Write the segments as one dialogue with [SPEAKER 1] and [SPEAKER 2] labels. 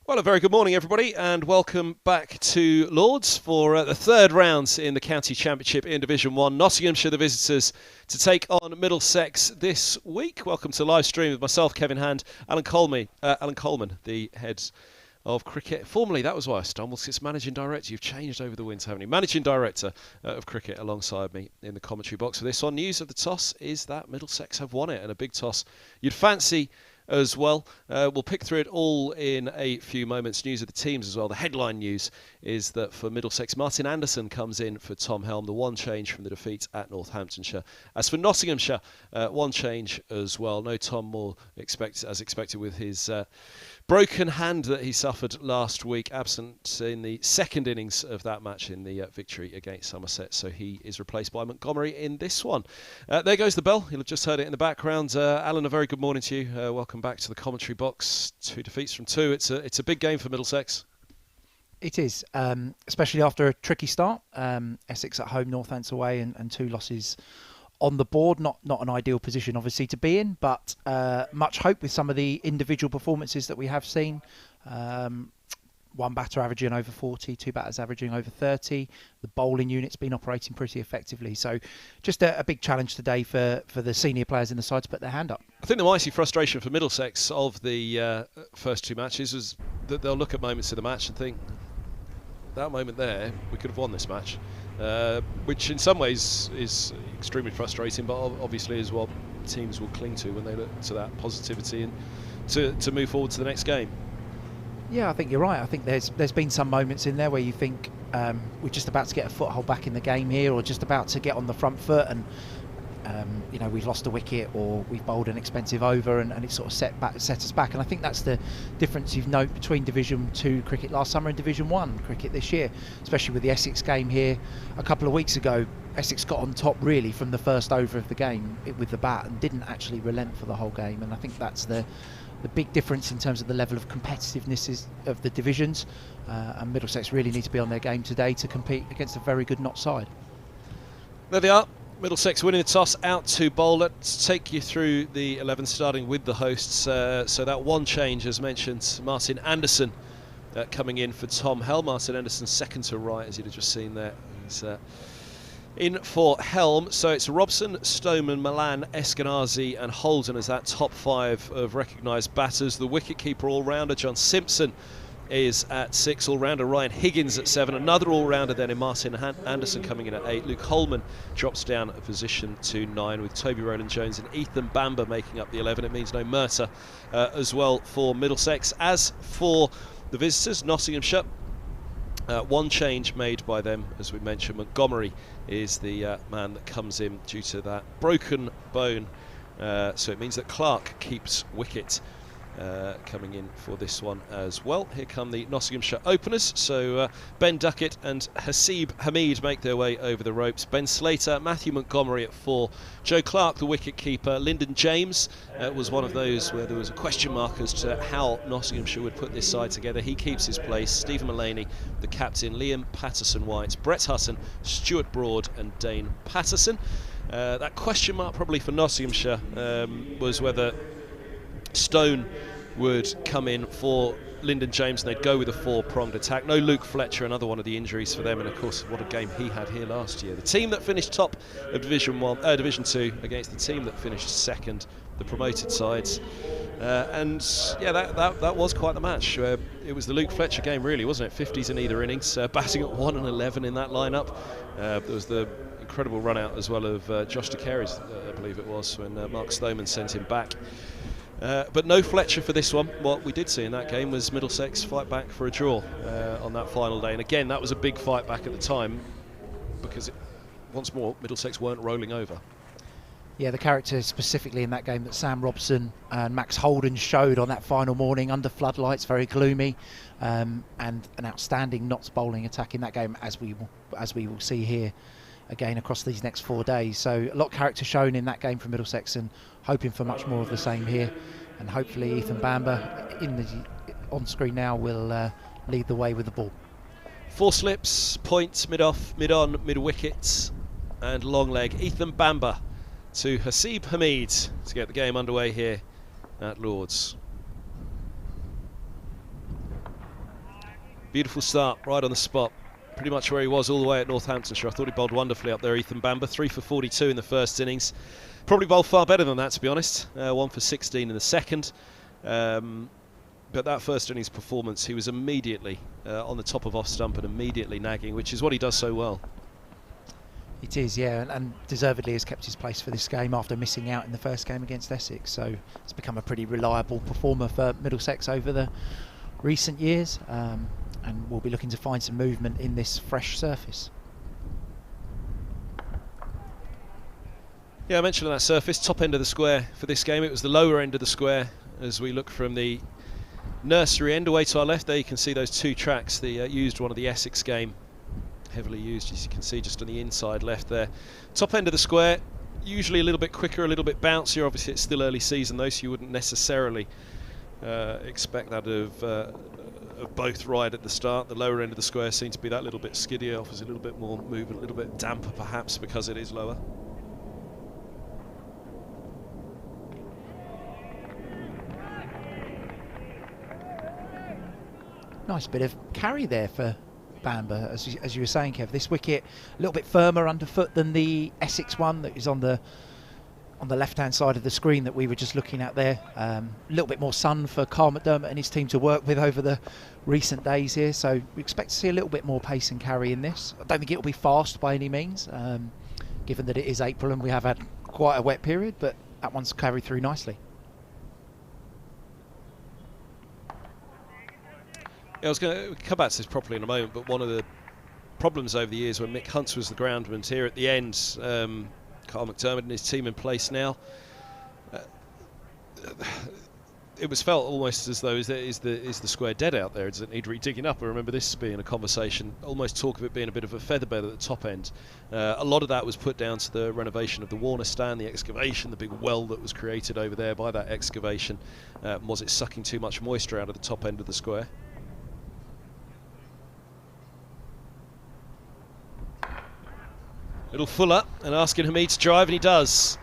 [SPEAKER 1] Well, a very good morning, everybody, and welcome back to Lords for the third round in the County Championship in Division 1. Nottinghamshire, the visitors, to take on Middlesex this week. Welcome to live stream with myself, Kevin Hand, Alan Coleman, the head of cricket. Formerly, that was why I stumbled, because it's Managing Director. You've changed over the winter, haven't you? Managing Director of cricket alongside me in the commentary box for this one. News of the toss is that Middlesex have won it, and a big toss you'd fancy as well. We'll pick through it all in a few moments. News of the teams as well. The headline news is that for Middlesex, Martin Anderson comes in for Tom Helm, the one change from the defeat at Northamptonshire. As for Nottinghamshire, one change as well. No Tom Moore as expected with his broken hand that he suffered last week, absent in the second innings of that match in the victory against Somerset. So he is replaced by Montgomery in this one. There goes the bell. You'll have just heard it in the background. Alan, a very good morning to you. Welcome back to the commentary box. 2 defeats from 2. It's a big game for Middlesex.
[SPEAKER 2] It is, especially after a tricky start. Essex at home, Northants away, and 2 losses on the board. Not an ideal position, obviously, to be in, but much hope with some of the individual performances that we have seen. One batter averaging over 40, 2 batters averaging over 30. The bowling unit's been operating pretty effectively. So just a big challenge today for the senior players in the side to put their hand up.
[SPEAKER 1] I think the mighty frustration for Middlesex of the first 2 matches was that they'll look at moments in the match and think, that moment there, we could have won this match. Which in some ways is extremely frustrating, but obviously is what teams will cling to when they look to that positivity and to move forward to the next game.
[SPEAKER 2] Yeah, I think you're right. I think there's been some moments in there where you think we're just about to get a foothold back in the game here, or just about to get on the front foot, and we've lost a wicket, or we've bowled an expensive over, and it sort of set us back. And I think that's the difference you've noted between Division 2 cricket last summer and Division 1 cricket this year, especially with the Essex game here a couple of weeks ago. Essex got on top really from the first over of the game with the bat and didn't actually relent for the whole game. And I think that's the big difference in terms of the level of competitiveness of the divisions. And Middlesex really need to be on their game today to compete against a very good Nott side.
[SPEAKER 1] There they are. Middlesex winning the toss, out to bowl. Let's take you through the 11, starting with the hosts. So that one change, as mentioned, Martin Anderson coming in for Tom Helm. Martin Anderson second to right, as you'd have just seen there. He's in for Helm. So it's Robson, Stoneman, Milan, Eskenazi and Holden as that top 5 of recognised batters. The wicket-keeper all-rounder, John Simpson, is at 6, all-rounder Ryan Higgins at 7, another all-rounder then in Martin Anderson coming in at 8. Luke Holman drops down a position to 9, with Toby Rowland-Jones and Ethan Bamber making up the 11. It means no Murtagh as well for Middlesex. As for the visitors, Nottinghamshire, one change made by them, as we mentioned. Montgomery is the man that comes in due to that broken bone, so it means that Clark keeps wicket. Coming in for this one as well. Here come the Nottinghamshire openers. So Ben Duckett and Hasib Hamid make their way over the ropes. Ben Slater, Matthew Montgomery at 4. Joe Clark, the wicket keeper. Lyndon James was one of those where there was a question mark as to how Nottinghamshire would put this side together. He keeps his place. Stephen Mullaney, the captain. Liam Patterson-White, Brett Hutton, Stuart Broad and Dane Patterson. That question mark probably for Nottinghamshire was whether Stone would come in for Lyndon James and they'd go with a 4-pronged attack. No Luke Fletcher, another one of the injuries for them, and of course what a game he had here last year. The team that finished top of Division 2 against the team that finished second, the promoted sides. And yeah, that was quite the match. It was the Luke Fletcher game really, wasn't it? 50s in either innings, batting at 1 and 11 in that lineup. There was the incredible run out as well of Josh de Carey's, I believe it was, when Mark Stoneman sent him back. But no Fletcher for this one. What we did see in that game was Middlesex fight back for a draw on that final day. And again, that was a big fight back at the time because, once more, Middlesex weren't rolling over.
[SPEAKER 2] Yeah, the character specifically in that game that Sam Robson and Max Holden showed on that final morning under floodlights, very gloomy, and an outstanding Notts bowling attack in that game, as we will see here again across these next 4 days. So a lot of character shown in that game from Middlesex, and hoping for much more of the same here. And hopefully Ethan Bamber on screen now will lead the way with the ball.
[SPEAKER 1] 4 slips, points, mid-off, mid-on, mid-wicket and long leg. Ethan Bamber to Hasib Hamid to get the game underway here at Lords. Beautiful start, right on the spot. Pretty much where he was all the way at Northamptonshire. I thought he bowled wonderfully up there, Ethan Bamber. 3 for 42 in the first innings. Probably bowled far better than that, to be honest. 1 for 16 in the second. But that first innings performance, he was immediately on the top of off stump and immediately nagging, which is what he does so well.
[SPEAKER 2] It is, yeah, and deservedly has kept his place for this game after missing out in the first game against Essex. So it's become a pretty reliable performer for Middlesex over the recent years, and we'll be looking to find some movement in this fresh surface.
[SPEAKER 1] Yeah, I mentioned on that surface, top end of the square for this game. It was the lower end of the square as we look from the nursery end away to our left. There you can see those two tracks, the used one of the Essex game. Heavily used, as you can see, just on the inside left there. Top end of the square, usually a little bit quicker, a little bit bouncier. Obviously, it's still early season though, so you wouldn't necessarily expect that of both right at the start. The lower end of the square seems to be that little bit skiddier, offers a little bit more movement, a little bit damper perhaps because it is lower.
[SPEAKER 2] Nice bit of carry there for Bamber, as you were saying, Kev. This wicket a little bit firmer underfoot than the Essex one that is on the left-hand side of the screen that we were just looking at there. A little bit more sun for Carl McDermott and his team to work with over the recent days here, so we expect to see a little bit more pace and carry in this. I don't think it'll be fast by any means, given that it is April and we have had quite a wet period, but that one's carried through nicely.
[SPEAKER 1] Yeah, I was going to come back to this properly in a moment, but one of the problems over the years when Mick Hunt was the groundman here at the end, Carl McDermott and his team in place now, it was felt almost as though is the square dead out there? Does it need re-digging up? I remember this being a conversation, almost talk of it being a bit of a featherbed at the top end. A lot of that was put down to the renovation of the Warner stand, the excavation, the big well that was created over there by that excavation. Was it sucking too much moisture out of the top end of the square? Little Fuller and asking Hamid to drive, and he does.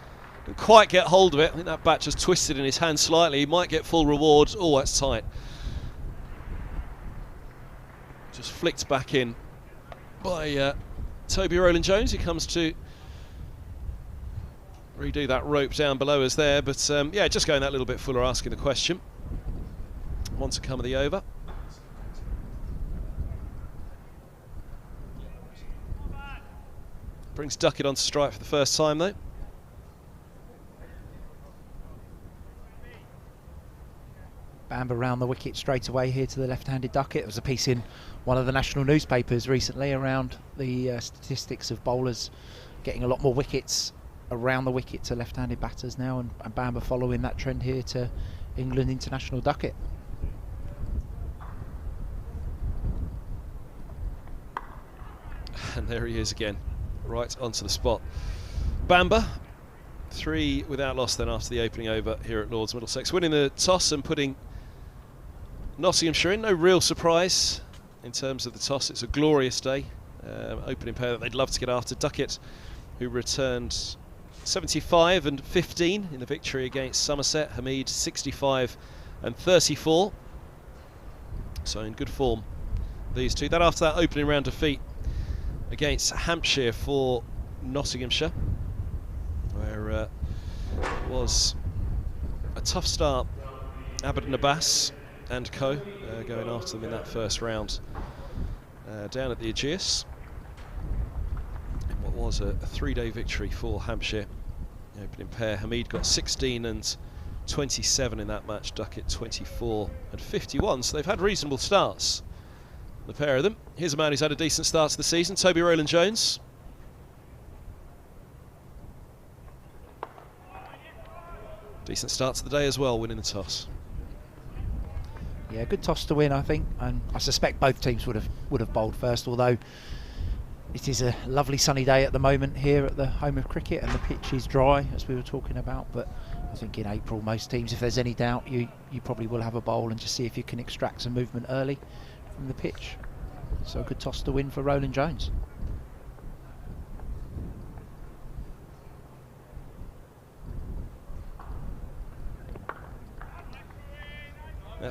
[SPEAKER 1] Didn't quite get hold of it. I think that bat just twisted in his hand slightly. He might get full reward. Oh, that's tight. Just flicked back in by Toby Rowland-Jones, who comes to redo that rope down below us there. But yeah, just going that little bit. Fuller asking the question. 1 to come of the over. Brings Duckett onto strike for the first time though.
[SPEAKER 2] Bamber round the wicket straight away here to the left-handed Duckett. There was a piece in one of the national newspapers recently around the statistics of bowlers getting a lot more wickets around the wicket to left-handed batters now, and Bamber following that trend here to England international Duckett.
[SPEAKER 1] And there he is again, right onto the spot. Bamber, 3 without loss then after the opening over here at Lords. Middlesex winning the toss and putting Nottinghamshire in. No real surprise in terms of the toss. It's a glorious day. Opening pair that they'd love to get after. Duckett, who returned 75 and 15 in the victory against Somerset. Hamid 65 and 34. So in good form, these two. That after that opening round defeat against Hampshire for Nottinghamshire, where it was a tough start. Aberdeen Abbas and co going after them in that first round down at the Aegeus in what was a 3-day victory for Hampshire. The opening pair, Hamid got 16 and 27 in that match, Duckett 24 and 51, so they've had reasonable starts, the pair of them. Here's a man who's had a decent start to the season, Toby Rowland-Jones. Decent start to the day as well, winning the toss.
[SPEAKER 2] Yeah, good toss to win, I think, and I suspect both teams would have bowled first, although it is a lovely sunny day at the moment here at the home of cricket, and the pitch is dry, as we were talking about. But I think in April, most teams, if there's any doubt, you probably will have a bowl and just see if you can extract some movement early from the pitch. So a good toss to win for Rowland-Jones.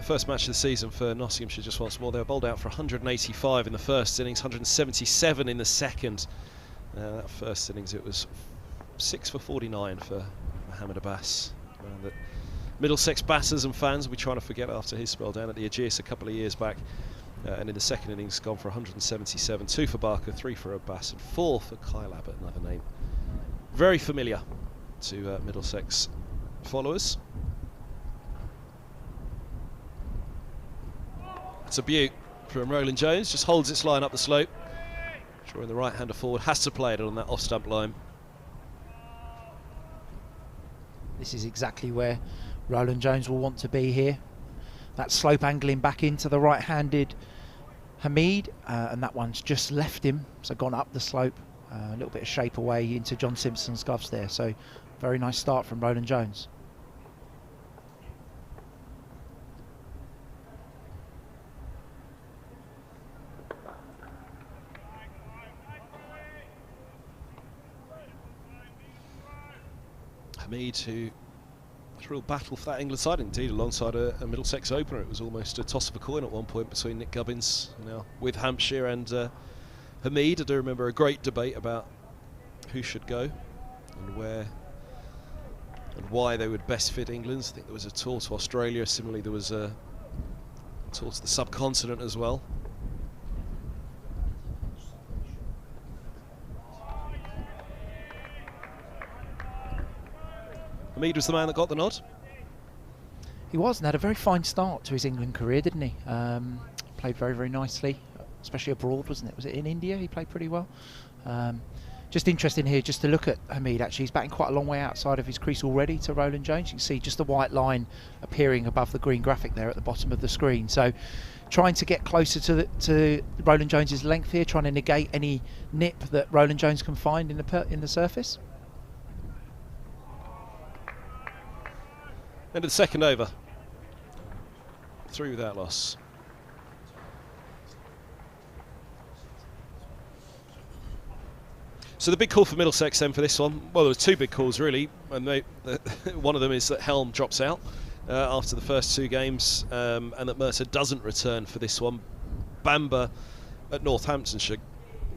[SPEAKER 1] First match of the season for Nottinghamshire just once more. They were bowled out for 185 in the first innings, 177 in the second. That first innings it was 6 for 49 for Mohammed Abbas. That Middlesex batters and fans will be trying to forget after his spell down at the Aegeus a couple of years back. And in the second innings gone for 177, 2 for Barker, 3 for Abbas and 4 for Kyle Abbott, another name very familiar to Middlesex followers. It's a beaut from Roland Jones, just holds its line up the slope, drawing the right-hander forward, has to play it on that off-stump line.
[SPEAKER 2] This is exactly where Roland Jones will want to be here. That slope angling back into the right-handed Hamid, and that one's just left him, so gone up the slope, a little bit of shape away into John Simpson's gloves there. So very nice start from Roland Jones.
[SPEAKER 1] Hamid, who was a real battle for that England side, indeed, alongside a Middlesex opener. It was almost a toss of a coin at one point between Nick Gubbins, now with Hampshire, and Hamid. I do remember a great debate about who should go and where and why they would best fit England. I think there was a tour to Australia. Similarly, there was a tour to the subcontinent as well. Hamid was the man that got the nod.
[SPEAKER 2] He was, and had a very fine start to his England career, didn't he? Played very, very nicely, especially abroad, wasn't it? Was it in India? He played pretty well. Just interesting here, just to look at Hamid. Actually, he's batting quite a long way outside of his crease already to Roland Jones. You can see just the white line appearing above the green graphic there at the bottom of the screen. So, trying to get closer to Roland Jones's length here, trying to negate any nip that Roland Jones can find in the surface.
[SPEAKER 1] End of the second over. 3 without loss. So the big call for Middlesex then for this one, well, there was 2 big calls really, and one of them is that Helm drops out after the first 2 games, and that Mercer doesn't return for this one. Bamber at Northamptonshire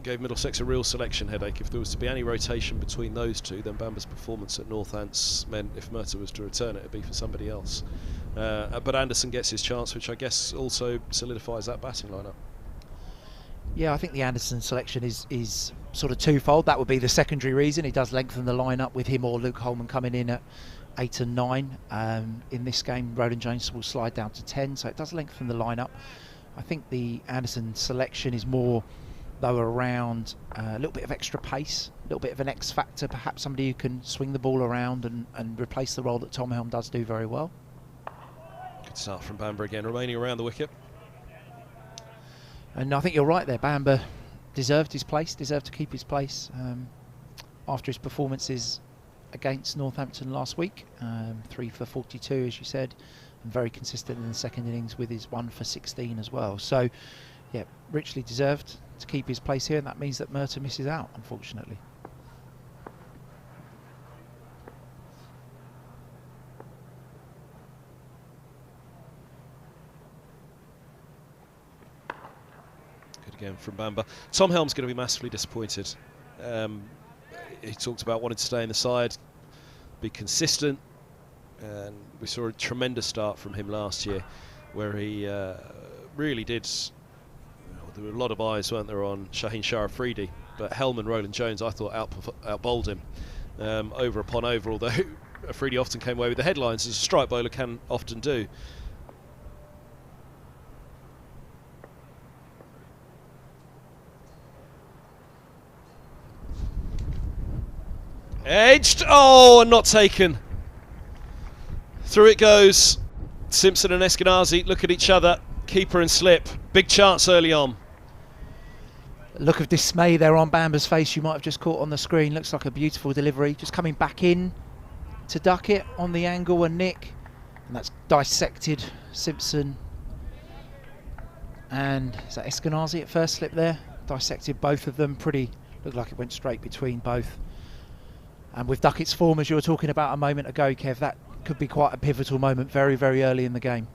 [SPEAKER 1] gave Middlesex a real selection headache. If there was to be any rotation between those 2, then Bamber's performance at Northants meant if Mercer was to return it, it'd be for somebody else. But Anderson gets his chance, which I guess also solidifies that batting lineup.
[SPEAKER 2] Yeah, I think the Anderson selection is sort of twofold. That would be the secondary reason. He does lengthen the lineup with him or Luke Holman coming in at 8 and 9. In this game, Roland Jones will slide down to 10, so it does lengthen the lineup. I think the Anderson selection is more, though, around a little bit of extra pace, a little bit of an X factor, perhaps somebody who can swing the ball around and replace the role that Tom Helm does do very well.
[SPEAKER 1] Good start from Bamber again, remaining around the wicket.
[SPEAKER 2] And I think you're right there. Bamber deserved his place, deserved to keep his place after his performances against Northampton last week. 3 for 42, as you said, and very consistent in the second innings with his 1 for 16 as well. So, yeah, richly deserved to keep his place here, and that means that Merton misses out, unfortunately.
[SPEAKER 1] Again from Bamber. Tom Helm's going to be massively disappointed. He talked about wanting to stay in the side, be consistent, and we saw a tremendous start from him last year where he really did. There were a lot of eyes, weren't there, on Shaheen Shah Afridi, but Helm and Roland Jones, I thought, outbowled him over upon over, although Afridi often came away with the headlines, as a strike bowler can often do. Edged, oh, and not taken. Through it goes. Simpson and Eskenazi look at each other, keeper and slip. Big chance early on.
[SPEAKER 2] Look of dismay there on Bamber's face, you might have just caught on the screen. Looks like a beautiful delivery, just coming back in to duck it on the angle and nick. And that's dissected Simpson. And is that Eskenazi at first slip there? Dissected both of them, looked like it went straight between both. And with Duckett's form, as you were talking about a moment ago, Kev, that could be quite a pivotal moment very, very early in the game.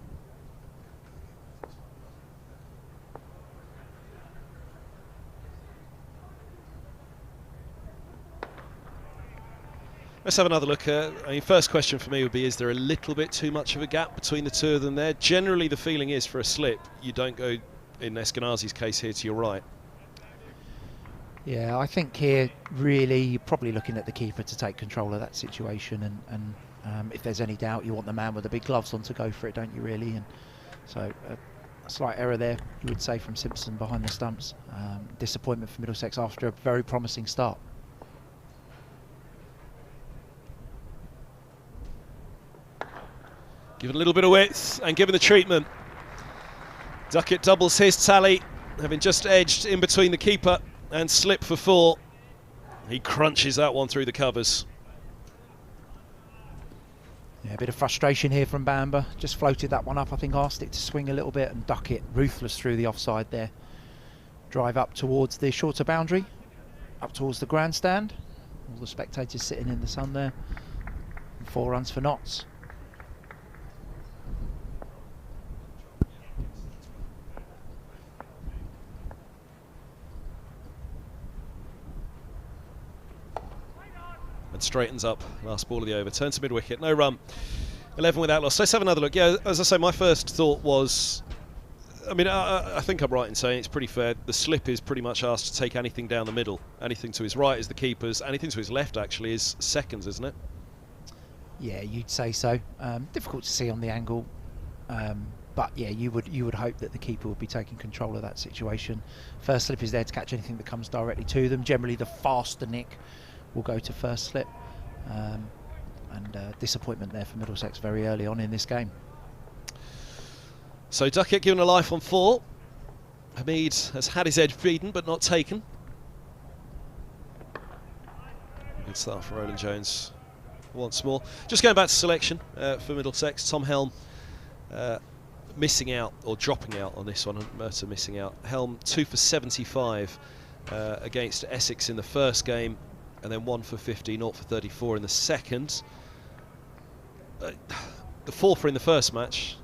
[SPEAKER 1] Let's have another look. I mean, first question for me would be, is there a little bit too much of a gap between the two of them there? Generally, the feeling is for a slip, you don't go, in Eskenazi's case here, to your right.
[SPEAKER 2] Yeah, I think here, really, you're probably looking at the keeper to take control of that situation. And if there's any doubt, you want the man with the big gloves on to go for it, don't you, really? And so a slight error there, you would say, from Simpson behind the stumps. Disappointment for Middlesex after a very promising start.
[SPEAKER 1] Given a little bit of width and given the treatment, Duckett doubles his tally, having just edged in between the keeper and slip for 4. He crunches that one through the covers.
[SPEAKER 2] Yeah, a bit of frustration here from Bamber. Just floated that one up, I think, asked it to swing a little bit, and Duckett ruthless through the offside there. Drive up towards the shorter boundary, up towards the grandstand. All the spectators sitting in the sun there. And 4 runs for Notts.
[SPEAKER 1] And straightens up, last ball of the over, turns to mid-wicket, no run, 11 without loss. Let's have another look. Yeah, as I say, my first thought was, I mean, I think I'm right in saying it's pretty fair. The slip is pretty much asked to take anything down the middle. Anything to his right is the keeper's, anything to his left actually is seconds, isn't it?
[SPEAKER 2] Yeah, you'd say so. Difficult to see on the angle, but yeah, you would hope that the keeper would be taking control of that situation. First slip is there to catch anything that comes directly to them. Generally, the faster nick will go to first slip, and disappointment there for Middlesex very early on in this game.
[SPEAKER 1] So Duckett given a life on 4. Hamid has had his edge beaten but not taken. Good start for Roland Jones once more. Just going back to selection for Middlesex, Tom Helm missing out, or dropping out on this one, and Mercer missing out. Helm 2 for 75 against Essex in the first game, and then 1 for 50, 0 for 34 in the second. The 4 for in the first match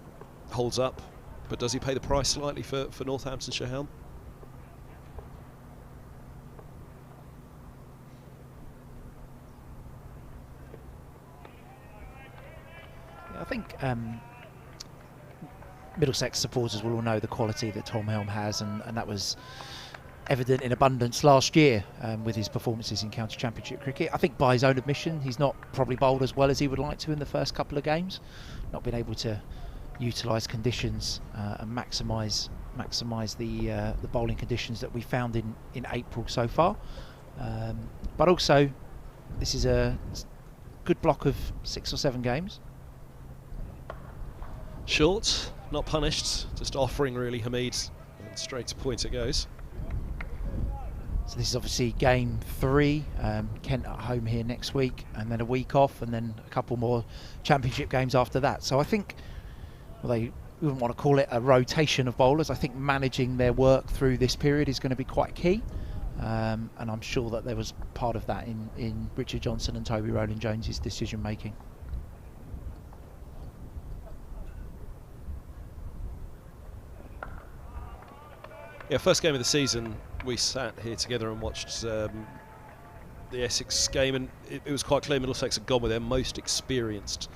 [SPEAKER 1] holds up, but does he pay the price slightly for Northamptonshire, Helm?
[SPEAKER 2] I think Middlesex supporters will all know the quality that Tom Helm has, and that was evident in abundance last year with his performances in county championship cricket. I think by his own admission, he's not probably bowled as well as he would like to in the first couple of games. Not been able to utilise conditions and maximise the bowling conditions that we found in April so far. But also, this is a good block of 6 or 7 games.
[SPEAKER 1] Short, not punished, just offering really Hamid, and straight to point it goes.
[SPEAKER 2] So this is obviously game 3, Kent at home here next week, and then a week off, and then a couple more championship games after that. So I think, well, we wouldn't want to call it a rotation of bowlers. I think managing their work through this period is going to be quite key, and I'm sure that there was part of that in Richard Johnson and Toby Roland Jones's decision making.
[SPEAKER 1] Yeah, first game of the season, we sat here together and watched the Essex game, and it was quite clear Middlesex had gone with their most experienced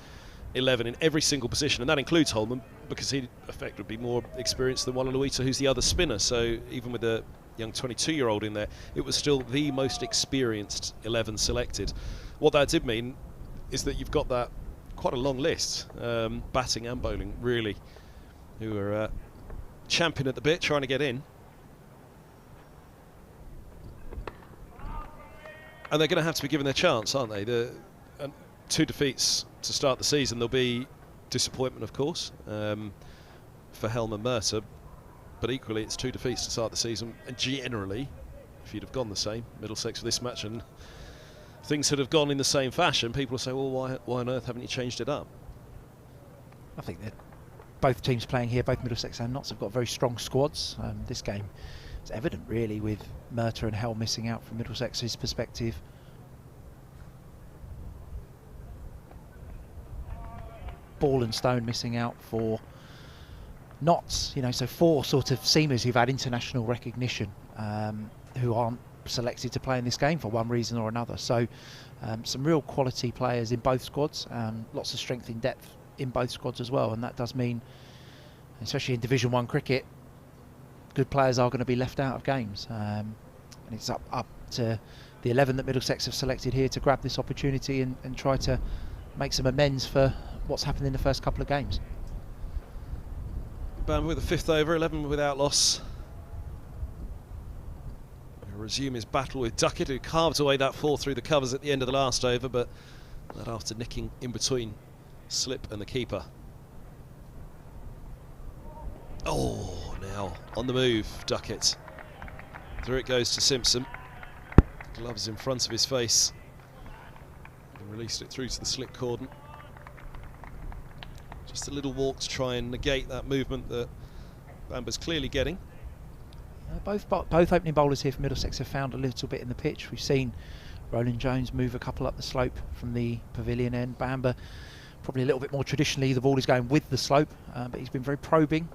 [SPEAKER 1] 11 in every single position, and that includes Holman, because he effectively would be more experienced than Walaluita, who's the other spinner. So even with a young 22-year-old in there, it was still the most experienced 11 selected. What that did mean is that you've got that quite a long list, batting and bowling, really, who are champing at the bit, trying to get in. And they're going to have to be given their chance, aren't they? 2 defeats to start the season. There'll be disappointment, of course, for Helm and Mercer. But equally, it's 2 defeats to start the season. And generally, if you'd have gone the same, Middlesex for this match, and things had have gone in the same fashion, people will say, well, why on earth haven't you changed it up?
[SPEAKER 2] I think that both teams playing here, both Middlesex and Notts, have got very strong squads. This game, it's evident really with Mercer and Helm missing out from Middlesex's perspective. Ball and Stone missing out for Notts, you know, so 4 sort of seamers who've had international recognition, who aren't selected to play in this game for one reason or another. So some real quality players in both squads, lots of strength in depth in both squads as well, and that does mean, especially in Division 1 cricket, good players are going to be left out of games, and it's up to the 11 that Middlesex have selected here to grab this opportunity and try to make some amends for what's happened in the first couple of games.
[SPEAKER 1] Bamber with the 5th over, 11 without loss. He'll resume his battle with Duckett, who carved away that 4 through the covers at the end of the last over, but that after nicking in between slip and the keeper. Oh, now on the move, Duckett. Through it goes to Simpson. Gloves in front of his face. And released it through to the slip cordon. Just a little walk to try and negate that movement that Bamber's clearly getting.
[SPEAKER 2] Both opening bowlers here for Middlesex have found a little bit in the pitch. We've seen Roland Jones move a couple up the slope from the pavilion end. Bamber, probably a little bit more traditionally, the ball is going with the slope, but he's been very probing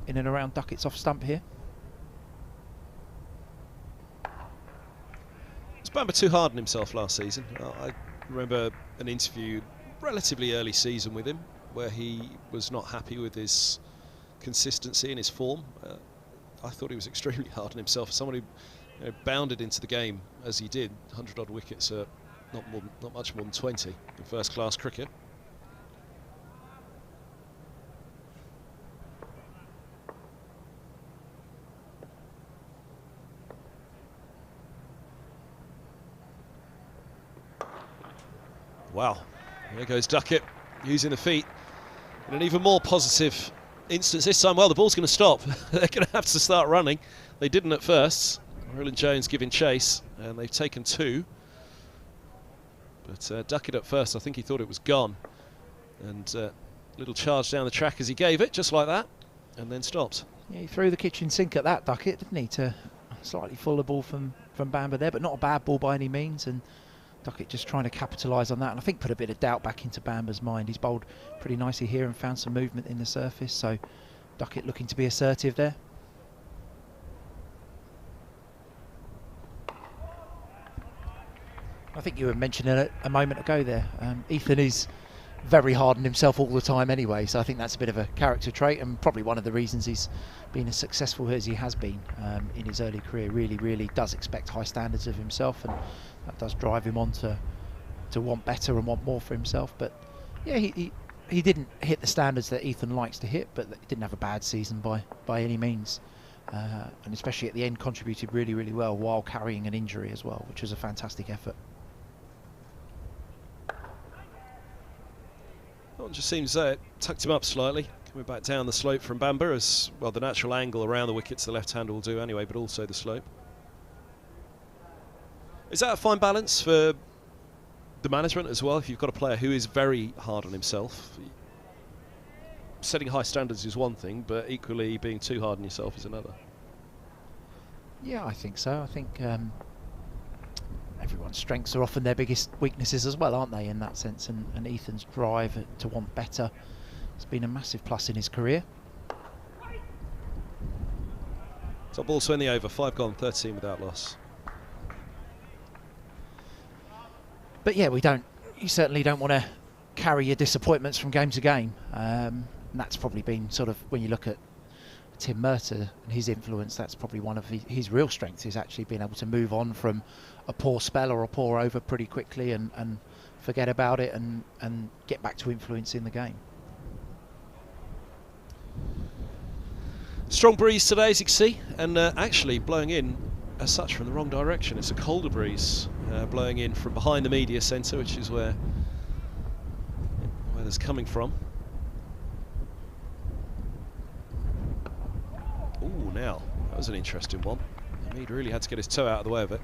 [SPEAKER 2] in and around Duckett's off stump here.
[SPEAKER 1] Was Bamber too hard on himself last season? I remember an interview relatively early season with him where he was not happy with his consistency and his form. I thought he was extremely hard on himself. Someone who bounded into the game as he did, 100 odd wickets, not much more than 20 in first class cricket. Wow, there goes Duckett using the feet in an even more positive instance this time. Well, the ball's going to stop. They're going to have to start running. They didn't at first. Roland Jones giving chase, and they've taken 2. But Duckett at first, I think he thought it was gone. And little charge down the track as he gave it, just like that, and then stopped.
[SPEAKER 2] Yeah, he threw the kitchen sink at that, Duckett, didn't he? To slightly fuller ball from Bamber there, but not a bad ball by any means. And Duckett just trying to capitalise on that, and I think put a bit of doubt back into Bamber's mind. He's bowled pretty nicely here and found some movement in the surface, so Duckett looking to be assertive there. I think you were mentioning it a moment ago there. Ethan is very hard on himself all the time anyway, so I think that's a bit of a character trait and probably one of the reasons he's been as successful as he has been in his early career. Really does expect high standards of himself, and that does drive him on to want better and want more for himself. But yeah, he didn't hit the standards that Ethan likes to hit, but he didn't have a bad season by any means, and especially at the end contributed really well while carrying an injury as well, which was a fantastic effort.
[SPEAKER 1] It just seems it tucked him up slightly, coming back down the slope from Bamber, as well the natural angle around the wickets the left hander will do anyway, but also the slope. Is that a fine balance for the management as well, if you've got a player who is very hard on himself? Setting high standards is one thing, but equally being too hard on yourself is another. Yeah,
[SPEAKER 2] I think so. I think everyone's strengths are often their biggest weaknesses as well, aren't they, in that sense, and Ethan's drive to want better has been a massive plus in his career.
[SPEAKER 1] Top ball to end the over, 5 gone, 13 without loss.
[SPEAKER 2] But yeah, you certainly don't want to carry your disappointments from game to game, and that's probably been sort of, when you look at Tim Murtagh and his influence, that's probably one of his real strengths, is actually being able to move on from a poor spell or a poor over pretty quickly and forget about it and get back to influencing the game.
[SPEAKER 1] Strong breeze today, as you can see, and actually blowing in as such from the wrong direction. It's a colder breeze blowing in from behind the media centre, which is where the weather's coming from. Ooh, now, that was an interesting one. Hamid really had to get his toe out of the way of it.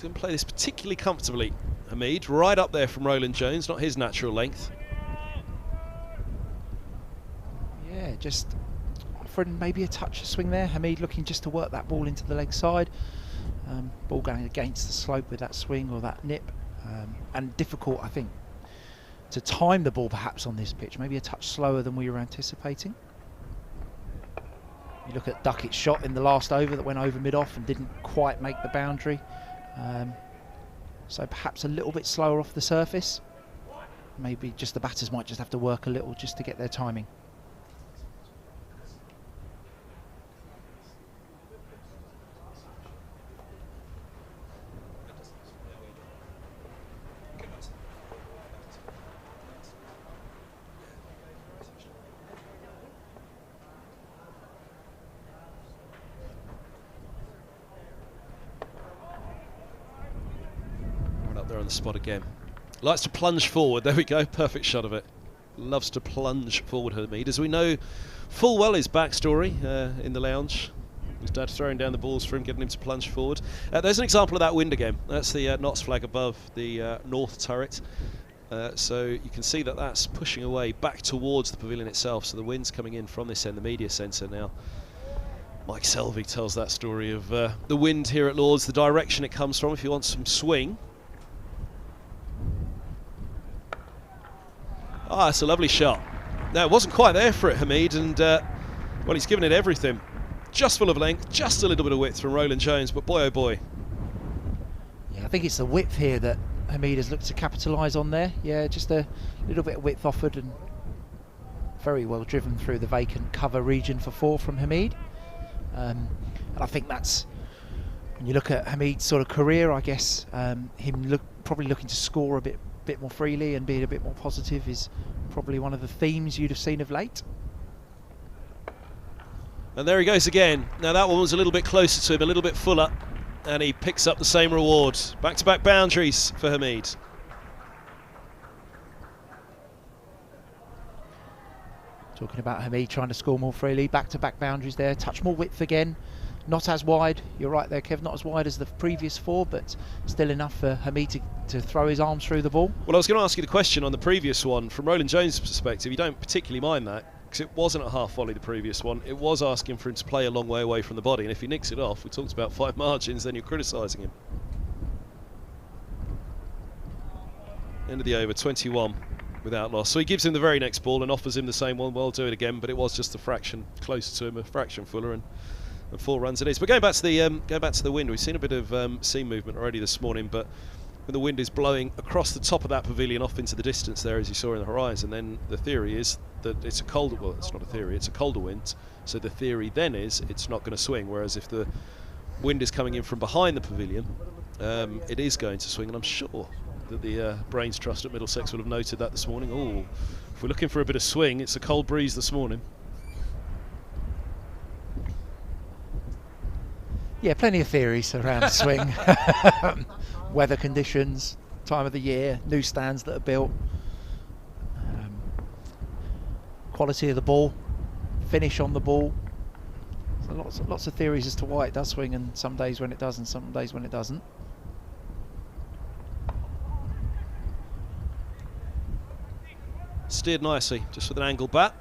[SPEAKER 1] Didn't play this particularly comfortably, Hamid. Right up there from Roland Jones, not his natural length.
[SPEAKER 2] Yeah, just offering maybe a touch of swing there. Hamid looking just to work that ball into the leg side. Ball going against the slope with that swing or that nip. And difficult, I think, to time the ball perhaps on this pitch, maybe a touch slower than we were anticipating. You look at Duckett's shot in the last over that went over mid-off and didn't quite make the boundary. So perhaps a little bit slower off the surface. Maybe just the batters might just have to work a little just to get their timing.
[SPEAKER 1] There on the spot again. Likes to plunge forward. There we go. Perfect shot of it. Loves to plunge forward, Hamid. As we know full well his backstory in the lounge. His dad throwing down the balls for him, getting him to plunge forward. There's an example of that wind again. That's the Notts flag above the north turret. So you can see that that's pushing away back towards the pavilion itself. So the wind's coming in from this end, the media centre now. Mike Selvey tells that story of the wind here at Lord's, the direction it comes from if you want some swing. Ah, it's a lovely shot. No, it wasn't quite there for it, Hamid, and well, he's given it everything. Just full of length, just a little bit of width from Roland Jones, but boy oh boy.
[SPEAKER 2] Yeah, I think it's the width here that Hamid has looked to capitalise on there. Yeah, just a little bit of width offered and very well driven through the vacant cover region for 4 from Hamid. And I think that's, when you look at Hamid's sort of career, I guess him probably looking to score a bit more freely and being a bit more positive is probably one of the themes you'd have seen of late.
[SPEAKER 1] And there he goes again. Now that one was a little bit closer to him, a little bit fuller, and he picks up the same reward. Back-to-back boundaries for Hamid.
[SPEAKER 2] Talking about Hamid trying to score more freely, back-to-back boundaries there, touch more width again. Not as wide, you're right there, Kev, not as wide as the previous 4, but still enough for Hamid to throw his arms through the ball.
[SPEAKER 1] Well, I was going to ask you the question on the previous one. From Roland Jones' perspective, you don't particularly mind that, because it wasn't a half volley, the previous one. It was asking for him to play a long way away from the body, and if he nicks it off, we talked about 5 margins, then you're criticising him. End of the over, 21 without loss. So he gives him the very next ball and offers him the same one. Well, do it again, but it was just a fraction closer to him, a fraction fuller, and 4 runs it is. But going back to the wind, we've seen a bit of seam movement already this morning, but when the wind is blowing across the top of that pavilion off into the distance there, as you saw in the horizon, then the theory is that it's a colder, well, it's not a theory, it's a colder wind, so the theory then is it's not going to swing, whereas if the wind is coming in from behind the pavilion, it is going to swing, and I'm sure that the Brains Trust at Middlesex will have noted that this morning. Oh, if we're looking for a bit of swing, it's a cold breeze this morning.
[SPEAKER 2] Yeah, plenty of theories around the swing. Weather conditions, time of the year, new stands that are built, quality of the ball, finish on the ball. So lots of theories as to why it does swing, and some days when it does and some days when it doesn't.
[SPEAKER 1] Steered nicely, just with an angle bat.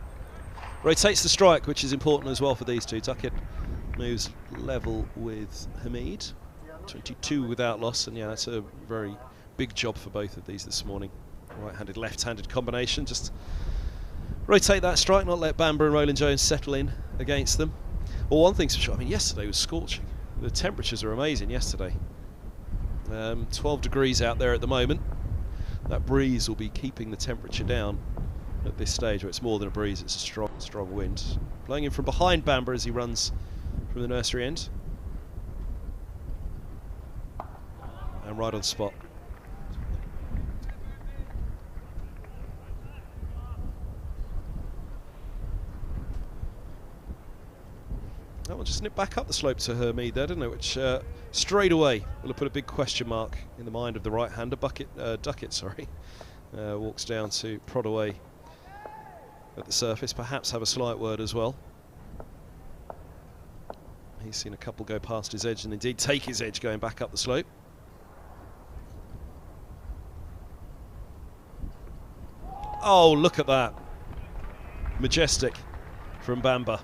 [SPEAKER 1] Rotates the strike, which is important as well for these two. Duckett moves level with Hamid. 22 without loss, and yeah, that's a very big job for both of these this morning. Right-handed, left-handed combination. Just rotate that strike, not let Bamber and Roland Jones settle in against them. Well, one thing's for sure, I mean, yesterday was scorching. The temperatures are amazing yesterday. 12 degrees out there at the moment. That breeze will be keeping the temperature down at this stage, where it's more than a breeze, it's a strong wind. Blowing in from behind Bamber as he runs from the nursery end. And right on spot. That one just nipped back up the slope to Hamid there, didn't it? Which straight away will have put a big question mark in the mind of the right-hander. Duckett, walks down to prod away at the surface, perhaps have a slight word as well. He's seen a couple go past his edge and indeed take his edge going back up the slope. Oh, look at that. Majestic from Bamber.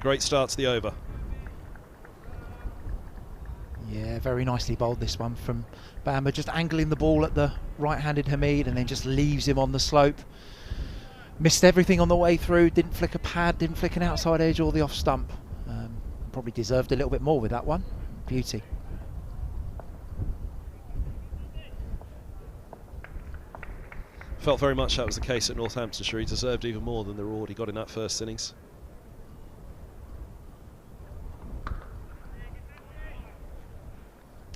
[SPEAKER 1] Great start to the over.
[SPEAKER 2] Yeah, very nicely bowled this one from Bamber, just angling the ball at the right-handed Hamid and then just leaves him on the slope. Missed everything on the way through, didn't flick a pad, didn't flick an outside edge or the off stump. probably deserved a little bit more with that one. Beauty.
[SPEAKER 1] Felt very much that was the case at Northamptonshire. He deserved even more than the reward he got in that first innings.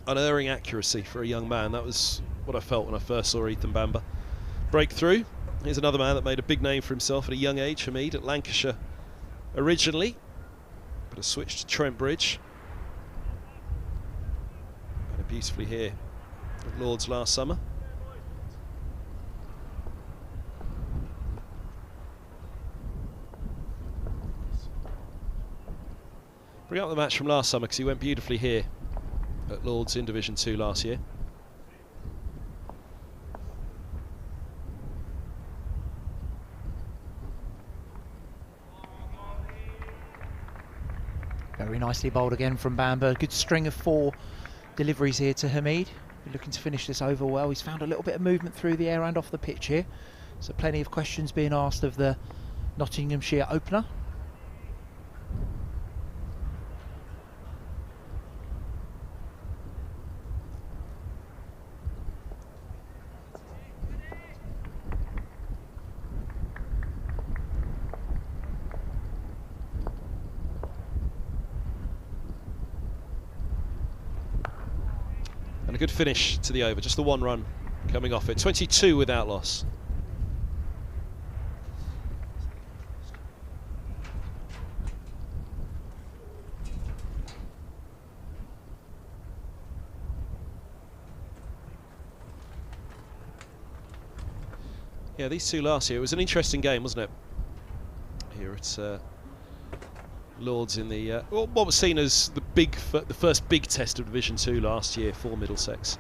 [SPEAKER 1] Unerring accuracy for a young man. That was what I felt when I first saw Ethan Bamber break through. Here's another man that made a big name for himself at a young age, Hamid, at Lancashire originally, but a switch to Trent Bridge. And beautifully here at Lord's last summer. Bring up the match from last summer because he went beautifully here at Lord's in Division 2 last year.
[SPEAKER 2] Very nicely bowled again from Bamber. Good string of 4 deliveries here to Hamid. Looking to finish this over well. He's found a little bit of movement through the air and off the pitch here. So plenty of questions being asked of the Nottinghamshire opener.
[SPEAKER 1] And a good finish to the over, just the 1 run coming off it. 22 without loss. Yeah, these two last year, it was an interesting game, wasn't it? Here at Lords in the what was seen as the first big test of Division 2 last year for Middlesex,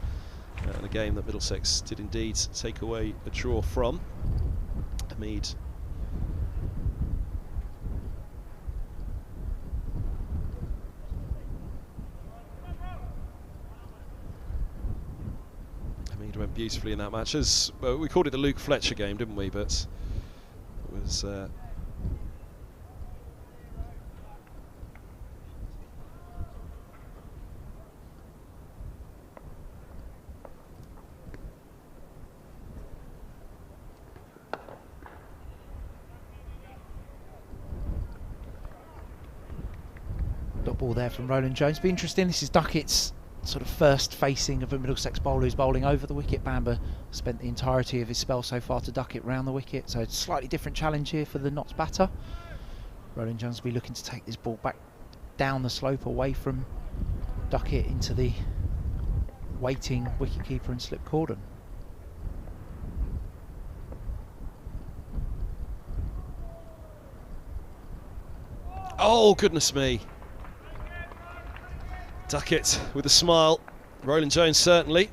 [SPEAKER 1] and a game that Middlesex did indeed take away a draw from. Hamid went beautifully in that match. As well, we called it the Luke Fletcher game, didn't we? But it was
[SPEAKER 2] dot ball there from Roland Jones. Be interesting. This is Duckett's sort of first facing of a Middlesex bowler who's bowling over the wicket. Bamber spent the entirety of his spell so far to Duckett round the wicket, so it's a slightly different challenge here for the Notts batter. Roland Jones will be looking to take this ball back down the slope away from Duckett into the waiting wicketkeeper and slip cordon.
[SPEAKER 1] oh goodness me. Duckett with a smile. Roland Jones certainly.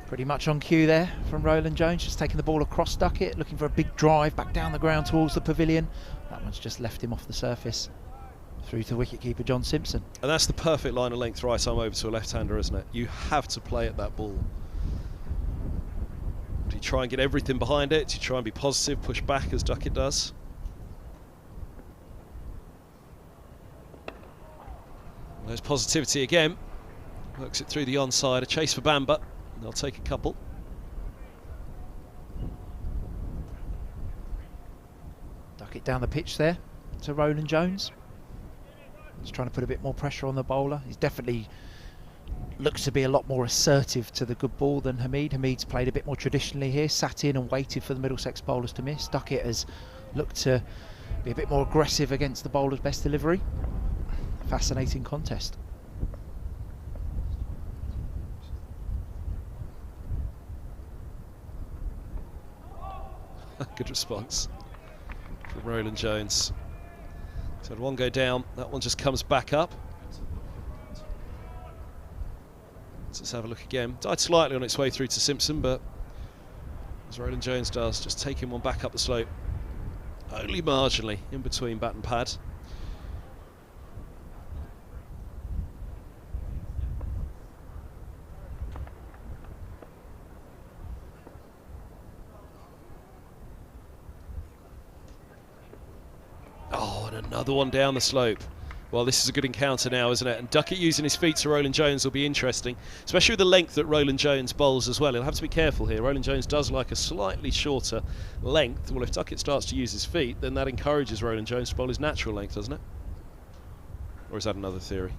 [SPEAKER 2] Pretty much on cue there from Roland Jones, just taking the ball across Duckett, looking for a big drive back down the ground towards the pavilion. That one's just left him off the surface through to wicketkeeper John Simpson. And
[SPEAKER 1] that's the perfect line of length right arm over to a left-hander, isn't it? You have to play at that ball. Do you try and get everything behind it? Do you try and be positive, push back as Duckett does? There's positivity again. Works it through the onside. A chase for Bamber. They'll take a couple.
[SPEAKER 2] Duckett down the pitch there to Roland Jones. He's trying to put a bit more pressure on the bowler. He's definitely looks to be a lot more assertive to the good ball than Hamid. Hamid's played a bit more traditionally here, sat in and waited for the Middlesex bowlers to miss. Duckett has looked to be a bit more aggressive against the bowler's best delivery. Fascinating contest.
[SPEAKER 1] Good response from Roland Jones. So one go down, that one just comes back up. Let's have a look again. Died slightly on its way through to Simpson, but as Roland Jones does, just taking one back up the slope. Only marginally in between bat and pad. And another one down the slope. Well, this is a good encounter now, isn't it? And Duckett using his feet to Roland Jones will be interesting, especially with the length that Roland Jones bowls as well. He'll have to be careful here. Roland Jones does like a slightly shorter length. Well, if Duckett starts to use his feet, then that encourages Roland Jones to bowl his natural length, doesn't it? Or is that another theory?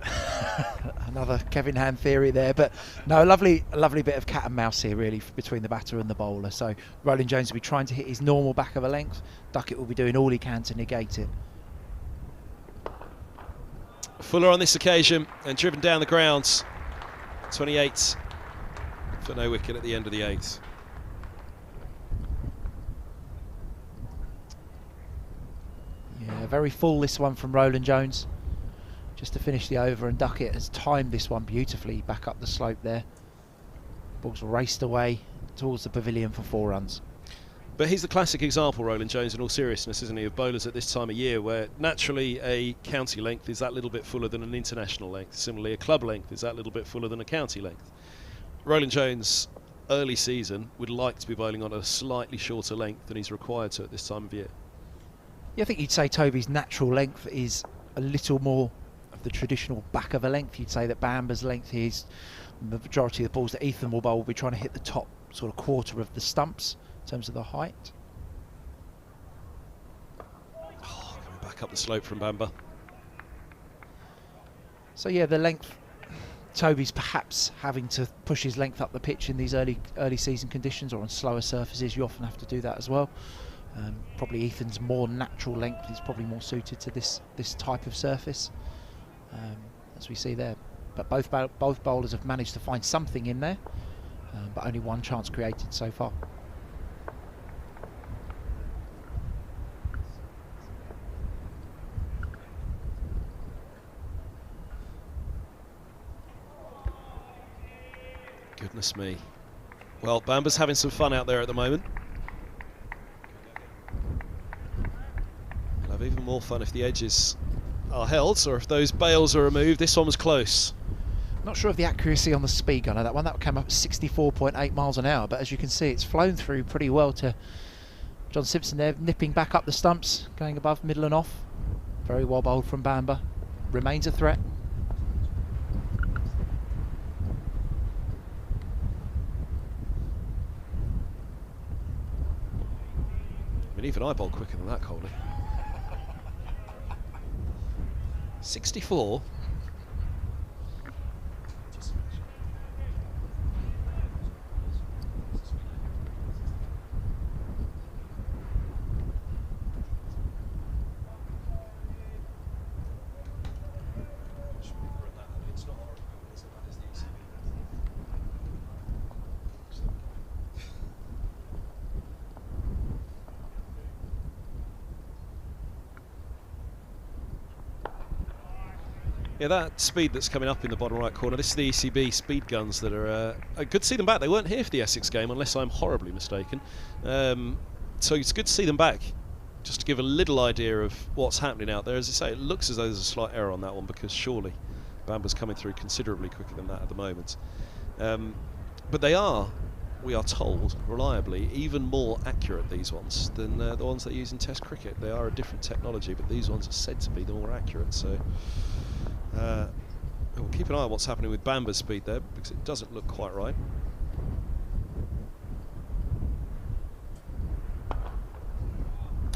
[SPEAKER 2] Another Kevin Hand theory there, but no, a lovely bit of cat and mouse here really between the batter and the bowler. So Roland Jones will be trying to hit his normal back of a length. Duckett will be doing all he can to negate it.
[SPEAKER 1] Fuller on this occasion and driven down the grounds. 28 for no wicket at the end of the 8th.
[SPEAKER 2] Yeah, very full this one from Roland Jones. Just to finish the over, and Duckett has timed this one beautifully back up the slope there. Ball's raced away towards the pavilion for 4 runs.
[SPEAKER 1] But he's the classic example, Roland Jones, in all seriousness, isn't he, of bowlers at this time of year, where naturally a county length is that little bit fuller than an international length. Similarly, a club length is that little bit fuller than a county length. Roland Jones, early season, would like to be bowling on a slightly shorter length than he's required to at this time of year.
[SPEAKER 2] Yeah, I think you'd say Toby's natural length is a little more of the traditional back of a length. You'd say that Bamba's length is the majority of the balls that Ethan will bowl will be trying to hit the top sort of quarter of the stumps in terms of the height.
[SPEAKER 1] Oh, coming back up the slope from Bamba.
[SPEAKER 2] So yeah, the length, Toby's perhaps having to push his length up the pitch in these early season conditions, or on slower surfaces. You often have to do that as well. Probably Ethan's more natural length is probably more suited to this type of surface, as we see there. But both bowlers have managed to find something in there, but only one chance created so far.
[SPEAKER 1] Goodness me. Well, Bamba's having some fun out there at the moment. He'll have even more fun if the edges are held, or if those bails are removed. This one was close.
[SPEAKER 2] Not sure of the accuracy on the speed gunner. That one came up at 64.8 miles an hour, but as you can see, it's flown through pretty well to John Simpson there, nipping back up the stumps, going above, middle and off. Very well bowled from Bamba. Remains a threat.
[SPEAKER 1] I mean, even I bowled quicker than that, Coley. 64. Yeah, that speed that's coming up in the bottom right corner, this is the ECB speed guns that are... good to see them back. They weren't here for the Essex game, unless I'm horribly mistaken. So it's good to see them back, just to give a little idea of what's happening out there. As I say, it looks as though there's a slight error on that one, because surely Bamba's coming through considerably quicker than that at the moment. But they are, we are told, reliably, even more accurate, these ones, than the ones they use in Test cricket. They are a different technology, but these ones are said to be the more accurate. So we'll keep an eye on what's happening with Bamba's speed there, because it doesn't look quite right.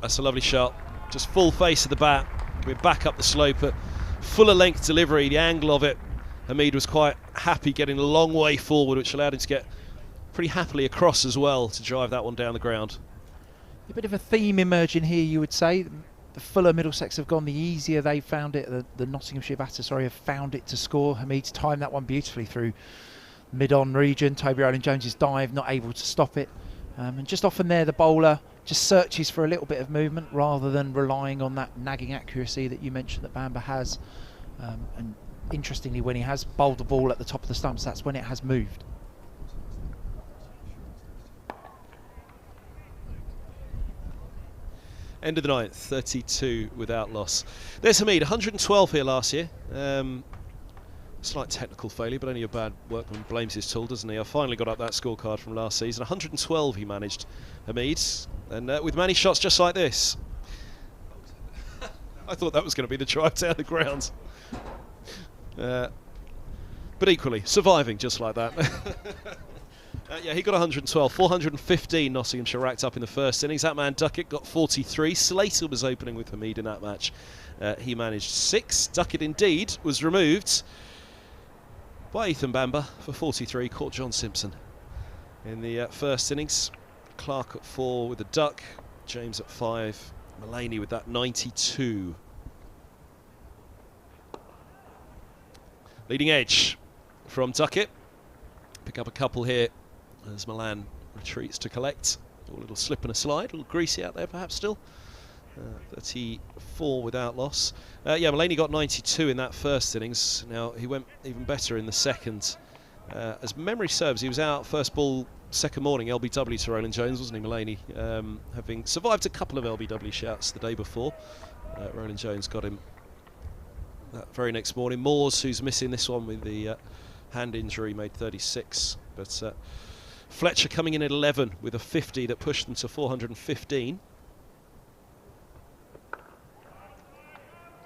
[SPEAKER 1] That's a lovely shot. Just full face of the bat. Coming back up the slope at fuller length delivery. The angle of it, Hamid was quite happy getting a long way forward, which allowed him to get pretty happily across as well to drive that one down the ground.
[SPEAKER 2] A bit of a theme emerging here, you would say. The fuller Middlesex have gone, the easier they've found it. The Nottinghamshire batters, have found it to score. Hamid's timed that one beautifully through mid-on region. Toby Roland Jones's dive, not able to stop it. And just often there, the bowler just searches for a little bit of movement rather than relying on that nagging accuracy that you mentioned that Bamba has. And interestingly, when he has bowled the ball at the top of the stumps, that's when it has moved.
[SPEAKER 1] End of the 9th, 32 without loss. There's Hamid, 112 here last year. Slight technical failure, but only a bad workman blames his tool, doesn't he? I finally got up that scorecard from last season. 112 he managed, Hamid, and with many shots just like this. I thought that was going to be the drive down the ground. But equally, surviving just like that. Yeah, he got 112, 415 Nottinghamshire racked up in the first innings. That man Duckett got 43. Slater was opening with Hamid in that match. He managed 6. Duckett indeed was removed by Ethan Bamber for 43. Caught John Simpson in the first innings. Clark at 4 with a duck. James at 5. Mullaney with that 92. Leading edge from Duckett. Pick up a couple here as Milan retreats to collect. A little slip and a slide, a little greasy out there perhaps still. 34 without loss. Yeah, Mullaney got 92 in that first innings. Now he went even better in the second. As memory serves, he was out first ball, second morning, LBW to Roland Jones, wasn't he, Mullaney? Having survived a couple of LBW shouts the day before. Roland Jones got him that very next morning. Moores, who's missing this one with the hand injury, made 36. But Fletcher coming in at 11 with a 50 that pushed them to 415.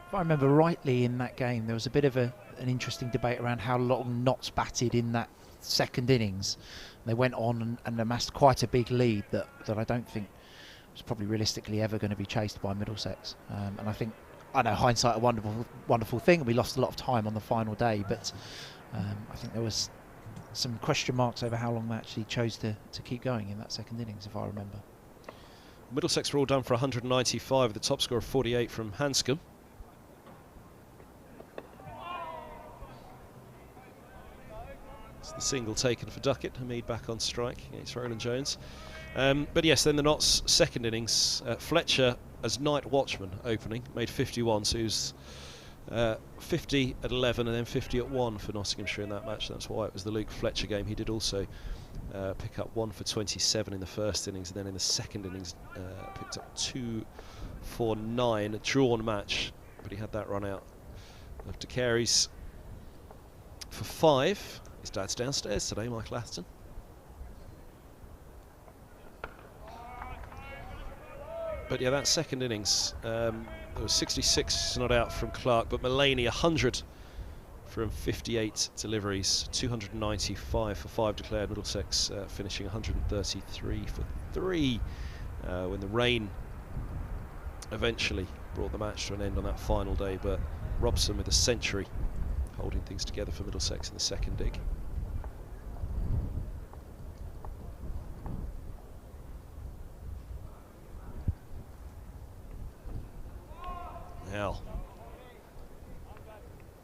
[SPEAKER 2] If I remember rightly in that game, there was a bit of an interesting debate around how long Notts batted in that second innings. They went on and amassed quite a big lead that I don't think was probably realistically ever going to be chased by Middlesex. And I know hindsight a wonderful thing, and we lost a lot of time on the final day, but I think there was some question marks over how long they actually chose to keep going in that second innings, if I remember.
[SPEAKER 1] Middlesex were all done for 195 with the top score of 48 from Hanscom. It's the single taken for Duckett. Hamid back on strike against Roland Jones. But yes, then the Notts' second innings. Fletcher as night watchman opening made 51, so he was 50 at 11 and then 50 at 1 for Nottinghamshire in that match. That's why it was the Luke Fletcher game. He did also pick up 1 for 27 in the first innings, and then in the second innings picked up 2 for 9. A drawn match, but he had that run out of De Carey's for 5. His dad's downstairs today, Michael Atherton. But yeah, that second innings, there was 66 not out from Clark, but Mullaney 100 from 58 deliveries, 295 for 5 declared. Middlesex finishing 133 for 3 when the rain eventually brought the match to an end on that final day. But Robson with a century, holding things together for Middlesex in the second dig. Now,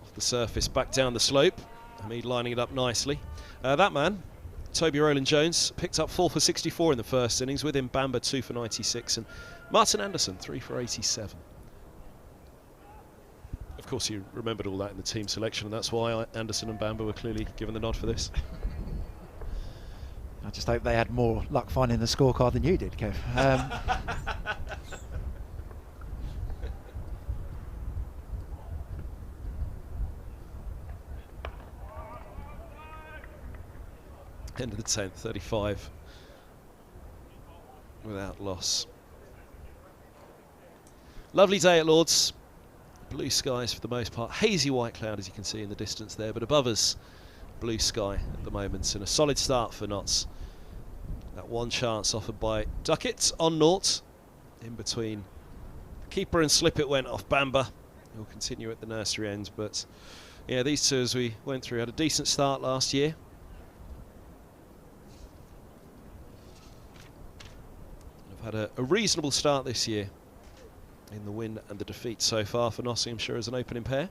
[SPEAKER 1] off the surface, back down the slope. Hamid lining it up nicely. That man, Toby Roland Jones, picked up 4 for 64 in the first innings. With him, Bamber 2 for 96 and Martin Anderson 3 for 87. Of course, you remembered all that in the team selection, and that's why Anderson and Bamber were clearly given the nod for this.
[SPEAKER 2] I just hope they had more luck finding the scorecard than you did, Kev.
[SPEAKER 1] End of the 10th, 35 without loss. Lovely day at Lord's. Blue skies for the most part. Hazy white cloud, as you can see in the distance there, but above us, blue sky at the moment, and a solid start for Notts. That one chance offered by Duckett on naught. In between keeper and slip it went off Bamber. He'll continue at the nursery end, but yeah, these two, as we went through, had a decent start last year. Have had a reasonable start this year in the win and the defeat so far for Nottinghamshire as an opening pair.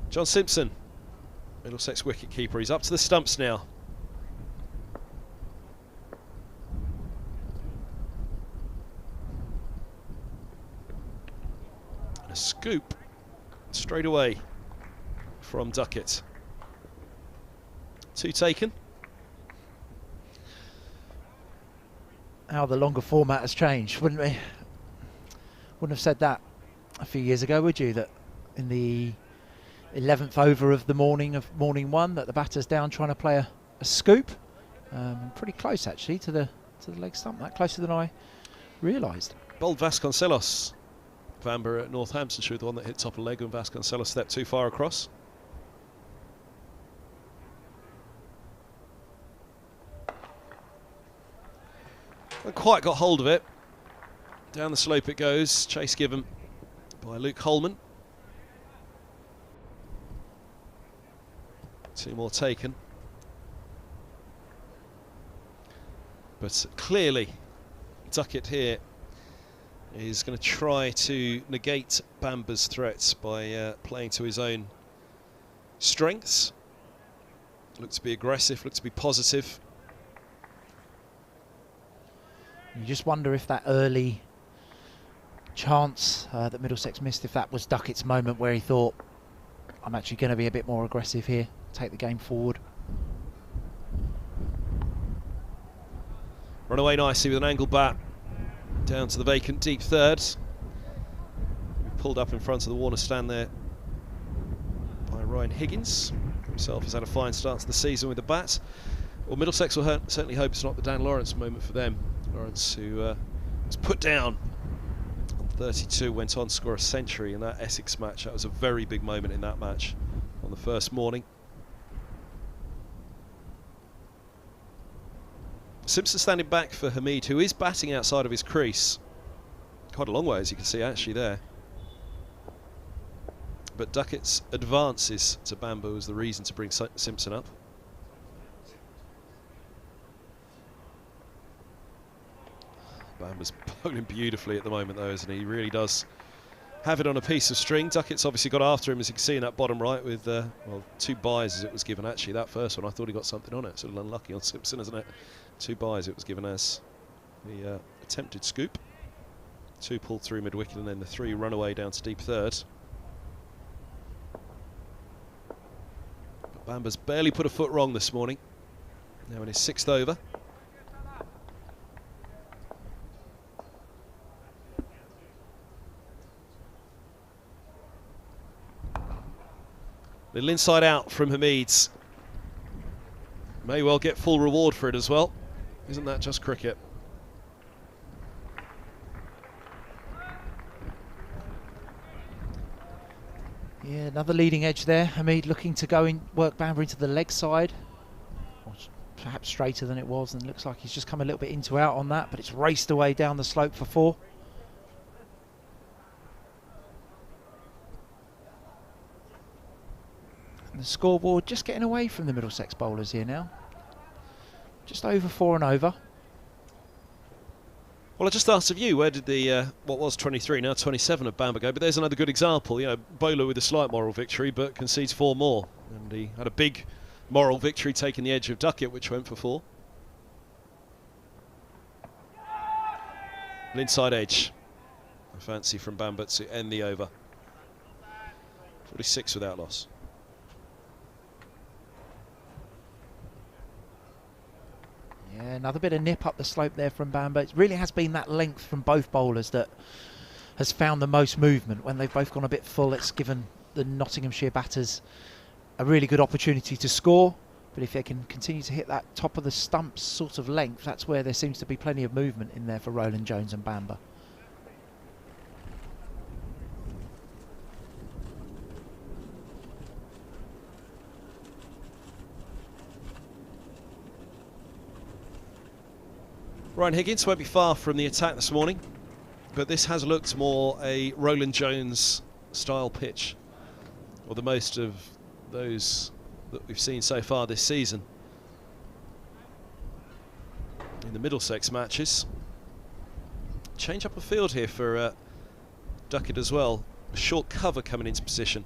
[SPEAKER 1] John Simpson, Middlesex wicket keeper, he's up to the stumps now. And a scoop straight away from Duckett. 2 taken.
[SPEAKER 2] How the longer format has changed, wouldn't we? Wouldn't have said that a few years ago, would you? That in the 11th over of the morning one that the batter's down trying to play a scoop. Pretty close actually to the leg stump, that closer than I realised.
[SPEAKER 1] Bowled Vasconcelos. Bamber at Northamptonshire, the one that hit top of leg, and Vasconcelos stepped too far across. Not quite got hold of it. Down the slope it goes. Chase given by Luke Holman. 2 more taken. But clearly, Duckett here is going to try to negate Bamber's threats by playing to his own strengths. Look to be aggressive, look to be positive.
[SPEAKER 2] You just wonder if that early chance that Middlesex missed, if that was Duckett's moment where he thought, I'm actually going to be a bit more aggressive here, take the game forward.
[SPEAKER 1] Run away nicely with an angle bat down to the vacant deep third. Pulled up in front of the Warner stand there by Ryan Higgins. Himself has had a fine start to the season with the bat. Well, Middlesex will certainly hope it's not the Dan Lawrence moment for them. Lawrence, who was put down on 32, went on to score a century in that Essex match. That was a very big moment in that match on the first morning. Simpson standing back for Hamid, who is batting outside of his crease. Quite a long way, as you can see, actually, there. But Duckett's advances to Bamber was the reason to bring Simpson up. Bamber's bowling beautifully at the moment, though, isn't he? He really does have it on a piece of string. Duckett's obviously got after him, as you can see in that bottom right, with well, 2 byes as it was given. Actually, that first one, I thought he got something on it. It's a little unlucky on Simpson, isn't it? 2 byes it was given as the attempted scoop. 2 pulled through mid-wicket, and then the 3 run away down to deep third. But Bamber's barely put a foot wrong this morning. Now in his 6th over. Little inside out from Hamid's. May well get full reward for it as well. Isn't that just cricket?
[SPEAKER 2] Yeah, another leading edge there. Hamid looking to go in, work Bamber into the leg side. Or perhaps straighter than it was, and looks like he's just come a little bit into out on that, but it's raced away down the slope for 4. And the scoreboard just getting away from the Middlesex bowlers here now. Just over 4 and over.
[SPEAKER 1] Well, I just asked of you, where did the, what was 23, now 27 of Bamber go? But there's another good example, you know, bowler with a slight moral victory, but concedes 4 more. And he had a big moral victory taking the edge of Duckett, which went for 4. An inside edge. A fancy from Bamber to end the over. 46 without loss.
[SPEAKER 2] Yeah, another bit of nip up the slope there from Bamber. It really has been that length from both bowlers that has found the most movement. When they've both gone a bit full, it's given the Nottinghamshire batters a really good opportunity to score. But if they can continue to hit that top of the stumps sort of length, that's where there seems to be plenty of movement in there for Roland Jones and Bamber.
[SPEAKER 1] Ryan Higgins won't be far from the attack this morning, but this has looked more a Roland Jones style pitch, or the most of those that we've seen so far this season in the Middlesex matches. Change up of field here for Duckett as well. A short cover coming into position.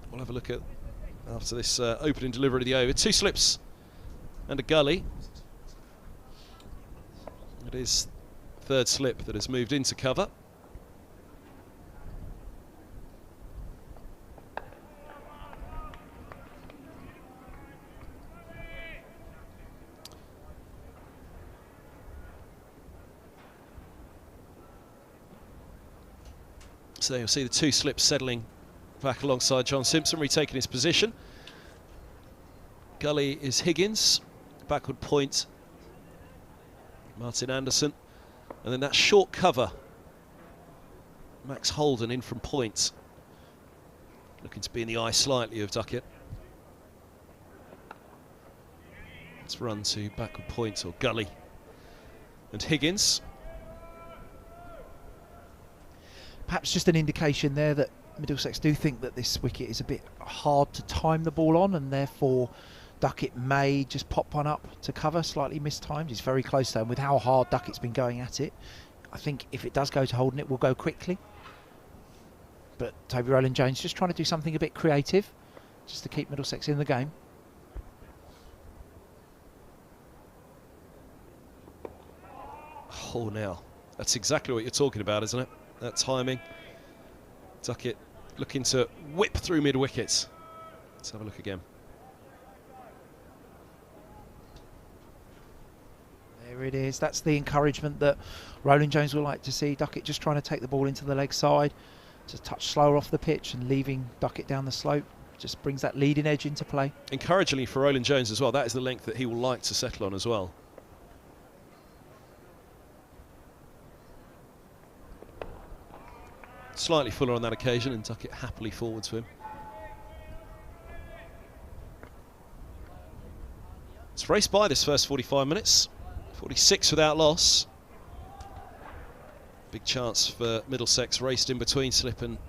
[SPEAKER 1] We'll have a look at after this opening delivery of the over. 2 slips and a gully. It is 3rd slip that has moved into cover. So you'll see the two slips settling back alongside John Simpson, retaking his position. Gully is Higgins, backward point Martin Anderson, and then that short cover Max Holden in from point, looking to be in the eye slightly of Duckett. Let's run to backward point, or Gully and Higgins.
[SPEAKER 2] Perhaps just an indication there that Middlesex do think that this wicket is a bit hard to time the ball on, and therefore Duckett may just pop one up to cover, slightly mistimed. He's very close though, and with how hard Duckett's been going at it, I think if it does go to Holden, it will go quickly. But Toby Rowland-Jones just trying to do something a bit creative, just to keep Middlesex in the game.
[SPEAKER 1] Oh, now, that's exactly what you're talking about, isn't it? That timing. Duckett looking to whip through mid-wicket. Let's have a look again.
[SPEAKER 2] There it is. That's the encouragement that Rowland-Jones will like to see. Duckett just trying to take the ball into the leg side, just touch slower off the pitch and leaving Duckett down the slope. Just brings that leading edge into play.
[SPEAKER 1] Encouragingly for Rowland-Jones as well, that is the length that he will like to settle on as well. Slightly fuller on that occasion, and Duckett happily forward to him. It's raced by this first 45 minutes. 46 without loss. Big chance for Middlesex, raced in between Slip and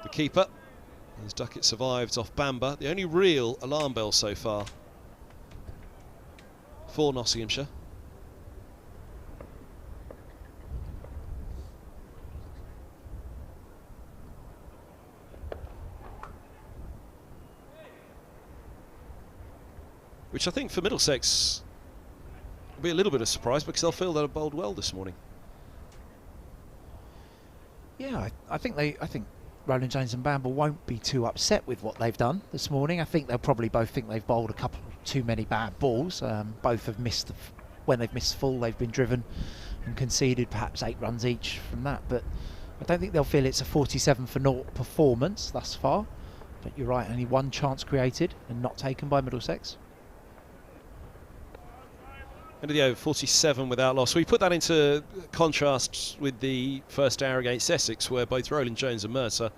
[SPEAKER 1] the keeper, as Duckett survived off Bamba. The only real alarm bell so far for Nottinghamshire. Which I think for Middlesex will be a little bit of surprise, because they'll feel they've bowled well this morning.
[SPEAKER 2] Yeah, I think Rowland-Jones and Bamble won't be too upset with what they've done this morning. I think they'll probably both think they've bowled a couple too many bad balls. Both have missed, when they've missed full, they've been driven and conceded perhaps 8 runs each from that. But I don't think they'll feel it's a 47 for 0 performance thus far. But you're right, only one chance created and not taken by Middlesex.
[SPEAKER 1] End of the over, 47 without loss. We put that into contrast with the first hour against Essex, where both Rowland-Jones and Mercer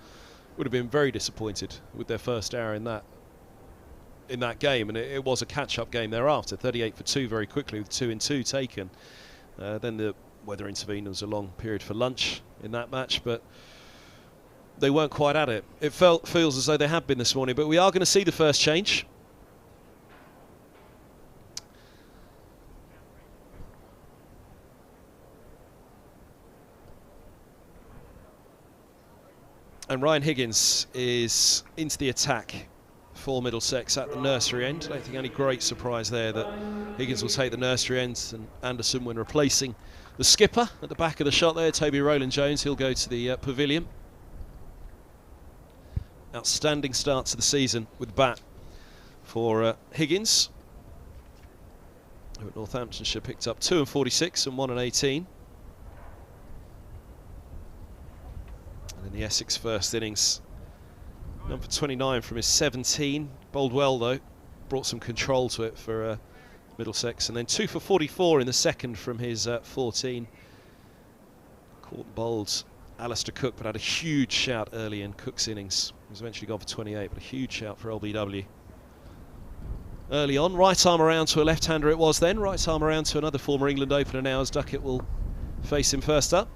[SPEAKER 1] would have been very disappointed with their first hour in that game, and it was a catch-up game thereafter. 38 for 2 very quickly, with 2 in 2 taken. Then the weather intervened. There was a long period for lunch in that match, but they weren't quite at it. It feels as though they have been this morning, but we are going to see the first change. And Ryan Higgins is into the attack for Middlesex at the nursery end. I don't think any great surprise there that Higgins will take the nursery end, and Anderson, when replacing the skipper at the back of the shot there, Toby Rowland-Jones, he'll go to the pavilion. Outstanding start to the season with bat for Higgins, who at Northamptonshire picked up 2 and 46 and 1 and 18. And in the Essex first innings, number 29 from his 17, bowled well though, brought some control to it for Middlesex, and then 2 for 44 in the second from his 14. Caught and bowled Alistair Cook, but had a huge shout early in Cook's innings. He was eventually gone for 28, but a huge shout for LBW. Early on, right arm around to a left-hander it was then, right arm around to another former England opener now, as Duckett will face him first up.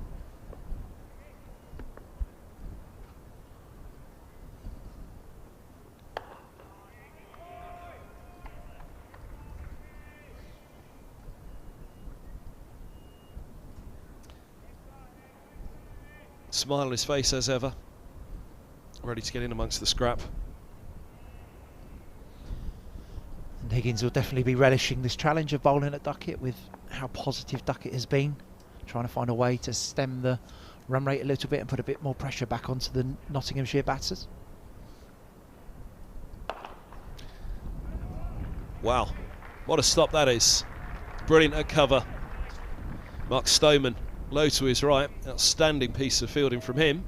[SPEAKER 1] Smile on his face as ever, ready to get in amongst the scrap.
[SPEAKER 2] And Higgins will definitely be relishing this challenge of bowling at Duckett, with how positive Duckett has been, trying to find a way to stem the run rate a little bit and put a bit more pressure back onto the Nottinghamshire batters.
[SPEAKER 1] Wow, what a stop that is. Brilliant at cover. Mark Stoneman low to his right, outstanding piece of fielding from him.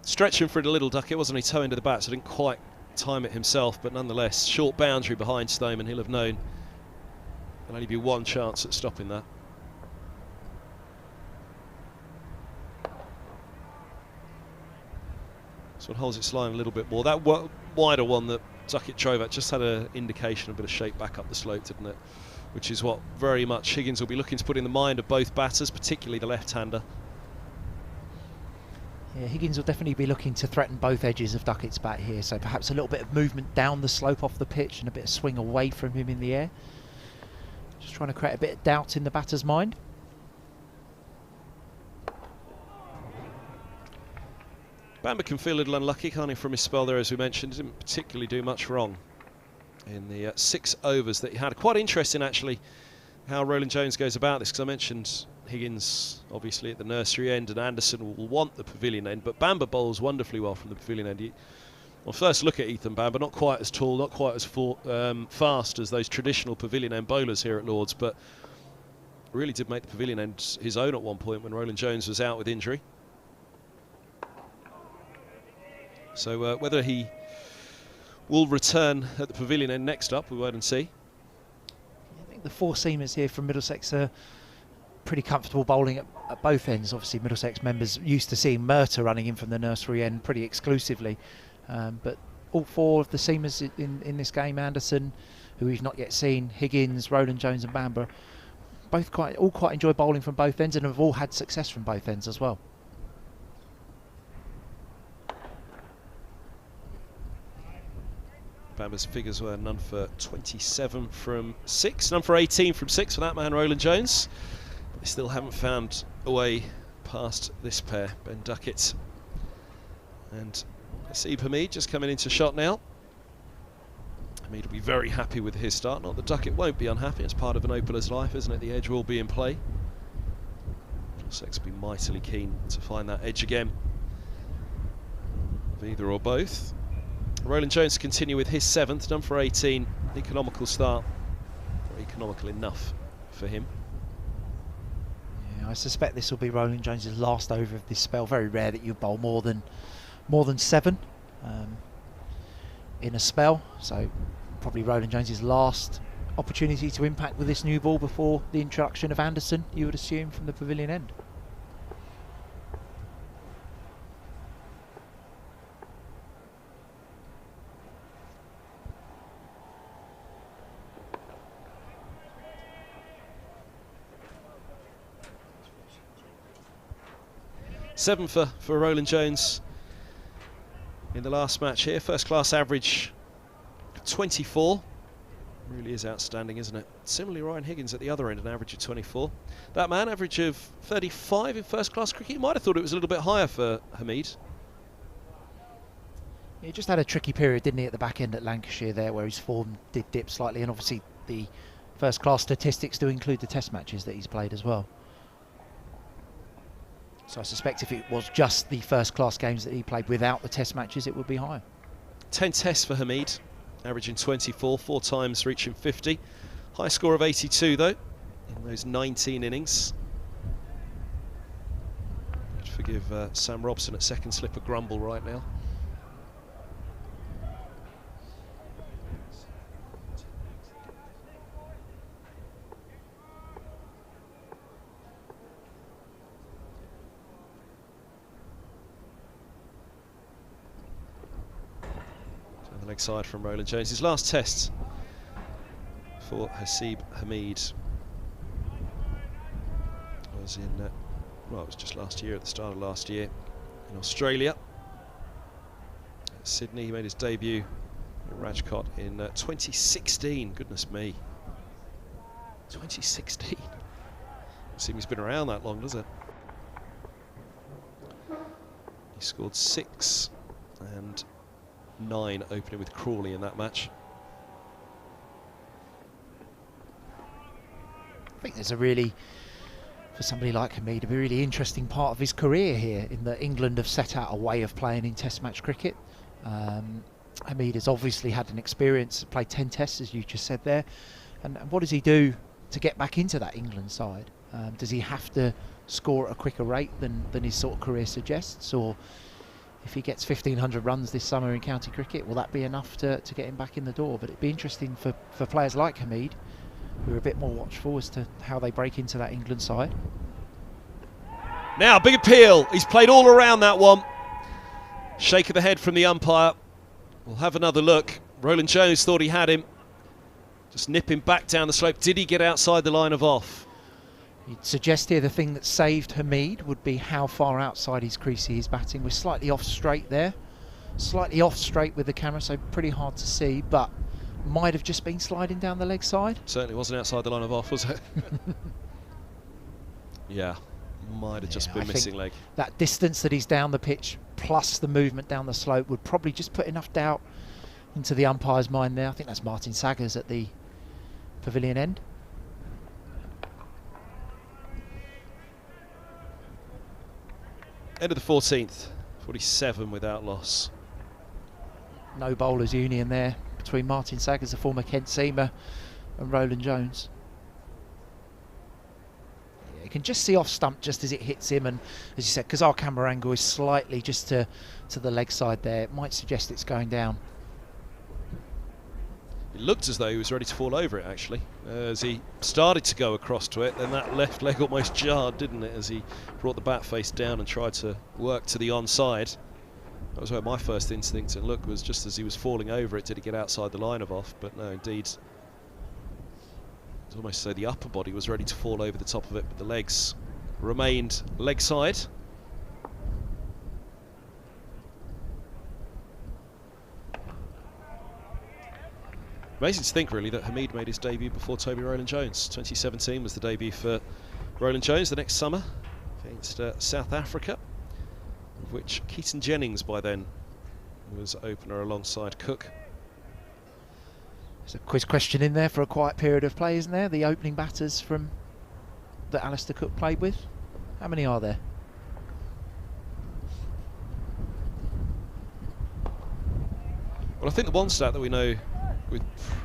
[SPEAKER 1] Stretching for it a little, Duckett, wasn't he? Toe into the bat, so didn't quite time it himself, but nonetheless, short boundary behind Stoneman. He'll have known there'll only be one chance at stopping that. So it holds its line a little bit more. That wider one that Duckett drove at just had an indication, a bit of shape back up the slope, didn't it? Which is what very much Higgins will be looking to put in the mind of both batters, particularly the left-hander.
[SPEAKER 2] Yeah, Higgins will definitely be looking to threaten both edges of Duckett's bat here, so perhaps a little bit of movement down the slope off the pitch and a bit of swing away from him in the air. Just trying to create a bit of doubt in the batter's mind.
[SPEAKER 1] Bamber can feel a little unlucky, can't he, from his spell there, as we mentioned. Didn't particularly do much wrong in the 6 overs that he had. Quite interesting, actually, how Roland Jones goes about this, because I mentioned Higgins, obviously, at the nursery end, and Anderson will want the pavilion end, but Bamber bowls wonderfully well from the pavilion end. Well, first look at Ethan Bamber, not quite as tall, not quite as fast as those traditional pavilion end bowlers here at Lord's, but really did make the pavilion end his own at one point when Roland Jones was out with injury. So whether he will return at the pavilion end next up, we'll wait and see.
[SPEAKER 2] I think the 4 seamers here from Middlesex are pretty comfortable bowling at both ends. Obviously Middlesex members used to seeing Murtagh running in from the nursery end pretty exclusively, but all 4 of the seamers in this game, Anderson, who we've not yet seen, Higgins, Roland Jones and Bamber, all quite enjoy bowling from both ends and have all had success from both ends as well.
[SPEAKER 1] Bamber's figures were none for 27 from 6, none for 18 from 6 for that man, Roland Jones. But they still haven't found a way past this pair, Ben Duckett and Haseeb Hameed just coming into shot now. Hameed will be very happy with his start. Not that Duckett won't be unhappy. It's part of an opener's life, isn't it? The edge will be in play. Middlesex will be mightily keen to find that edge again of either or both. Roland Jones to continue with his 7th, done for 18. Economical start, or economical enough for him.
[SPEAKER 2] Yeah, I suspect this will be Roland Jones' last over of this spell. Very rare that you bowl more than 7 in a spell. So probably Roland Jones' last opportunity to impact with this new ball before the introduction of Anderson, you would assume, from the pavilion end.
[SPEAKER 1] Seven for Roland Jones in the last match here. First class average 24. Really is outstanding, isn't it? Similarly, Ryan Higgins at the other end, an average of 24. That man, average of 35 in first class cricket. You might have thought it was a little bit higher for Hameed.
[SPEAKER 2] He just had a tricky period, didn't he, at the back end at Lancashire there, where his form did dip slightly, and obviously the first class statistics do include the test matches that he's played as well. So I suspect if it was just the first class games that he played without the test matches, it would be higher.
[SPEAKER 1] 10 tests for Hameed, averaging 24, 4 times reaching 50. High score of 82 though, in those 19 innings. I'd forgive Sam Robson at second slip a grumble right now. Leg side from Roland Jones. His last test for Haseeb Hameed was in, well, it was just last year, at the start of last year, in Australia. At Sydney, he made his debut in Rajkot in 2016. Goodness me. 2016. Doesn't seem he's been around that long, does it? He scored 6 and 9 opening with Crawley in that match.
[SPEAKER 2] I think there's a really, for somebody like Hameed, a really interesting part of his career here, in that England have set out a way of playing in test match cricket. Hameed has obviously had an experience, played 10 tests as you just said there, and what does he do to get back into that England side? Does he have to score at a quicker rate than his sort of career suggests, or if he gets 1,500 runs this summer in county cricket, will that be enough to get him back in the door? But it'd be interesting for players like Hamid, who are a bit more watchful as to how they break into that England side.
[SPEAKER 1] Now, big appeal. He's played all around that one. Shake of the head from the umpire. We'll have another look. Roland Jones thought he had him. Just nipping back down the slope. Did he get outside the line of off?
[SPEAKER 2] You'd suggest here the thing that saved Hamid would be how far outside his crease he is batting. We're slightly off straight there. Slightly off straight with the camera, so pretty hard to see, but might have just been sliding down the leg side.
[SPEAKER 1] Certainly wasn't outside the line of off, was it? Yeah, might have just been missing leg.
[SPEAKER 2] That distance that he's down the pitch, plus the movement down the slope, would probably just put enough doubt into the umpire's mind there. I think that's Martin Saggers at the pavilion end.
[SPEAKER 1] End of the 14th, 47 without loss.
[SPEAKER 2] No bowlers union there between Martin Saggers, the former Kent seamer, and Roland Jones. Yeah, you can just see off stump just as it hits him, and as you said, because our camera angle is slightly just to the leg side there, it might suggest it's going down.
[SPEAKER 1] It looked as though he was ready to fall over it, actually. As he started to go across to it, then that left leg almost jarred, didn't it, as he brought the bat face down and tried to work to the onside. That was where my first instinct and look was just as he was falling over it, did he get outside the line of off? But no, indeed, it's almost as though the upper body was ready to fall over the top of it, but the legs remained leg side. Amazing to think, really, that Hamid made his debut before Toby Rowland-Jones. 2017 was the debut for Rowland-Jones the next summer against South Africa, of which Keaton Jennings by then was opener alongside Cook.
[SPEAKER 2] There's a quiz question in there for a quiet period of play, isn't there? The opening batters from that Alistair Cook played with. How many are there?
[SPEAKER 1] Well, I think the one stat that we know with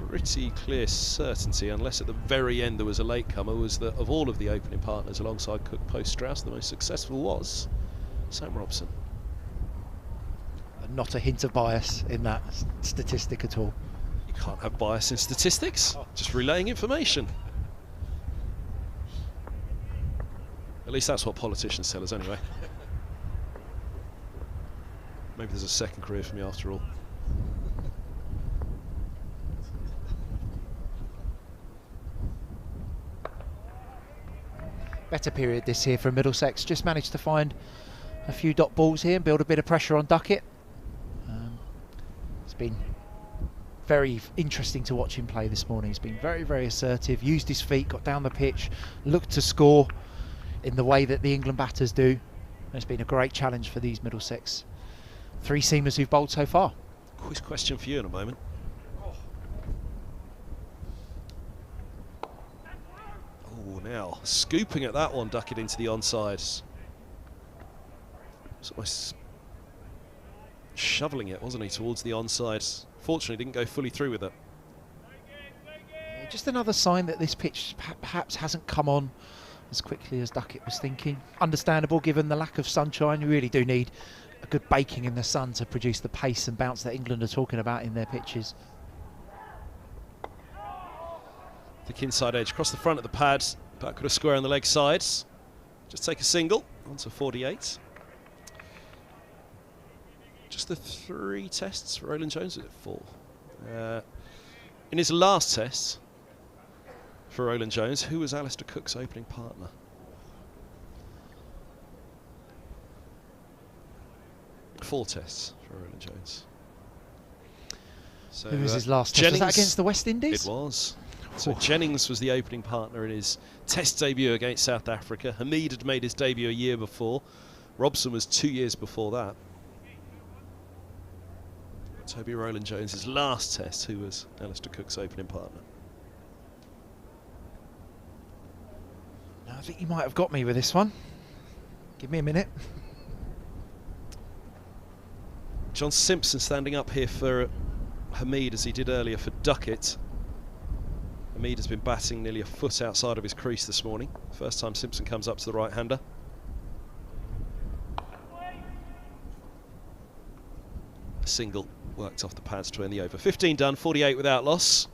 [SPEAKER 1] pretty clear certainty, unless at the very end there was a latecomer, was that of all of the opening partners alongside Cook post-Strauss, the most successful was Sam Robson.
[SPEAKER 2] Not a hint of bias in that statistic at all.
[SPEAKER 1] You can't have bias in statistics, just relaying information. At least that's what politicians tell us anyway. Maybe there's a second career for me after all.
[SPEAKER 2] Better period this here from Middlesex. Just managed to find a few dot balls here and build a bit of pressure on Duckett. It's been very interesting to watch him play this morning. He's been very, very assertive, used his feet, got down the pitch, looked to score in the way that the England batters do. And it's been a great challenge for these Middlesex three seamers who've bowled so far.
[SPEAKER 1] Quiz question for you in a moment. Now, scooping at that one, Duckett into the onside. Almost shoveling it, wasn't he, towards the onside. Fortunately, didn't go fully through with it.
[SPEAKER 2] Yeah, just another sign that this pitch perhaps hasn't come on as quickly as Duckett was thinking. Understandable, given the lack of sunshine. You really do need a good baking in the sun to produce the pace and bounce that England are talking about in their pitches.
[SPEAKER 1] Thick inside edge, across the front of the pad. Back got a square on the leg sides. Just take a single, onto 48. Just the 3 tests for Roland Jones, was it 4? In his last test for Roland Jones, who was Alistair Cook's opening partner? Four tests for Roland Jones. So,
[SPEAKER 2] who was his last test? Was that against the West Indies?
[SPEAKER 1] It was. So Jennings was the opening partner in his test debut against South Africa. Hamid had made his debut a year before. Robson was 2 years before that. Toby Rowland-Jones' last test, who was Alistair Cook's opening partner.
[SPEAKER 2] No, I think you might have got me with this one. Give me a minute.
[SPEAKER 1] John Simpson standing up here for Hamid as he did earlier for Duckett. Hamid has been batting nearly a foot outside of his crease this morning. First time Simpson comes up to the right-hander. A single worked off the pads to end the over. 15 done, 48 without loss.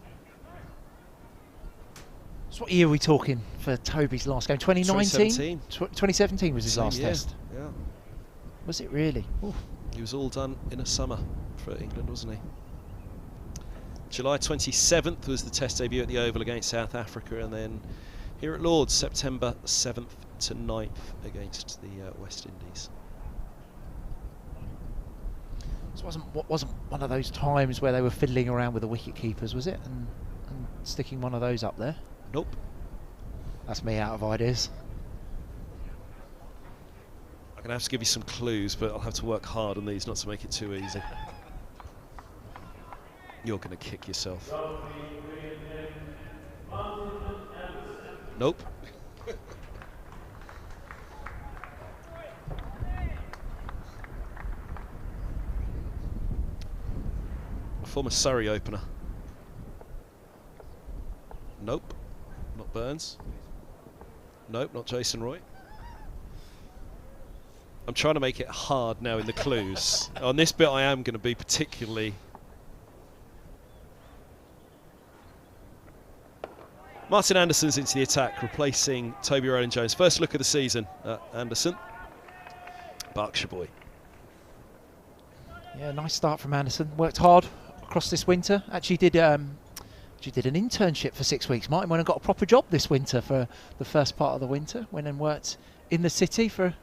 [SPEAKER 2] So what year are we talking for Toby's last game? 2019? 2017 was his
[SPEAKER 1] Same
[SPEAKER 2] last
[SPEAKER 1] year.
[SPEAKER 2] test.
[SPEAKER 1] Yeah.
[SPEAKER 2] Was it really? Oof.
[SPEAKER 1] He was all done in a summer for England, wasn't he? July 27th was the test debut at the Oval against South Africa, and then here at Lord's, September 7th to 9th against the West Indies.
[SPEAKER 2] This wasn't one of those times where they were fiddling around with the wicket keepers, was it? And sticking one of those up there?
[SPEAKER 1] Nope.
[SPEAKER 2] That's me out of ideas.
[SPEAKER 1] I'm going to have to give you some clues, but I'll have to work hard on these not to make it too easy. You're going to kick yourself. Nope. A former Surrey opener. Nope. Not Burns. Nope, not Jason Roy. I'm trying to make it hard now in the clues. On this bit I am going to be particularly... Martin Anderson's into the attack, replacing Toby Rowland-Jones. First look of the season at Anderson. Berkshire boy.
[SPEAKER 2] Yeah, nice start from Anderson. Worked hard across this winter. Actually did an internship for 6 weeks. Martin went and got a proper job this winter for the first part of the winter. Went and worked in the city for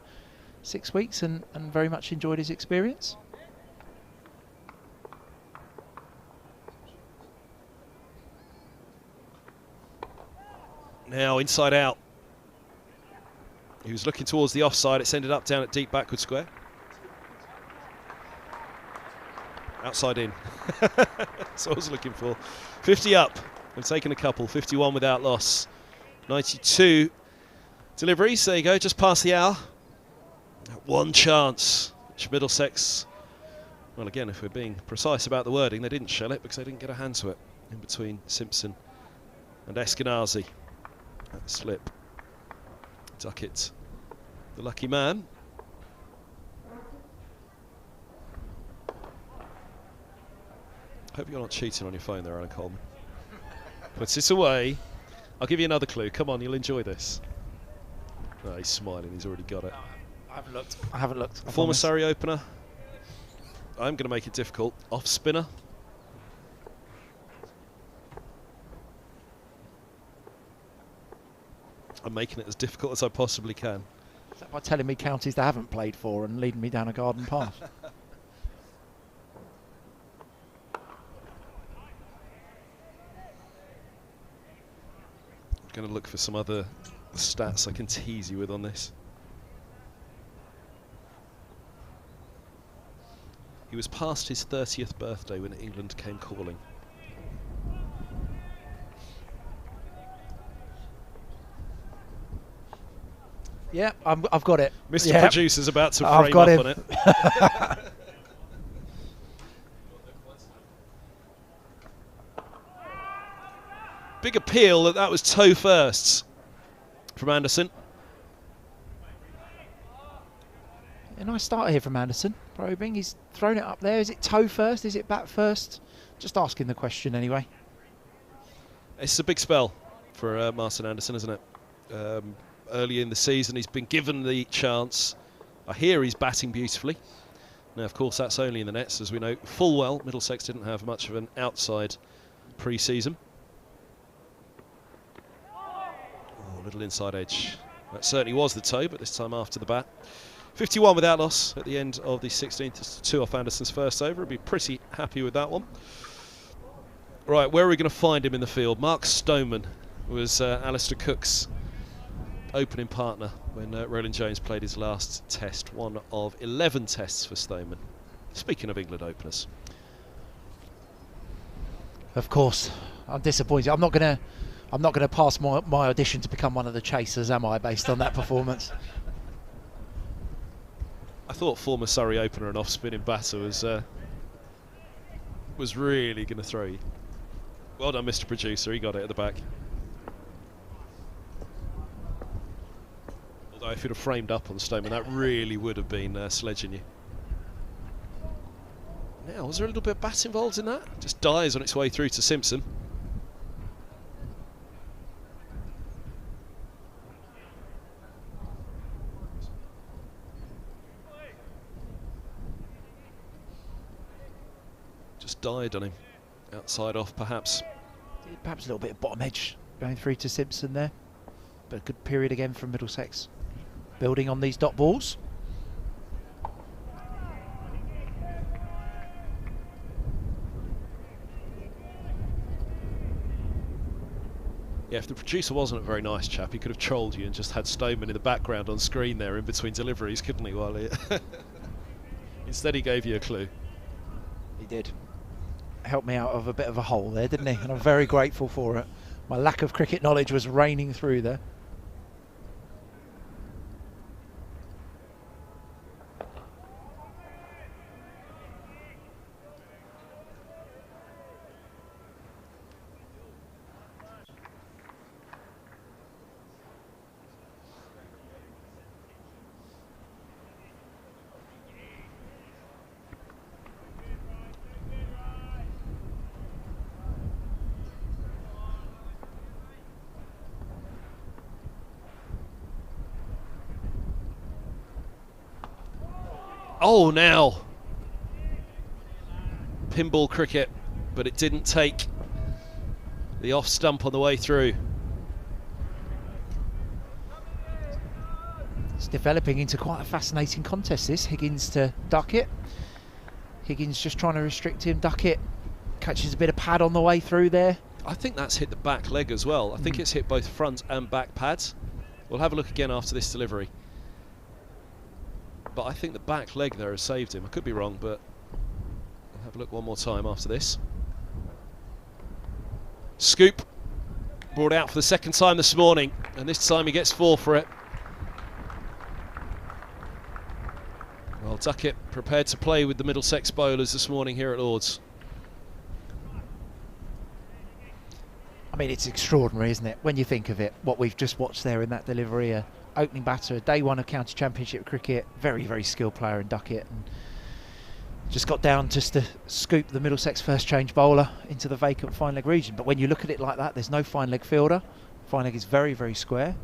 [SPEAKER 2] 6 weeks and very much enjoyed his experience.
[SPEAKER 1] Now inside out. He was looking towards the offside. It's ended up down at deep backward square. Outside in. That's what I was looking for. 50 up. They've taken a couple. 51 without loss. 92 deliveries. There you go. Just past the hour. One chance. Which Middlesex, well, again, if we're being precise about the wording, they didn't shell it because they didn't get a hand to it in between Simpson and Eskenazi. That slip. Duckett, the lucky man. Hope you're not cheating on your phone there, Alan Coleman. Puts it away. I'll give you another clue. Come on, you'll enjoy this. Oh, he's smiling. He's already got it.
[SPEAKER 2] I haven't looked.
[SPEAKER 1] Former Surrey opener. I'm going to make it difficult. Off spinner. I'm making it as difficult as I possibly can.
[SPEAKER 2] Is that by telling me counties they haven't played for and leading me down a garden path?
[SPEAKER 1] I'm going to look for some other stats I can tease you with on this. He was past his 30th birthday when England came calling.
[SPEAKER 2] Yeah, I've got it.
[SPEAKER 1] Mr.
[SPEAKER 2] Yep.
[SPEAKER 1] Producer's about to
[SPEAKER 2] I've
[SPEAKER 1] frame
[SPEAKER 2] got
[SPEAKER 1] up
[SPEAKER 2] him.
[SPEAKER 1] on it. Big appeal that was toe firsts from Anderson.
[SPEAKER 2] A nice start here from Anderson. Probing, he's thrown it up there. Is it toe first? Is it bat first? Just asking the question anyway.
[SPEAKER 1] It's a big spell for Martin Anderson, isn't it? Early in the season, he's been given the chance. I hear he's batting beautifully. Now, of course, that's only in the nets, as we know full well. Middlesex didn't have much of an outside pre-season. Oh, a little inside edge. That certainly was the toe, but this time after the bat. 51 without loss at the end of the 16th. It's 2 off Anderson's first over. He'll be pretty happy with that one. Right, where are we going to find him in the field? Mark Stoneman was Alistair Cook's opening partner when Rowland-Jones played his last test, one of 11 tests for Stoneman. Speaking of England openers.
[SPEAKER 2] Of course, I'm disappointed. I'm not gonna pass my audition to become one of the chasers, am I? Based on that performance.
[SPEAKER 1] I thought former Surrey opener and off-spinning batter was really going to throw you. Well done, Mr. Producer. He got it at the back. Although if you'd have framed up on Stoneman, that really would have been sledging you. Now, was there a little bit of bat involved in that? Just dies on its way through to Simpson. Just died on him. Outside off, perhaps.
[SPEAKER 2] Perhaps a little bit of bottom edge going through to Simpson there. But a good period again from Middlesex. Building on these dot balls.
[SPEAKER 1] Yeah, if the producer wasn't a very nice chap, he could have trolled you and just had Stoneman in the background on screen there in between deliveries, couldn't he? While he instead he gave you a clue.
[SPEAKER 2] He did. Helped me out of a bit of a hole there, didn't he? And I'm very grateful for it. My lack of cricket knowledge was raining through there.
[SPEAKER 1] Oh, now pinball cricket, but it didn't take the off stump on the way through.
[SPEAKER 2] It's developing into quite a fascinating contest, this. Higgins to Duckett. Higgins just trying to restrict him. Duckett catches a bit of pad on the way through there.
[SPEAKER 1] I think that's hit the back leg as well. I think it's hit both front and back pads. We'll have a look again after this delivery. But I think the back leg there has saved him. I could be wrong, but I'll have a look one more time after this. Scoop brought out for the second time this morning, and this time he gets 4 for it. Well, Duckett prepared to play with the Middlesex bowlers this morning here at Lord's.
[SPEAKER 2] I mean, it's extraordinary, isn't it, when you think of it, what we've just watched there in that delivery. Opening batter, day one of county championship cricket, very, very skilled player in Duckett, and just got down just to scoop the Middlesex first change bowler into the vacant fine leg region. But when you look at it like that, there's no fine leg fielder. Fine leg is very, very square.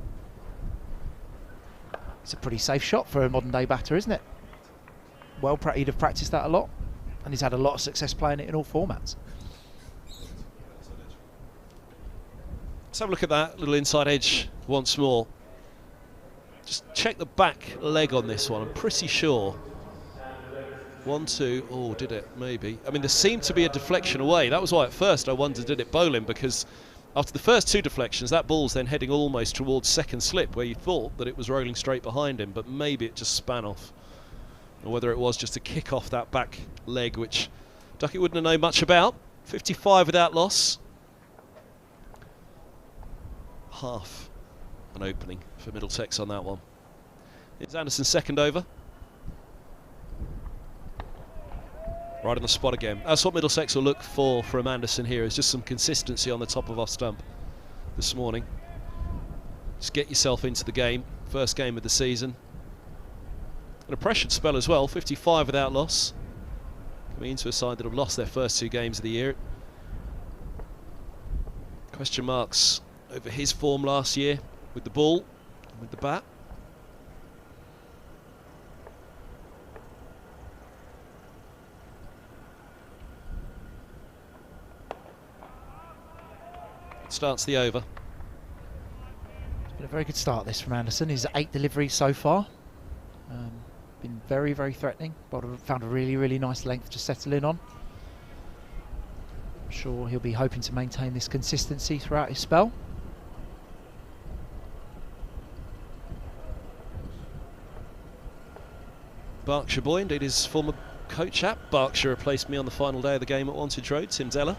[SPEAKER 2] It's a pretty safe shot for a modern day batter, isn't it? Well, he'd have practiced that a lot, and he's had a lot of success playing it in all formats.
[SPEAKER 1] Let's have a look at that little inside edge once more. Just check the back leg on this one. I'm pretty sure. 1, 2. Oh, did it? Maybe. I mean, there seemed to be a deflection away. That was why at first I wondered, did it bowl him? Because after the first 2 deflections, that ball's then heading almost towards second slip, where you thought that it was rolling straight behind him, but maybe it just span off. Or whether it was just to kick off that back leg, which Duckett wouldn't have known much about. 55 without loss. Half an opening for Middlesex on that one. It's Anderson's second over. Right on the spot again. That's what Middlesex will look for from Anderson here, is just some consistency on the top of off stump this morning. Just get yourself into the game. First game of the season. And a pressured spell as well. 55 without loss. Coming into a side that have lost their first 2 games of the year. Question marks over his form last year with the ball and with the bat. Starts the over.
[SPEAKER 2] It's been a very good start this from Anderson. He's 8 deliveries so far. Been very, very threatening. But found a really, really nice length to settle in on. I'm sure he'll be hoping to maintain this consistency throughout his spell.
[SPEAKER 1] Berkshire boy, indeed his former coach at Berkshire replaced me on the final day of the game at Wantage Road, Tim Deller.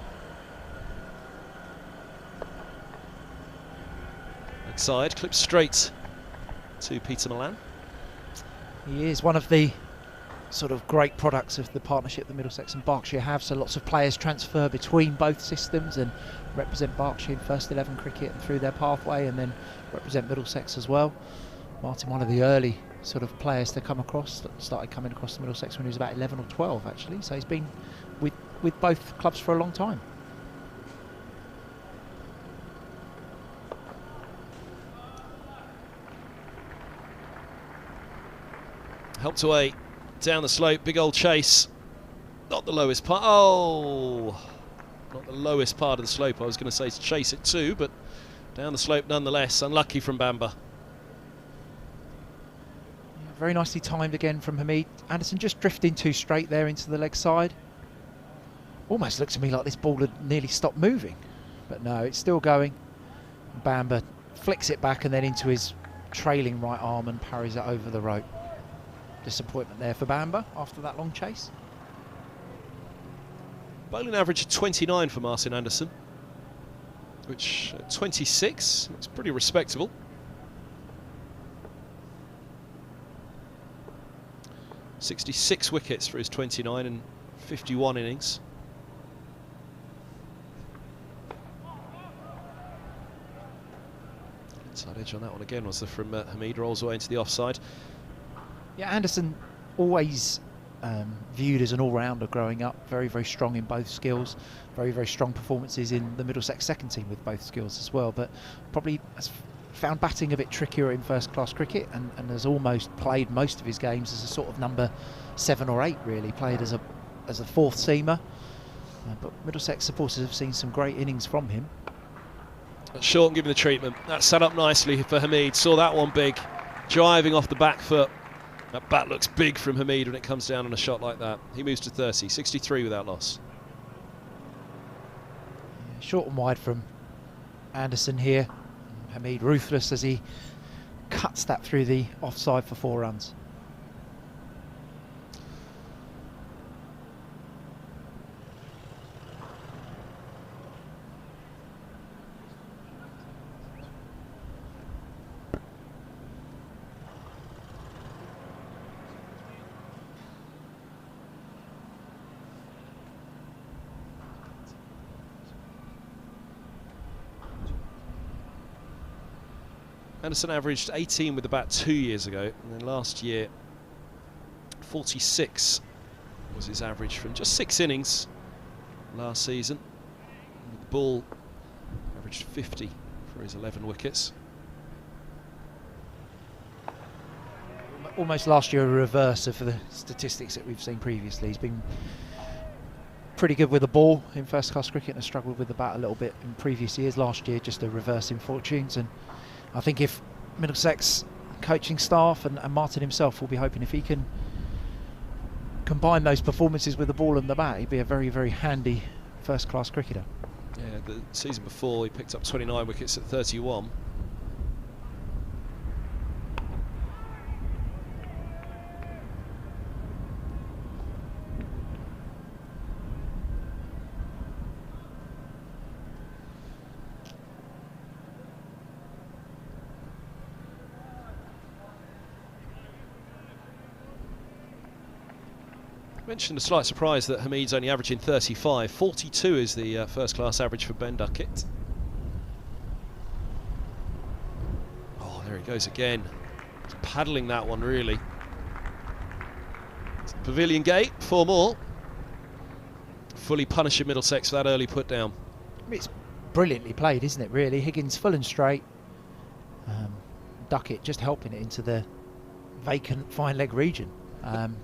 [SPEAKER 1] Side, clipped straight to Peter Milan.
[SPEAKER 2] He is one of the sort of great products of the partnership that Middlesex and Berkshire have, so lots of players transfer between both systems and represent Berkshire in first 11 cricket and through their pathway, and then represent Middlesex as well. Martin, one of the early sort of players to come across. Started coming across the Middlesex when he was about 11 or 12 actually, so he's been with both clubs for a long time.
[SPEAKER 1] Helped away down the slope, big old chase. Not the lowest part. Oh, not the lowest part of the slope. I was going to say to chase it too, but down the slope nonetheless. Unlucky from Bamba.
[SPEAKER 2] Yeah, very nicely timed again from Hamid. Anderson just drifting too straight there into the leg side. Almost looked to me like this ball had nearly stopped moving, but no, it's still going. Bamba flicks it back and then into his trailing right arm and parries it over the rope. Disappointment there for Bamba after that long chase.
[SPEAKER 1] Bowling average of 29 for Martin Anderson, which at 26, it's pretty respectable. .66 wickets for his 29 and 51 innings. Inside edge on that one again was the from Hamid, rolls away into the offside.
[SPEAKER 2] Yeah, Anderson always viewed as an all-rounder growing up, very, very strong in both skills, very, very strong performances in the Middlesex second team with both skills as well, but probably has found batting a bit trickier in first-class cricket and has almost played most of his games as a sort of number 7 or 8 really, played as a fourth seamer, but Middlesex supporters have seen some great innings from him.
[SPEAKER 1] Short and given the treatment. That's set up nicely for Hamid, saw that one big, driving off the back foot. That bat looks big from Hamid when it comes down on a shot like that. He moves to 30, 63 without loss.
[SPEAKER 2] Yeah, short and wide from Anderson here. Hamid ruthless as he cuts that through the offside for 4 runs.
[SPEAKER 1] Anderson averaged 18 with the bat 2 years ago, and then last year 46 was his average from just 6 innings last season. And the ball averaged 50 for his 11 wickets.
[SPEAKER 2] Almost last year a reverse of the statistics that we've seen previously. He's been pretty good with the ball in first class cricket and has struggled with the bat a little bit in previous years. Last year just a reverse in fortunes, and I think if Middlesex coaching staff and Martin himself will be hoping if he can combine those performances with the ball and the bat, he'd be a very, very handy first class cricketer.
[SPEAKER 1] Yeah, the season before he picked up 29 wickets at 31. Mentioned a slight surprise that Hamid's only averaging 35. 42 is the first class average for Ben Duckett. Oh, there he goes again. He's paddling that one really. Pavilion gate, 4 more. Fully punishing Middlesex for that early put down.
[SPEAKER 2] It's brilliantly played, isn't it, really? Higgins full and straight. Duckett just helping it into the vacant fine leg region.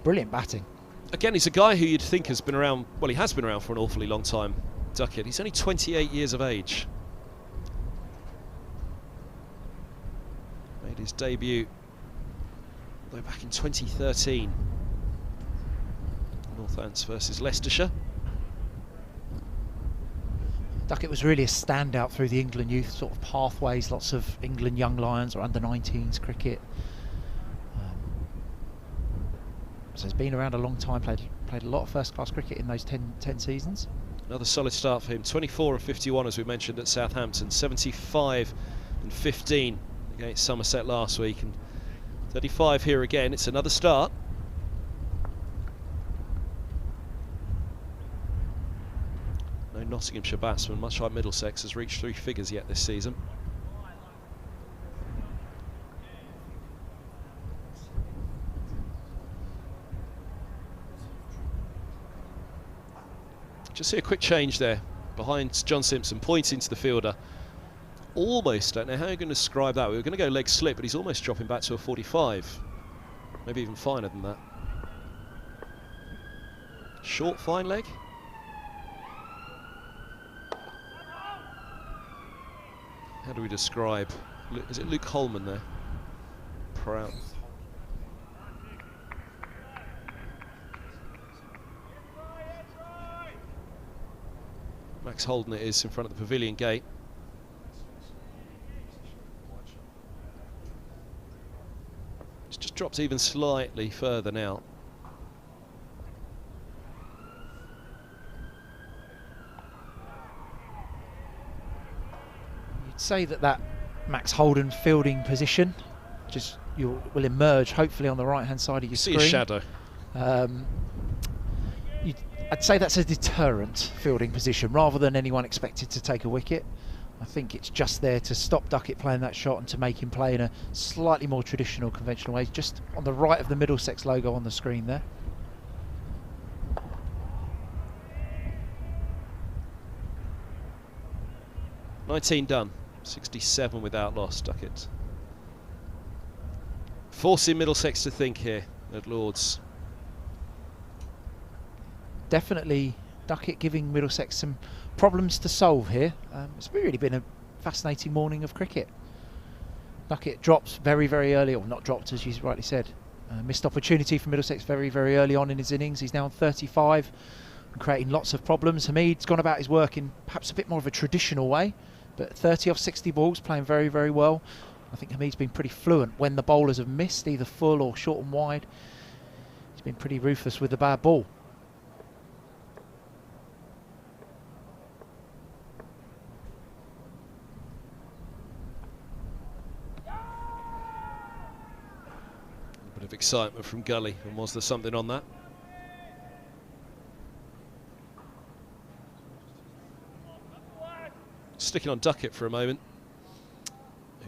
[SPEAKER 2] Brilliant batting.
[SPEAKER 1] Again, he's a guy who you'd think has been around, well, he has been around for an awfully long time, Duckett. He's only 28 years of age. Made his debut way back in 2013. Northants versus Leicestershire.
[SPEAKER 2] Duckett was really a standout through the England youth sort of pathways, lots of England young lions or under-19s cricket. So he's been around a long time, played a lot of first-class cricket in those 10 seasons.
[SPEAKER 1] Another solid start for him. 24 and 51 as we mentioned at Southampton. 75 and 15 against Somerset last week, and 35 here again. It's another start. No Nottinghamshire batsman, much like Middlesex, has reached 3 figures yet this season. Just see a quick change there behind John Simpson, pointing to the fielder. Almost, don't know how you're going to describe that. We were going to go leg slip, but he's almost dropping back to a 45. Maybe even finer than that. Short, fine leg. How do we describe? Is it Luke Holman there? Proud. Max Holden it is in front of the pavilion gate. It's just dropped even slightly further now.
[SPEAKER 2] You'd say that Max Holden fielding position will emerge hopefully on the right hand side of your screen.
[SPEAKER 1] See a shadow.
[SPEAKER 2] I'd say that's a deterrent fielding position rather than anyone expected to take a wicket. I think it's just there to stop Duckett playing that shot and to make him play in a slightly more traditional, conventional way, just on the right of the Middlesex logo on the screen there.
[SPEAKER 1] "19 done, 67 without loss, Duckett. Forcing Middlesex to think here at Lord's.
[SPEAKER 2] Definitely Duckett giving Middlesex some problems to solve here. It's really been a fascinating morning of cricket. Duckett drops very, very early, or not dropped as you rightly said. Missed opportunity for Middlesex very, very early on in his innings. He's now on 35 and creating lots of problems. Hamid's gone about his work in perhaps a bit more of a traditional way, but 30 off 60 balls, playing very, very well. I think Hamid's been pretty fluent when the bowlers have missed, either full or short and wide. He's been pretty ruthless with the bad ball.
[SPEAKER 1] A bit of excitement from Gully, and was there something on that? Sticking on Duckett for a moment,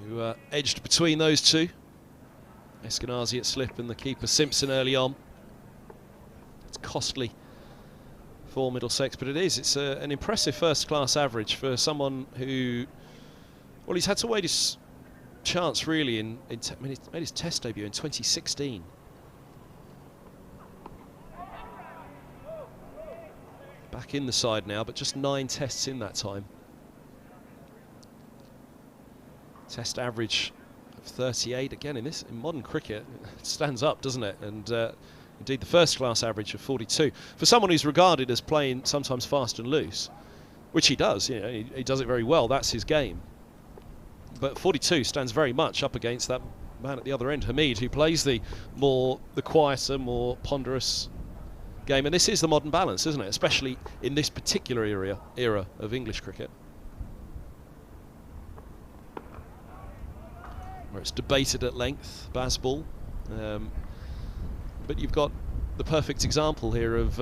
[SPEAKER 1] who edged between those two. Eskenazi at slip and the keeper Simpson early on. It's costly for Middlesex, but it's an impressive first-class average for someone who, well, he's had to wait his chance really he made his test debut in 2016. Back in the side now, but just 9 tests in that time. Test average of 38 again in modern cricket. It stands up, doesn't it? And indeed the first class average of 42 for someone who's regarded as playing sometimes fast and loose, which he does. You know, he does it very well. That's his game. But 42 stands very much up against that man at the other end, Hamid, who plays the quieter, more ponderous game. And this is the modern balance, isn't it? Especially in this particular era of English cricket, where it's debated at length, Bazball. But you've got the perfect example here of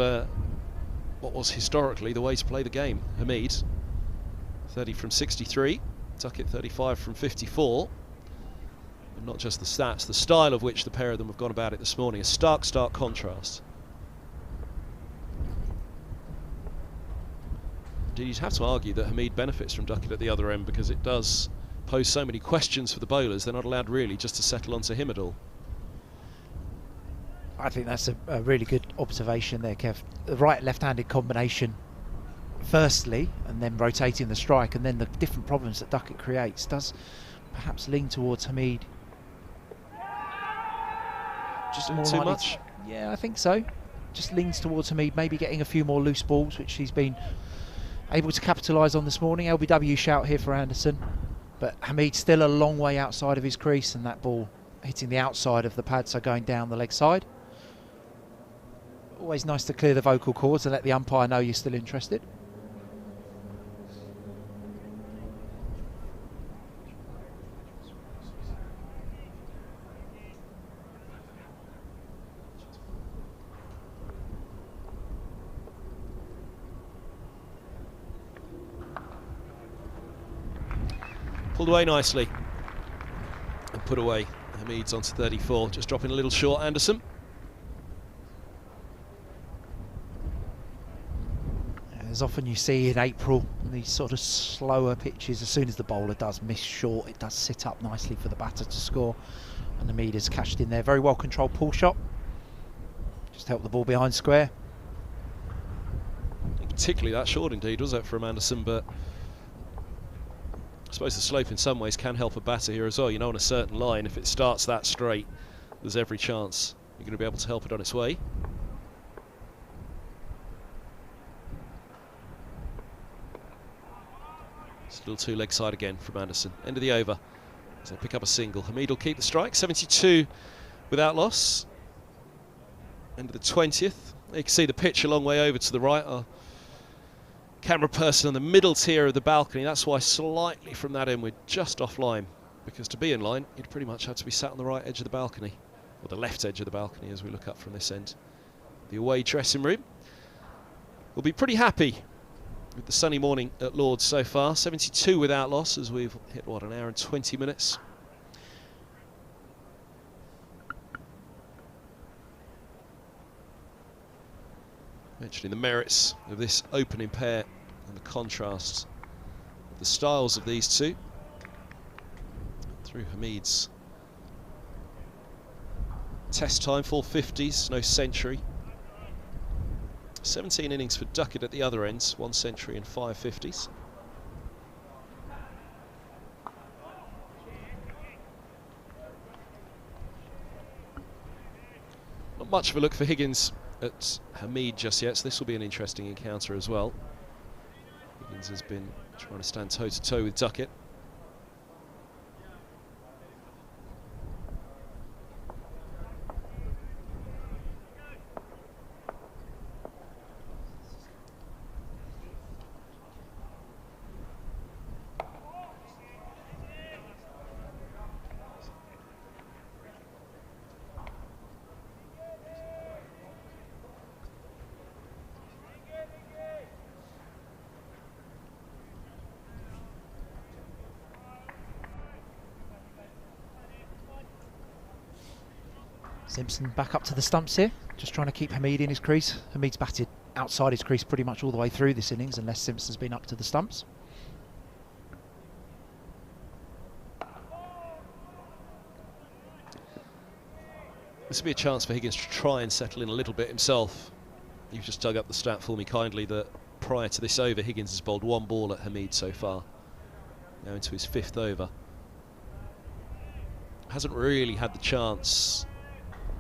[SPEAKER 1] what was historically the way to play the game. Hamid, 30 from 63, Duckett 35 from 54. And not just the stats, the style of which the pair of them have gone about it this morning, a stark contrast. Indeed, you'd have to argue that Hamid benefits from Duckett at the other end, because it does pose so many questions for the bowlers. They're not allowed really just to settle onto him at all.
[SPEAKER 2] I think that's a really good observation there, Kev. The right left-handed combination firstly, and then rotating the strike, and then the different problems that Duckett creates does perhaps lean towards Hamid. Just more
[SPEAKER 1] too much?
[SPEAKER 2] Yeah, I think so. Just leans towards Hamid, maybe getting a few more loose balls, which he's been able to capitalise on this morning. LBW shout here for Anderson. But Hamid's still a long way outside of his crease, and that ball hitting the outside of the pad, so going down the leg side. Always nice to clear the vocal cords and let the umpire know you're still interested.
[SPEAKER 1] Pulled away nicely and put away. Hamid's onto 34, just dropping a little short, Anderson.
[SPEAKER 2] As often you see in April, these sort of slower pitches, as soon as the bowler does miss short, it does sit up nicely for the batter to score. And the Hamid has cashed in there. Very well controlled pull shot. Just help the ball behind square.
[SPEAKER 1] Particularly that short indeed, was it, from Anderson? But I suppose the slope in some ways can help a batter here as well. You know, on a certain line, if it starts that straight, there's every chance you're going to be able to help it on its way. Still two leg side again from Anderson. End of the over. So pick up a single. Hamid will keep the strike. 72 without loss. End of the 20th. You can see the pitch a long way over to the right. Our camera person on the middle tier of the balcony. That's why slightly from that end we're just offline. Because to be in line, you'd pretty much have to be sat on the right edge of the balcony. Or the left edge of the balcony as we look up from this end. The away dressing room. We'll be pretty happy with the sunny morning at Lord's so far. 72 without loss as we've hit, what, an hour and 20 minutes. Mentioning the merits of this opening pair and the contrast of the styles of these two. Through Hamid's test time, 450s, no century. 17 innings for Duckett at the other ends, 1 century and 5 50s. Not much of a look for Higgins at Hamid just yet, so this will be an interesting encounter as well. Higgins has been trying to stand toe-to-toe with Duckett.
[SPEAKER 2] Simpson back up to the stumps here, just trying to keep Hamid in his crease. Hamid's batted outside his crease pretty much all the way through this innings, unless Simpson's been up to the stumps.
[SPEAKER 1] This will be a chance for Higgins to try and settle in a little bit himself. You've just dug up the stat for me kindly that prior to this over, Higgins has bowled 1 ball at Hamid so far. Now into his 5th over. Hasn't really had the chance.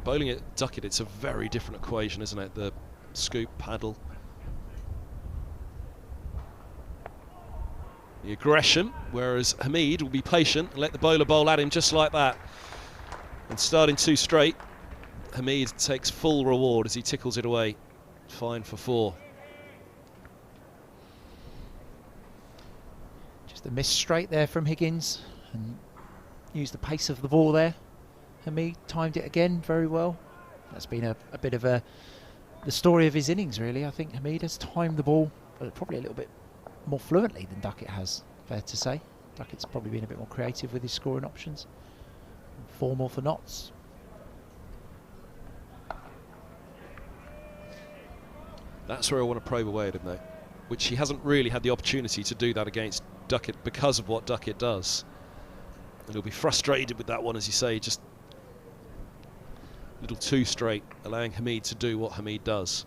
[SPEAKER 1] Bowling at Duckett, it's a very different equation, isn't it? The scoop, paddle. The aggression, whereas Hamid will be patient and let the bowler bowl at him just like that. And starting 2 straight, Hamid takes full reward as he tickles it away. Fine for 4.
[SPEAKER 2] Just a miss straight there from Higgins, and used the pace of the ball there. Hamid timed it again very well. That's been a bit of the story of his innings, really. I think Hamid has timed the ball probably a little bit more fluently than Duckett has, fair to say. Duckett's probably been a bit more creative with his scoring options. 4 more for Notts.
[SPEAKER 1] That's where I want to probe away at him, though, which he hasn't really had the opportunity to do that against Duckett because of what Duckett does. And he'll be frustrated with that one, as you say, just a little too straight, allowing Hamid to do what Hamid does.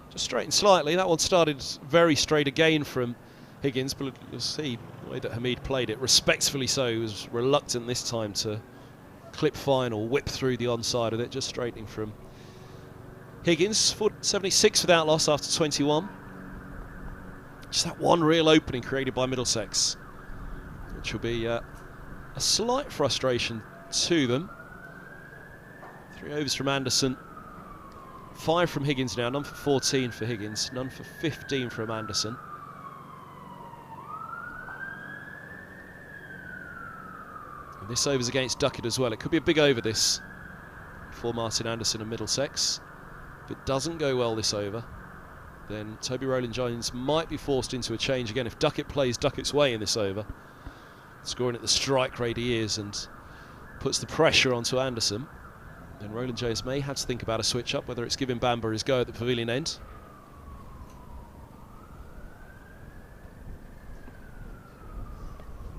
[SPEAKER 1] Just straighten slightly. That one started very straight again from Higgins, but you'll see the way that Hamid played it, respectfully so. He was reluctant this time to clip fine or whip through the onside of it, just straightening from Higgins. 76 without loss after 21. Just that one real opening created by Middlesex, which will be a slight frustration to them. 3 overs from Anderson. 5 from Higgins now, none for 14 for Higgins, none for 15 from Anderson. And this over's against Duckett as well. It could be a big over, this. for Martin Anderson and Middlesex. If it doesn't go well this over, then Toby Rowland-Jones might be forced into a change again. If Duckett plays Duckett's way in this over, scoring at the strike rate he is and puts the pressure onto Anderson, then Rowland-Jones may have to think about a switch up, whether it's giving Bamber his go at the pavilion end.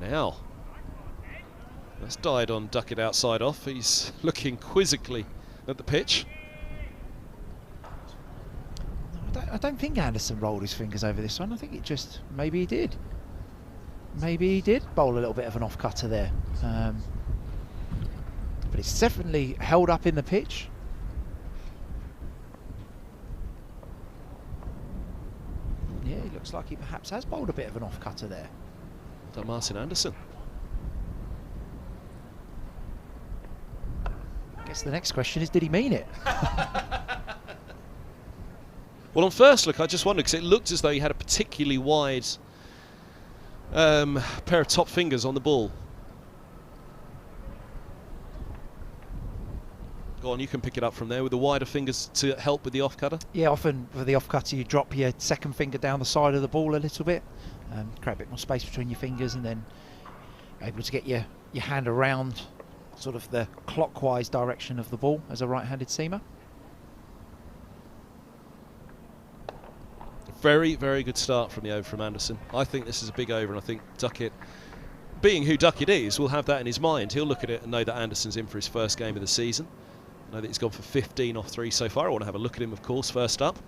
[SPEAKER 1] Now, that's died on Duckett outside off. He's looking quizzically at the pitch.
[SPEAKER 2] I don't think Anderson rolled his fingers over this one. I think it just, maybe he did. Maybe he did bowl a little bit of an off-cutter there. But it's definitely held up in the pitch. Yeah, it looks like he perhaps has bowled a bit of an off-cutter there.
[SPEAKER 1] Done Martin Anderson.
[SPEAKER 2] I guess the next question is, did he mean it?
[SPEAKER 1] Well, on first look, I just wondered, because it looked as though he had a particularly wide pair of top fingers on the ball. Go on, you can pick it up from there with the wider fingers to help with the off-cutter.
[SPEAKER 2] Yeah, often with the off-cutter you drop your second finger down the side of the ball a little bit, create a bit more space between your fingers, and then able to get your hand around sort of the clockwise direction of the ball as a right-handed seamer.
[SPEAKER 1] Very, very good start from the over from Anderson. I think this is a big over, and I think Duckett, being who Duckett is, will have that in his mind. He'll look at it and know that Anderson's in for his first game of the season. Know that he's gone for 15 off 3 so far. I want to have a look at him, of course, first up.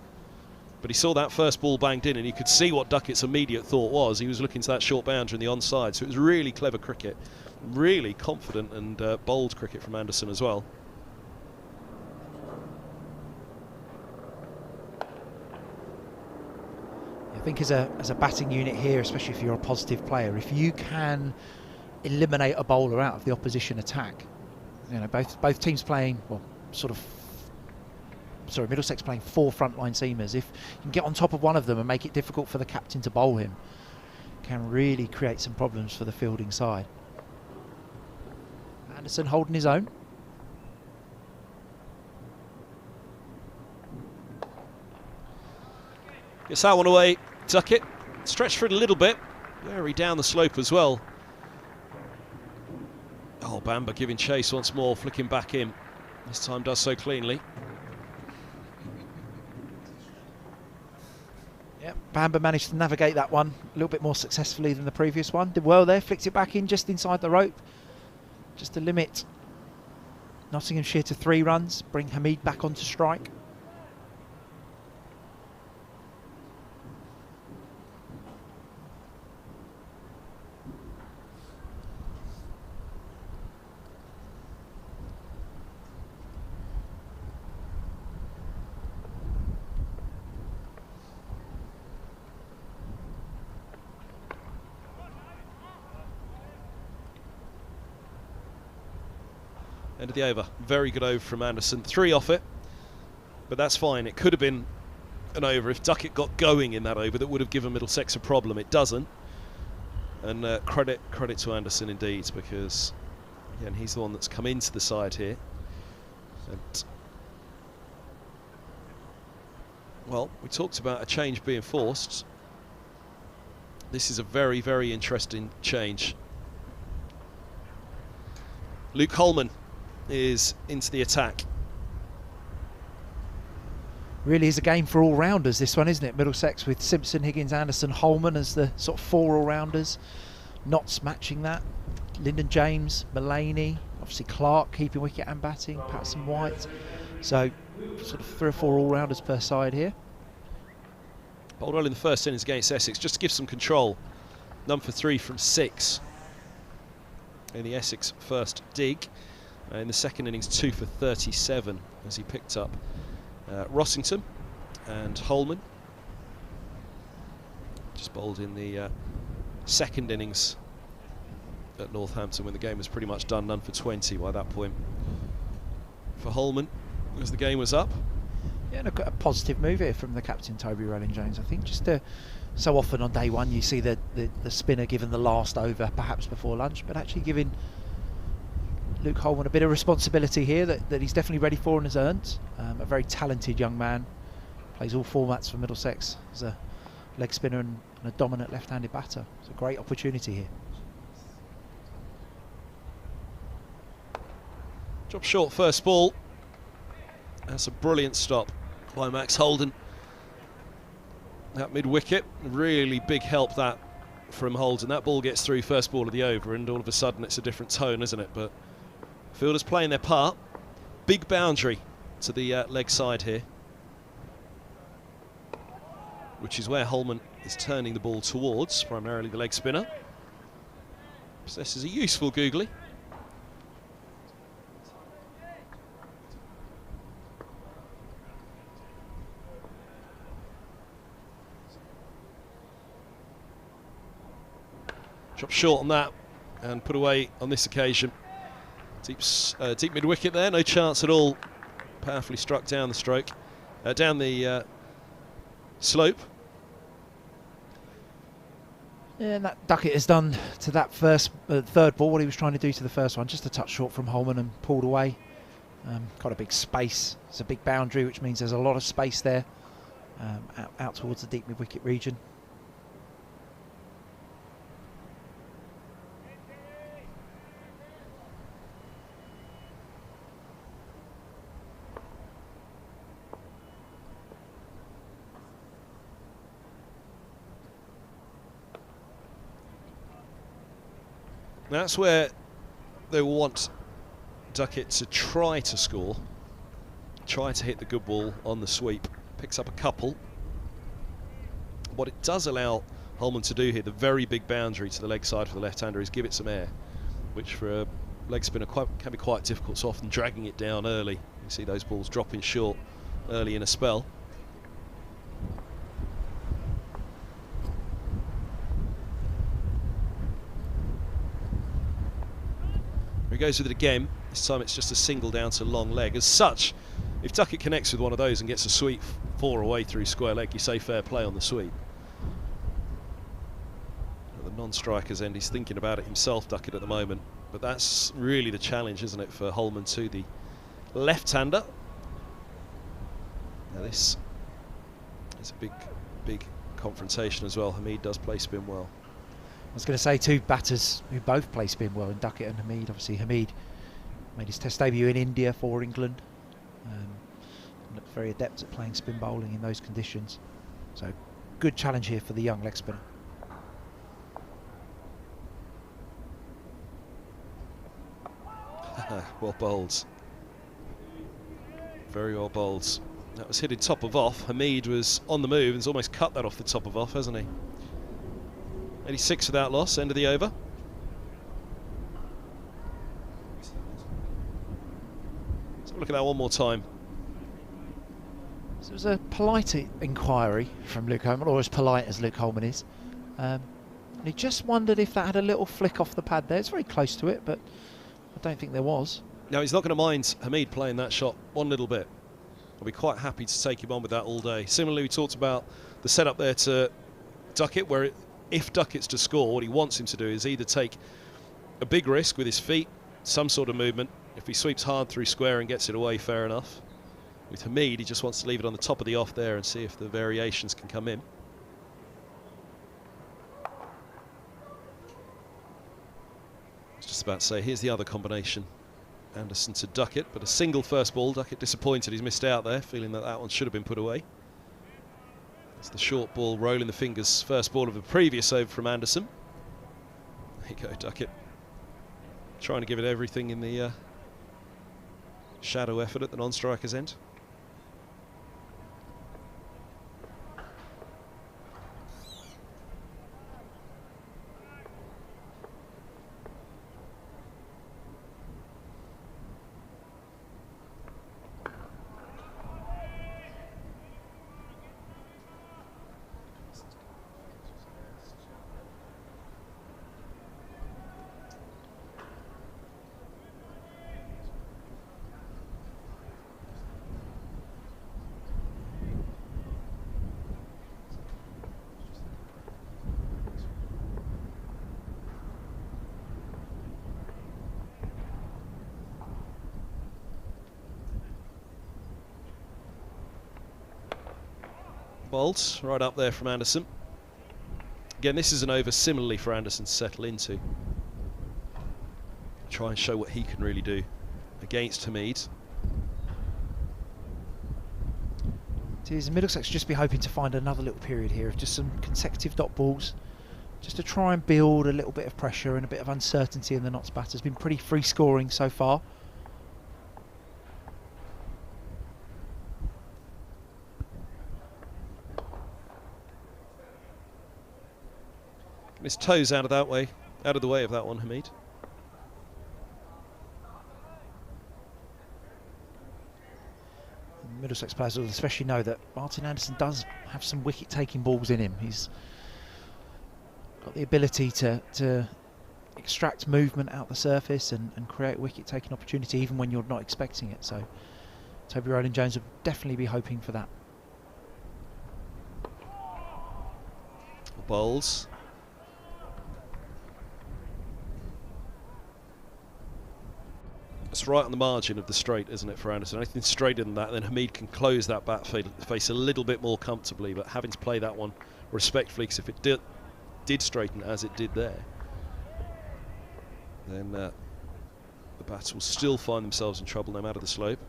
[SPEAKER 1] But he saw that first ball banged in, and you could see what Duckett's immediate thought was. He was looking to that short boundary in the onside, so it was really clever cricket. Really confident and bold cricket from Anderson as well.
[SPEAKER 2] I think as a batting unit here, especially if you're a positive player, if you can eliminate a bowler out of the opposition attack, you know, both teams playing, well, Middlesex playing 4 frontline seamers. If you can get on top of one of them and make it difficult for the captain to bowl him, can really create some problems for the fielding side. Anderson holding his own.
[SPEAKER 1] Gets that one away, Duckett. Stretched for it a little bit. Very down the slope as well. Oh, Bamber giving chase once more, flicking back in. This time does so cleanly.
[SPEAKER 2] Yeah, Bamber managed to navigate that one a little bit more successfully than the previous one. Did well there, flicked it back in just inside the rope. Just to limit Nottinghamshire to 3 runs, bring Hamid back onto strike.
[SPEAKER 1] End of the over. Very good over from Anderson. 3 off it, but that's fine. It could have been an over if Duckett got going in that over. That would have given Middlesex a problem. It doesn't. And credit to Anderson indeed, because again, he's the one that's come into the side here. And well, we talked about a change being forced. This is a very, very interesting change. Luke Holman is into the attack.
[SPEAKER 2] Really is a game for all-rounders, this one, isn't it? Middlesex with Simpson, Higgins, Anderson, Holman as the sort of 4 all-rounders. Notts matching that. Lyndon James, Mullaney, obviously Clark keeping wicket and batting, Patterson White. So sort of 3 or 4 all-rounders per side here.
[SPEAKER 1] Bowled well in the first innings against Essex, just to give some control. None for 3 from 6 in the Essex first dig. In the second innings, 2 for 37 as he picked up Rossington and Holman. Just bowled in the second innings at Northampton when the game was pretty much done, none for 20 by that point for Holman as the game was up.
[SPEAKER 2] Yeah, and a positive move here from the captain, Toby Rowland-Jones. I think just so often on day one you see the spinner given the last over perhaps before lunch, but actually giving Luke Holman a bit of responsibility here that he's definitely ready for and has earned. A very talented young man, plays all formats for Middlesex as a leg spinner and a dominant left-handed batter. It's a great opportunity here.
[SPEAKER 1] Drop short first ball. That's a brilliant stop by Max Holden. That mid-wicket, really big help that from Holden. That ball gets through first ball of the over and all of a sudden it's a different tone, isn't it? But fielders playing their part. Big boundary to the leg side here, which is where Holman is turning the ball towards, primarily the leg spinner. Possesses a useful googly. Drop short on that and put away on this occasion. Deep mid-wicket there, no chance at all. Powerfully struck down the stroke, down the slope.
[SPEAKER 2] Yeah, and that Duckett has done to that third ball what he was trying to do to the first one, just a touch short from Holman and pulled away. Got a big space. It's a big boundary, which means there's a lot of space there out towards the deep mid-wicket region.
[SPEAKER 1] That's where they will want Duckett to try to score, try to hit the good ball on the sweep. Picks up a couple. What it does allow Holman to do here, the very big boundary to the leg side for the left-hander, is give it some air, which for a leg spinner can be quite difficult, so often dragging it down early. You see those balls dropping short early in a spell. He goes with it again. This time it's just a single down to long leg. As such, if Duckett connects with one of those and gets a sweep 4 away through square leg, you say fair play on the sweep. At the non-striker's end, he's thinking about it himself, Duckett, at the moment. But that's really the challenge, isn't it, for Holman to the left-hander. Now this is a big confrontation as well. Hamid does play spin well.
[SPEAKER 2] I was going to say two batters who both play spin well in Duckett and Hamid. Obviously Hamid made his test debut in India for England. Looked very adept at playing spin bowling in those conditions. So good challenge here for the young leg spinner.
[SPEAKER 1] Well bowled. Very well bowled. That was hitting top of off. Hamid was on the move and has almost cut that off the top of off, hasn't he? 86 without loss, end of the over. Let's have a look at that one more time.
[SPEAKER 2] So it was a polite inquiry from Luke Holman, or as polite as Luke Holman is. And he just wondered if that had a little flick off the pad there. It's very close to it, but I don't think there was.
[SPEAKER 1] No, he's not going to mind Hamid playing that shot one little bit. I'll be quite happy to take him on with that all day. Similarly, we talked about the setup there to Duckett, where if Duckett's to score, what he wants him to do is either take a big risk with his feet, some sort of movement. If he sweeps hard through square and gets it away, fair enough. With Hamid, he just wants to leave it on the top of the off there and see if the variations can come in. I was just about to say, here's the other combination. Anderson to Duckett, but a single first ball. Duckett disappointed he's missed out there, feeling that that one should have been put away. It's the short ball, rolling the fingers, first ball of the previous over from Anderson. There you go, Duckett. Trying to give it everything in the shadow effort at the non-striker's end. Bowled right up there from Anderson. Again, this is an over similarly for Anderson to settle into. Try and show what he can really do against Hamid.
[SPEAKER 2] Middlesex just be hoping to find another little period here of just some consecutive dot balls, just to try and build a little bit of pressure and a bit of uncertainty in the Notts batters. Been pretty free scoring so far.
[SPEAKER 1] His toes out of the way of that one, Hamid.
[SPEAKER 2] Middlesex players will especially know that Martin Anderson does have some wicket-taking balls in him. He's got the ability to extract movement out the surface and create a wicket-taking opportunity even when you're not expecting it. So Toby Rowland-Jones will definitely be hoping for that.
[SPEAKER 1] Bowls. It's right on the margin of the straight, isn't it, for Anderson? Anything straighter than that, then Hamid can close that bat face a little bit more comfortably, but having to play that one respectfully, because if it did straighten as it did there, then the bats will still find themselves in trouble no matter the slope.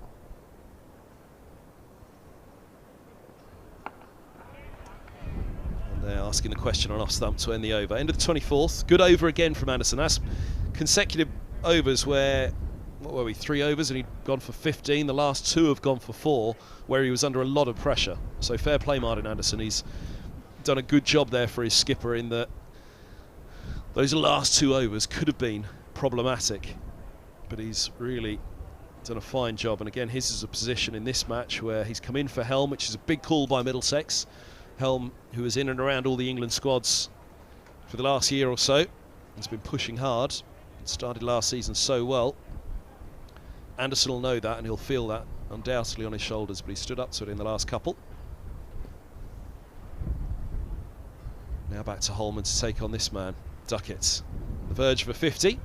[SPEAKER 1] And they're asking the question on off stump to end the over. End of the 24th. Good over again from Anderson. That's consecutive overs where, what were we, 3 overs and he'd gone for 15. The last 2 have gone for 4, where he was under a lot of pressure. So fair play, Martin Anderson. He's done a good job there for his skipper in that those last 2 overs could have been problematic, but he's really done a fine job. And again, his is a position in this match where he's come in for Helm, which is a big call by Middlesex. Helm, who is in and around all the England squads for the last year or so, has been pushing hard. Started last season so well. Anderson will know that and he'll feel that undoubtedly on his shoulders, but he stood up to it in the last couple. Now back to Holman to take on this man, Duckett. On the verge of a 50.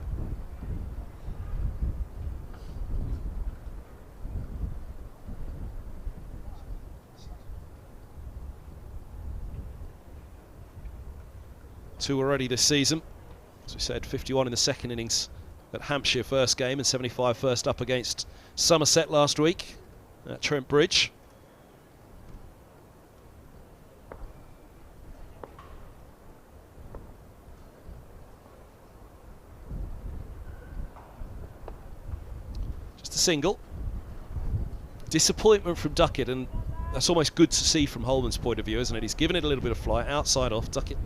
[SPEAKER 1] Two already this season. As we said, 51 in the second innings at Hampshire first game and 75 first up against Somerset last week at Trent Bridge. Just a single. Disappointment from Duckett, and that's almost good to see from Holman's point of view, isn't it? He's given it a little bit of flight, outside off. Duckett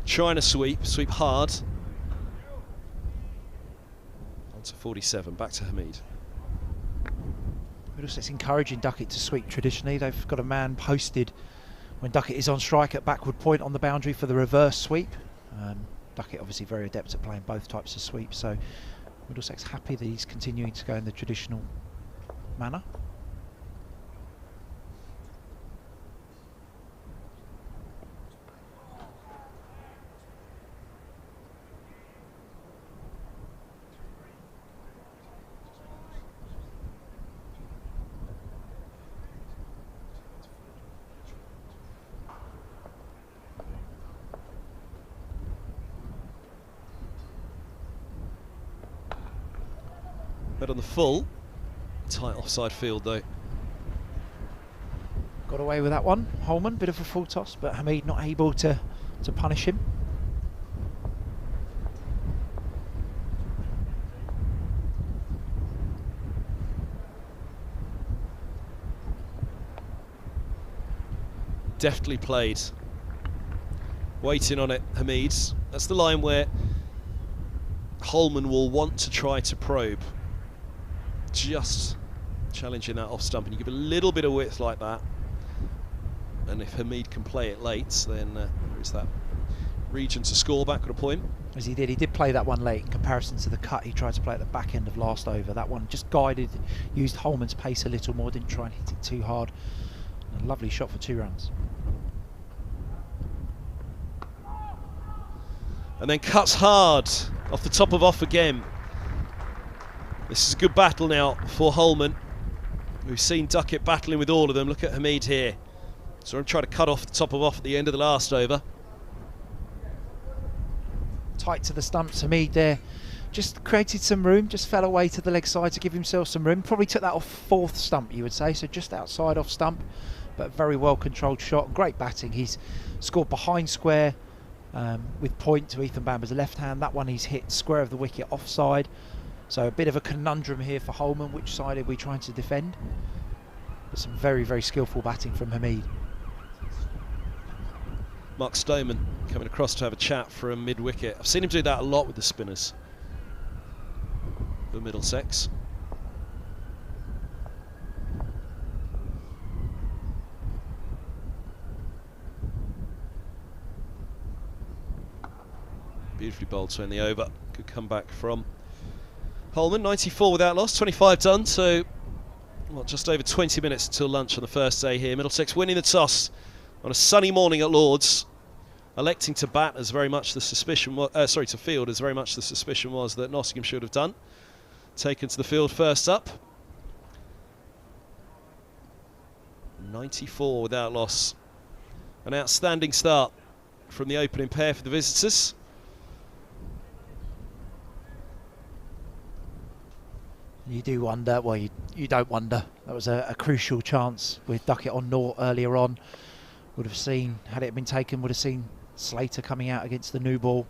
[SPEAKER 1] trying to sweep hard. To 47, back to Hamid.
[SPEAKER 2] Middlesex encouraging Duckett to sweep traditionally. They've got a man posted when Duckett is on strike at backward point on the boundary for the reverse sweep. Duckett obviously very adept at playing both types of sweeps, so Middlesex happy that he's continuing to go in the traditional manner.
[SPEAKER 1] But on the full, tight offside field though.
[SPEAKER 2] Got away with that one, Holman, bit of a full toss, but Hamid not able to punish him.
[SPEAKER 1] Deftly played. Waiting on it, Hamid. That's the line where Holman will want to try to probe. Just challenging that off stump, and you give a little bit of width like that, and if Hamid can play it late, then there is that region to score back at a point.
[SPEAKER 2] As he did play that one late in comparison to the cut he tried to play at the back end of last over. That one just guided, used Holman's pace a little more, didn't try and hit it too hard. A lovely shot for 2 runs.
[SPEAKER 1] And then cuts hard off the top of off again. This is a good battle now for Holman. We've seen Duckett battling with all of them. Look at Hamid here. So I'm trying to cut off the top of off at the end of the last over.
[SPEAKER 2] Tight to the stumps, Hamid there. Just created some room, just fell away to the leg side to give himself some room. Probably took that off fourth stump, you would say, so just outside off stump. But very well controlled shot, great batting. He's scored behind square with point to Ethan Bamber's left hand. That one he's hit square of the wicket offside. So a bit of a conundrum here for Holman. Which side are we trying to defend? But some very, very skillful batting from Hamid.
[SPEAKER 1] Mark Stoneman coming across to have a chat from mid-wicket. I've seen him do that a lot with the spinners for Middlesex. Beautifully bowled to end the over. Good comeback from Holman. 94 without loss, 25 done, so well, just over 20 minutes until lunch on the first day here. Middlesex winning the toss on a sunny morning at Lord's, electing to bat as very much the suspicion was, to field as very much the suspicion was that Nottingham should have done. Taken to the field first up. 94 without loss. An outstanding start from the opening pair for the visitors.
[SPEAKER 2] You do wonder, well, you don't wonder. That was a crucial chance with Duckett on naught earlier on. Would have seen, had it been taken, would have seen Slater coming out against the new ball.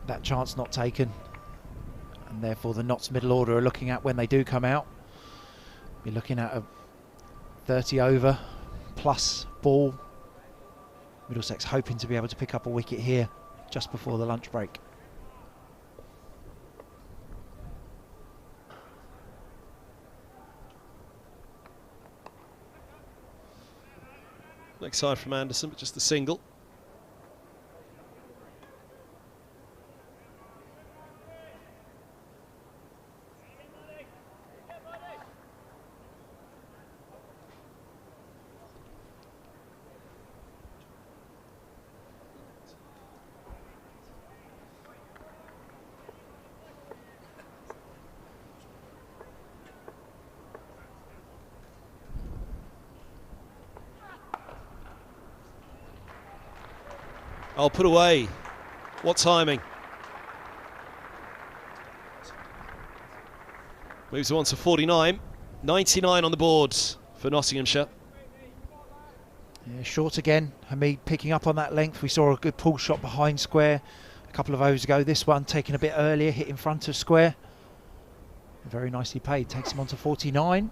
[SPEAKER 2] That chance not taken, and therefore the Notts middle order are looking at when they do come out. You're looking at a 30 over plus ball. Middlesex hoping to be able to pick up a wicket here just before the lunch break.
[SPEAKER 1] Next side from Anderson, but just a single. I'll put away. What timing? Moves on to 49. 99 on the board for Nottinghamshire.
[SPEAKER 2] Yeah, short again. Hamid picking up on that length. We saw a good pull shot behind square a couple of overs ago. This one taken a bit earlier, hit in front of square. Very nicely paid. Takes him on to 49.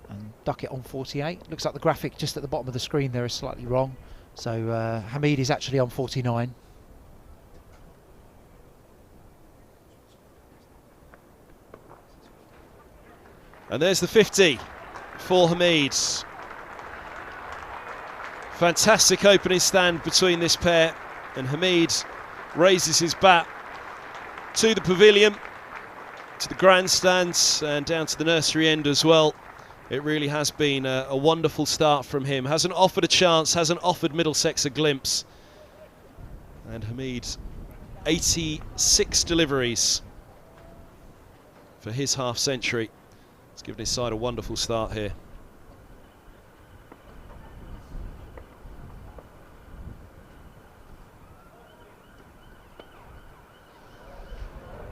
[SPEAKER 2] And Duckett on 48. Looks like the graphic just at the bottom of the screen there is slightly wrong. So Hamid is actually on 49.
[SPEAKER 1] And there's the 50 for Hamid. Fantastic opening stand between this pair, and Hamid raises his bat to the pavilion, to the grandstands, and down to the nursery end as well. It really has been a wonderful start from him. Hasn't offered a chance, hasn't offered Middlesex a glimpse. And Hamid, 86 deliveries for his half century. He's given his side a wonderful start here.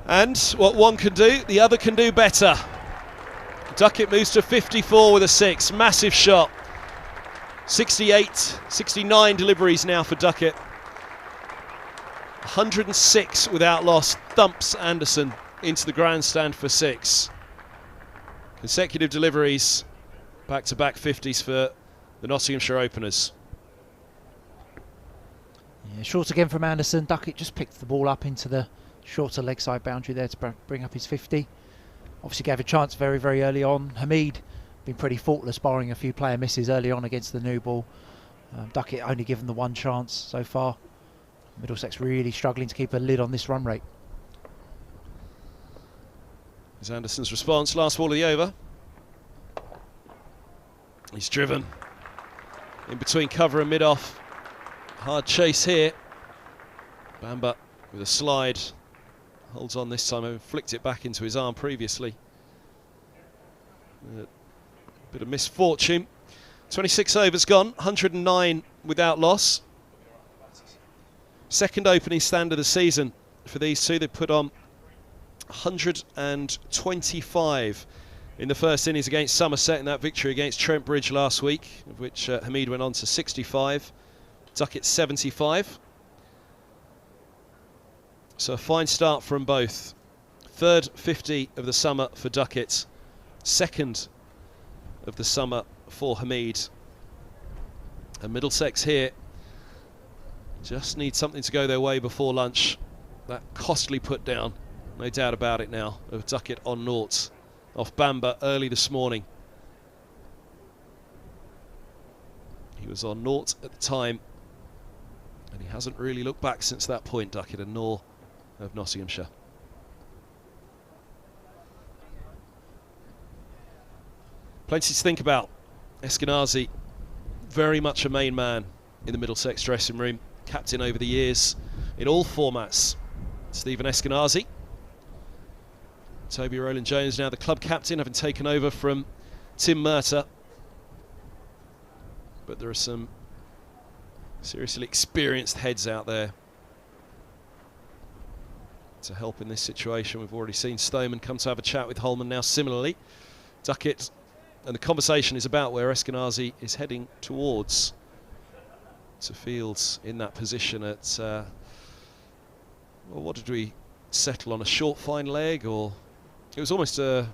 [SPEAKER 1] And what one can do, the other can do better. Duckett moves to 54 with a 6. Massive shot. 68, 69 deliveries now for Duckett. 106 without loss. Thumps Anderson into the grandstand for 6. Consecutive deliveries. Back-to-back 50s for the Nottinghamshire openers.
[SPEAKER 2] Yeah, short again from Anderson. Duckett just picked the ball up into the shorter leg side boundary there to bring up his 50. Obviously gave a chance very, very early on. Hamid been pretty faultless, barring a few player misses early on against the new ball. Duckett only given the one chance so far. Middlesex really struggling to keep a lid on this run rate.
[SPEAKER 1] Here's Anderson's response, last ball of the over. He's driven in between cover and mid-off. Hard chase here. Bamber with a slide. Holds on this time, having flicked it back into his arm previously. Bit of misfortune. 26 overs gone, 109 without loss. Second opening stand of the season for these two. They put on 125 in the first innings against Somerset in that victory against Trent Bridge last week, of which Hamid went on to 65, Duckett 75. So a fine start from both. Third 50 of the summer for Duckett, second of the summer for Hamid. And Middlesex here just need something to go their way before lunch. That costly put down, no doubt about it now, of Duckett on naught off Bamba early this morning. He was on naught at the time, and he hasn't really looked back since that point, Duckett, and nor of Nottinghamshire. Plenty to think about. Eskenazi, very much a main man in the Middlesex dressing room, captain over the years in all formats. Stephen Eskenazi. Toby Rowland-Jones now the club captain, having taken over from Tim Murtagh. But there are some seriously experienced heads out there to help in this situation. We've already seen Stoneman come to have a chat with Holman now similarly. Duckett, and the conversation is about where Eskenazi is heading towards. To Fields in that position at, well, what did we settle on, a short fine leg, or it was almost a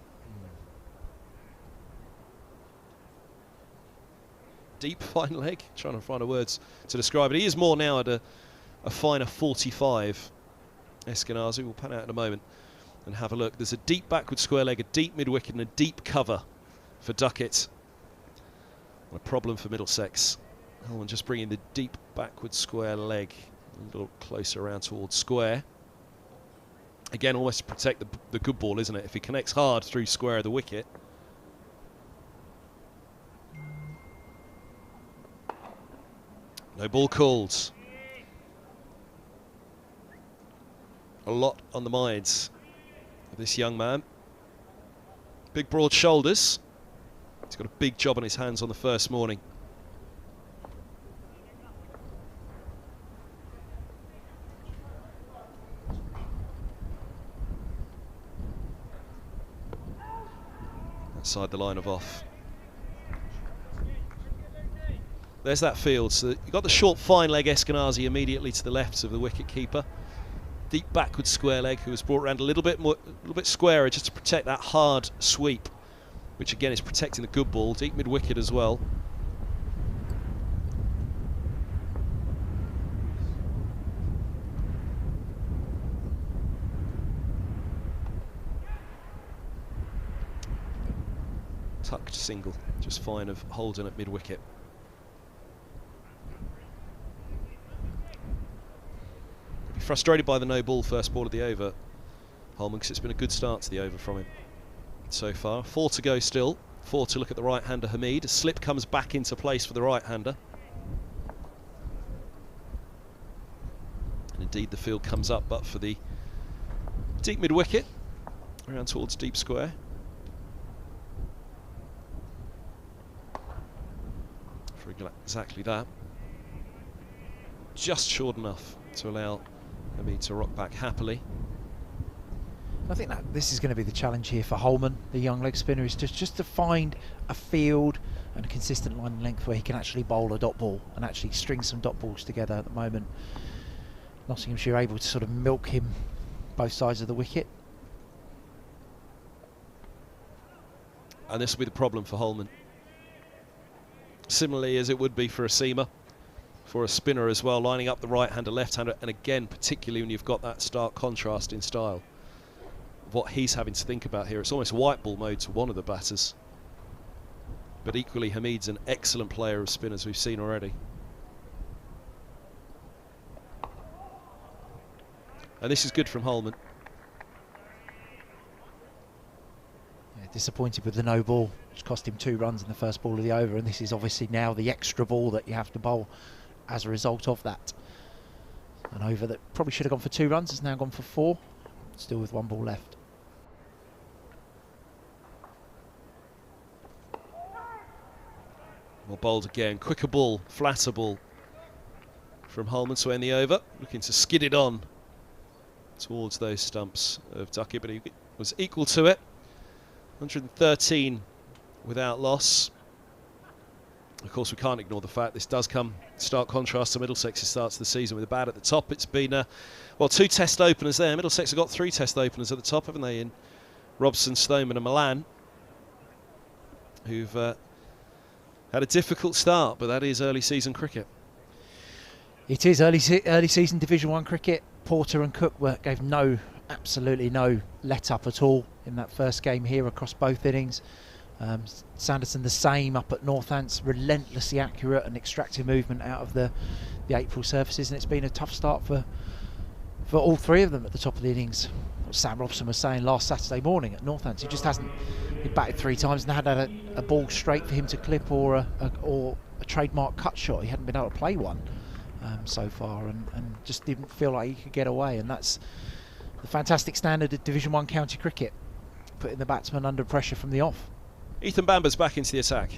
[SPEAKER 1] deep fine leg, trying to find the words to describe it. He is more now at a finer 45. Eskenazi, we'll pan out in a moment and have a look. There's a deep backward square leg, a deep mid-wicket and a deep cover for Duckett. A problem for Middlesex. Holman just bringing the deep backward square leg a little closer around towards square. Again, almost to protect the good ball, isn't it? If he connects hard through square of the wicket. No ball called. A lot on the minds of this young man. Big broad shoulders. He's got a big job on his hands on the first morning. Outside the line of off. There's that field. So you've got the short fine leg Eskenazi immediately to the left of the wicket keeper. Deep backward square leg, who was brought around a little bit squarer just to protect that hard sweep, which again is protecting the good ball. Deep mid wicket as well. Tucked single, just fine of Holden at mid wicket. Frustrated by the no ball first ball of the over, Holman, because it's been a good start to the over from him so far. 4 to go still. 4 to look at the right-hander Hamid. A slip comes back into place for the right-hander. And indeed the field comes up, but for the deep mid-wicket, around towards deep square. For exactly that. Just short enough to allow Hamid to rock back happily.
[SPEAKER 2] I think that this is going to be the challenge here for Holman, the young leg spinner, is just to find a field and a consistent line and length where he can actually bowl a dot ball and actually string some dot balls together. At the moment, Nottinghamshire able to sort of milk him both sides of the wicket.
[SPEAKER 1] And this will be the problem for Holman. Similarly as it would be for a seamer, for a spinner as well, lining up the right-hander, left-hander, and again, particularly when you've got that stark contrast in style. What he's having to think about here, it's almost white ball mode to one of the batters. But equally, Hamid's an excellent player of spinners we've seen already. And this is good from Holman.
[SPEAKER 2] Yeah, disappointed with the no ball, which cost him 2 runs in the first ball of the over, and this is obviously now the extra ball that you have to bowl as a result of that. An over that probably should have gone for 2 runs has now gone for 4, still with 1 ball left.
[SPEAKER 1] Well bowled again. Quicker ball, flatter ball from Holman to end the over. Looking to skid it on towards those stumps of Duckett, but he was equal to it. 113 without loss. Of course, we can't ignore the fact this does come stark contrast to Middlesex's start to the season with a bat at the top. It's been, well, 2 test openers there. Middlesex have got 3 test openers at the top, haven't they, in Robson, Stoneman and Milan, who've had a difficult start, but that is early season cricket.
[SPEAKER 2] It is early season Division 1 cricket. Porter and Cook gave absolutely no let up at all in that first game here across both innings. Sanderson the same up at Northants, relentlessly accurate and extractive movement out of the April surfaces, and it's been a tough start for all 3 of them at the top of the innings. What Sam Robson was saying last Saturday morning at Northants, he just hasn't, he batted 3 times and hadn't had a ball straight for him to clip or a trademark cut shot. He hadn't been able to play one so far, and just didn't feel like he could get away, and that's the fantastic standard of Division 1 county cricket, putting the batsman under pressure from the off.
[SPEAKER 1] Ethan Bamber's back into the attack.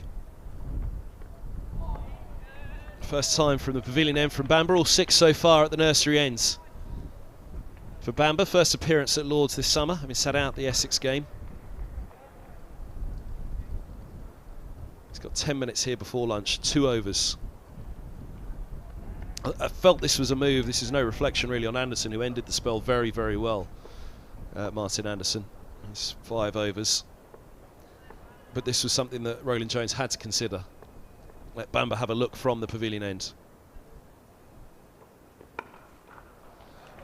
[SPEAKER 1] First time from the pavilion end from Bamber, all 6 so far at the nursery ends. For Bamber, first appearance at Lord's this summer, having sat out the Essex game. He's got 10 minutes here before lunch, 2 overs. I felt this was a move. This is no reflection really on Anderson, who ended the spell very, very well. Martin Anderson, he's 5 overs. But this was something that Roland Jones had to consider. Let Bamber have a look from the pavilion end.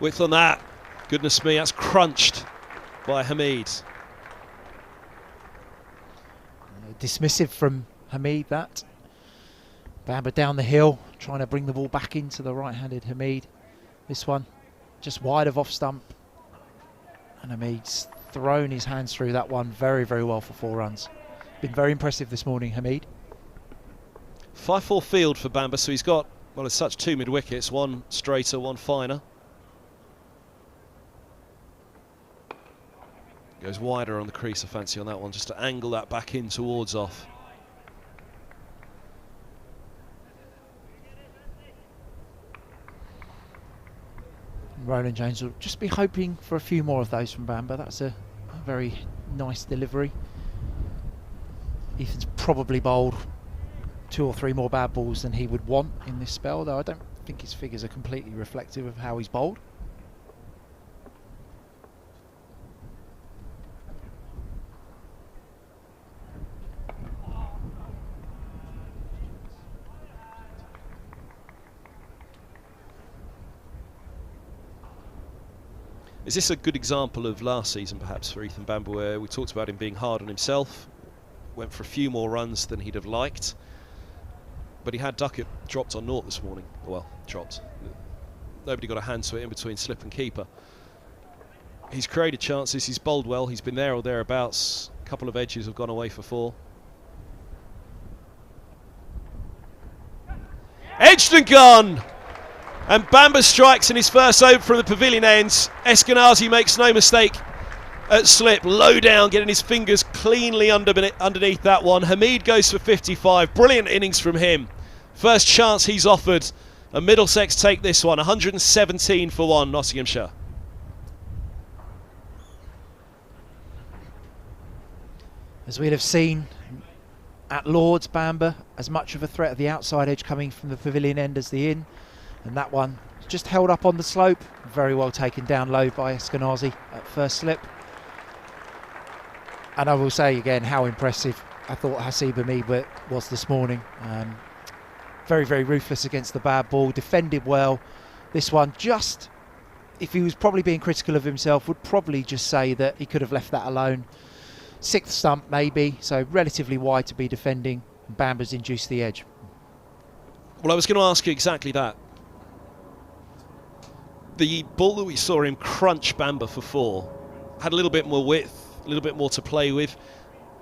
[SPEAKER 1] Width on that. Goodness me, that's crunched by Hamid.
[SPEAKER 2] Dismissive from Hamid, that. Bamber down the hill, trying to bring the ball back into the right-handed Hamid. This one just wide of off stump. And Hamid's thrown his hands through that one very, very well for 4 runs. Been very impressive this morning, Hamid.
[SPEAKER 1] 5-4 field for Bamber, so he's got, well, as such, 2 mid-wickets, 1 straighter, 1 finer. Goes wider on the crease, I fancy, on that one, just to angle that back in towards off.
[SPEAKER 2] Roland Jones will just be hoping for a few more of those from Bamber. That's a very nice delivery. Ethan's probably bowled 2 or 3 more bad balls than he would want in this spell, though I don't think his figures are completely reflective of how he's bowled.
[SPEAKER 1] Is this a good example of last season, perhaps, for Ethan Bamber, where we talked about him being hard on himself, went for a few more runs than he'd have liked, but he had Duckett dropped on naught this morning. Well, dropped. Nobody got a hand to it in between slip and keeper. He's created chances, he's bowled well, he's been there or thereabouts. A couple of edges have gone away for 4. Edged and gone! And Bamber strikes in his first over from the pavilion ends. Eskenazi makes no mistake at slip, low down, getting his fingers cleanly underneath that one. Hamid goes for 55. Brilliant innings from him. First chance he's offered. And Middlesex take this one, 117 for 1, Nottinghamshire.
[SPEAKER 2] As we'd have seen at Lord's, Bamber as much of a threat at the outside edge coming from the pavilion end as the in. And that one just held up on the slope. Very well taken down low by Eskenazi at first slip. And I will say again how impressive I thought Hasib Hamid was this morning. Very, very ruthless against the bad ball. Defended well. This one just, if he was probably being critical of himself, would probably just say that he could have left that alone. 6th stump maybe, so relatively wide to be defending. Bamber's induced the edge.
[SPEAKER 1] Well, I was going to ask you exactly that. The ball that we saw him crunch Bamber for 4 had a little bit more width, a little bit more to play with.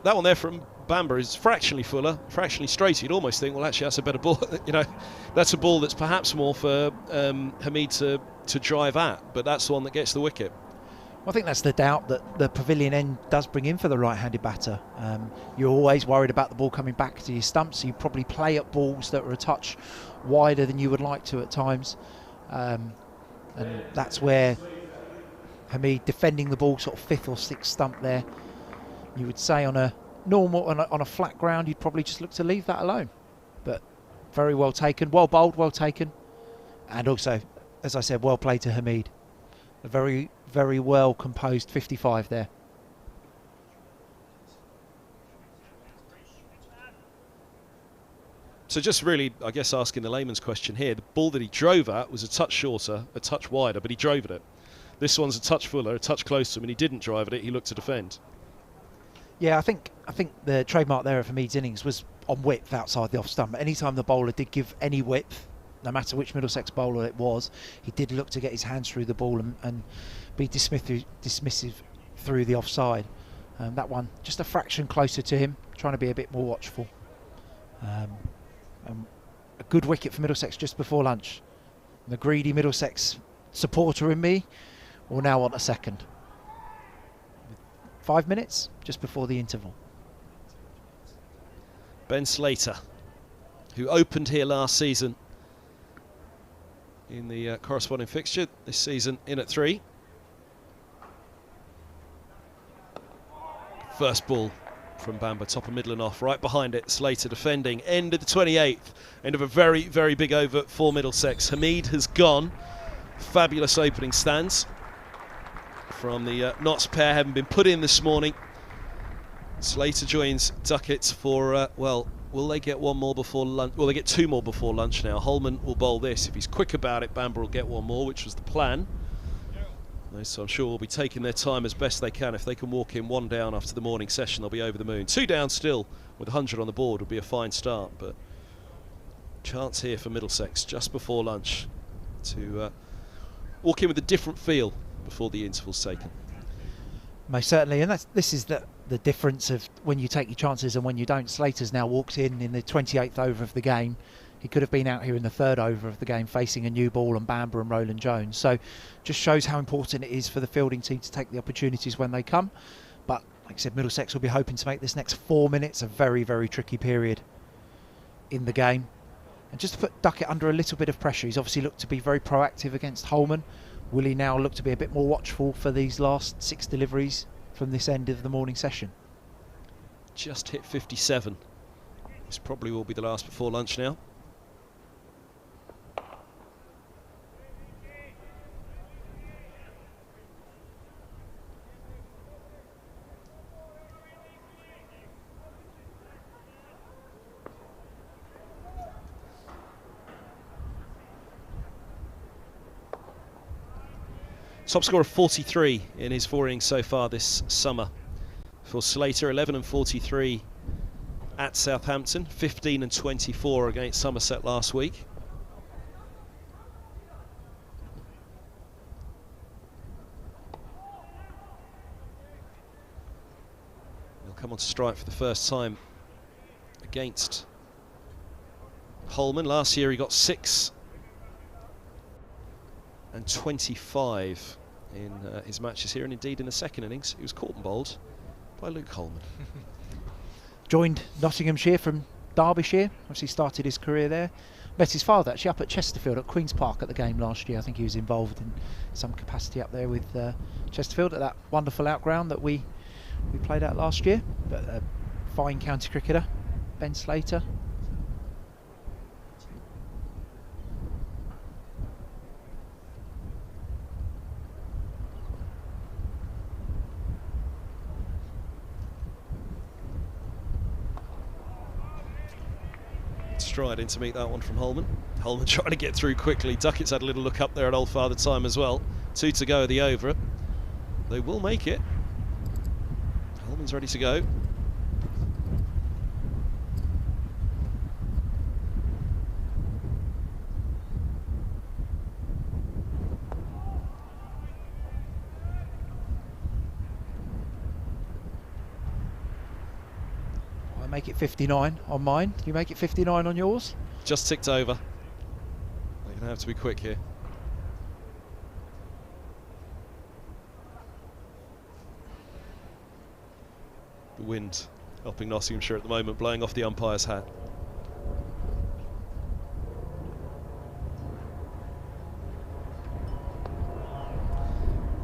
[SPEAKER 1] That one there from Bamber is fractionally fuller, fractionally straighter. You'd almost think, well, actually, that's a better ball. You know, that's a ball that's perhaps more for Hamid to drive at, but that's the one that gets the wicket.
[SPEAKER 2] I think that's the doubt that the pavilion end does bring in for the right-handed batter. You're always worried about the ball coming back to your stumps, so you probably play at balls that are a touch wider than you would like to at times. And that's where Hamid defending the ball sort of 5th or 6th stump there. You would say on a normal, on a flat ground, you'd probably just look to leave that alone. But very well taken, well bowled, well taken. And also, as I said, well played to Hamid. A very, very well composed 55 there.
[SPEAKER 1] So just really, I guess, asking the layman's question here, the ball that he drove at was a touch shorter, a touch wider, but he drove at it. This one's a touch fuller, a touch closer to him, and he didn't drive at it, he looked to defend.
[SPEAKER 2] Yeah, I think the trademark there of Hamid's innings was on width outside the off stump. Anytime the bowler did give any width, no matter which Middlesex bowler it was, he did look to get his hands through the ball and be dismissive through the offside. That one just a fraction closer to him, trying to be a bit more watchful. A good wicket for Middlesex just before lunch. The greedy Middlesex supporter in me will now want a second. 5 minutes just before the interval.
[SPEAKER 1] Ben Slater, who opened here last season in the corresponding fixture, this season in at 3. First ball from Bamber, top of middle and off, right behind it, Slater defending, end of the 28th, end of a very, very big over for Middlesex. Hamid has gone, fabulous opening stands from the Notts pair, haven't been put in this morning. Slater joins Duckett for, well, will they get one more before lunch? Well, they get 2 more before lunch now. Holman will bowl this. If he's quick about it, Bamber will get one more, which was the plan. So I'm sure we'll be taking their time as best they can. If they can walk in 1 down after the morning session, they'll be over the moon. 2 down still, with 100 on the board would be a fine start, but chance here for Middlesex just before lunch to walk in with a different feel before the interval's taken.
[SPEAKER 2] Most certainly, and this is the difference of when you take your chances and when you don't. Slater's now walked in the 28th over of the game. He could have been out here in the 3rd over of the game facing a new ball on Bamber and Roland Jones. So just shows how important it is for the fielding team to take the opportunities when they come. But like I said, Middlesex will be hoping to make this next 4 minutes a very, very tricky period in the game. And just to put Duckett under a little bit of pressure, he's obviously looked to be very proactive against Holman. Will he now look to be a bit more watchful for these last 6 deliveries from this end of the morning session?
[SPEAKER 1] Just hit 57. This probably will be the last before lunch now. Top score of 43 in his 4 innings so far this summer for Slater. 11 and 43 at Southampton, 15 and 24 against Somerset last week. He'll come on to strike for the first time against Holman. Last year he got 6 and 25 in his matches here, and indeed in the second innings he was caught and bowled by Luke Holman.
[SPEAKER 2] Joined Nottinghamshire from Derbyshire, obviously started his career there. Met his father actually up at Chesterfield at Queen's Park at the game last year. I think he was involved in some capacity up there with Chesterfield at that wonderful outground that we played at last year. But a fine county cricketer, Ben Slater.
[SPEAKER 1] Stride in to meet that one from Holman. Holman trying to get through quickly. Duckett's had a little look up there at Old Father Time as well. 2 to go at the over. They will make it. Holman's ready to go.
[SPEAKER 2] Make it 59 on mine. Do you make it 59 on yours?
[SPEAKER 1] Just ticked over. They're going to have to be quick here. The wind helping Nottinghamshire at the moment, blowing off the umpire's hat.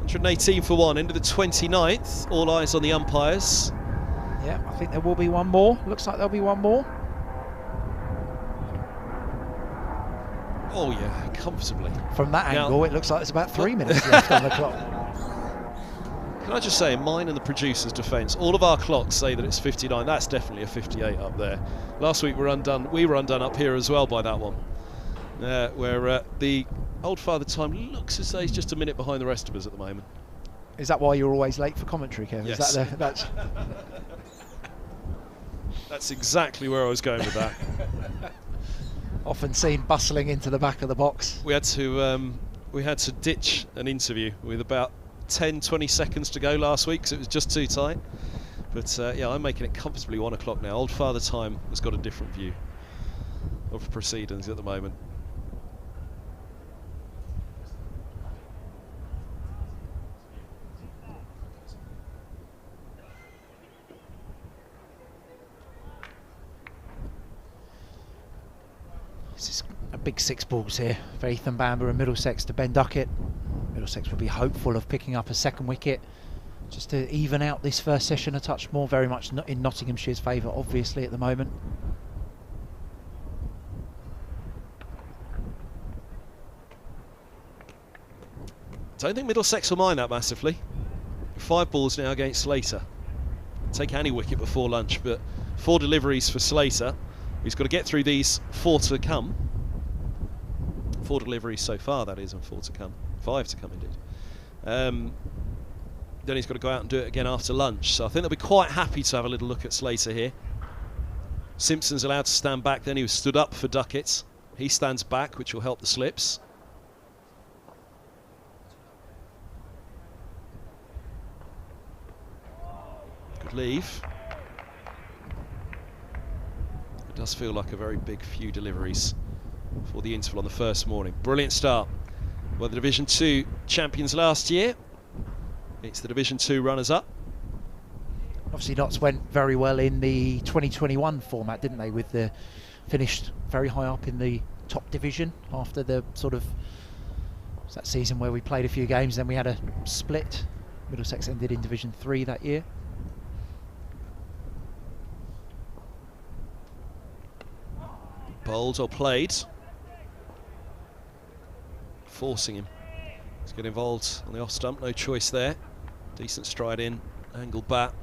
[SPEAKER 1] $118 for one, into the 29th. All eyes on the umpires.
[SPEAKER 2] Yeah, I think there will be one more. Looks like there'll be one more.
[SPEAKER 1] Oh yeah, comfortably.
[SPEAKER 2] From that angle, it looks like there's about 3 minutes left on the clock.
[SPEAKER 1] Can I just say, in mine and the producer's defence, all of our clocks say that it's 59. That's definitely a 58 up there. Last week we were undone up here as well by that one, where the old father time looks as though he's just a minute behind the rest of us at the moment.
[SPEAKER 2] Is that why you're always late for commentary, Kevin?
[SPEAKER 1] Yes.
[SPEAKER 2] Is that
[SPEAKER 1] That's exactly where I was going with that.
[SPEAKER 2] Often seen bustling into the back of the box.
[SPEAKER 1] We had to ditch an interview with about 10-20 seconds to go last week because it was just too tight. But yeah, I'm making it comfortably 1 o'clock now. Old father time has got a different view of proceedings at the moment.
[SPEAKER 2] This is a big 6 balls here for Ethan Bamber and Middlesex to Ben Duckett. Middlesex will be hopeful of picking up a 2nd wicket just to even out this first session a touch more, very much in Nottinghamshire's favour obviously at the moment.
[SPEAKER 1] Don't think Middlesex will mind that massively. 5 balls now against Slater. Take any wicket before lunch, but 4 deliveries for Slater. He's got to get through these 4 to come. 4 deliveries so far, that is, and 4 to come. 5 to come, indeed. Then he's got to go out and do it again after lunch. So I think they'll be quite happy to have a little look at Slater here. Simpson's allowed to stand back. Then he was stood up for Duckett. He stands back, which will help the slips. Good leave. It does feel like a very big few deliveries for the interval on the first morning. Brilliant start. Well, the Division 2 champions last year. It's the Division 2 runners-up.
[SPEAKER 2] Obviously Notts went very well in the 2021 format, didn't they, with the finished very high up in the top division after the sort of that season where we played a few games, then we had a split. Middlesex ended in Division 3 that year.
[SPEAKER 1] Bowled or played. Forcing him to get involved on the off stump, no choice there. Decent stride in, angled bat.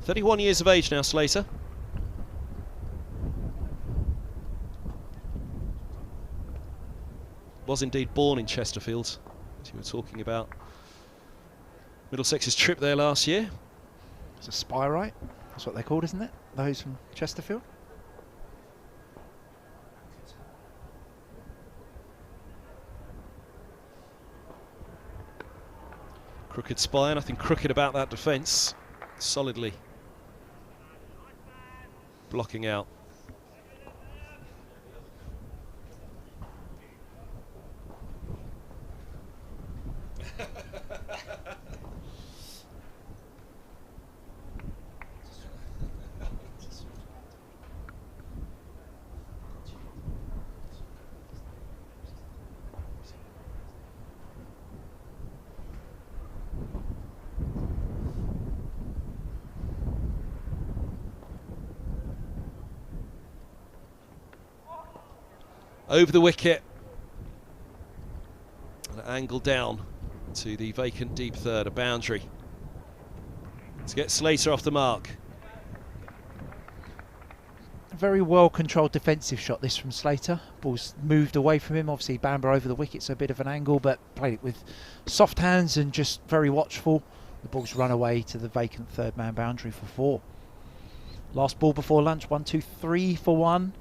[SPEAKER 1] 31 years of age now, Slater. Was indeed born in Chesterfield, as you were talking about Middlesex's trip there last year.
[SPEAKER 2] It's a Spirite, that's what they're called, isn't it? Those from Chesterfield.
[SPEAKER 1] Crooked spy, nothing crooked about that defence. Solidly blocking out. Over the wicket, an angle down to the vacant deep third, a boundary to get Slater off the mark.
[SPEAKER 2] A very well controlled defensive shot this from Slater. Ball's moved away from him, obviously Bamber over the wicket, so a bit of an angle, but played it with soft hands and just very watchful. The ball's run away to the vacant third man boundary for 4. Last ball before lunch, 1, 2, 3 for 1.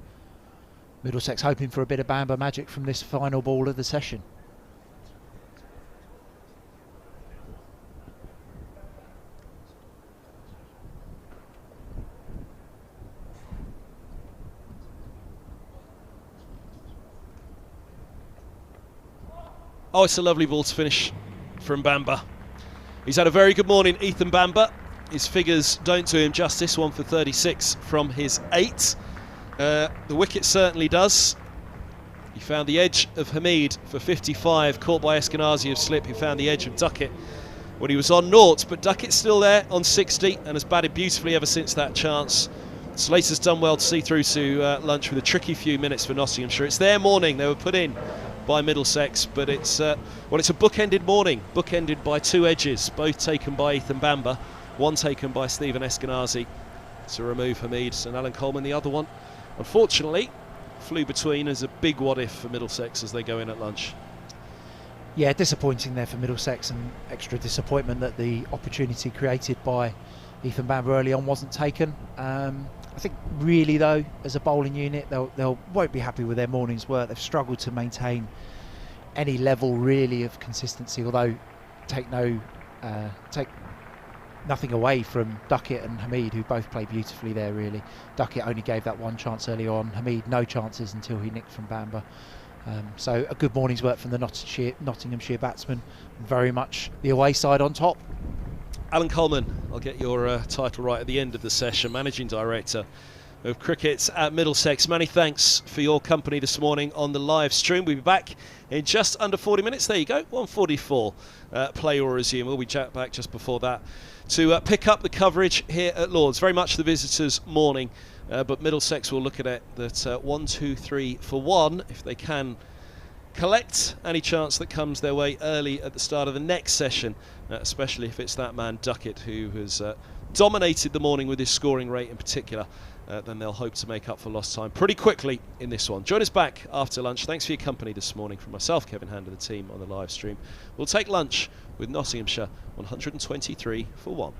[SPEAKER 2] Middlesex hoping for a bit of Bamber magic from this final ball of the session.
[SPEAKER 1] Oh, it's a lovely ball to finish from Bamber. He's had a very good morning, Ethan Bamber. his figures don't do him justice. 1 for 36 from his 8. The wicket certainly does. He found the edge of Hamid for 55, caught by Eskenazi of slip, who found the edge of Duckett when he was on naught, but Duckett's still there on 60 and has batted beautifully ever since that chance. Slater's done well to see through to lunch with a tricky few minutes for Nottinghamshire. It's their morning. They were put in by Middlesex, but it's a bookended morning, bookended by 2 edges, both taken by Ethan Bamber, one taken by Stephen Eskenazi to remove Hamid, and Alan Coleman the other one, unfortunately, flew between as a big what if for Middlesex as they go in at lunch.
[SPEAKER 2] Yeah, disappointing there for Middlesex, and extra disappointment that the opportunity created by Ethan Bamber early on wasn't taken. I think really though, as a bowling unit, they'll won't be happy with their morning's work. They've struggled to maintain any level really of consistency, although take nothing away from Duckett and Hamid, who both played beautifully there really. Duckett only gave that one chance early on, Hamid no chances until he nicked from Bamber. So a good morning's work from the Nottinghamshire batsman, very much the away side on top.
[SPEAKER 1] Alan Coleman, I'll get your title right at the end of the session, Managing Director of Cricket at Middlesex. Many thanks for your company this morning on the live stream. We'll be back in just under 40 minutes. There you go, 1:44. Play or resume. We'll be back just before that to pick up the coverage here at Lord's. Very much the visitors' morning, but Middlesex will look at it that 1, 2, 3 for 1 if they can collect any chance that comes their way early at the start of the next session, especially if it's that man Duckett who has dominated the morning with his scoring rate in particular. Then they'll hope to make up for lost time pretty quickly in this one. Join us back after lunch. Thanks for your company this morning. From myself, Kevin Hand, and the team on the live stream. We'll take lunch with Nottinghamshire 123 for 1.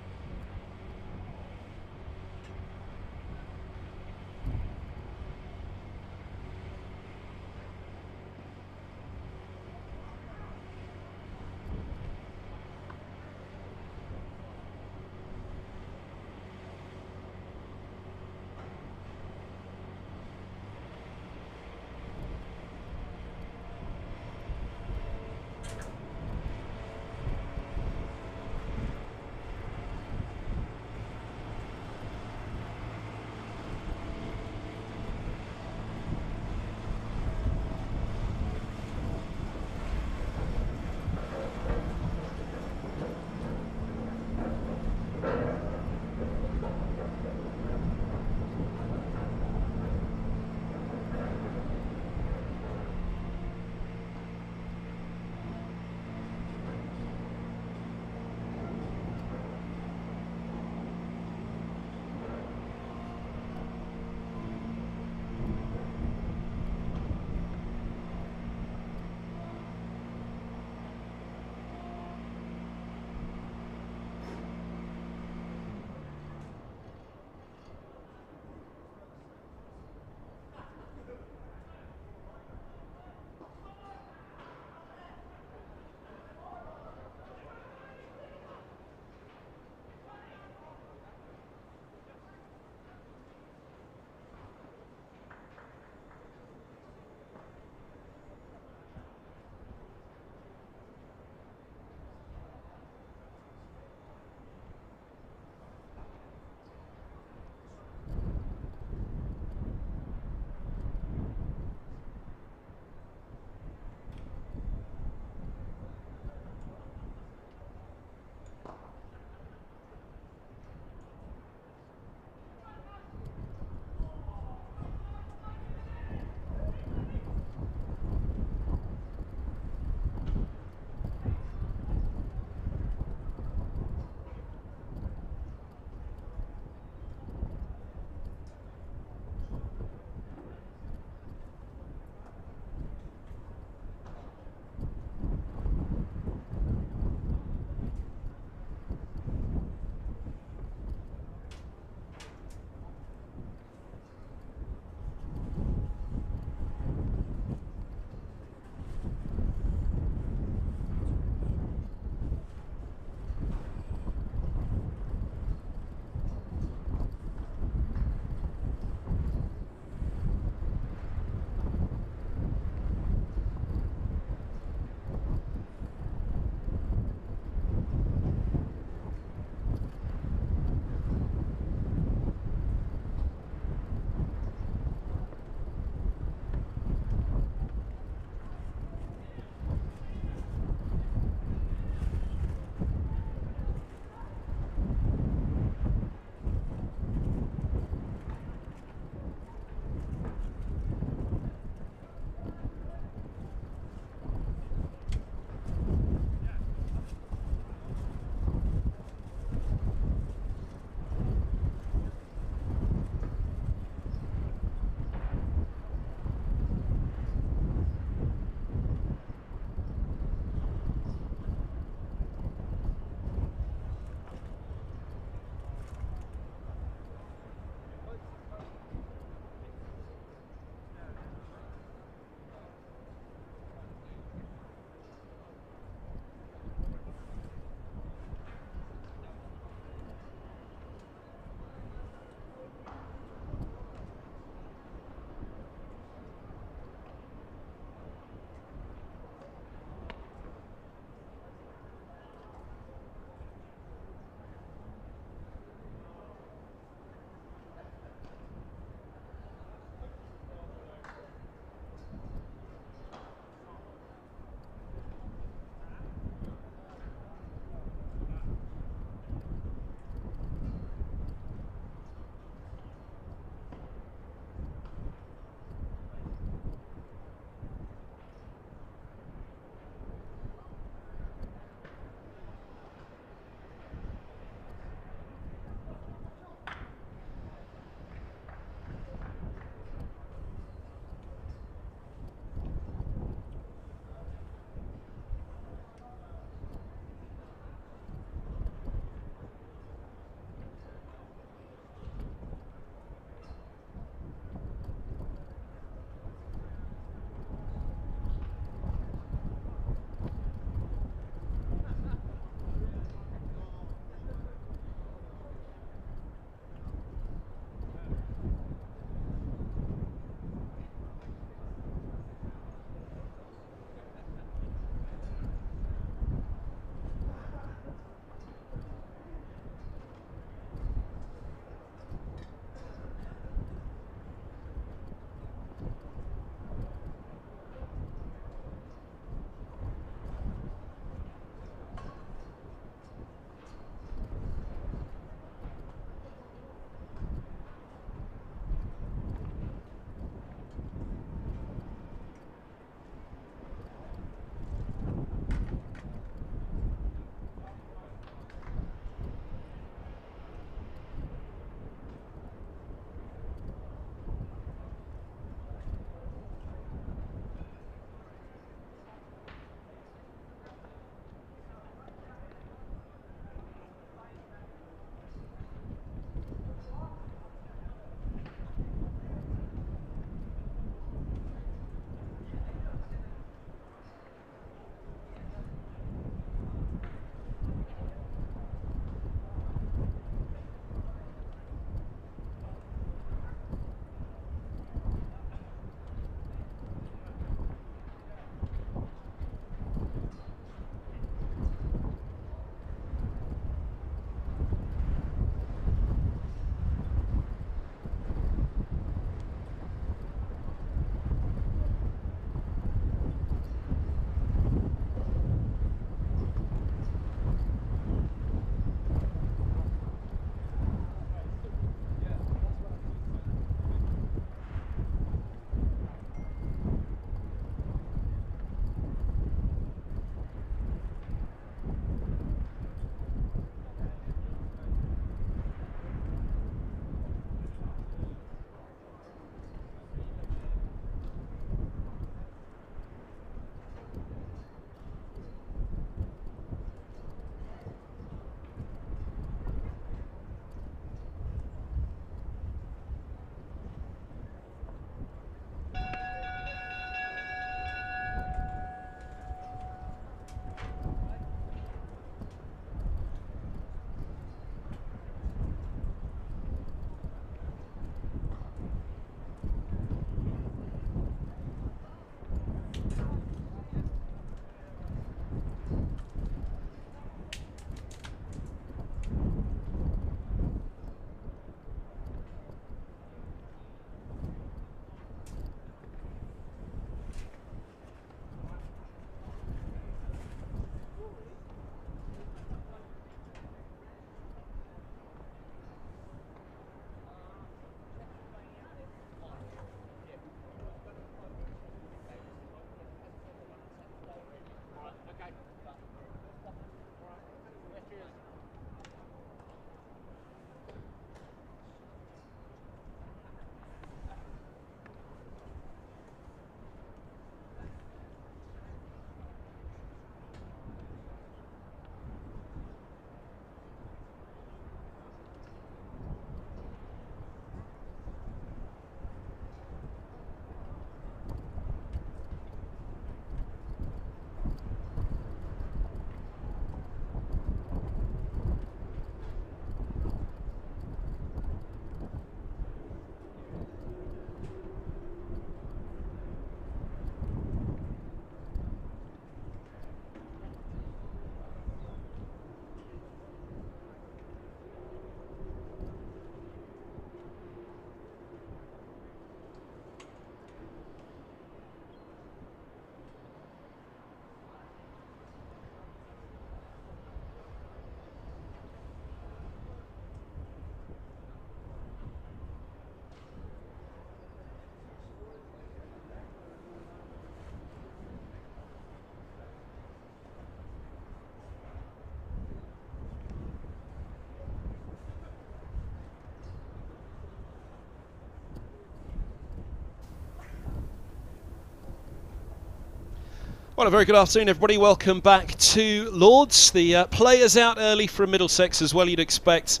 [SPEAKER 1] Well, a very good afternoon, everybody. Welcome back to Lords. The players out early from Middlesex as well, you'd expect.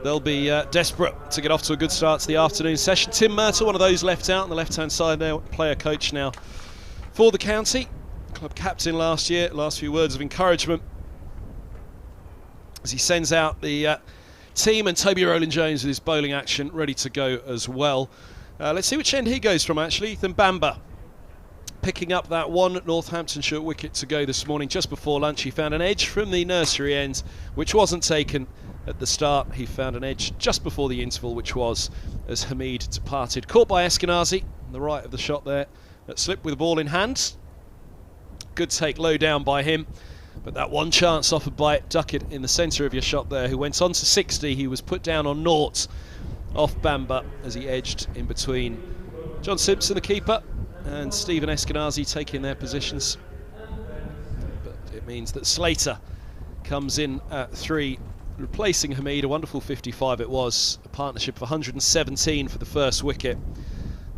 [SPEAKER 1] They'll be desperate to get off to a good start to the afternoon session. Tim Myrtle, one of those left out on the left-hand side there, player coach now for the county. Club captain last year. Last few words of encouragement as he sends out the team, and Toby Rowland-Jones with his bowling action ready to go as well. Let's see which end he goes from, actually. Ethan Bamber picking up that one Northamptonshire wicket to go this morning. Just before lunch he found an edge from the nursery end, which wasn't taken at the start. He found an edge just before the interval, which was as Hamid departed. Caught by Eskenazi on the right of the shot there. That slipped with the ball in hand. Good take low down by him. But that one chance offered by Duckett in the centre of your shot there, who went on to 60. He was put down on naught off Bamber as he edged in between John Simpson, the keeper, and Stephen Eskenazi taking their positions. But it means that Slater comes in at 3, replacing Hamid. A wonderful 55 it was. A partnership of 117 for the first wicket.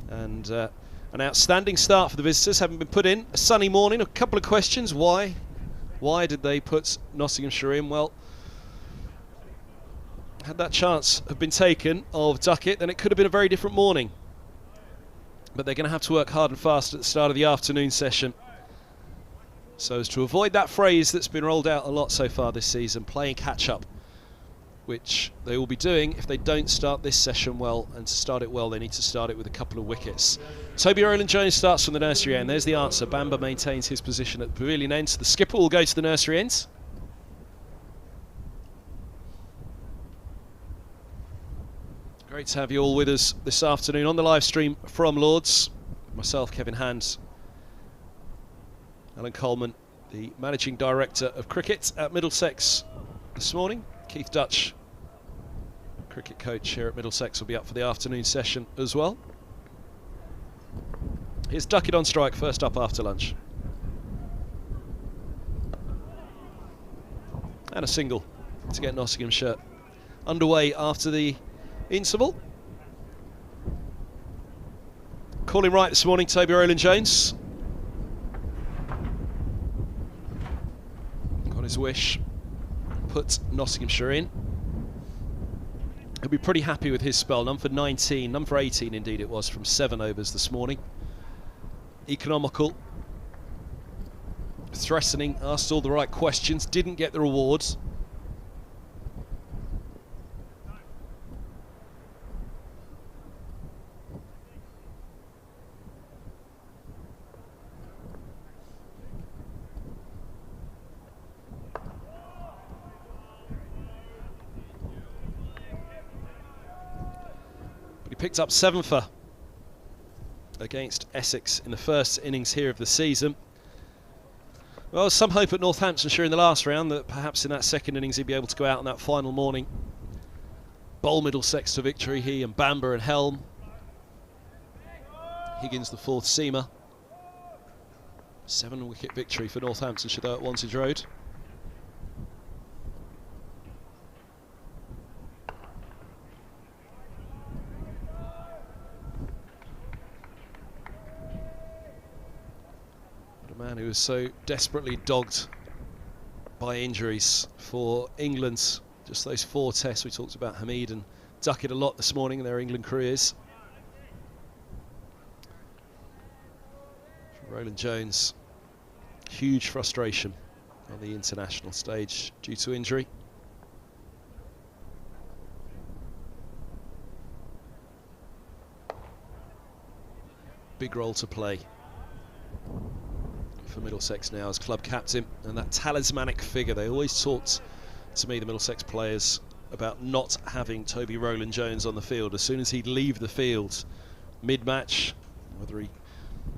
[SPEAKER 1] And an outstanding start for the visitors, having been put in. A sunny morning, a couple of questions. Why did they put Nottinghamshire in? Well, had that chance have been taken of Duckett, then it could have been a very different morning. But they're going to have to work hard and fast at the start of the afternoon session, so as to avoid that phrase that's been rolled out a lot so far this season, playing catch-up, which they will be doing if they don't start this session well. And to start it well, they need to start it with a couple of wickets. Toby Rowland-Jones starts from the nursery end. There's the answer. Bamber maintains his position at the pavilion end. So the skipper will go to the nursery end. Great to have you all with us this afternoon on the live stream from Lords. Myself, Kevin Hand, Alan Coleman, the Managing Director of Cricket at Middlesex this morning. Keith Dutch, cricket coach here at Middlesex, will be up for the afternoon session as well. Here's Duckett on strike, first up after lunch. And a single to get Nottinghamshire underway after the interval. Calling right this morning, Toby Rowland-Jones. Got his wish. Put Nottinghamshire in. He'll be pretty happy with his spell. Number 19, number 18 indeed it was, from 7 overs this morning. Economical. Threatening, asked all the right questions, didn't get the rewards. Picked up 7 for against Essex in the first innings here of the season. Well, some hope at Northamptonshire in the last round that perhaps in that second innings he'd be able to go out on that final morning, bowl Middlesex to victory. He and Bamber and Helm. Higgins the fourth seamer. 7-wicket victory for Northamptonshire though at Wantage Road. Man who was so desperately dogged by injuries for England. Just those 4 tests. We talked about Hamid and Duckett a lot this morning in their England careers. Rowland-Jones, huge frustration on the international stage due to injury. Big role to play for Middlesex now as club captain, and that talismanic figure. They always talked to me, the Middlesex players, about not having Toby Rowland-Jones on the field. As soon as he'd leave the field mid-match, whether he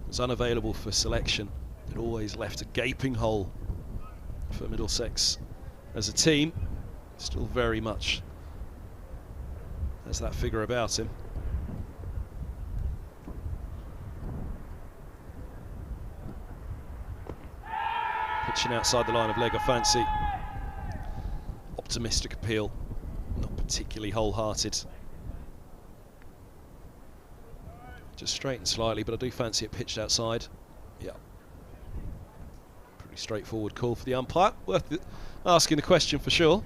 [SPEAKER 1] was unavailable for selection, it always left a gaping hole for Middlesex as a team. Still very much has that figure about him. Pitching outside the line of leg, I fancy. Optimistic appeal, not particularly wholehearted. Just straightened slightly, but I do fancy it pitched outside. Yeah. straightforward call for the umpire. Worth asking the question for sure.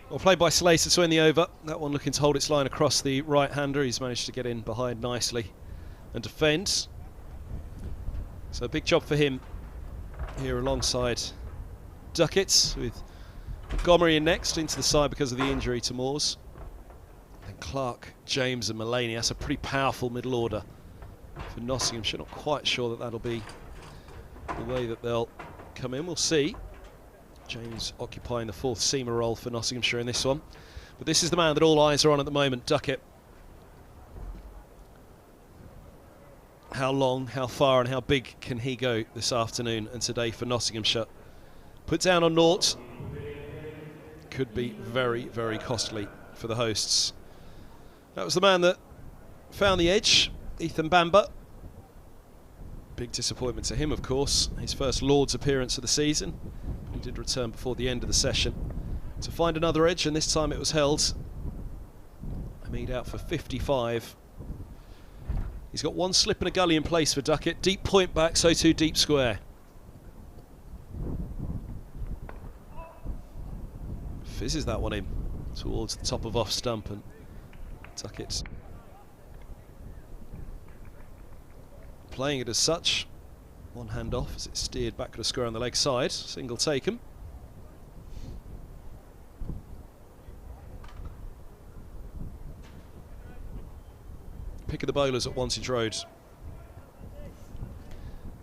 [SPEAKER 1] Well played by Slater to end the over. That one looking to hold its line across the right-hander. He's managed to get in behind nicely and defend. So a big job for him here alongside Duckett, with Montgomery in next into the side because of the injury to Moores. Then Clark, James and Mullaney. That's a pretty powerful middle order for Nottinghamshire. Not quite sure that that'll be the way that they'll come in. We'll see. James occupying the fourth seamer role for Nottinghamshire in this one. But this is the man that all eyes are on at the moment, Duckett. How long, how far and how big can he go this afternoon and today for Nottinghamshire? Put down on naught. Could be very, very costly for the hosts. That was the man that found the edge, Ethan Bamber. Big disappointment to him, of course. His first Lord's appearance of the season. He did return before the end of the session to find another edge, and this time it was held. Hamid out for 55. He's got one slip and a gully in place for Duckett. Deep point back, so too deep square. Fizzes that one in towards the top of off stump, and Duckett playing it as such. One hand off as it's steered back to the square on the leg side. Single taken. Pick of the bowlers at Wantage Road,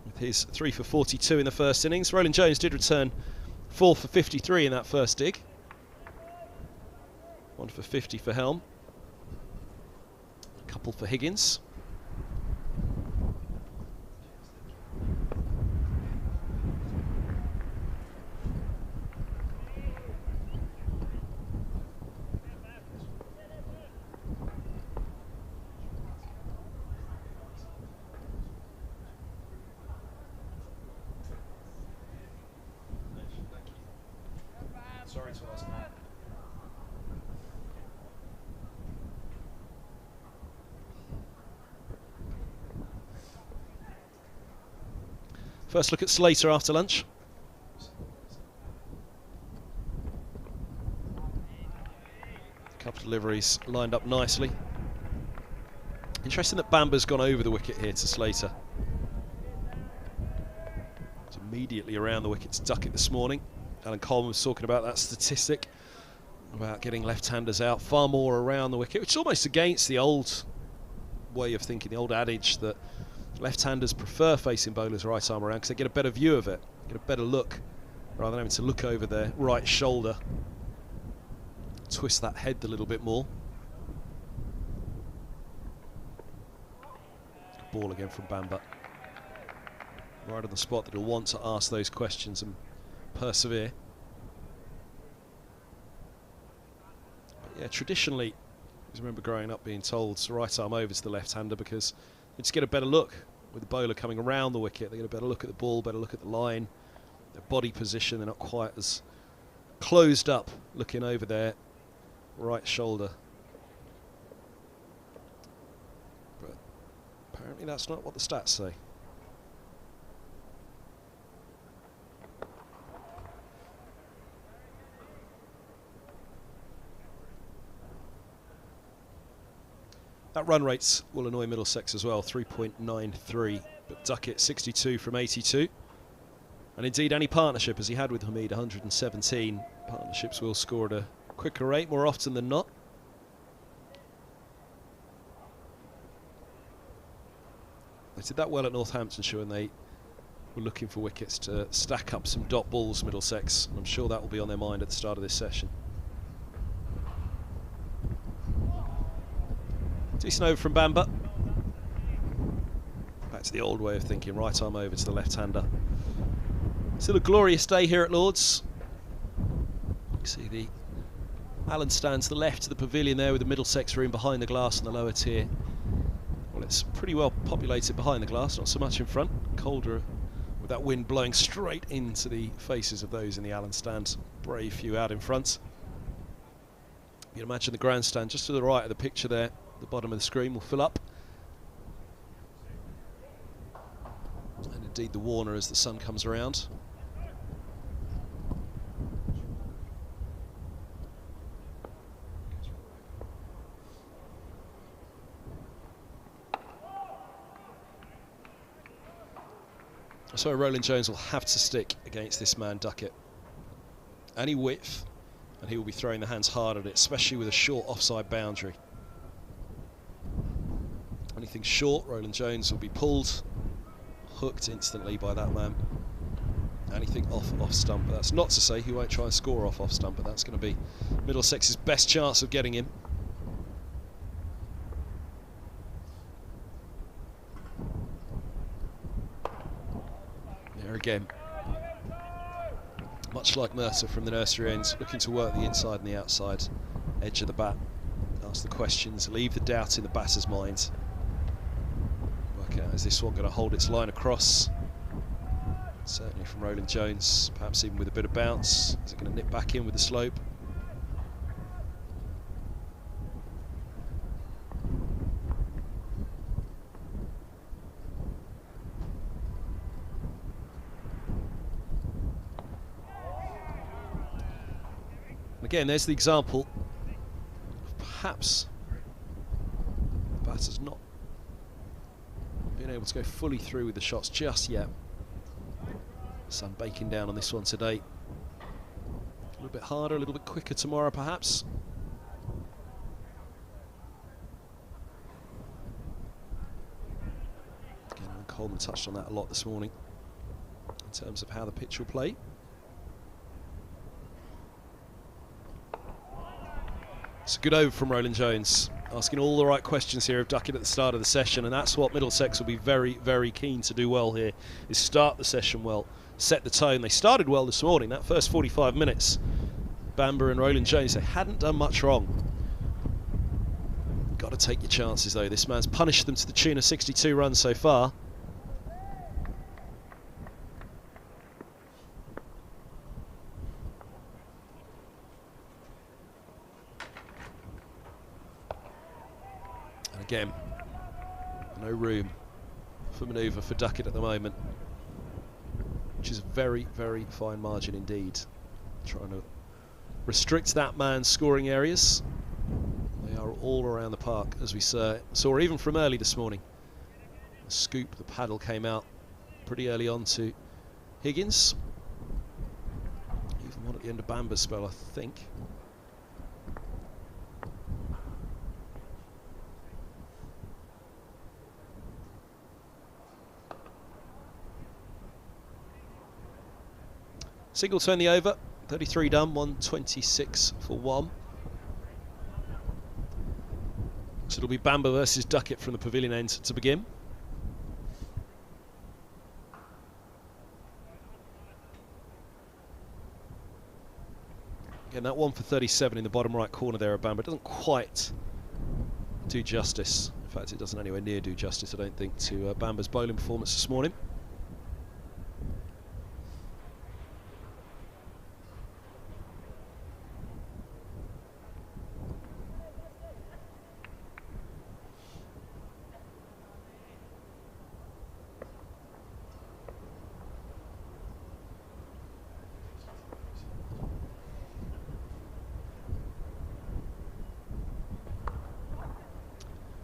[SPEAKER 1] with his 3 for 42 in the first innings. Roland Jones did return 4 for 53 in that first dig. 1 for 50 for Helm. A couple for Higgins.
[SPEAKER 3] Sorry to ask that.
[SPEAKER 1] First look at Slater after lunch. A couple of deliveries lined up nicely. Interesting that Bamber's gone over the wicket here to Slater. It's immediately around the wicket to Duckett this morning. Alan Coleman was talking about that statistic about getting left-handers out far more around the wicket, which is almost against the old way of thinking, the old adage that left-handers prefer facing bowlers right arm around because they get a better view of it, get a better look, rather than having to look over their right shoulder, twist that head a little bit more. Ball again from Bamber. Right on the spot that he'll want to ask those questions and persevere. But yeah, traditionally, I remember growing up being told to right arm over to the left-hander because they just get a better look with the bowler coming around the wicket. They get a better look at the ball, better look at the line, their body position. They're not quite as closed up looking over their right shoulder. But apparently that's not what the stats say. That run rates will annoy Middlesex as well, 3.93, but Duckett 62 from 82. And indeed any partnership, as he had with Hamid, 117, partnerships will score at a quicker rate more often than not. They did that well at Northamptonshire when they were looking for wickets to stack up some dot balls, Middlesex, and I'm sure that will be on their mind at the start of this session. Decent over from Bamber. Back to the old way of thinking, right arm over to the left-hander. Still a glorious day here at Lord's. You see the Alan stands to the left of the pavilion there with the Middlesex room behind the glass in the lower tier. Well, it's pretty well populated behind the glass, not so much in front. Colder with that wind blowing straight into the faces of those in the Alan stand. Brave few out in front. You can imagine the grandstand just to the right of the picture there. The bottom of the screen will fill up. And indeed the Warner as the sun comes around. So Roland Jones will have to stick against this man Duckett. Any width and he will be throwing the hands hard at it, especially with a short offside boundary. Anything short, Roland Jones will be pulled, hooked instantly by that man. Anything off stump, but that's not to say he won't try and score off stump, but that's going to be Middlesex's best chance of getting him. There again, much like Mercer from the nursery ends, looking to work the inside and the outside edge of the bat. Ask the questions, leave the doubt in the batter's mind. Work out, is this one going to hold its line across? Certainly from Roland Jones, perhaps even with a bit of bounce. Is it going to nip back in with the slope? Again, there's the example of perhaps the batter's not been able to go fully through with the shots just yet. Sun baking down on this one today. A little bit harder, a little bit quicker tomorrow perhaps. Again, Alan Coleman touched on that a lot this morning in terms of how the pitch will play. It's a good over from Roland Jones, asking all the right questions here of Duckett at the start of the session, and that's what Middlesex will be very, very keen to do well here, is start the session well, set the tone. They started well this morning, that first 45 minutes. Bamber and Roland Jones, they hadn't done much wrong. Got to take your chances though. This man's punished them to the tune of 62 runs so far. Again, no room for manoeuvre for Duckett at the moment, which is a very, very fine margin indeed. Trying to restrict that man's scoring areas. They are all around the park, as we saw even from early this morning. The scoop, the paddle came out pretty early on to Higgins. Even one at the end of Bamber's spell, I think. Single turn the over, 33 done, 126 for 1. So it'll be Bamber versus Duckett from the pavilion end to begin. Again, that one for 37 in the bottom right corner there of Bamber doesn't quite do justice. In fact, it doesn't anywhere near do justice, I don't think, to Bamber's bowling performance this morning.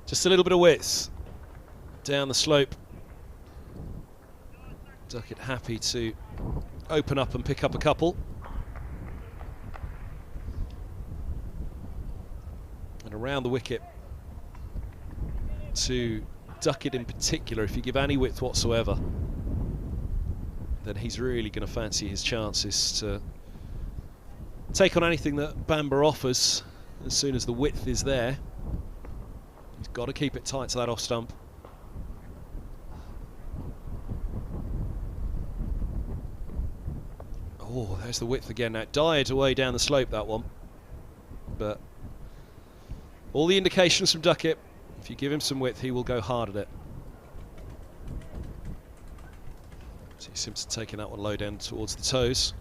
[SPEAKER 1] Just a little bit of width down the slope. Duckett happy to open up and pick up a couple. And around the wicket to Duckett in particular, if you give any width whatsoever, then he's really going to fancy his chances to take on anything that Bamber offers as soon as the width is there. He's got to keep it tight to that off stump. Oh, there's the width again. Now it died away down the slope, that one. but all the indications from Duckett, if you give him some width, he will go hard at it. So Simpson taking that one low down towards the toes.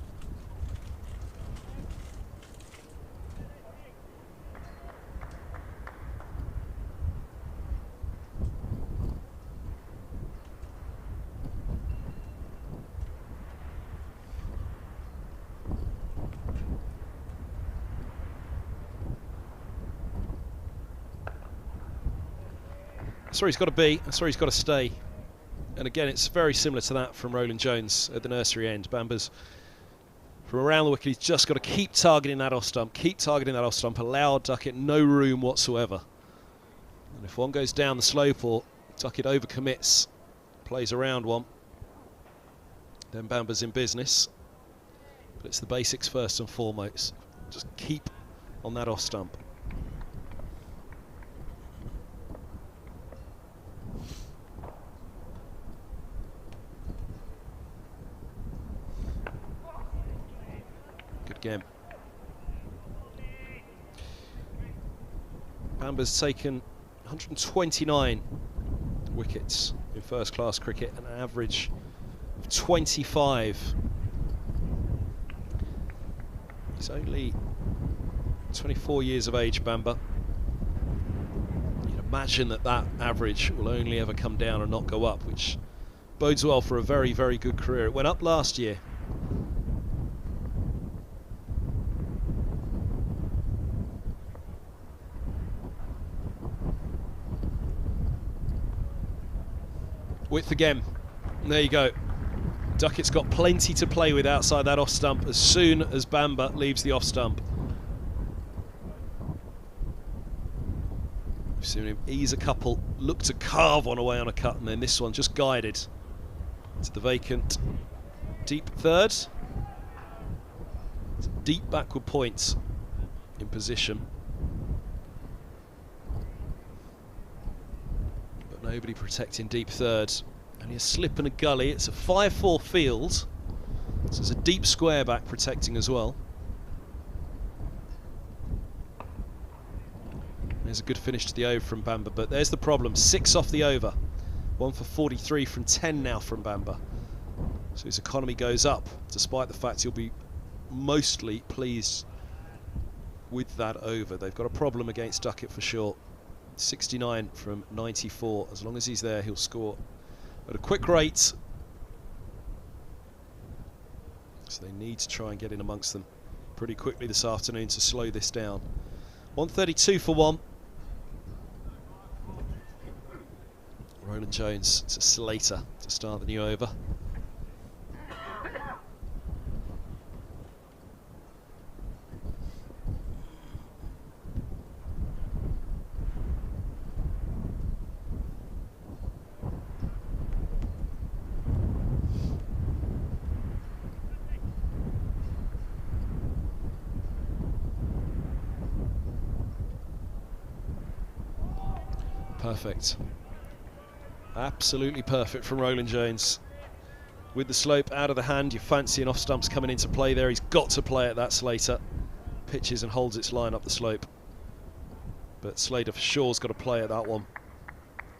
[SPEAKER 1] That's where he's got to be, that's where he's got to stay. And again, it's very similar to that from Roland Jones at the nursery end. Bamba's from around the wicket, he's just got to keep targeting that off stump, allow Duckett no room whatsoever. And if one goes down the slope or Duckett overcommits, plays around one, then Bamba's in business. But it's the basics first and foremost. Just keep on that off stump. Game. Bamba's taken 129 wickets in first class cricket, an average of 25. He's only 24 years of age, Bamba. You'd imagine that that average will only ever come down and not go up, which bodes well for a very, very good career. It went up last year. Width again. And there you go. Duckett's got plenty to play with outside that off stump as soon as Bamba leaves the off stump. We've seen him ease a couple, look to carve one away on a cut, and then this one just guided to the vacant deep third. It's a deep backward point in position. Nobody protecting deep third. Only a slip and a gully. It's a 5-4 field. So there's a deep square back protecting as well. There's a good finish to the over from Bamba, but there's the problem. 6 off the over. 1 for 43 from 10 now from Bamba. So his economy goes up, despite the fact he'll be mostly pleased with that over. They've got a problem against Duckett for sure. 69 from 94. As long as he's there, he'll score at a quick rate. So they need to try and get in amongst them pretty quickly this afternoon to slow this down. 132 for 1. Roland Jones to Slater to start the new over. Perfect. Absolutely perfect from Roland Jones. With the slope out of the hand, you fancy an off stumps coming into play there. He's got to play at that, Slater. Pitches and holds its line up the slope. But Slater for sure's got to play at that one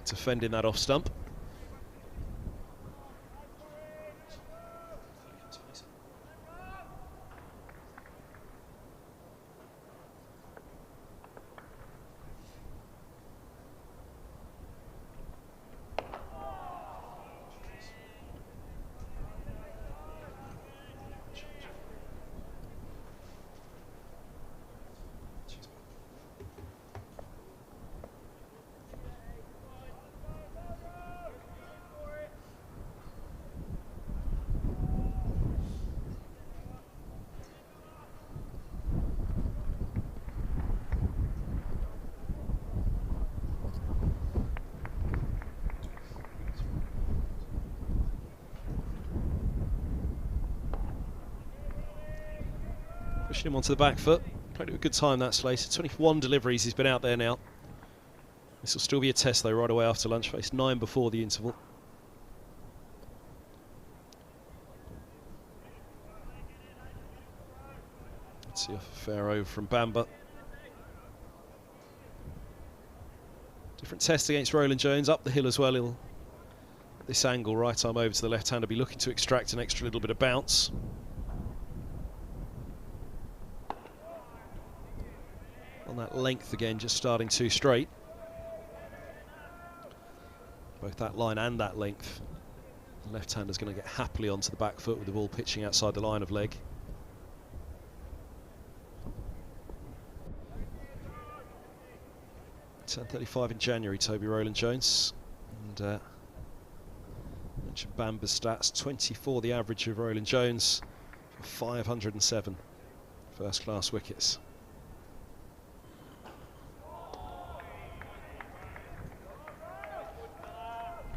[SPEAKER 1] to fend in that off stump. Pushing him onto the back foot. Played it with a good time, that Slater. 21 deliveries, he's been out there now. This will still be a test though, right away after lunch. Faced 9 before the interval. Let's see off a fair over from Bamba. Different test against Roland Jones, up the hill as well. He'll, at this angle, right arm over to the left hander, be looking to extract an extra little bit of bounce. On that length again, just starting too straight. Both that line and that length. The left hander's going to get happily onto the back foot with the ball pitching outside the line of leg. .10.35 in January, Toby Roland Jones. And mentioned Bamba's stats, 24 the average of Roland Jones for 507 first class wickets.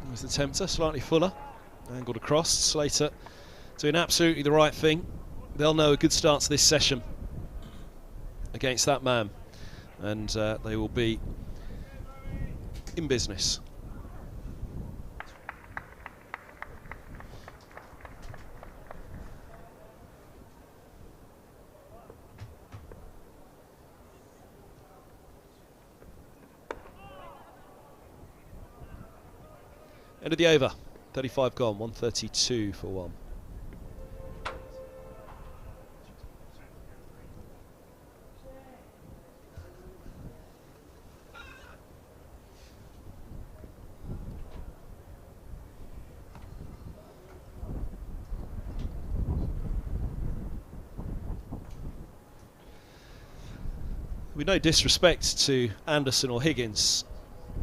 [SPEAKER 1] There's the tempter, slightly fuller, angled across. Slater doing absolutely the right thing. They'll know a good start to this session against that man, and they will be in business. End of the over, 35 gone, 132 for 1. With no disrespect to Anderson or Higgins,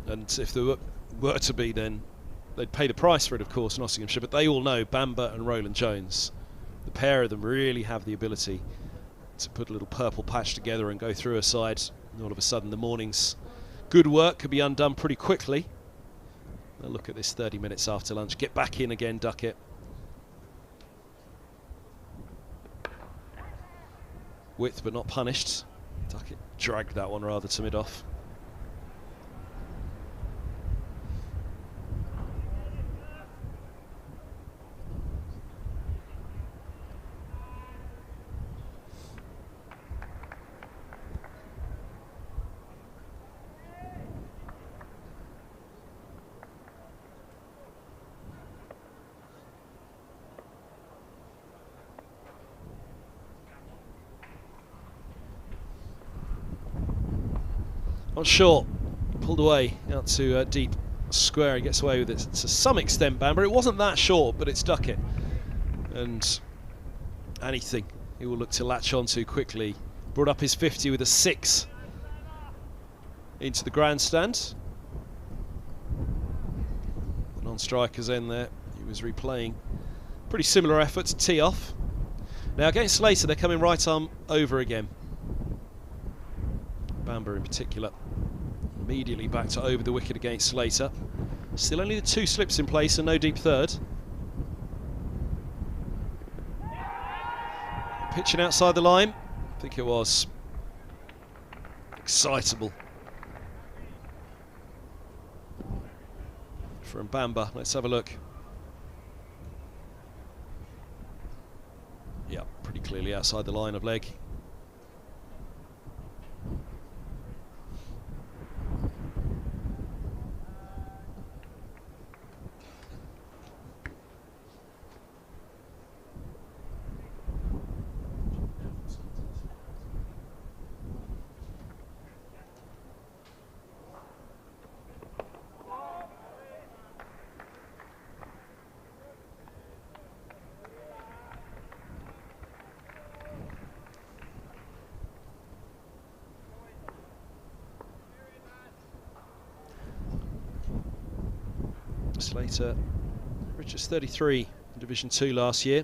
[SPEAKER 1] and if there were to be, then they'd pay the price for it, of course, Nottinghamshire, but they all know Bamba and Roland Jones. The pair of them really have the ability to put a little purple patch together and go through a side, and all of a sudden the morning's good work could be undone pretty quickly. Now look at this 30 minutes after lunch. Get back in again, Duckett. Width but not punished. Duckett dragged that one rather to mid-off. On short, pulled away out to deep square. He gets away with it to some extent, Bamber. It wasn't that short, but it's Duckett. And anything he will look to latch onto quickly. Brought up his 50 with a 6 into the grandstand. The non-striker's end there. He was replaying pretty similar effort to tee off. Now against Slater, they're coming right arm over again. Bamber in particular. Immediately back to over the wicket against Slater. Still only the 2 slips in place and no deep third. Pitching outside the line. I think it was. Excitable from Bamba. Let's have a look. Yeah, pretty clearly outside the line of leg. Slater, Richards 33 in Division 2 last year.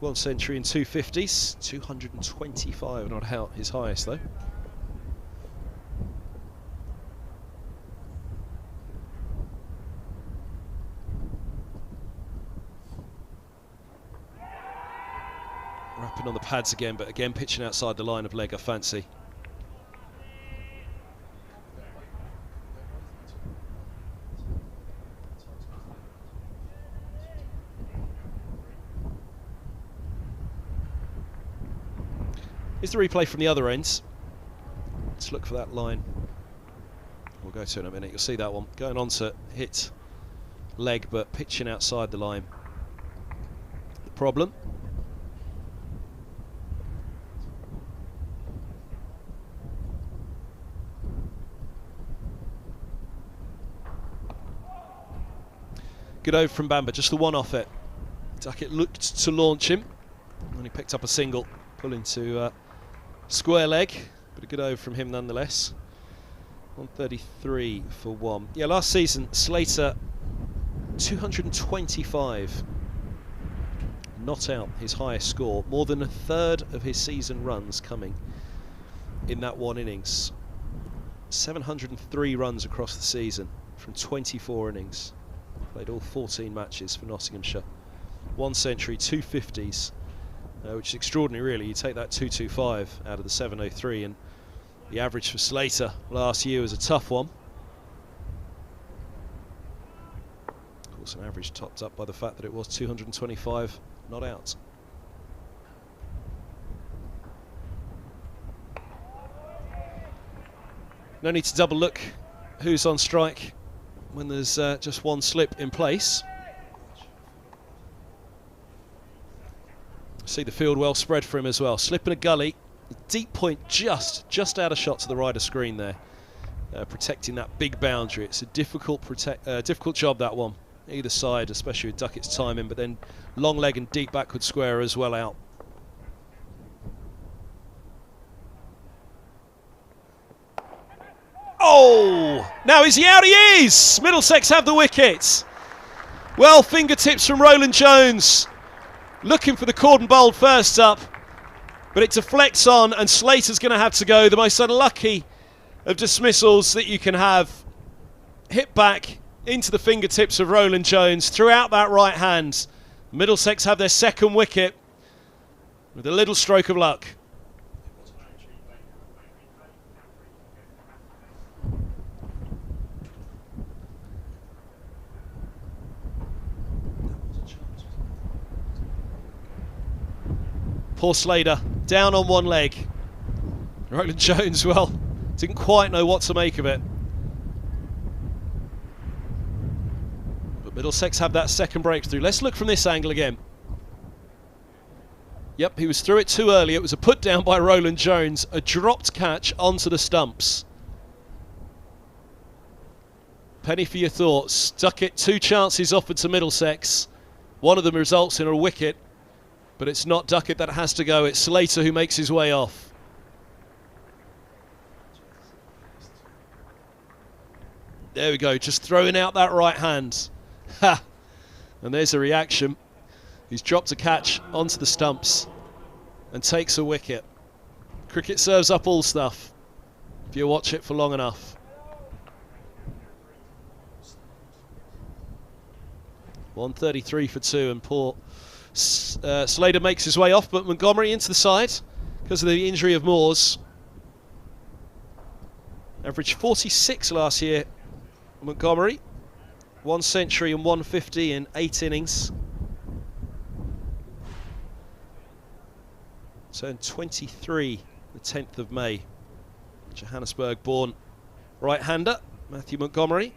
[SPEAKER 1] 1 century in 2 50s, 225, not his highest though. Rapping on the pads again, but again pitching outside the line of leg, I fancy. Here's the replay from the other end. Let's look for that line. Or we'll go to in a minute. You'll see that one going on to hit leg, but pitching outside the line. The problem. Good over from Bamber, just the one off it. Duckett looked to launch him, and he picked up a single, pulling to square leg, but a good over from him nonetheless. 133 for one. Yeah, last season, Slater, 225. Not out, his highest score. More than a third of his season runs coming in that one innings. 703 runs across the season from 24 innings. Played all 14 matches for Nottinghamshire. 1 century, 2 50s, which is extraordinary really. You take that 225 out of the 703, and the average for Slater last year was a tough one. Of course, an average topped up by the fact that it was 225 not out. No need to double look who's on strike when there's just one slip in place. See the field well spread for him as well. Slip in a gully, deep point just out of shot to the right of screen there, protecting that big boundary. It's a difficult job, that one, either side, especially with Duckett's timing, but then long leg and deep backward square as well out. Oh! Now is he out? He is! Middlesex have the wicket. Well, fingertips from Roland Jones. Looking for the cordon bowl first up, but it deflects on, and Slater's going to have to go. The most unlucky of dismissals that you can have. Hit back into the fingertips of Roland Jones throughout that right hand. Middlesex have their second wicket with a little stroke of luck. Poor Slater, down on one leg. Roland Jones, well, didn't quite know what to make of it. But Middlesex have that second breakthrough. Let's look from this angle again. Yep, he was through it too early. It was a put down by Roland Jones, a dropped catch onto the stumps. Penny for your thoughts. Duckett, 2 chances offered to Middlesex. One of them results in a wicket. But it's not Duckett that has to go, it's Slater who makes his way off. There we go, just throwing out that right hand. Ha! And there's a reaction. He's dropped a catch onto the stumps and takes a wicket. Cricket serves up all stuff if you watch it for long enough. .133 for 2, and poor Slater makes his way off, but Montgomery into the side because of the injury of Moores. Averaged 46 last year, Montgomery. 1 century and 150 in 8 innings. Turned 23 the 10th of May. Johannesburg born right-hander, Matthew Montgomery.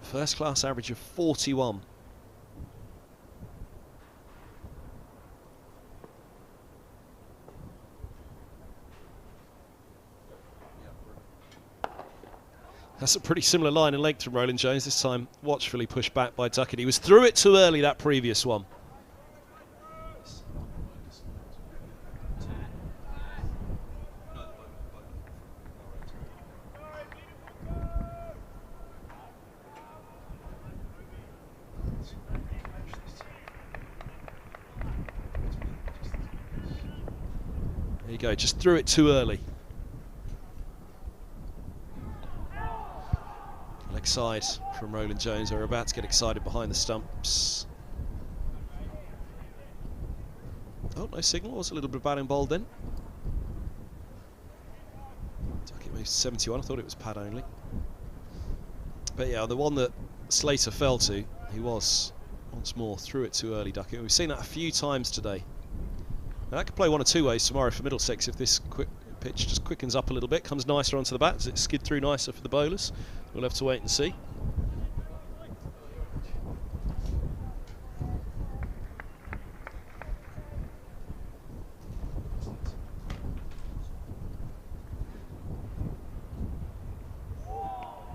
[SPEAKER 1] First class average of 41. That's a pretty similar line and length from Roland Jones, this time watchfully pushed back by Duckett. He was through it too early, that previous one. There you go, just threw it too early. Leg side from Roland Jones. They're about to get excited behind the stumps. Oh, no signal. Was a little bit of batting ball then. Duckett moves 71. I thought it was pad only. But yeah, the one that Slater fell to, he was once more threw it too early, Duckett. We've seen that a few times today. Now that could play one or two ways tomorrow for Middlesex if this Pitch just quickens up a little bit, comes nicer onto the bat. Does it skid through nicer for the bowlers? We'll have to wait and see.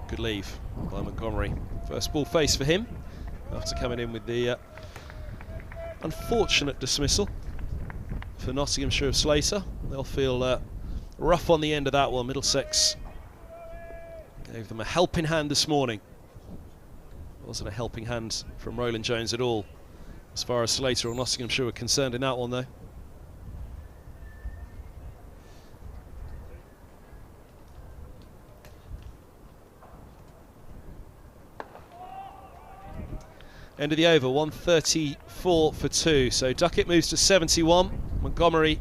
[SPEAKER 1] Good leave by Montgomery. First ball face for him after coming in with the unfortunate dismissal for Nottinghamshire of Slater. They'll feel rough on the end of that one. Middlesex gave them a helping hand this morning. Wasn't a helping hand from Roland Jones at all as far as Slater or Nottinghamshire were concerned in that one, though. End of the over, 134 for 2. So Duckett moves to 71. Montgomery,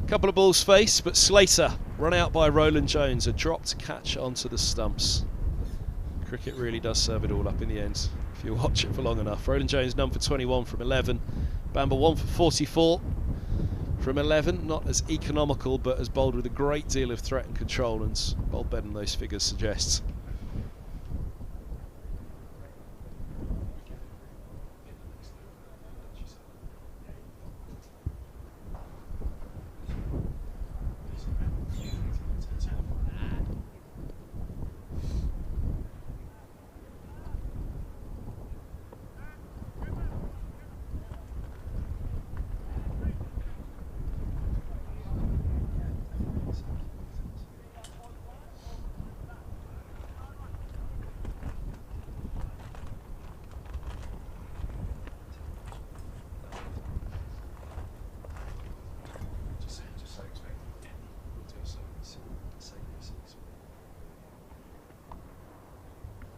[SPEAKER 1] a couple of balls face, but Slater run out by Roland Jones. A dropped catch onto the stumps. Cricket really does serve it all up in the end, if you watch it for long enough. Roland Jones none for 21 from 11. Bamber 1 for 44 from 11. Not as economical, but as bowled with a great deal of threat and control, and bowled better than those figures suggest.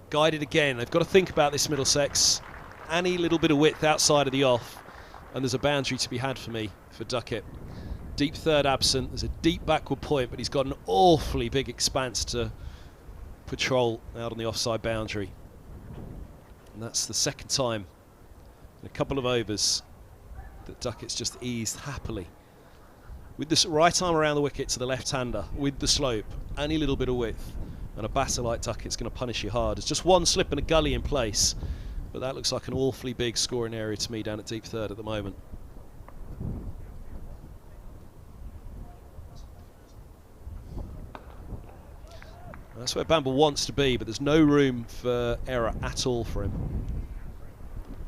[SPEAKER 1] Guided again. They've got to think about this Middlesex. Any little bit of width outside of the off, and there's a boundary to be had for me, for Duckett. Deep third absent. There's a deep backward point, but he's got an awfully big expanse to patrol out on the offside boundary. And that's the second time in a couple of overs that Duckett's just eased happily. With this right arm around the wicket to the left-hander, with the slope, any little bit of width, and a batter like Duckett's going to punish you hard. It's just one slip and a gully in place, but that looks like an awfully big scoring area to me down at deep third at the moment. That's where Bamble wants to be, but there's no room for error at all for him.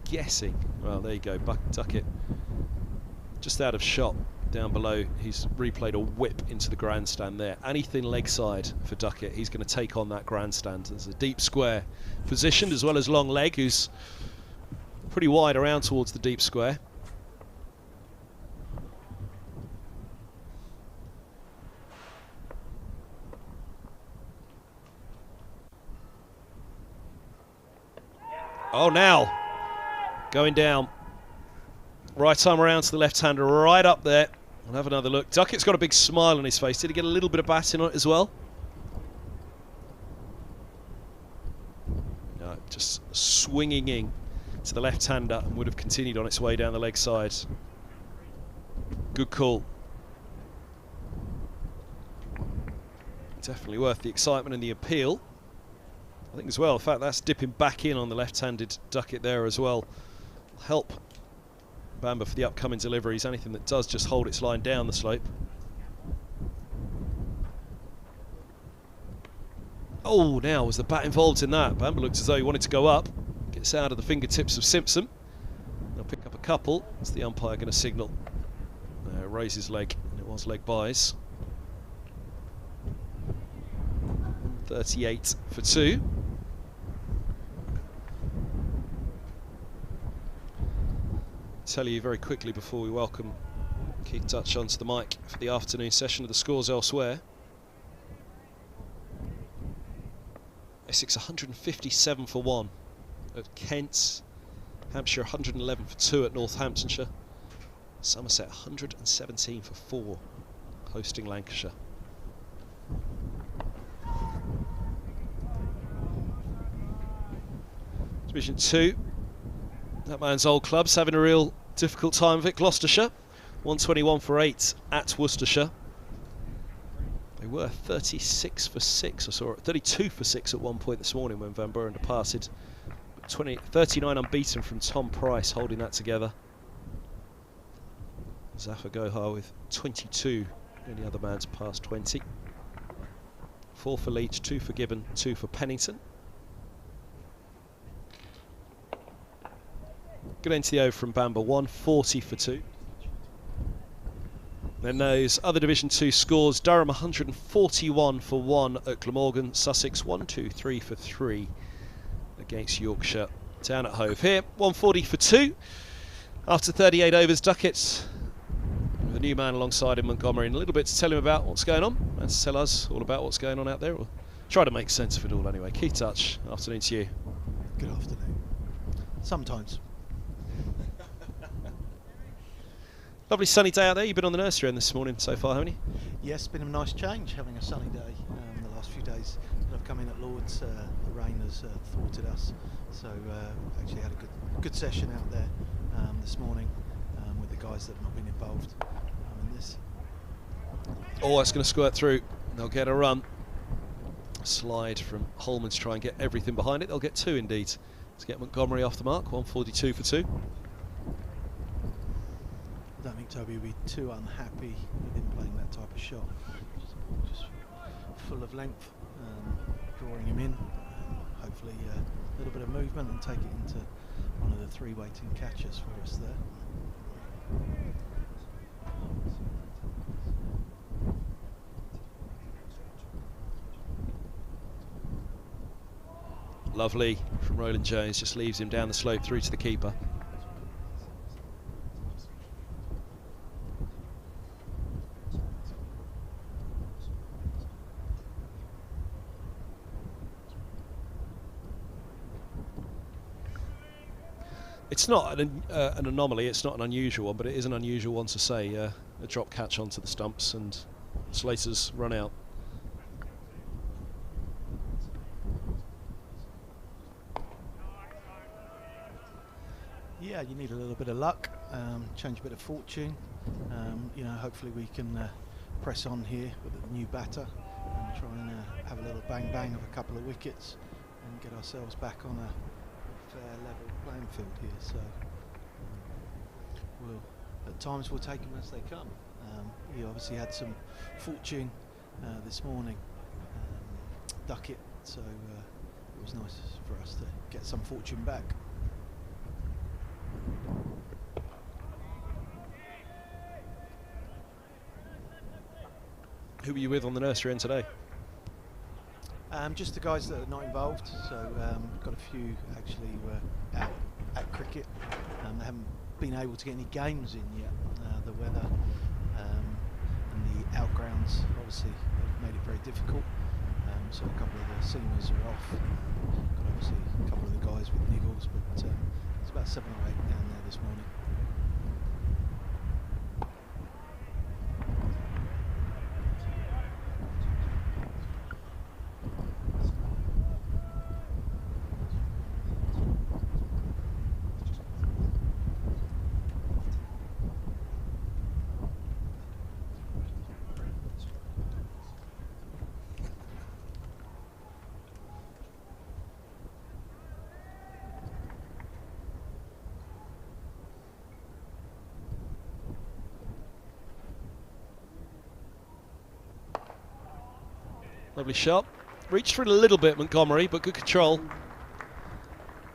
[SPEAKER 1] Guessing. Well, there you go. Duckett just out of shot down below. He's replayed a whip into the grandstand there. Anything leg side for Duckett, he's going to take on that grandstand. There's a deep square positioned, as well as long leg, who's pretty wide around towards the deep square. Oh, now going down. Right arm around to the left-hander, right up there. We'll have another look. Duckett's got a big smile on his face. Did he get a little bit of batting on it as well? No, just swinging in to the left-hander and would have continued on its way down the leg side. Good call. Definitely worth the excitement and the appeal. I think as well, in fact, that's dipping back in on the left-handed Duckett there as well. Help Bamber for the upcoming deliveries, anything that does just hold its line down the slope. Oh, now was the bat involved in that? Bamber looked as though he wanted to go up. Gets out of the fingertips of Simpson. They'll pick up a couple. Is the umpire going to signal? Raise his leg, and it was leg byes. 38 for 2. Tell you very quickly before we welcome Keith Dutch onto the mic for the afternoon session of the scores elsewhere. Essex 157 for 1 at Kent. Hampshire 111 for 2 at Northamptonshire. Somerset 117 for 4 hosting Lancashire. Division 2. That man's old club's having a real difficult time of it. Gloucestershire 121 for 8 at Worcestershire. were 36 for 6. I saw it 32 for 6 at one point this morning when Van Buren departed. 39 unbeaten from Tom Price holding that together. Zafar Gohar with 22. Any other man's past 20. 4 for Leach, 2 for Gibbon, 2 for Pennington. Good end to the over from Bamber, 140 for 2. Then those other Division 2 scores: Durham 141 for 1 at Glamorgan, Sussex 1-2-3 for 3 against Yorkshire down at Hove. Here 140 for 2 after 38 overs. Duckett with a new man alongside him, Montgomery, and a little bit to tell him about what's going on and to tell us all about what's going on out there. We'll try to make sense of it all anyway. Keith Touch, afternoon to you.
[SPEAKER 4] Good afternoon. Sometimes.
[SPEAKER 1] Lovely sunny day out there. You've been on the nursery end this morning so far, haven't you?
[SPEAKER 4] Yes, been a nice change having a sunny day the last few days that I've come in at Lord's. The rain has thwarted us, so actually had a good session out there this morning with the guys that have not been involved in this.
[SPEAKER 1] Oh, it's going to squirt through. They'll get a run. Slide from Holman to try and get everything behind it. They'll get 2 indeed to get Montgomery off the mark. 142 for 2.
[SPEAKER 4] I don't think Toby will be too unhappy with him playing that type of shot. Just full of length, drawing him in. Hopefully a little bit of movement and take it into one of the 3 waiting catches for us there.
[SPEAKER 1] Lovely from Roland Jones, just leaves him down the slope through to the keeper. It's not an anomaly, it's not an unusual one, but it is an unusual one to say. A drop catch onto the stumps and Slater's run out.
[SPEAKER 4] Yeah, you need a little bit of luck, change a bit of fortune. You know, hopefully we can press on here with the new batter and try and have a little bang bang of a couple of wickets and get ourselves back on a fair level playing field here. So at times we'll take them as they come. He obviously had some fortune this morning, Duckett, so it was nice for us to get some fortune back.
[SPEAKER 1] Who were you with on the nursery end today?
[SPEAKER 4] Just the guys that are not involved, so got a few actually were out at cricket. They haven't been able to get any games in yet. The weather and the outgrounds obviously have made it very difficult. So a couple of the seniors are off. Got obviously a couple of the guys with niggles, but it's about 7 or 8 down there this morning.
[SPEAKER 1] Lovely shot. Reached for it a little bit, Montgomery, but good control.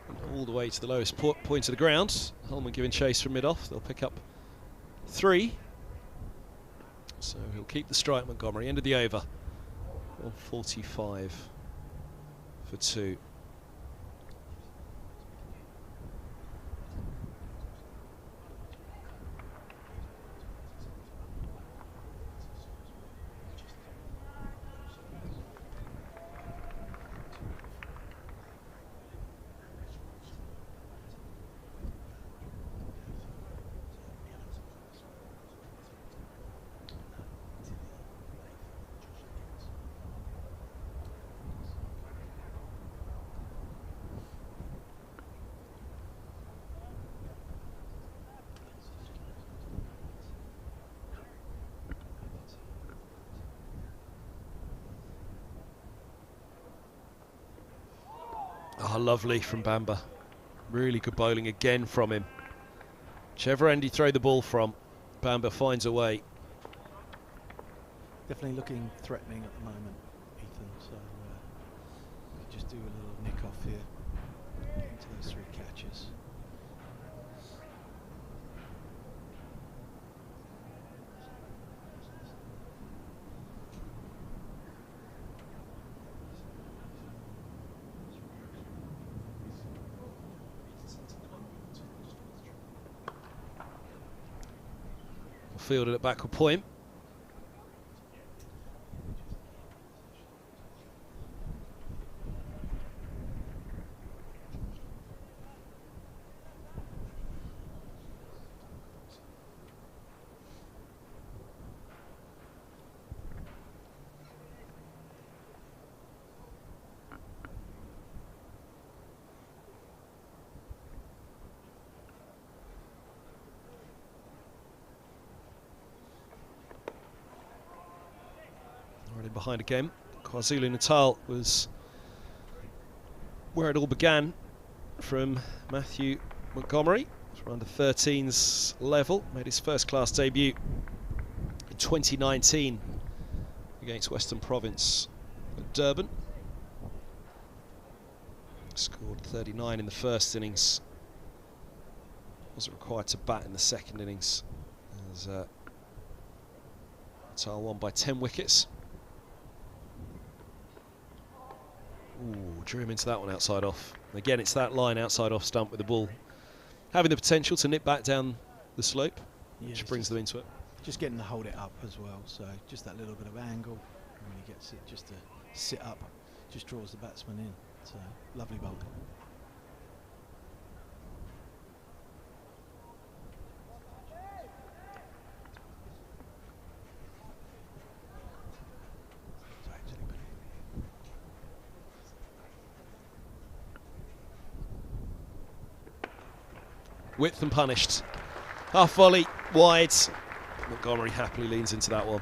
[SPEAKER 1] And all the way to the lowest point of the ground. Holman giving chase from mid-off. They'll pick up 3. So he'll keep the strike, Montgomery. End of the over. 145 for 2. Oh, lovely from Bamba. Really good bowling again from him. Whichever end you throw the ball from, Bamba finds a way.
[SPEAKER 4] Definitely looking threatening at the moment, Ethan. So we could just do a little nick off here, get into those 3 catches.
[SPEAKER 1] Fielded at backward point. Already behind again. KwaZulu-Natal was where it all began from Matthew Montgomery from under 13s level. Made his first class debut in 2019 against Western Province at Durban. Scored 39 in the first innings. Wasn't required to bat in the second innings as Natal won by 10 wickets. Ooh, drew him into that one outside off. Again, it's that line outside off stump with the ball having the potential to nip back down the slope, which brings them into it.
[SPEAKER 4] Just getting to hold it up as well, so just that little bit of angle, and when he gets it just to sit up, just draws the batsman in. So lovely bowling.
[SPEAKER 1] Width and punished. Half volley, wide. Montgomery happily leans into that one.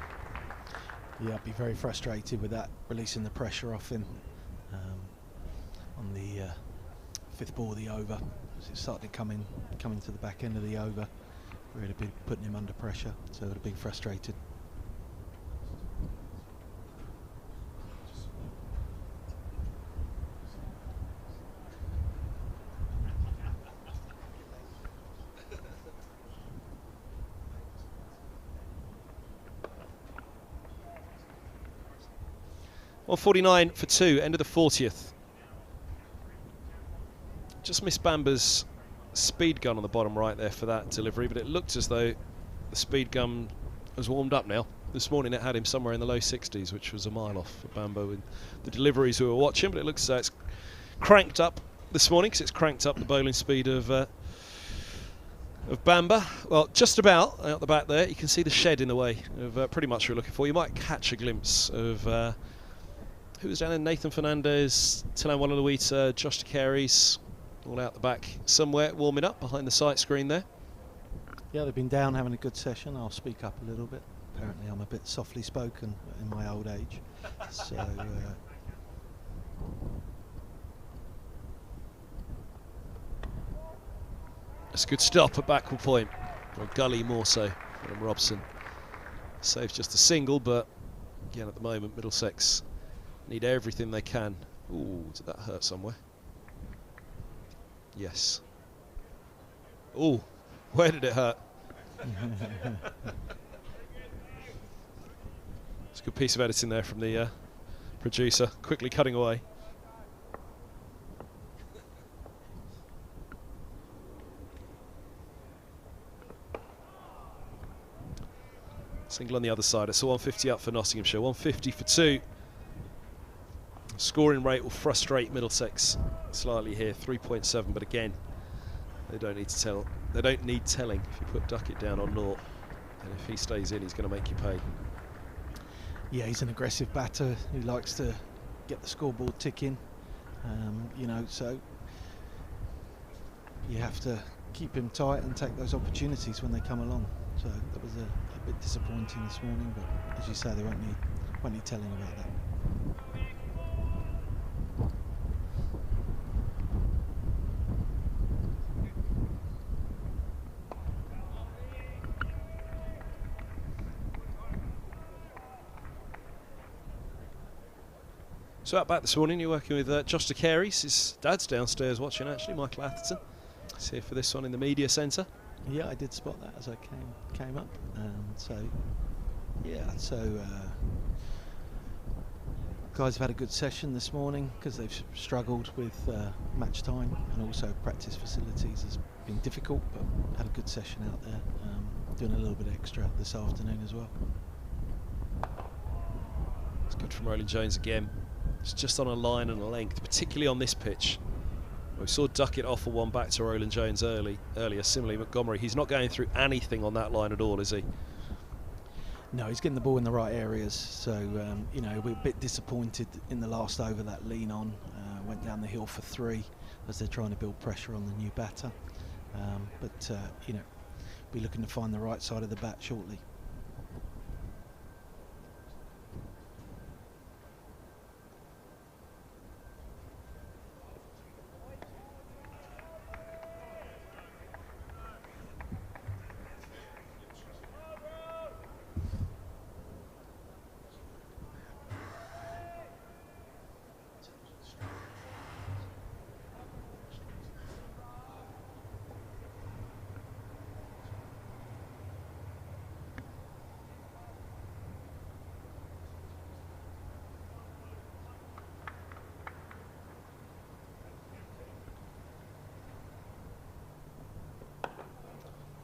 [SPEAKER 4] Yeah, I'd be very frustrated with that, releasing the pressure off him on the 5th ball of the over. As it started coming to the back end of the over, really been putting him under pressure, so I'd have been frustrated.
[SPEAKER 1] Well, 49 for 2, end of the 40th. Just missed Bamba's speed gun on the bottom right there for that delivery, but it looked as though the speed gun has warmed up now. This morning it had him somewhere in the low 60s, which was a mile off for Bamba with the deliveries we were watching, but it looks as though it's cranked up this morning, because it's cranked up the bowling speed of Bamba. Well, just about out the back there, you can see the shed in the way of pretty much what you're looking for. You might catch a glimpse of who was down there? Nathan Fernandez, Tilan Wallaluita, Josh Carey's all out the back somewhere, warming up behind the sight screen there.
[SPEAKER 4] Yeah, they've been down having a good session. I'll speak up a little bit. Apparently I'm a bit softly spoken in my old age. So
[SPEAKER 1] it's a good stop at backward point, or gully more so from Robson. Saves just a single, but again at the moment Middlesex need everything they can. Ooh, did that hurt somewhere? Yes. Ooh, where did it hurt? It's a good piece of editing there from the producer, quickly cutting away. Single on the other side. It's a 150 up for Nottinghamshire, 150 for 2. Scoring rate will frustrate Middlesex slightly here, 3.7, but again, they don't need to tell. They don't need telling. If you put Duckett down on naught, and if he stays in, he's going to make you pay.
[SPEAKER 4] yeah, he's an aggressive batter who likes to get the scoreboard ticking. You know, so you have to keep him tight and take those opportunities when they come along. So that was a bit disappointing this morning, but as you say, they won't need telling about that.
[SPEAKER 1] So out back this morning, you're working with Josh de Carey's. His dad's downstairs watching, actually, Michael Atherton. He's here for this one in the media centre.
[SPEAKER 4] Yeah, I did spot that as I came up. Guys have had a good session this morning because they've struggled with match time, and also practice facilities has been difficult, but had a good session out there, doing a little bit extra this afternoon as well.
[SPEAKER 1] It's good from Roland Jones again. It's just on a line and a length, particularly on this pitch. We saw Duckett offer one back to Roland Jones earlier. Similarly, Montgomery, he's not going through anything on that line at all, is he?
[SPEAKER 4] No, he's getting the ball in the right areas. So, we're a bit disappointed in the last over, that lean on. Went down the hill for 3 as they're trying to build pressure on the new batter. Be looking to find the right side of the bat shortly.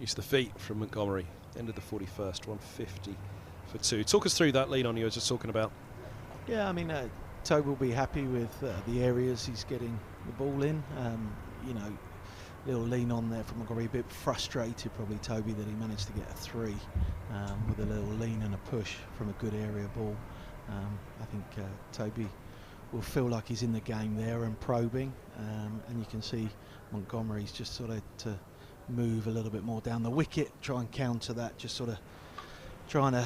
[SPEAKER 1] Use the feet from Montgomery. End of the 41st, 150 for 2. Talk us through that lean on you were just talking about.
[SPEAKER 4] Yeah, I mean, Toby will be happy with the areas he's getting the ball in. Little lean on there from Montgomery. A bit frustrated, probably, Toby, that he managed to get a 3 with a little lean and a push from a good area ball. I think Toby will feel like he's in the game there and probing. And you can see Montgomery's just sort of to move a little bit more down the wicket, try and counter that, just sort of trying to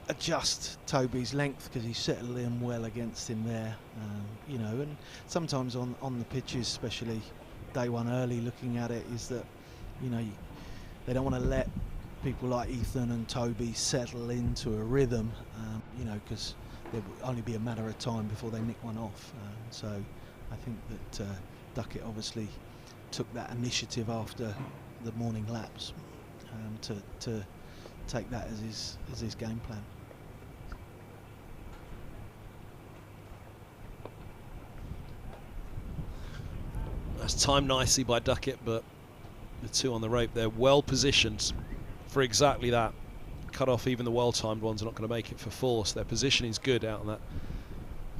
[SPEAKER 4] adjust Toby's length because he's settled in well against him there. And sometimes on the pitches, especially day one early, looking at it, is that they don't want to let people like Ethan and Toby settle into a rhythm, because there will only be a matter of time before they nick one off. So I think that Duckett obviously took that initiative after the morning laps to take that as his game plan.
[SPEAKER 1] That's timed nicely by Duckett, but the 2 on the rope, they're well positioned for exactly that. Cut off even the well-timed ones are not going to make it for 4, so their positioning's good out on that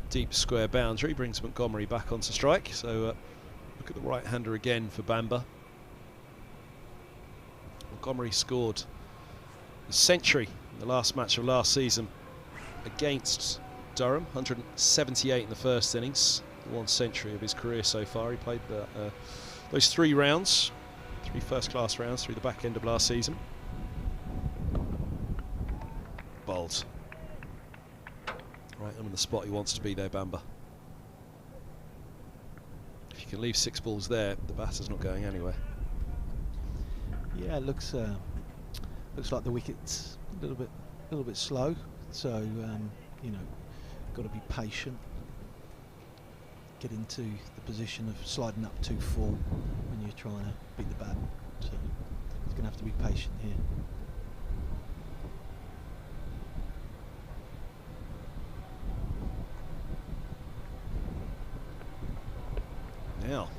[SPEAKER 1] deep square boundary. Brings Montgomery back onto strike, so look at the right-hander again for Bamber. Montgomery scored a century in the last match of last season against Durham, 178 in the first innings, the 1 century of his career so far. He played those 3 rounds, 3 first-class rounds through the back end of last season. Bowled. Right on the spot he wants to be there, Bamber. If you can leave 6 balls there, the batter's not going anywhere.
[SPEAKER 4] Yeah, it looks like the wicket's a little bit slow. So got to be patient. Get into the position of sliding up too full when you're trying to beat the bat. So he's going to have to be patient here.
[SPEAKER 1] Now,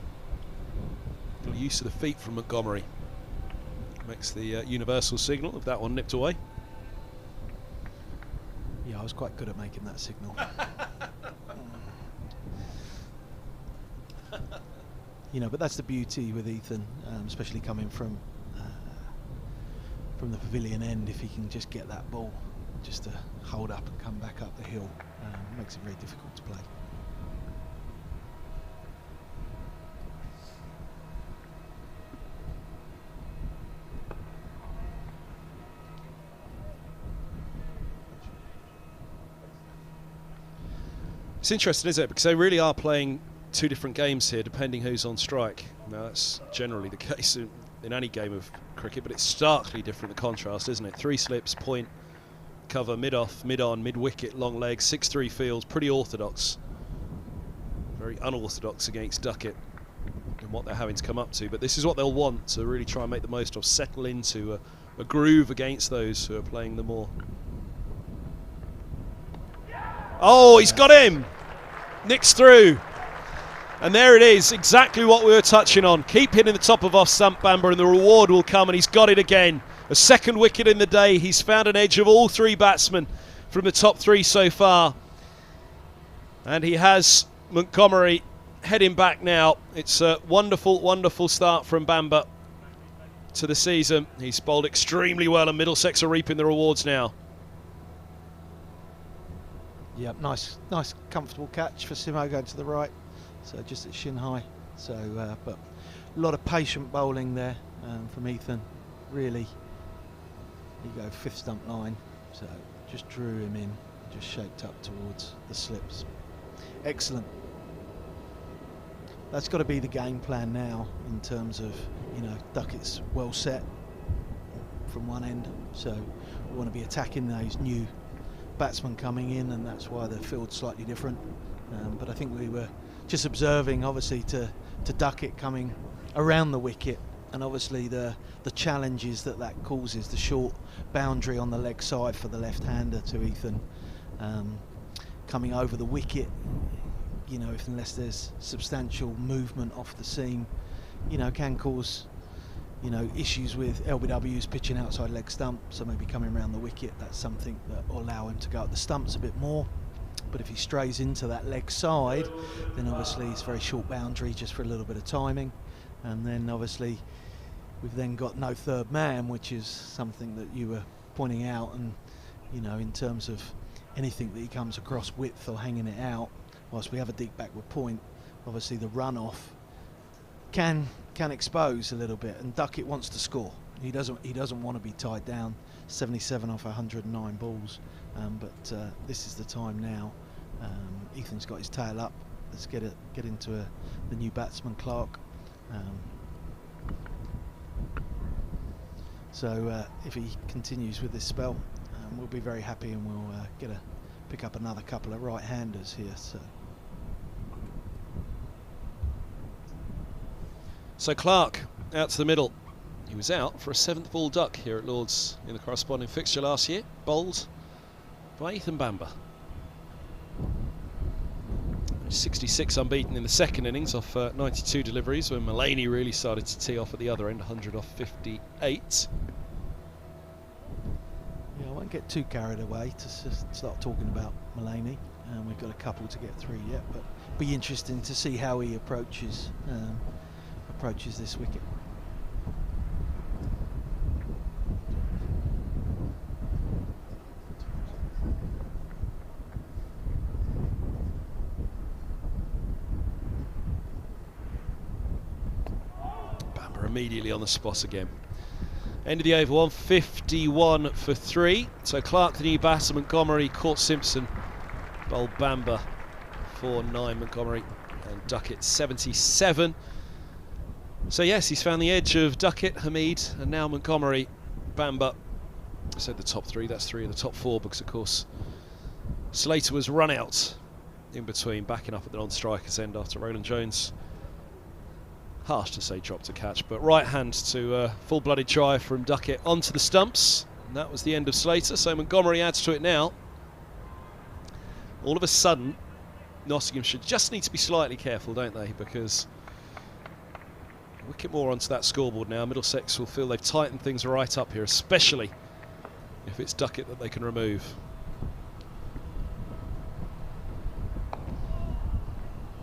[SPEAKER 1] little use of the feet from Montgomery. Makes the universal signal of that one nipped away.
[SPEAKER 4] Yeah, I was quite good at making that signal. But that's the beauty with Ethan, especially coming from the pavilion end. If he can just get that ball just to hold up and come back up the hill, makes it very difficult to play.
[SPEAKER 1] It's interesting, isn't it? Because they really are playing 2 different games here, depending who's on strike. Now, that's generally the case in any game of cricket, but it's starkly different, the contrast, isn't it? 3 slips, point, cover, mid-off, mid-on, mid-wicket, long legs, 6-3 fields, pretty orthodox. Very unorthodox against Duckett and what they're having to come up to. But this is what they'll want to really try and make the most of, settle into a groove against those who are playing the more. Oh, he's got him! Nicks through. And there it is, exactly what we were touching on. Keep hitting the top of off stump, Bamber, and the reward will come, and he's got it again. A second wicket in the day. He's found an edge of all three batsmen from the top three so far. And he has Montgomery heading back now. It's a wonderful, wonderful start from Bamber to the season. He's bowled extremely well, and Middlesex are reaping the rewards now.
[SPEAKER 4] Yep, nice, comfortable catch for Simo going to the right. So just at shin high. So, but a lot of patient bowling there from Ethan. Really, you go fifth stump line. So just drew him in, just shaped up towards the slips. Excellent. That's got to be the game plan now in terms of, you know, Duckett's well set from one end. So we want to be attacking those new batsmen coming in, and that's why the field's slightly different. But I think we were just observing, obviously, to Duckett coming around the wicket, and obviously the challenges that causes, the short boundary on the leg side for the left-hander to Ethan, coming over the wicket, you know, unless there's substantial movement off the seam, you know, can cause, you know, issues with LBWs pitching outside leg stump. So maybe coming around the wicket, that's something that will allow him to go up the stumps a bit more. But if he strays into that leg side, then obviously it's very short boundary just for a little bit of timing. And then obviously we've then got no third man, which is something that you were pointing out. And, you know, in terms of anything that he comes across width or hanging it out, whilst we have a deep backward point, obviously the runoff can expose a little bit, and Duckett wants to score. He doesn't want to be tied down. 77 off 109 balls, but this is the time now. Ethan's got his tail up. Let's get into the new batsman Clark. So if he continues with this spell, we'll be very happy, and we'll pick up another couple of right-handers here.
[SPEAKER 1] So Clark out to the middle. He was out for a 7th ball duck here at Lord's in the corresponding fixture last year, bowled by Ethan Bamber. 66 unbeaten in the second innings off 92 deliveries, when Mullaney really started to tee off at the other end, 100 off 58.
[SPEAKER 4] Yeah, I won't get too carried away to start talking about Mullaney. We've got a couple to get through yet, but be interesting to see how he approaches this wicket.
[SPEAKER 1] Bamber immediately on the spot again. End of the over, 151 for 3. So Clark, the new batter, Montgomery, caught Simpson, bowled Bamber for 9, Montgomery, and Duckett 77. So yes, he's found the edge of Duckett, Hamid, and now Montgomery, Bamber. I said the top 3, that's 3 of the top 4, because of course Slater was run out in between, backing up at the non-striker's end after Roland Jones, harsh to say, dropped a catch, but right hand to full-blooded drive from Duckett onto the stumps, and that was the end of Slater. So Montgomery adds to it now. All of a sudden, Nottinghamshire just need to be slightly careful, don't they? Because a wicket more onto that scoreboard now. Middlesex will feel they've tightened things right up here, especially if it's Duckett that they can remove.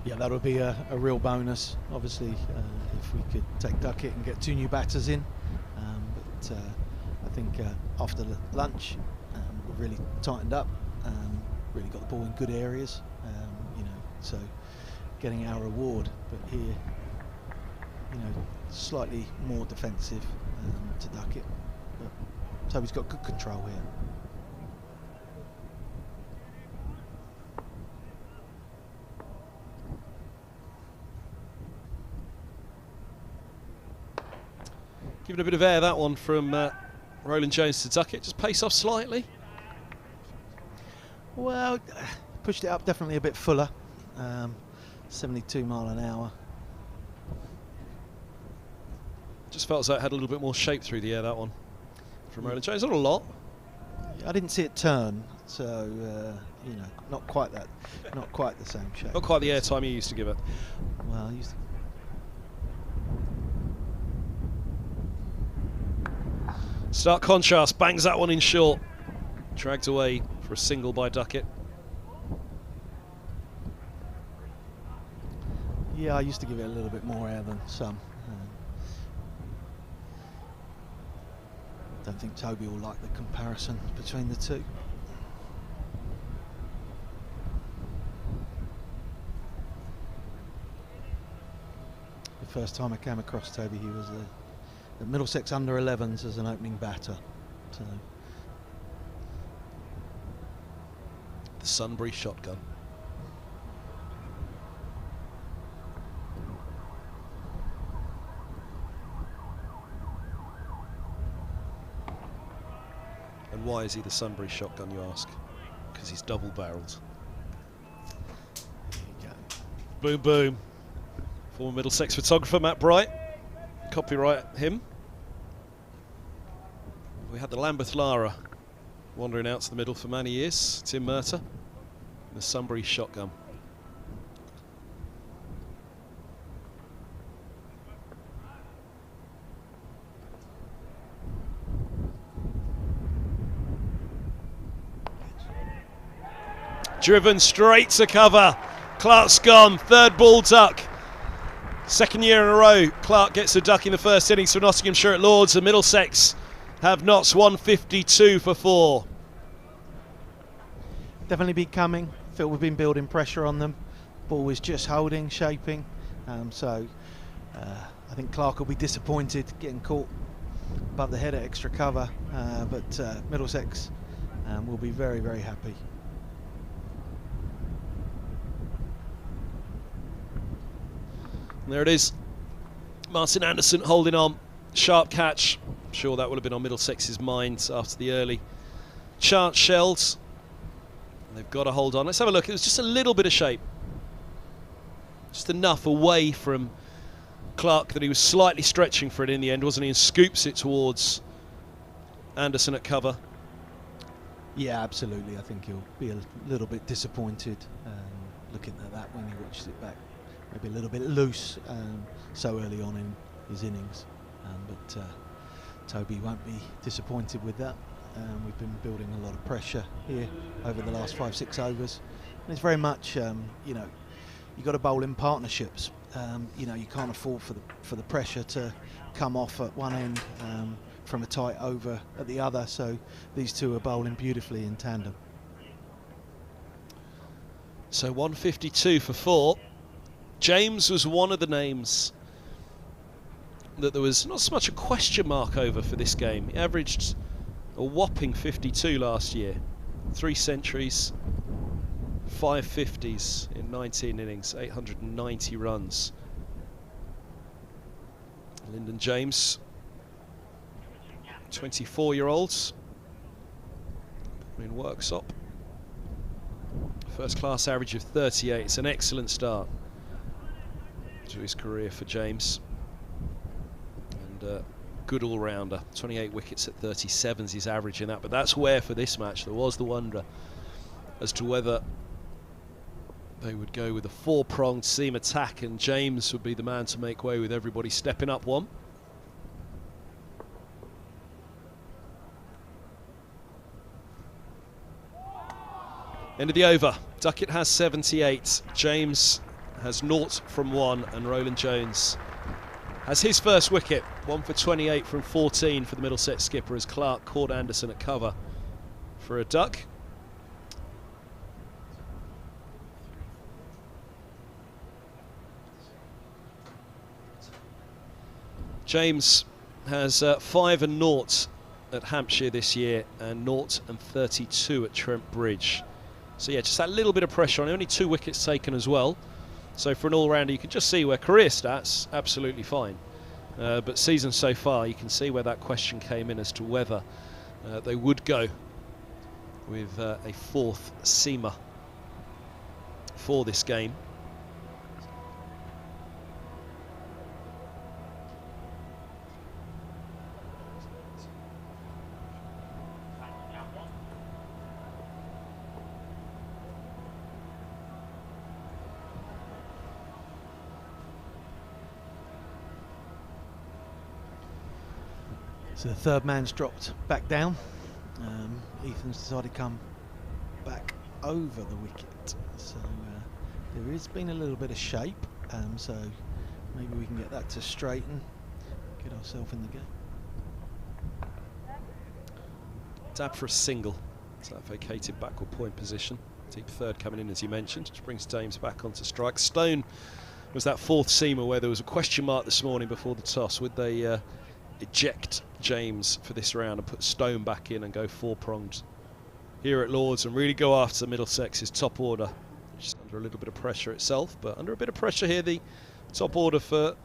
[SPEAKER 4] Yeah, that would be a real bonus, obviously, if we could take Duckett and get 2 new batters in. But I think after the lunch, we've really tightened up, really got the ball in good areas, you know, so getting our reward. But here, you know, slightly more defensive to Duckett, but so he's got good control here.
[SPEAKER 1] Giving a bit of air, that one from Roland Jones to Duckett. Just pace off slightly.
[SPEAKER 4] Well, pushed it up definitely a bit fuller. 72 mile an hour.
[SPEAKER 1] Just felt as though it had a little bit more shape through the air, that one, from Roland Jones. Not a lot.
[SPEAKER 4] I didn't see it turn, so you know, not quite the same shape.
[SPEAKER 1] Not quite the air time you used to give it.
[SPEAKER 4] Well, I used to.
[SPEAKER 1] Stark contrast, bangs that one in short. Dragged away for a single by Duckett.
[SPEAKER 4] Yeah, I used to give it a little bit more air than some. Don't think Toby will like the comparison between the two. The first time I came across Toby, he was at Middlesex under-11s as an opening batter. So.
[SPEAKER 1] The Sunbury shotgun. And why is he the Sunbury shotgun, you ask? Because he's double-barreled.
[SPEAKER 4] There you go.
[SPEAKER 1] Boom, boom. Former Middlesex photographer Matt Bright. Copyright him. We had the Lambeth Lara wandering out to the middle for many years. Tim Murtagh. The Sunbury shotgun. Driven straight to cover. Clark's gone. Third ball duck. Second year in a row, Clark gets a duck in the first innings for Nottinghamshire at Lords, and Middlesex have Notts 152 for 4.
[SPEAKER 4] Definitely be coming. Feel we've been building pressure on them. Ball is just holding, shaping. So I think Clark will be disappointed getting caught above the head at extra cover, but Middlesex will be very, very happy.
[SPEAKER 1] There it is. Martin Anderson holding on. Sharp catch. I'm sure that would have been on Middlesex's mind after the early chance shells. They've got to hold on. Let's have a look. It was just a little bit of shape. Just enough away from Clark that he was slightly stretching for it in the end, wasn't he? And scoops it towards Anderson at cover.
[SPEAKER 4] Yeah, absolutely. I think he'll be a little bit disappointed looking at that when he watches it back. Maybe a little bit loose so early on in his innings, but Toby won't be disappointed with that. We've been building a lot of pressure here over the last 5-6 overs, and it's very much you know, you've got to bowl in partnerships. You know, you can't afford for the pressure to come off at one end from a tight over at the other, so these two are bowling beautifully in tandem.
[SPEAKER 1] So 152 for 4. James was one of the names that there was not so much a question mark over for this game. He averaged a whopping 52 last year. 3 centuries, 5 50s in 19 innings, 890 runs. Lyndon James, 24-year-olds in Worksop. First class average of 38. It's an excellent start to his career for James, and good all-rounder. 28 wickets at 37s he's averaging that, but that's where for this match there was the wonder as to whether they would go with a 4-pronged seam attack and James would be the man to make way with everybody stepping up one. End of the over. Duckett has 78. James has 0 from 1, and Roland Jones has his first wicket. 1 for 28 from 14 for the Middlesex skipper as Clark caught Anderson at cover for a duck. James has 5 and 0 at Hampshire this year and 0 and 32 at Trent Bridge. So yeah, just that little bit of pressure on. Only 2 wickets taken as well. So for an all-rounder, you can just see where career stats, absolutely fine. But season so far, you can see where that question came in as to whether they would go with a fourth seamer for this game.
[SPEAKER 4] So the third man's dropped back down. Ethan's decided to come back over the wicket. So there has been a little bit of shape. So maybe we can get that to straighten, get ourselves in the game.
[SPEAKER 1] Dab for a single. So that vacated backward point position. Deep third coming in, as you mentioned, which brings James back onto strike. Stone was that fourth seamer where there was a question mark this morning before the toss. Would they eject James for this round and put Stone back in and go four-pronged here at Lords and really go after Middlesex's top order, which is under a little bit of pressure itself, but under a bit of pressure here, the top order for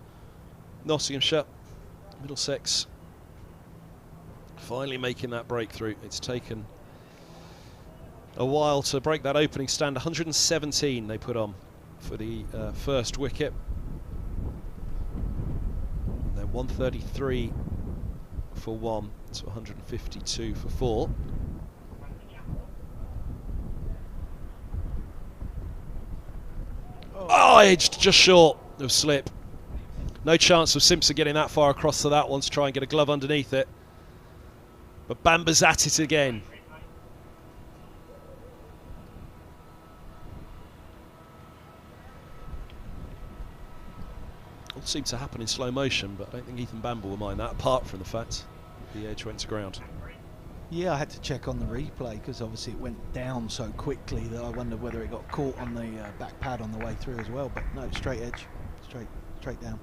[SPEAKER 1] Nottinghamshire. Middlesex finally making that breakthrough. It's taken a while to break that opening stand. 117 they put on for the first wicket. And then 133 for one, so 152 for four. Oh, edged just short of slip. No chance of Simpson getting that far across to that one to try and get a glove underneath it. But Bamba's at it again. All seemed to happen in slow motion, but I don't think Ethan Bamber will mind that, apart from the fact the edge went to ground.
[SPEAKER 4] Yeah, I had to check on the replay because obviously it went down so quickly that I wondered whether it got caught on the back pad on the way through as well. But no, straight edge, straight down.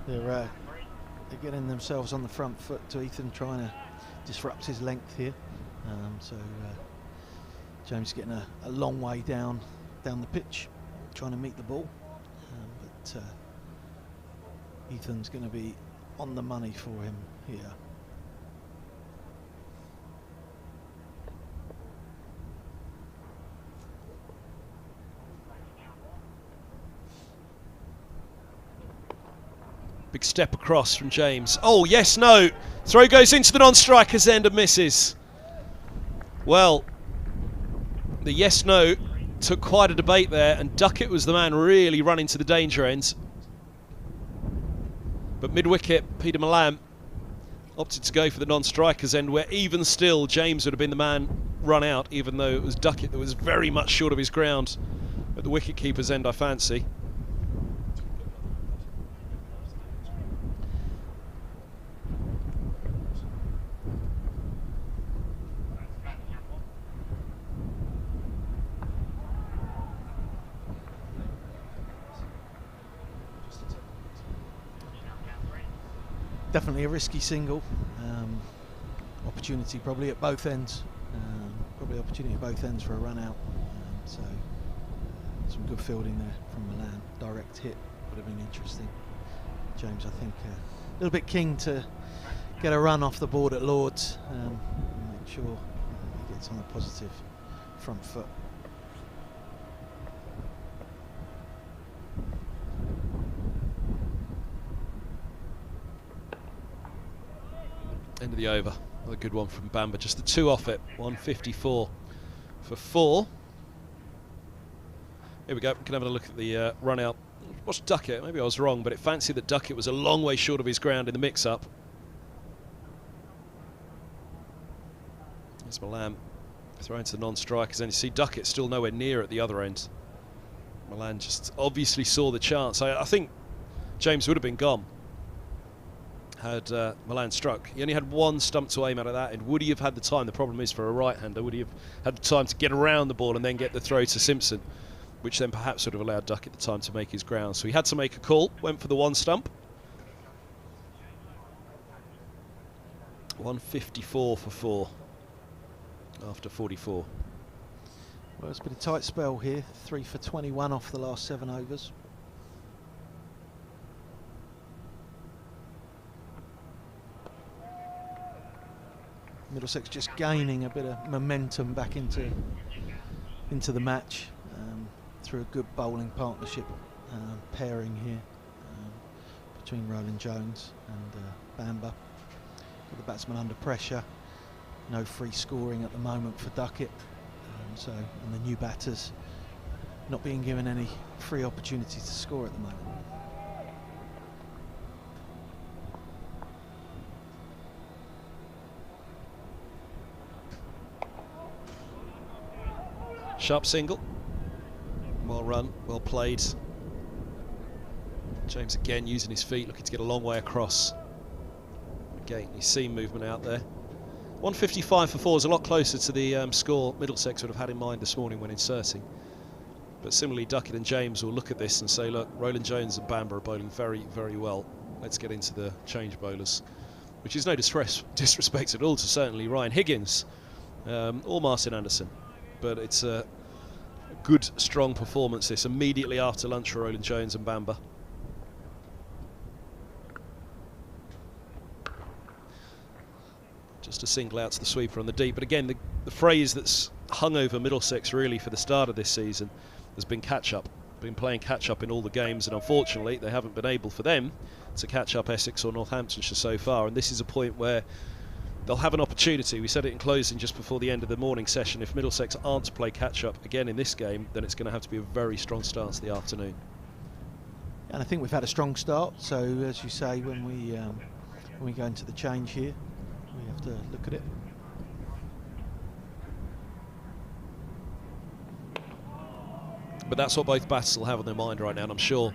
[SPEAKER 4] They're getting themselves on the front foot to Ethan, trying to disrupt his length here. So James getting a long way down the pitch, trying to meet the ball. But Ethan's going to be on the money for him here.
[SPEAKER 1] Big step across from James. Oh, yes, no. Throw goes into the non-striker's end and misses. Well, the yes-no took quite a debate there, and Duckett was the man really running to the danger end. But mid-wicket, Peter Malan opted to go for the non-striker's end, where even still James would have been the man run out, even though it was Duckett that was very much short of his ground at the wicket-keeper's end, I fancy.
[SPEAKER 4] Definitely a risky single. Opportunity probably at both ends. Probably opportunity at both ends for a run out. So some good fielding there from Milan. Direct hit would have been interesting. James, I think, a little bit keen to get a run off the board at Lords. And make sure he gets on a positive front foot.
[SPEAKER 1] End of the over. Another good one from Bamber. Just the two off it. 154 for four. Here we go. We can have a look at the run out. What's Duckett? Maybe I was wrong, but it fancied that Duckett was a long way short of his ground in the mix-up. There's Milan throwing to the non-strikers, and you see Duckett still nowhere near at the other end. Milan just obviously saw the chance. I think James would have been gone had Milan struck. He only had one stump to aim at that, and would he have had the time? The problem is, for a right-hander, would he have had the time to get around the ball and then get the throw to Simpson, which then perhaps would have allowed Duckett the time to make his ground. So he had to make a call, went for the one stump. 154 for four after 44.
[SPEAKER 4] Well, it's been a tight spell here. 3 for 21 off the last 7 overs. Middlesex just gaining a bit of momentum back into the match through a good bowling partnership pairing here between Roland Jones and Bamber. Got the batsman under pressure. No free scoring at the moment for Duckett. And the new batters not being given any free opportunities to score at the moment.
[SPEAKER 1] Sharp single. Well run, well played. James again using his feet, looking to get a long way across. Again, you see movement out there. 155 for 4 is a lot closer to the score Middlesex would have had in mind this morning when inserting. But similarly, Duckett and James will look at this and say, look, Roland Jones and Bamber are bowling very, very well. Let's get into the change bowlers, which is no disrespect at all to certainly Ryan Higgins or Martin Anderson. But it's a good, strong performance this immediately after lunch for Roland Jones and Bamber. Just a single out to the sweeper on the deep. But again, the phrase that's hung over Middlesex really for the start of this season has been catch-up. Been playing catch-up in all the games, and unfortunately they haven't been able for them to catch up Essex or Northamptonshire so far. And this is a point where they'll have an opportunity. We said it in closing just before the end of the morning session. If Middlesex aren't to play catch-up again in this game, then it's going to have to be a very strong start to the afternoon.
[SPEAKER 4] And I think we've had a strong start. So as you say, when we go into the change here, we have to look at it.
[SPEAKER 1] But that's what both batters will have on their mind right now, and I'm sure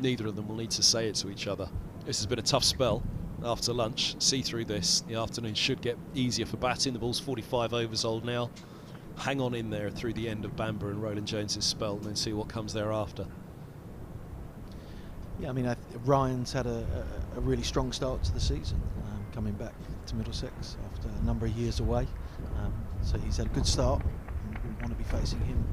[SPEAKER 1] neither of them will need to say it to each other. This has been a tough spell after lunch. See through this. The afternoon should get easier for batting. The ball's 45 overs old now. Hang on in there through the end of Bamber and Roland Jones's spell, and then see what comes thereafter.
[SPEAKER 4] Yeah, I mean, Ryan's had a really strong start to the season, coming back to Middlesex after a number of years away. So he's had a good start, and we want to be facing him.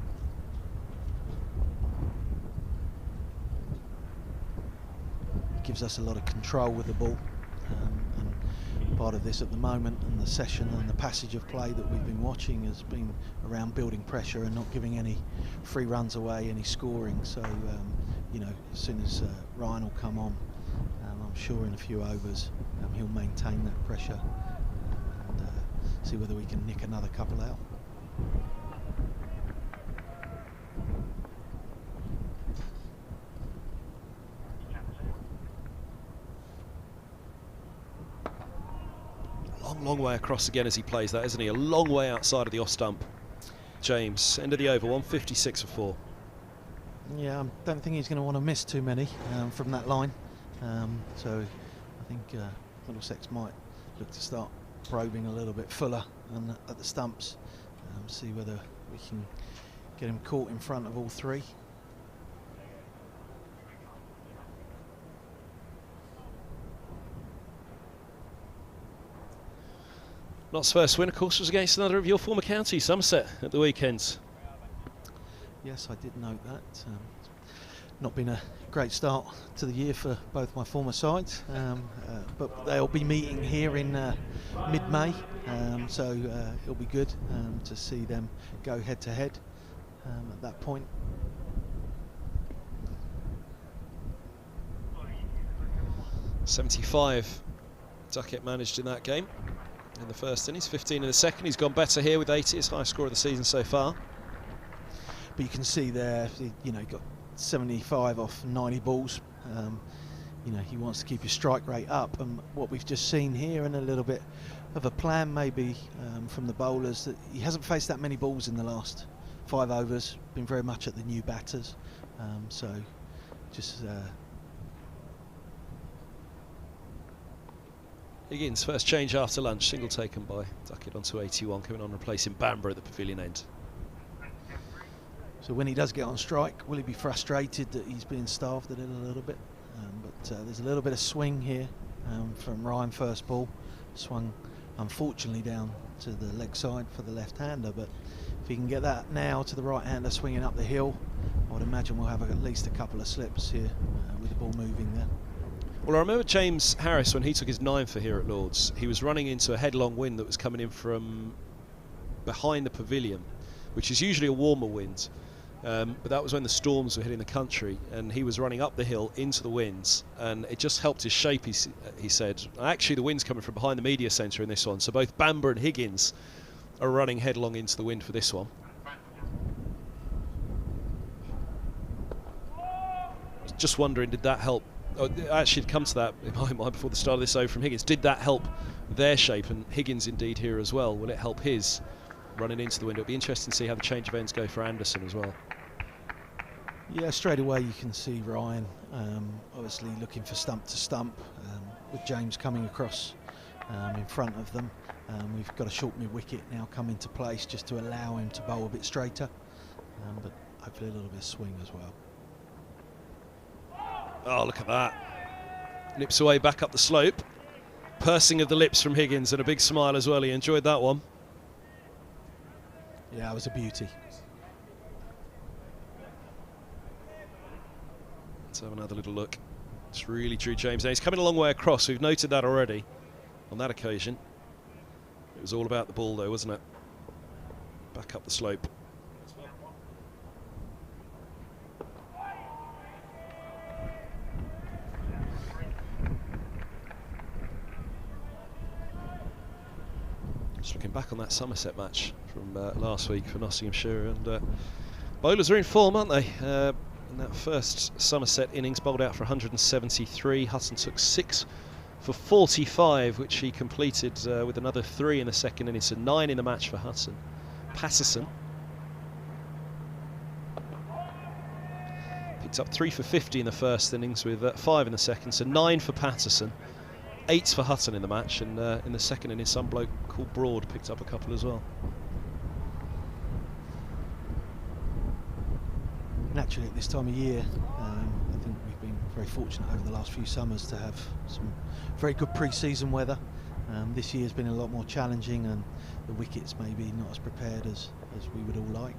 [SPEAKER 4] He gives us a lot of control with the ball, and part of this at the moment and the session and the passage of play that we've been watching has been around building pressure and not giving any free runs away, any scoring. So you know, as soon as Ryan will come on, I'm sure in a few overs he'll maintain that pressure and see whether we can nick another couple out.
[SPEAKER 1] Long way across again as he plays that, isn't he? A long way outside of the off stump. James, end of the over, 156 for 4.
[SPEAKER 4] Yeah, I don't think he's going to want to miss too many from that line. So I think Middlesex might look to start probing a little bit fuller at the stumps, see whether we can get him caught in front of all three.
[SPEAKER 1] Notts' first win, of course, was against another of your former counties, Somerset, at the weekend.
[SPEAKER 4] Yes, I did note that. Not been a great start to the year for both my former sides, but they'll be meeting here in mid-May, so it'll be good to see them go head-to-head at that point. .75 Duckett managed in that game in the first innings, 15 in the second. He's gone better here with 80, his highest score of the season so far. But you can see there, you know, got 75 off 90 balls. You know, he wants to keep his strike rate up, and what we've just seen here, and a little bit of a plan maybe from the bowlers, that he hasn't faced that many balls in the last 5 overs, been very much at the new batters. So just
[SPEAKER 1] Higgins, first change after lunch, single taken by Duckett onto 81, coming on replacing Bamber at the pavilion end.
[SPEAKER 4] So when he does get on strike, will he be frustrated that he's being starved at it a little bit? But there's a little bit of swing here from Ryan first ball. Swung unfortunately down to the leg side for the left-hander, but if he can get that now to the right-hander swinging up the hill, I would imagine we'll have at least a couple of slips here with the ball moving there.
[SPEAKER 1] Well, I remember James Harris, when he took his 9 for here at Lords, he was running into a headlong wind that was coming in from behind the pavilion, which is usually a warmer wind. But that was when the storms were hitting the country, and he was running up the hill into the winds, and it just helped his shape, he said. Actually, the wind's coming from behind the media centre in this one, so both Bamber and Higgins are running headlong into the wind for this one. Just wondering, did that help? Oh, actually, it'd come to that in my mind before the start of this over from Higgins. Did that help their shape? And Higgins indeed here as well. Will it help his running into the window? It'll be interesting to see how the change of ends go for Anderson as well.
[SPEAKER 4] Yeah, straight away you can see Ryan obviously looking for stump to stump, with James coming across in front of them. We've got a short mid-wicket now come into place just to allow him to bowl a bit straighter, but hopefully a little bit of swing as well.
[SPEAKER 1] Oh, look at that. Nips away back up the slope. Pursing of the lips from Higgins and a big smile as well. He enjoyed that one.
[SPEAKER 4] Yeah, it was a beauty.
[SPEAKER 1] Let's have another little look. It's really drew James in. He's coming a long way across. We've noted that already on that occasion. It was all about the ball though, wasn't it? Back up the slope. Just looking back on that Somerset match from last week for Nottinghamshire, and bowlers are in form, aren't they? In that first Somerset innings, bowled out for 173. Hutton took 6 for 45, which he completed with another 3 in the second innings, so 9 in the match for Hutton. Patterson picked up 3 for 50 in the first innings with 5 in the second, so 9 for Patterson. 8 for Hutton in the match, and in the second innings some bloke called Broad picked up a couple as well.
[SPEAKER 4] Naturally at this time of year, I think we've been very fortunate over the last few summers to have some very good pre-season weather. This year's been a lot more challenging, and the wickets maybe not as prepared as we would all like.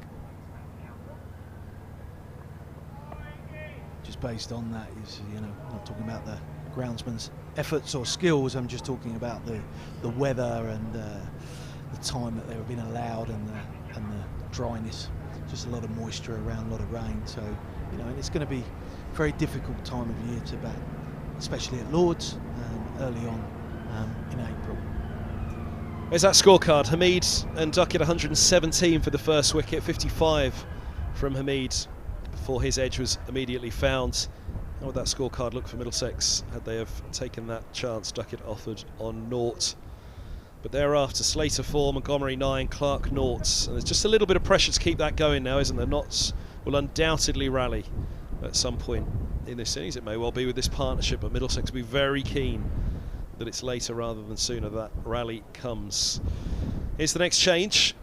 [SPEAKER 4] Just based on that is, you know, not talking about the groundsman's efforts or skills, I'm just talking about the weather and the time that they were being allowed, and the dryness. Just a lot of moisture around, a lot of rain, so you know, and it's going to be a very difficult time of year to bat, especially at Lords early on in April.
[SPEAKER 1] There's that scorecard. Hamid and Duckett 117 for the first wicket, 55 from Hamid before his edge was immediately found. How would that scorecard look for Middlesex had they have taken that chance? Duckett offered on 0. But thereafter, Slater 4, Montgomery 9, Clark 0. And there's just a little bit of pressure to keep that going now, isn't there? Notts will undoubtedly rally at some point in this series. It may well be with this partnership, but Middlesex will be very keen that it's later rather than sooner that rally comes. Here's the next change.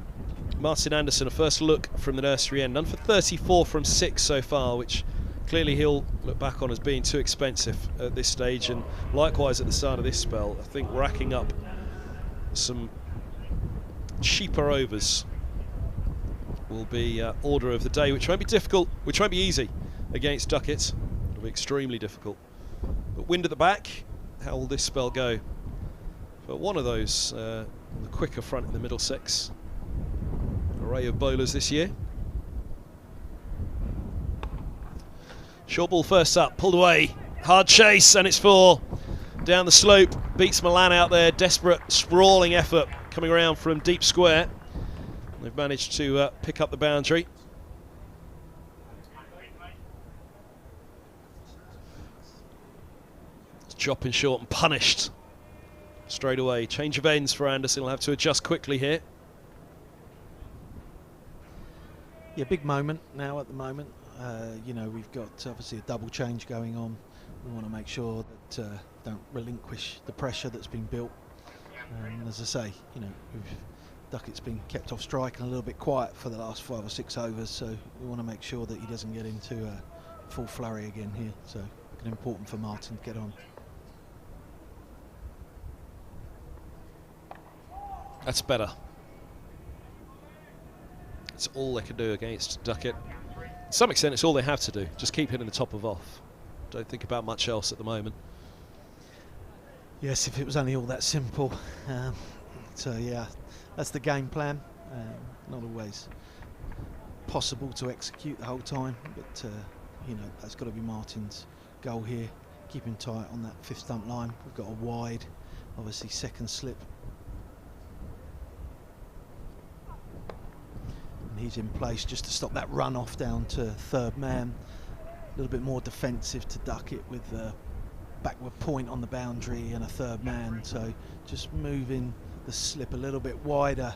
[SPEAKER 1] Martin Anderson, a first look from the nursery end. None for 34 from 6 so far, which clearly he'll look back on as being too expensive at this stage, and likewise at the start of this spell. I think racking up some cheaper overs will be order of the day, which won't be difficult, which won't be easy against Duckett. It'll be extremely difficult. But wind at the back, how will this spell go? But one of those on the quicker front in the Middlesex array of bowlers this year. Short ball first up, pulled away, hard chase, and it's 4. Down the slope, beats Milan out there, desperate, sprawling effort coming around from deep square. They've managed to pick up the boundary. It's chopping short and punished straight away. Change of ends for Anderson, he'll have to adjust quickly here.
[SPEAKER 4] Yeah, big moment now at the moment. You know, we've got obviously a double change going on. We want to make sure that don't relinquish the pressure that's been built. As I say, you know, Duckett's been kept off strike and a little bit quiet for the last 5 or 6 overs, so we want to make sure that he doesn't get into a full flurry again here. So important for Martin to get on.
[SPEAKER 1] That's better. That's all they can do against Duckett. To some extent, it's all they have to do. Just keep hitting the top of off. Don't think about much else at the moment.
[SPEAKER 4] Yes, if it was only all that simple. So yeah, that's the game plan. Not always possible to execute the whole time, but you know, that's got to be Martin's goal here. Keep him tight on that 5th stump line. We've got a wide, obviously second slip. And he's in place just to stop that run off down to 3rd man. A little bit more defensive to duck it with backward point on the boundary and a 3rd man, so just moving the slip a little bit wider,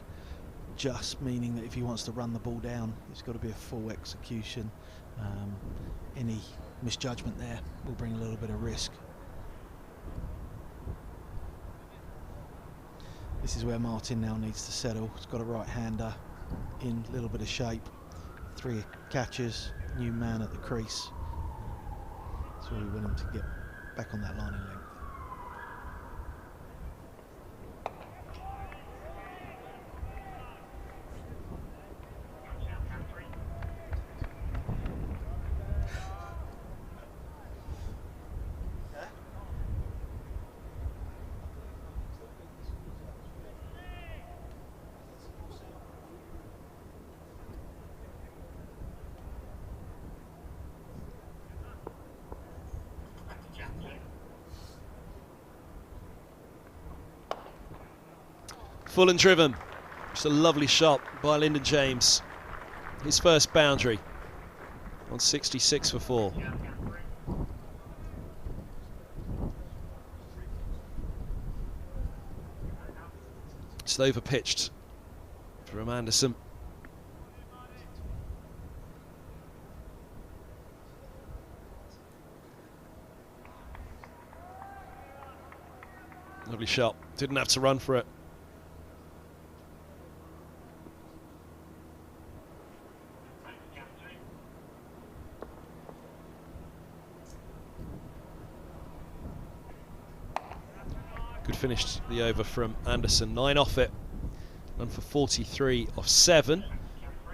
[SPEAKER 4] just meaning that if he wants to run the ball down, it's got to be a full execution. Any misjudgment there will bring a little bit of risk. This is where Martin now needs to settle. He's got a right-hander in a little bit of shape, 3 catches, new man at the crease, so we want him to get back on that line in length.
[SPEAKER 1] Full and driven. Just a lovely shot by Lyndon James. His first boundary on 66 for 4. Just over pitched from Anderson. Lovely shot. Didn't have to run for it. Good finished the over from Anderson. 9 off it. Run for 43 off 7.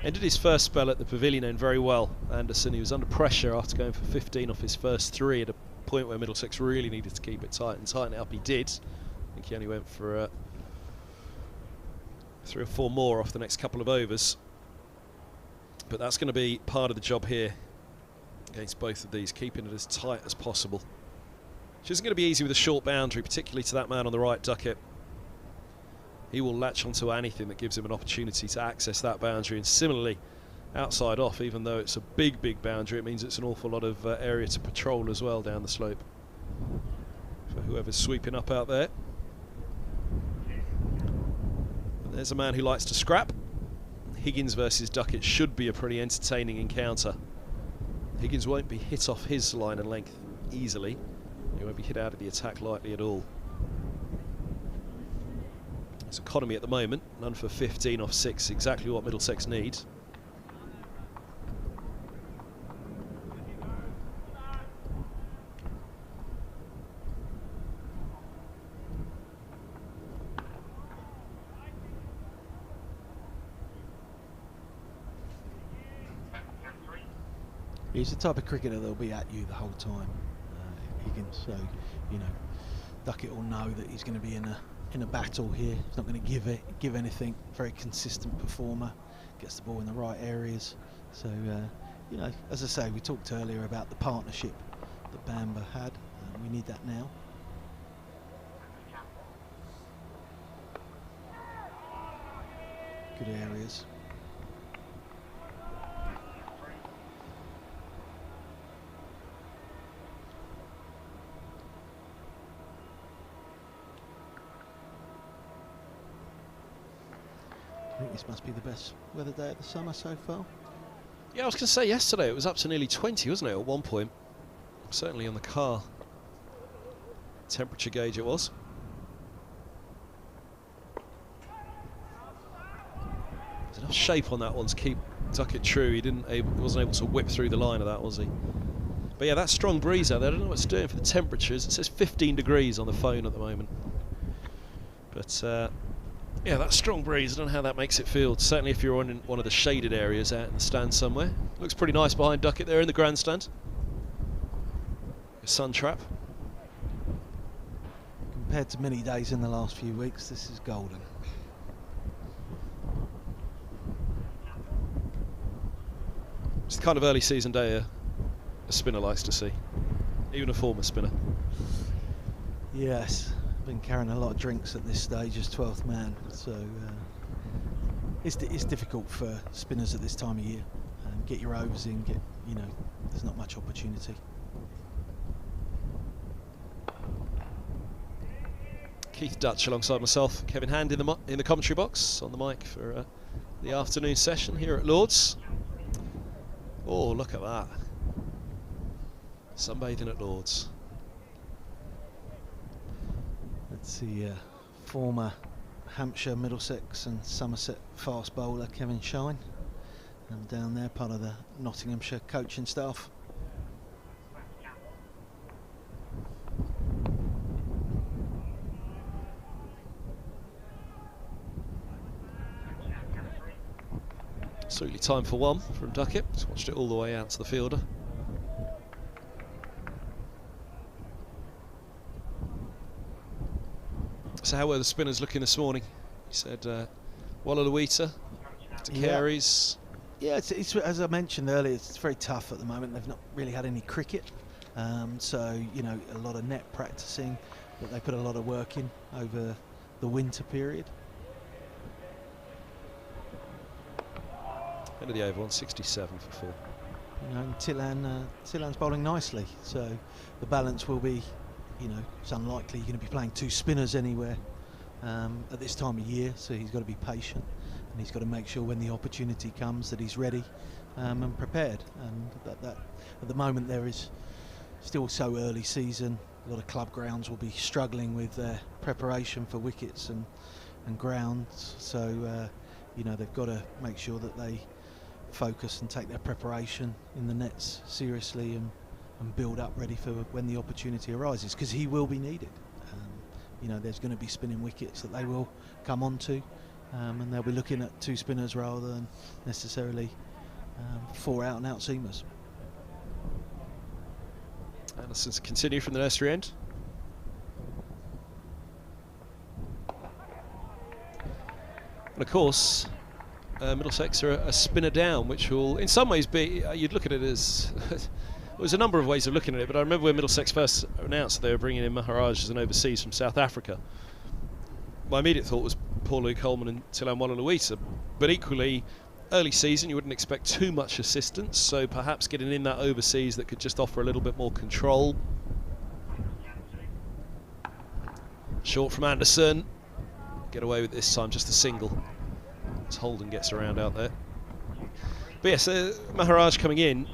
[SPEAKER 1] Ended his first spell at the Pavilion End very well. Anderson, he was under pressure after going for 15 off his first 3 at a point where Middlesex really needed to keep it tight and tighten it up. He did. I think he only went for 3 or 4 more off the next couple of overs. But that's going to be part of the job here against both of these, keeping it as tight as possible. Which isn't going to be easy with a short boundary, particularly to that man on the right ducket. He will latch onto anything that gives him an opportunity to access that boundary, and similarly outside off, even though it's a big boundary, it means it's an awful lot of area to patrol as well down the slope for whoever's sweeping up out there. And there's a man who likes to scrap. Higgins versus Duckett should be a pretty entertaining encounter. Higgins won't be hit off his line and length easily. He won't be hit out of the attack lightly at all. It's economy at the moment, none for 15 off 6, exactly what Middlesex needs.
[SPEAKER 4] He's the type of cricketer that'll be at you the whole time, Higgins. So, you know, Duckett will know that he's going to be in a battle here. He's not going to give anything. Very consistent performer, gets the ball in the right areas. So, you know, as I say, we talked earlier about the partnership that Bamber had. We need that now. Good areas. I think this must be the best weather day of the summer so far.
[SPEAKER 1] Yeah, I was going to say yesterday it was up to nearly 20, wasn't it, at one point? Certainly on the car temperature gauge it was. There's enough shape on that one to keep Duckett true. He wasn't able to whip through the line of that, was he? But yeah, that strong breeze out there, I don't know what it's doing for the temperatures. It says 15 degrees on the phone at the moment. But yeah, that strong breeze, I don't know how that makes it feel. Certainly if you're in one of the shaded areas out in the stand somewhere. Looks pretty nice behind Duckett there in the grandstand. A sun trap.
[SPEAKER 4] compared to many days in the last few weeks, this is golden.
[SPEAKER 1] It's the kind of early season day a spinner likes to see, even a former spinner.
[SPEAKER 4] Yes, I've been carrying a lot of drinks at this stage as 12th man, so it's difficult for spinners at this time of year. Get your overs in, there's not much opportunity.
[SPEAKER 1] Keith Dutch alongside myself, Kevin Hand in the commentary box on the mic for the afternoon session here at Lord's. Oh, look at that. Sunbathing at Lord's.
[SPEAKER 4] Let's see, former Hampshire, Middlesex and Somerset fast bowler Kevin Shine. And down there, part of the Nottinghamshire coaching staff.
[SPEAKER 1] Absolutely time for one from Duckett. Just watched it all the way out to the fielder. So how were the spinners looking this morning? You said Wallaluita to Carey's.
[SPEAKER 4] Yeah, it's as I mentioned earlier, it's very tough at the moment. They've not really had any cricket, so a lot of net practicing, but they put a lot of work in over the winter period.
[SPEAKER 1] End of the over, 167 for 4.
[SPEAKER 4] And Tillan's bowling nicely, so the balance will be, it's unlikely you're going to be playing two spinners anywhere at this time of year, so he's got to be patient and he's got to make sure when the opportunity comes that he's ready and prepared. And that at the moment there is still so early season. A lot of club grounds will be struggling with their preparation for wickets and grounds, so they've got to make sure that they focus and take their preparation in the nets seriously and build up ready for when the opportunity arises, because he will be needed. There's going to be spinning wickets that they will come onto, and they'll be looking at two spinners rather than necessarily 4 out-and-out seamers.
[SPEAKER 1] Anderson's continue from the nursery end. And of course, Middlesex are a spinner down, which will in some ways be, you'd look at it as there's a number of ways of looking at it, but I remember when Middlesex first announced they were bringing in Maharaj as an overseas from South Africa, my immediate thought was poor Luke Holman and Tilan Wallaluita, but equally early season you wouldn't expect too much assistance, so perhaps getting in that overseas that could just offer a little bit more control. Short from Anderson, get away with this time, just a single as Holden gets around out there. But yes, Maharaj coming in,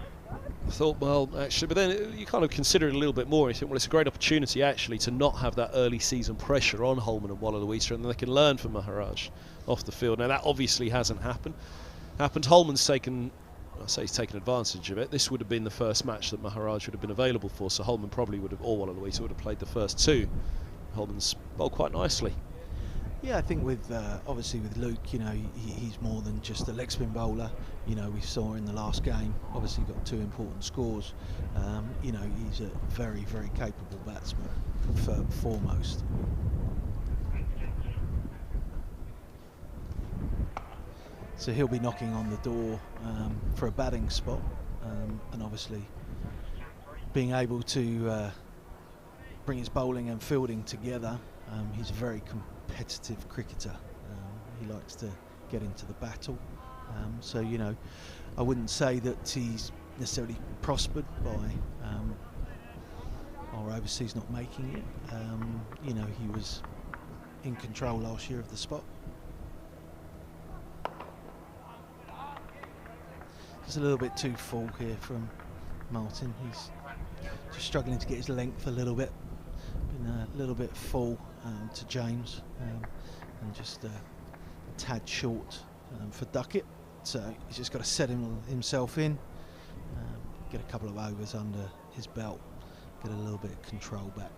[SPEAKER 1] I thought, well, actually, but then you kind of consider it a little bit more and you think, well, it's a great opportunity actually to not have that early season pressure on Holman and Wallaluita, and then they can learn from Maharaj off the field. Now that obviously hasn't happened. Holman's taken, I say he's taken advantage of it. This would have been the first match that Maharaj would have been available for, so Holman probably would have, or Wallaluita would have played the first two. Holman's bowled quite nicely.
[SPEAKER 4] Yeah, I think with obviously with Luke, he's more than just a leg spin bowler. We saw in the last game, obviously got 2 important scores. He's a very, very capable batsman foremost. So he'll be knocking on the door for a batting spot, and obviously being able to bring his bowling and fielding together. He's a very competitive cricketer. He likes to get into the battle. So I wouldn't say that he's necessarily prospered by our overseas not making it. He was in control last year of the spot. Just a little bit too full here from Martin. He's just struggling to get his length a little bit. Been a little bit full to James, and just a tad short for Duckett. So he's just got to set himself in, get a couple of overs under his belt, get a little bit of control back.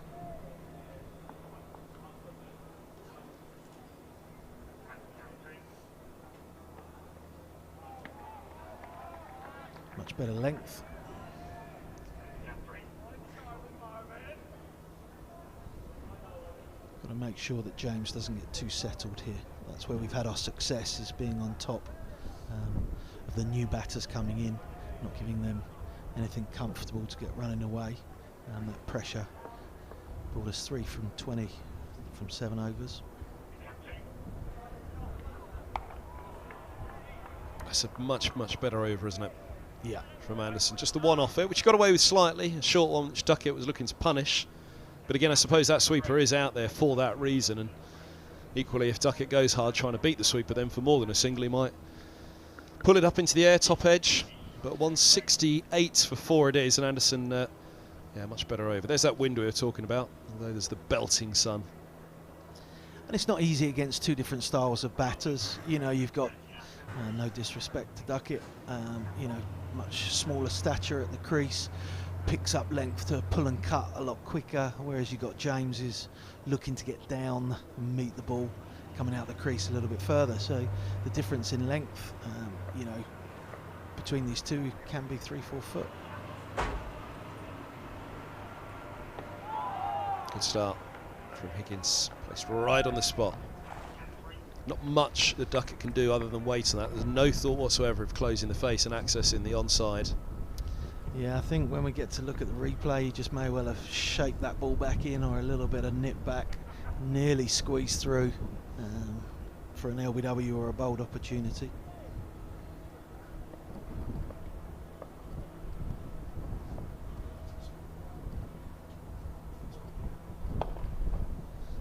[SPEAKER 4] Much better length. make sure that James doesn't get too settled here. That's where we've had our success, is being on top of the new batters coming in, not giving them anything comfortable to get running away. That pressure brought us 3 from 20 from 7 overs.
[SPEAKER 1] That's a much, much better over, isn't it?
[SPEAKER 4] Yeah.
[SPEAKER 1] From Anderson. Just the one off it, which he got away with slightly. A short one, which Duckett was looking to punish. But again, I suppose that sweeper is out there for that reason. And equally, if Duckett goes hard trying to beat the sweeper, then for more than a single, he might pull it up into the air, top edge. But 168 for 4 it is, and Anderson, yeah, much better over. There's that wind we were talking about, although there's the belting sun.
[SPEAKER 4] And it's not easy against 2 different styles of batters. You know, you've got, no disrespect to Duckett, you know, much smaller stature at the crease, picks up length to pull and cut a lot quicker, whereas you've got James is looking to get down and meet the ball, coming out the crease a little bit further. So the difference in length, you know, between these two can be 3-4 foot.
[SPEAKER 1] Good start from Higgins, placed right on the spot. Not much that Duckett can do other than wait on that. There's no thought whatsoever of closing the face and accessing the onside.
[SPEAKER 4] Yeah, I think when we get to look at the replay, he just may well have shaped that ball back in, or a little bit of nip back, nearly squeezed through for an LBW or a bowled opportunity.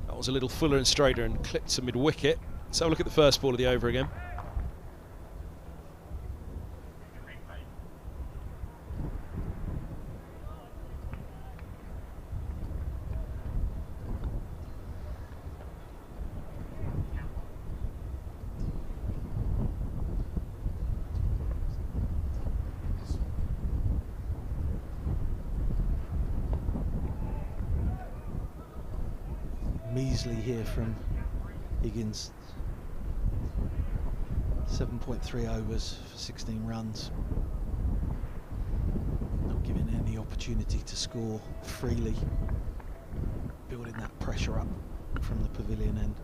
[SPEAKER 1] That was a little fuller and straighter and clipped to mid-wicket. Let's have a look at the first ball of the over again.
[SPEAKER 4] Measly here from Higgins. 7.3 overs for 16 runs. Not giving any opportunity to score freely. Building that pressure up from the pavilion end.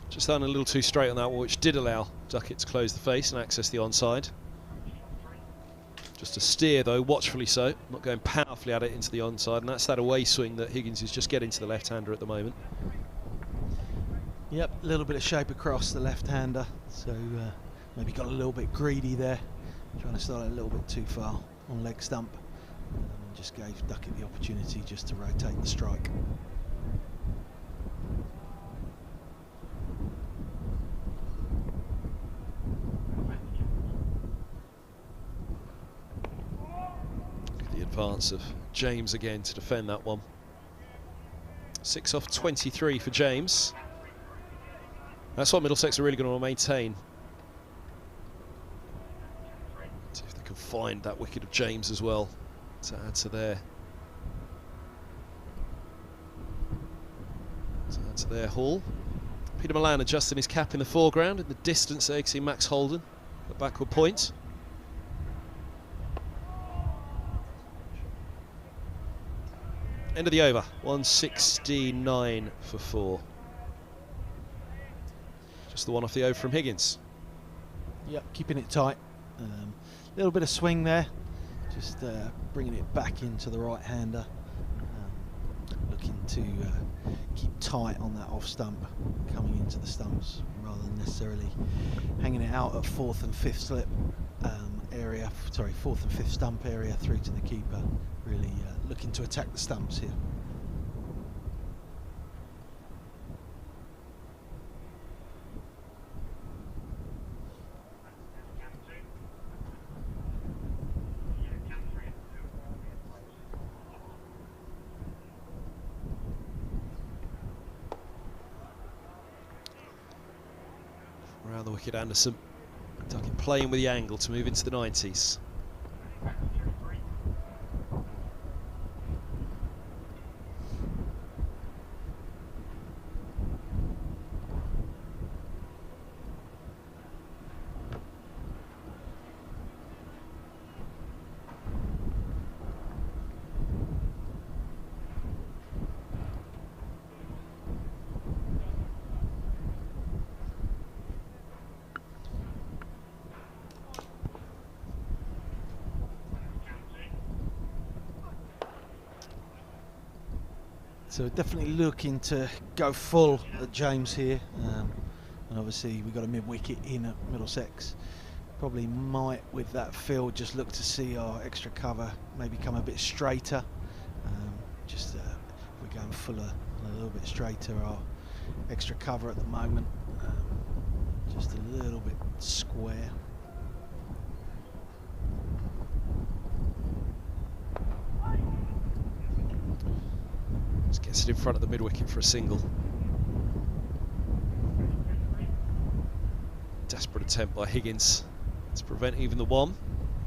[SPEAKER 1] Just done a little too straight on that one, which did allow Duckett to close the face and access the onside. Just to steer though, watchfully so, not going powerfully at it into the onside, and that's that away swing that Higgins is just getting to the left-hander at the moment.
[SPEAKER 4] Yep, a little bit of shape across the left-hander, so maybe got a little bit greedy there, trying to start it a little bit too far on leg stump, and just gave Duckett the opportunity just to rotate the strike.
[SPEAKER 1] Advance of James again to defend that one. 6 off 23 for James. That's what Middlesex are really going to maintain. See if they can find that wicket of James as well to add to their haul. Peter Milan adjusting his cap in the foreground. In the distance there you can see Max Holden at backward point. End of the over, 169 for 4. Just the one off the over from Higgins.
[SPEAKER 4] Yep, keeping it tight. Little bit of swing there, just bringing it back into the right-hander. Looking to keep tight on that off stump, coming into the stumps, rather than necessarily hanging it out at 4th and 5th slip area. Sorry, 4th and 5th stump area through to the keeper. Really looking to attack the stumps here.
[SPEAKER 1] Around the wicket, Anderson. Duckett playing with the angle to move into the 90s.
[SPEAKER 4] So definitely looking to go full at James here, and obviously we've got a mid-wicket in at Middlesex. Probably might, with that field, just look to see our extra cover maybe come a bit straighter. We're going fuller and a little bit straighter. Our extra cover at the moment, just a little bit square.
[SPEAKER 1] Just gets it in front of the mid-wicket for a single. Desperate attempt by Higgins to prevent even the one,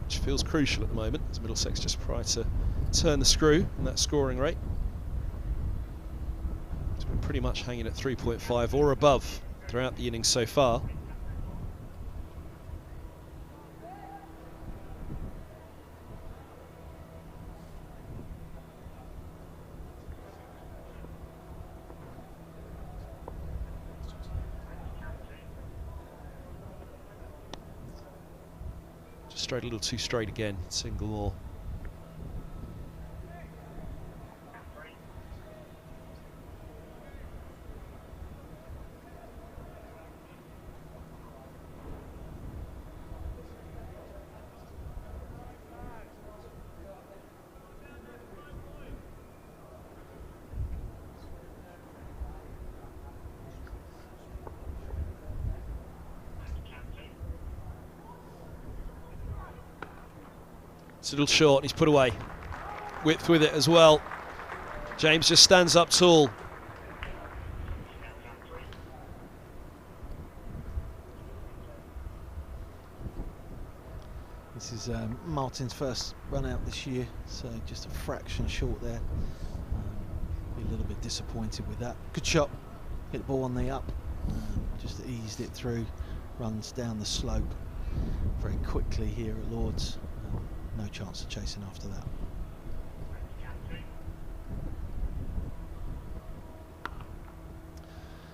[SPEAKER 1] which feels crucial at the moment, as Middlesex just try to turn the screw in that scoring rate. It's been pretty much hanging at 3.5 or above throughout the innings so far. Straight, a little too straight again, single more. It's a little short, and he's put away. Width with it as well. James just stands up tall.
[SPEAKER 4] This is Martin's first run out this year, so just a fraction short there. Be a little bit disappointed with that. Good shot, hit the ball on the up, just eased it through, runs down the slope very quickly here at Lord's. No chance of chasing after that.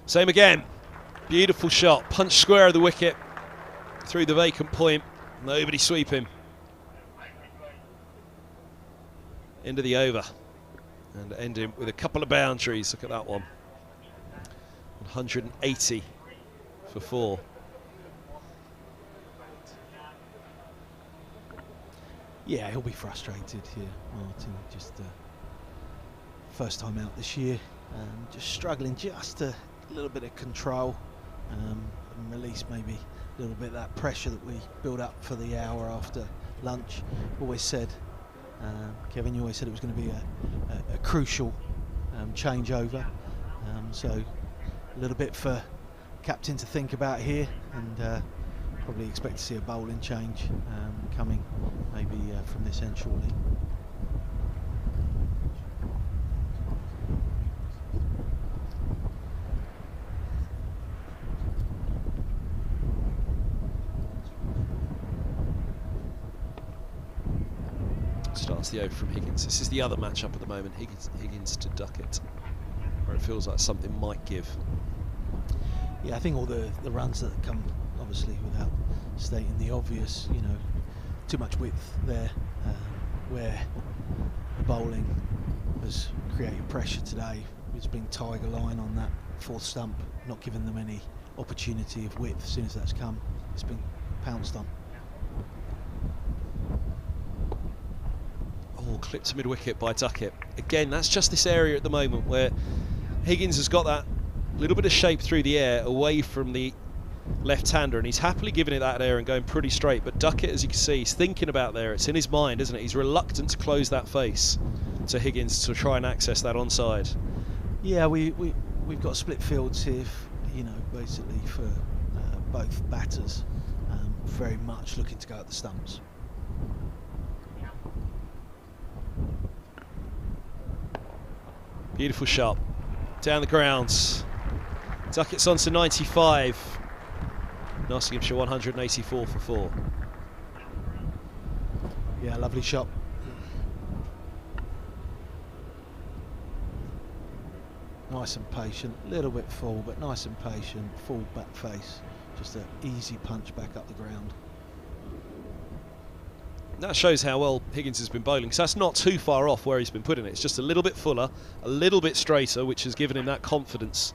[SPEAKER 1] Same again. Beautiful shot. Punch square of the wicket through the vacant point. Nobody sweeping. Into the over. And ending with a couple of boundaries. Look at that one. 180 for 4.
[SPEAKER 4] Yeah, he'll be frustrated here, Martin. Just first time out this year, just struggling just a little bit of control, and release maybe a little bit of that pressure that we build up for the hour after lunch. Always said, Kevin, you always said it was going to be a crucial changeover. So a little bit for captain to think about here, and probably expect to see a bowling change coming maybe from this end shortly.
[SPEAKER 1] Starts the over from Higgins. This is the other matchup at the moment, Higgins to Duckett, where it feels like something might give.
[SPEAKER 4] Yeah, I think all the runs that come, obviously without stating the obvious, you know, too much width there, where the bowling has created pressure today. It's been tiger line on that fourth stump, not giving them any opportunity of width. As soon as that's come, it's been pounced on.
[SPEAKER 1] Oh, clipped to mid-wicket by Duckett. Again, that's just this area at the moment where Higgins has got that little bit of shape through the air away from the left-hander, and he's happily giving it that air and going pretty straight. But Duckett, as you can see, he's thinking about there. It's in his mind, isn't it? He's reluctant to close that face to Higgins to try and access that onside.
[SPEAKER 4] Yeah, we've got split fields here, you know, basically for both batters, very much looking to go at the stumps.
[SPEAKER 1] Beautiful shot down the grounds. Duckett's on to 95. Nottinghamshire 184 for 4.
[SPEAKER 4] Yeah, lovely shot. Nice and patient, a little bit full, but nice and patient, full back face. Just an easy punch back up the ground.
[SPEAKER 1] That shows how well Higgins has been bowling, so that's not too far off where he's been putting it. It's just a little bit fuller, a little bit straighter, which has given him that confidence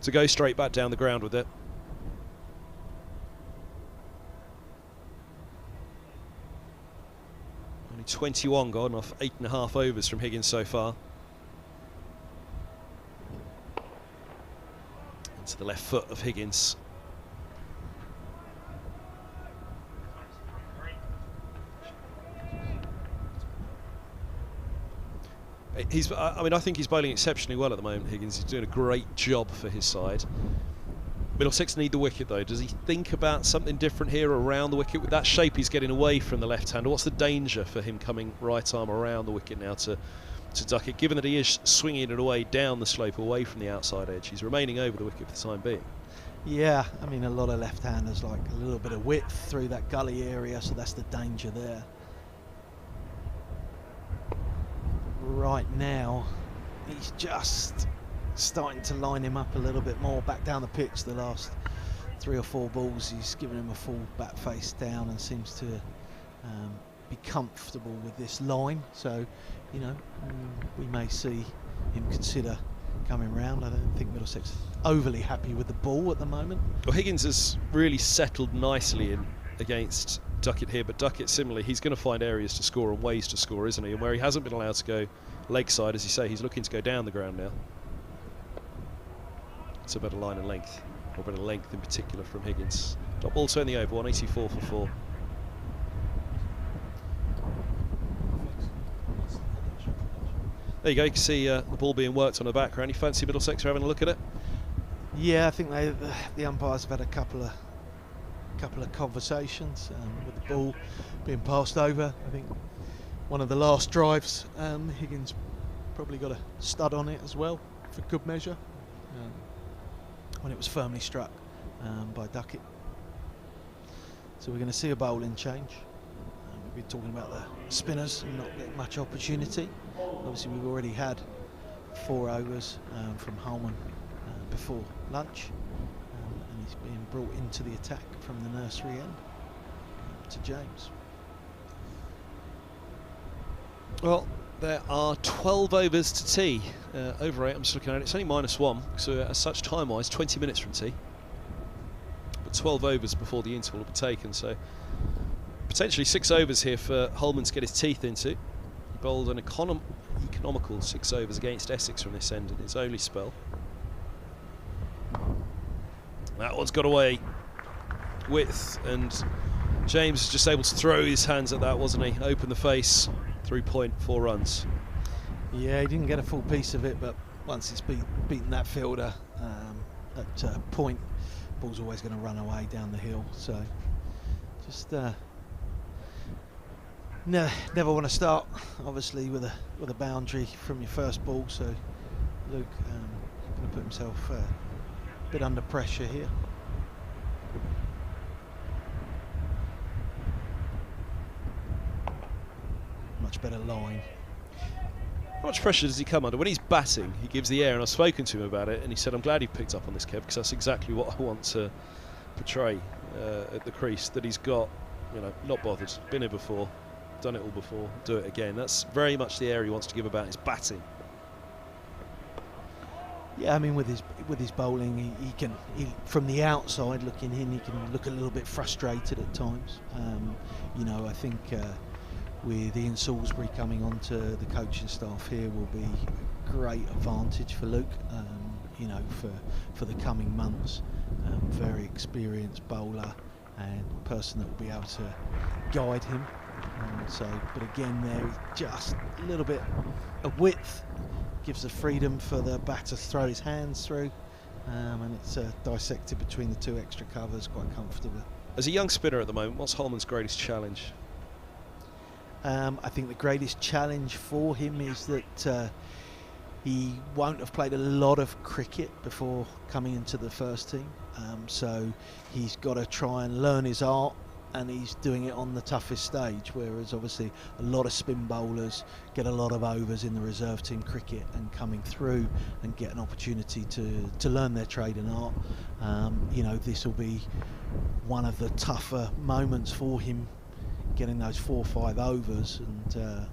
[SPEAKER 1] to go straight back down the ground with it. Only 21 gone off 8.5 overs from Higgins so far. Into the left foot of Higgins. I think he's bowling exceptionally well at the moment, Higgins. He's doing a great job for his side. Middlesex need the wicket though. Does he think about something different here around the wicket? With that shape he's getting away from the left-hander, what's the danger for him coming right arm around the wicket now to duck it, given that he is swinging it away down the slope away from the outside edge? He's remaining over the wicket for the time being.
[SPEAKER 4] Yeah, I mean, a lot of left-handers like a little bit of width through that gully area, so that's the danger there. Right now, he's just starting to line him up a little bit more back down the pitch. The last 3 or 4 balls, he's given him a full back face down and seems to be comfortable with this line. So, you know, we may see him consider coming round. I don't think Middlesex is overly happy with the ball at the moment.
[SPEAKER 1] Well, Higgins has really settled nicely in against Duckett here, but Duckett similarly, he's going to find areas to score and ways to score, isn't he? And where he hasn't been allowed to go leg side, as you say, he's looking to go down the ground now. It's a better line and length, or better length in particular from Higgins. Top ball turn the over, 184 for 4. There you go, you can see the ball being worked on the background. You fancy Middlesex having a look at it?
[SPEAKER 4] Yeah, I think the umpires have had a couple of conversations with the ball being passed over. I think one of the last drives, Higgins probably got a stud on it as well for good measure when it was firmly struck by Duckett. So we're going to see a bowling change. We've been talking about the spinners and not getting much opportunity. Obviously we've already had 4 overs from Holman before lunch. And he's being brought into the attack from the nursery end to James. Well,
[SPEAKER 1] there are 12 overs to tea. Over 8, I'm just looking at it. It's only -1, so as such time-wise, 20 minutes from tea. But 12 overs before the interval will be taken, so potentially 6 overs here for Holman to get his teeth into. He bowled an economical 6 overs against Essex from this end in his only spell. That one's got away. Width, and James is just able to throw his hands at that, wasn't he? Open the face, 3 point, 4 runs.
[SPEAKER 4] Yeah, he didn't get a full piece of it, but once it's beaten that fielder at point, ball's always going to run away down the hill. So just never want to start, obviously, with a boundary from your first ball. So Luke going to put himself a bit under pressure here. Much better line.
[SPEAKER 1] How much pressure does he come under? When he's batting, he gives the air, and I've spoken to him about it, and he said, I'm glad he picked up on this, Kev, because that's exactly what I want to portray at the crease, that he's got, you know, not bothered, been here before, done it all before, do it again. That's very much the air he wants to give about his batting.
[SPEAKER 4] Yeah, I mean, with his bowling, he can from the outside looking in, he can look a little bit frustrated at times. You know, I think with Ian Salisbury coming onto the coaching staff here will be a great advantage for Luke. You know, for the coming months, very experienced bowler and person that will be able to guide him. But again, there is just a little bit of width. Gives the freedom for the batter to throw his hands through, and it's dissected between the 2 extra covers quite comfortably.
[SPEAKER 1] As a young spinner at the moment, what's Holman's greatest challenge?
[SPEAKER 4] I think the greatest challenge for him is that he won't have played a lot of cricket before coming into the first team, so he's got to try and learn his art, and he's doing it on the toughest stage, whereas obviously a lot of spin bowlers get a lot of overs in the reserve team cricket and coming through and get an opportunity to learn their trade and art. You know, this will be one of the tougher moments for him getting those 4 or 5 overs, and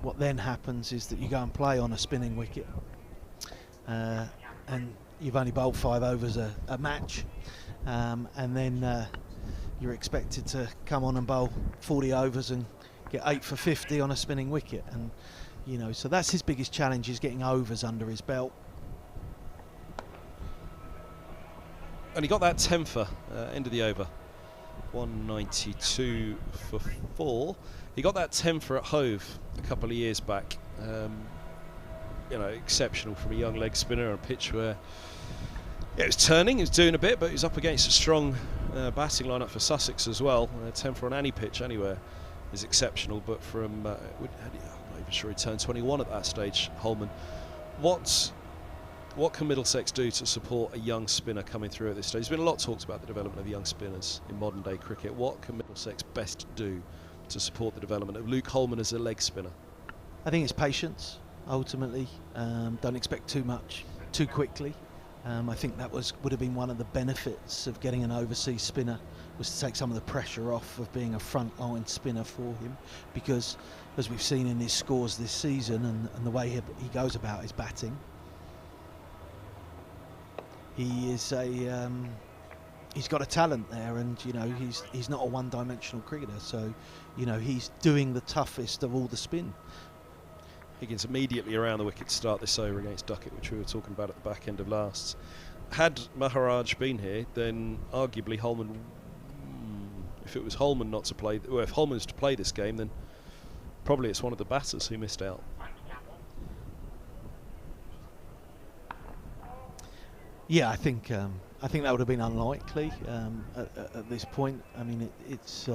[SPEAKER 4] what then happens is that you go and play on a spinning wicket, and you've only bowled 5 overs a match, and then you're expected to come on and bowl 40 overs and get 8 for 50 on a spinning wicket, and so that's his biggest challenge, is getting overs under his belt.
[SPEAKER 1] And he got that 10 for end of the over, 192 for 4. He got that 10 for at Hove a couple of years back. Exceptional from a young leg spinner on a pitch where it was turning, it was doing a bit, but he was up against a strong batting lineup for Sussex as well. 10 for on any pitch anywhere is exceptional, but from, I'm not even sure he turned 21 at that stage, Holman. What can Middlesex do to support a young spinner coming through at this stage? There's been a lot talked about the development of young spinners in modern day cricket. What can Middlesex best do to support the development of Luke Holman as a leg spinner?
[SPEAKER 4] I think it's patience, ultimately. Don't expect too much too quickly. I think that would have been one of the benefits of getting an overseas spinner, was to take some of the pressure off of being a frontline spinner for him, because as we've seen in his scores this season and the way he goes about his batting, he is he's got a talent there, and he's not a one-dimensional cricketer, so he's doing the toughest of all the spin.
[SPEAKER 1] Higgins immediately around the wicket to start this over against Duckett, which we were talking about at the back end of last. Had Maharaj been here, then arguably Holman, if it was Holman not to play, or if Holman's to play this game, then probably it's one of the batters who missed out.
[SPEAKER 3] Yeah, I think that would have been unlikely at this point. I mean, it's.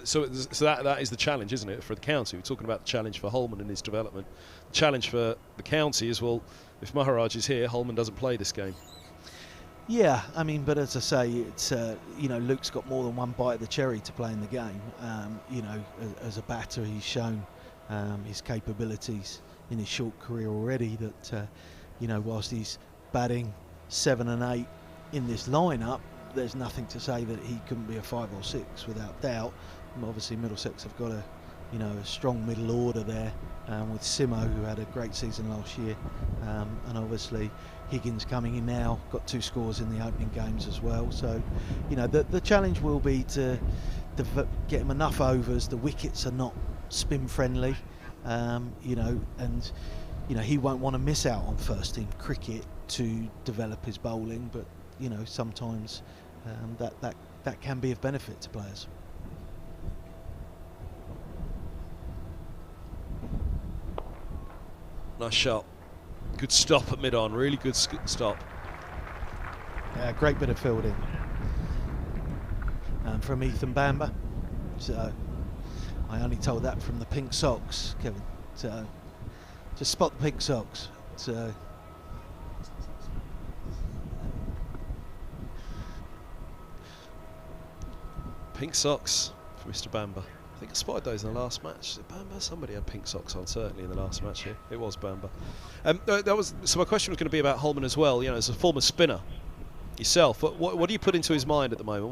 [SPEAKER 1] So that is the challenge, isn't it, for the county? We're talking about the challenge for Holman and his development. The challenge for the county is, well, if Maharaj is here, Holman doesn't play this game.
[SPEAKER 3] Yeah, I mean, but as I say, it's Luke's got more than one bite of the cherry to play in the game. As a batter, he's shown his capabilities in his short career already. That whilst he's batting 7 and 8 in this lineup, there's nothing to say that he couldn't be a 5 or 6 without doubt. And obviously, Middlesex have got a strong middle order there, with Simo, who had a great season last year, and obviously Higgins coming in now, got 2 scores in the opening games as well. So, the challenge will be to get him enough overs. The wickets are not spin friendly, and he won't want to miss out on first team cricket to develop his bowling, but sometimes that can be of benefit to players.
[SPEAKER 1] Nice shot. Good stop at mid-on, really good stop.
[SPEAKER 3] Yeah, great bit of fielding from Ethan Bamber. So I only told that from the pink socks, Kevin. So just spot the pink socks. So
[SPEAKER 1] pink socks for Mr. Bamber. I think I spotted those in the last match. Bamber? Somebody had pink socks on, certainly, in the last match here. It was Bamber. So my question was going to be about Holman as well. As a former spinner yourself, what do you put into his mind at the moment?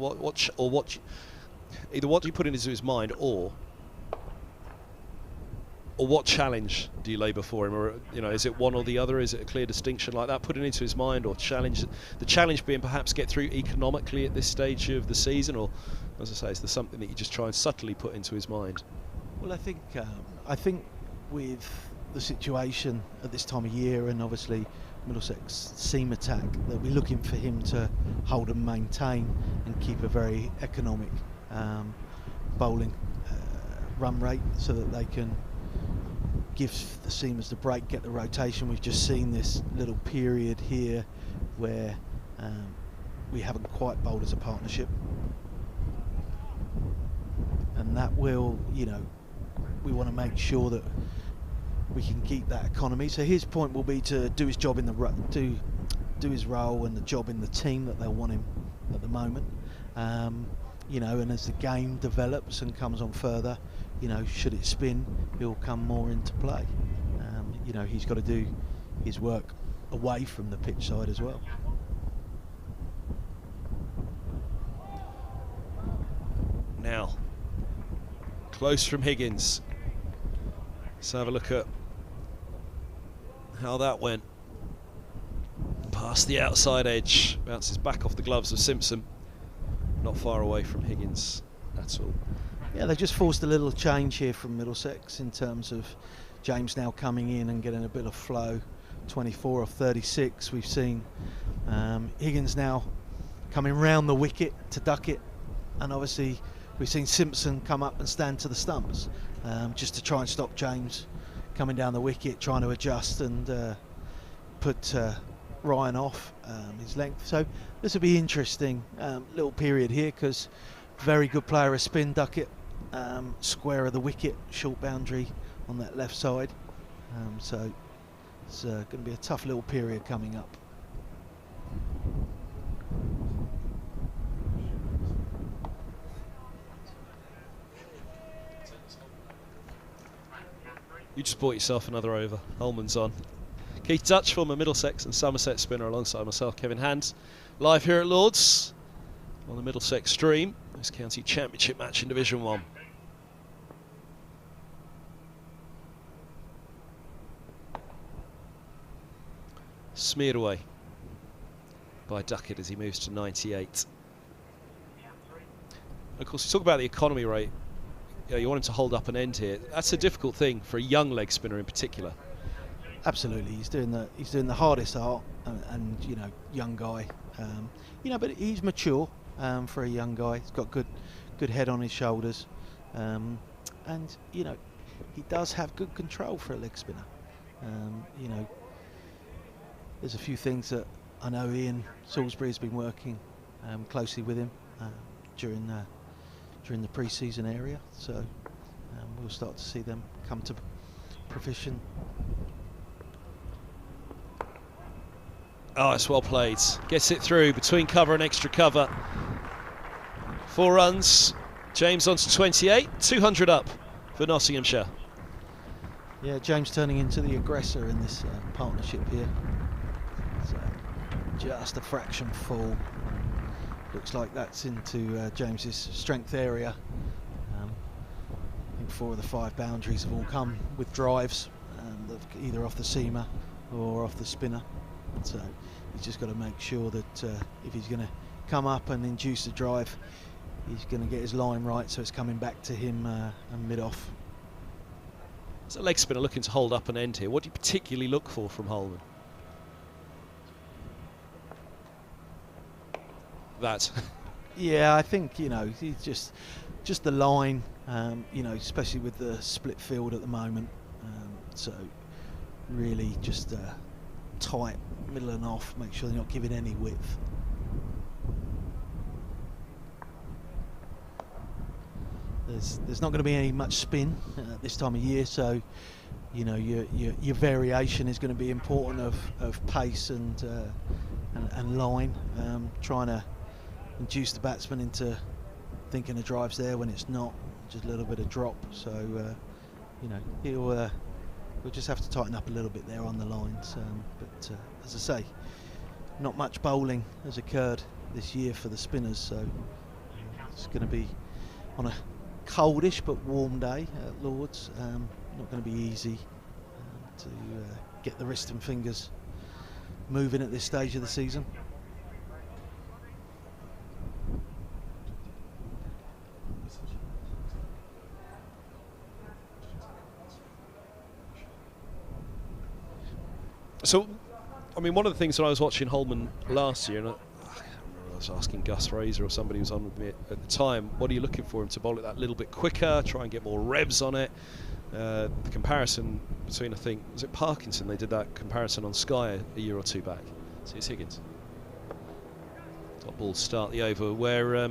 [SPEAKER 1] Either what do you put into his mind, or what challenge do you lay before him? Or is it one or the other? Is it a clear distinction like that, putting into his mind, or challenge? The challenge being perhaps get through economically at this stage of the season, or, as I say, is there something that you just try and subtly put into his mind?
[SPEAKER 3] Well, I think with the situation at this time of year, and obviously Middlesex seam attack, they'll be looking for him to hold and maintain and keep a very economic bowling run rate, so that they can give the seamers the break, get the rotation. We've just seen this little period here where we haven't quite bowled as a partnership, and that will, we want to make sure that we can keep that economy. So his point will be to do his job in the do his role and the job in the team that they'll want him at the moment. And as the game develops and comes on further, should it spin, he'll come more into play. He's got to do his work away from the pitch side as well.
[SPEAKER 1] now. Close from Higgins. Let's have a look at how that went. Past the outside edge, bounces back off the gloves of Simpson. Not far away from Higgins at all.
[SPEAKER 3] Yeah, they just forced a little change here from Middlesex in terms of James now coming in and getting a bit of flow. 24 of 36 we've seen. Higgins now coming round the wicket to duck it, and obviously we've seen Simpson come up and stand to the stumps just to try and stop James coming down the wicket, trying to adjust and put Ryan off his length. So this will be interesting little period here, because very good player of spin, Duckett, square of the wicket, short boundary on that left side. So it's going to be a tough little period coming up.
[SPEAKER 1] You just bought yourself another over. Holman's on. Keith Dutch, former Middlesex and Somerset spinner, alongside myself, Kevin Hand. Live here at Lords on the Middlesex stream. This county championship match in Division 1. Smeared away by Duckett as he moves to 98. Of course, you talk about the economy rate. You want him to hold up an end here. That's a difficult thing for a young leg spinner in particular.
[SPEAKER 3] Absolutely, he's doing the hardest art, and you know, young guy. You know, but he's mature for a young guy. He's got good head on his shoulders, and you know, he does have good control for a leg spinner. You know, there's a few things that I know Ian Salisbury has been working closely with him during the pre-season area, so we'll start to see them come to fruition.
[SPEAKER 1] Oh, it's well played. Gets it through between cover and extra cover. 4 runs. James on to 28. 200 up for Nottinghamshire.
[SPEAKER 3] Yeah, James turning into the aggressor in this partnership here. So just a fraction full. Looks like that's into James's strength area. I think 4 of the 5 boundaries have all come with drives, either off the seamer or off the spinner. So he's just got to make sure that if he's going to come up and induce a drive, he's going to get his line right, so it's coming back to him and mid-off.
[SPEAKER 1] As a leg spinner looking to hold up an end here, what do you particularly look for from Holman? That.
[SPEAKER 3] Yeah, I think, you know, he's just the line, you know, especially with the split field at the moment. So really just tight, middle and off, make sure they're not giving any width. There's not going to be any much spin this time of year, so you know your variation is going to be important of pace and line, trying to induce the batsman into thinking a drive's there when it's not, just a little bit of drop. So you know, we'll just have to tighten up a little bit there on the lines. But as I say, not much bowling has occurred this year for the spinners, so it's going to be on a coldish but warm day at Lords. Not going to be easy to get the wrist and fingers moving at this stage of the season.
[SPEAKER 1] So, I mean, one of the things when I was watching Holman last year, and I was asking Gus Fraser or somebody who was on with me at the time, what are you looking for him to bowl it that little bit quicker, try and get more revs on it? The comparison between, I think, was it Parkinson? They did that comparison on Sky a year or 2 back. See, it's Higgins. Top ball to start the over, where...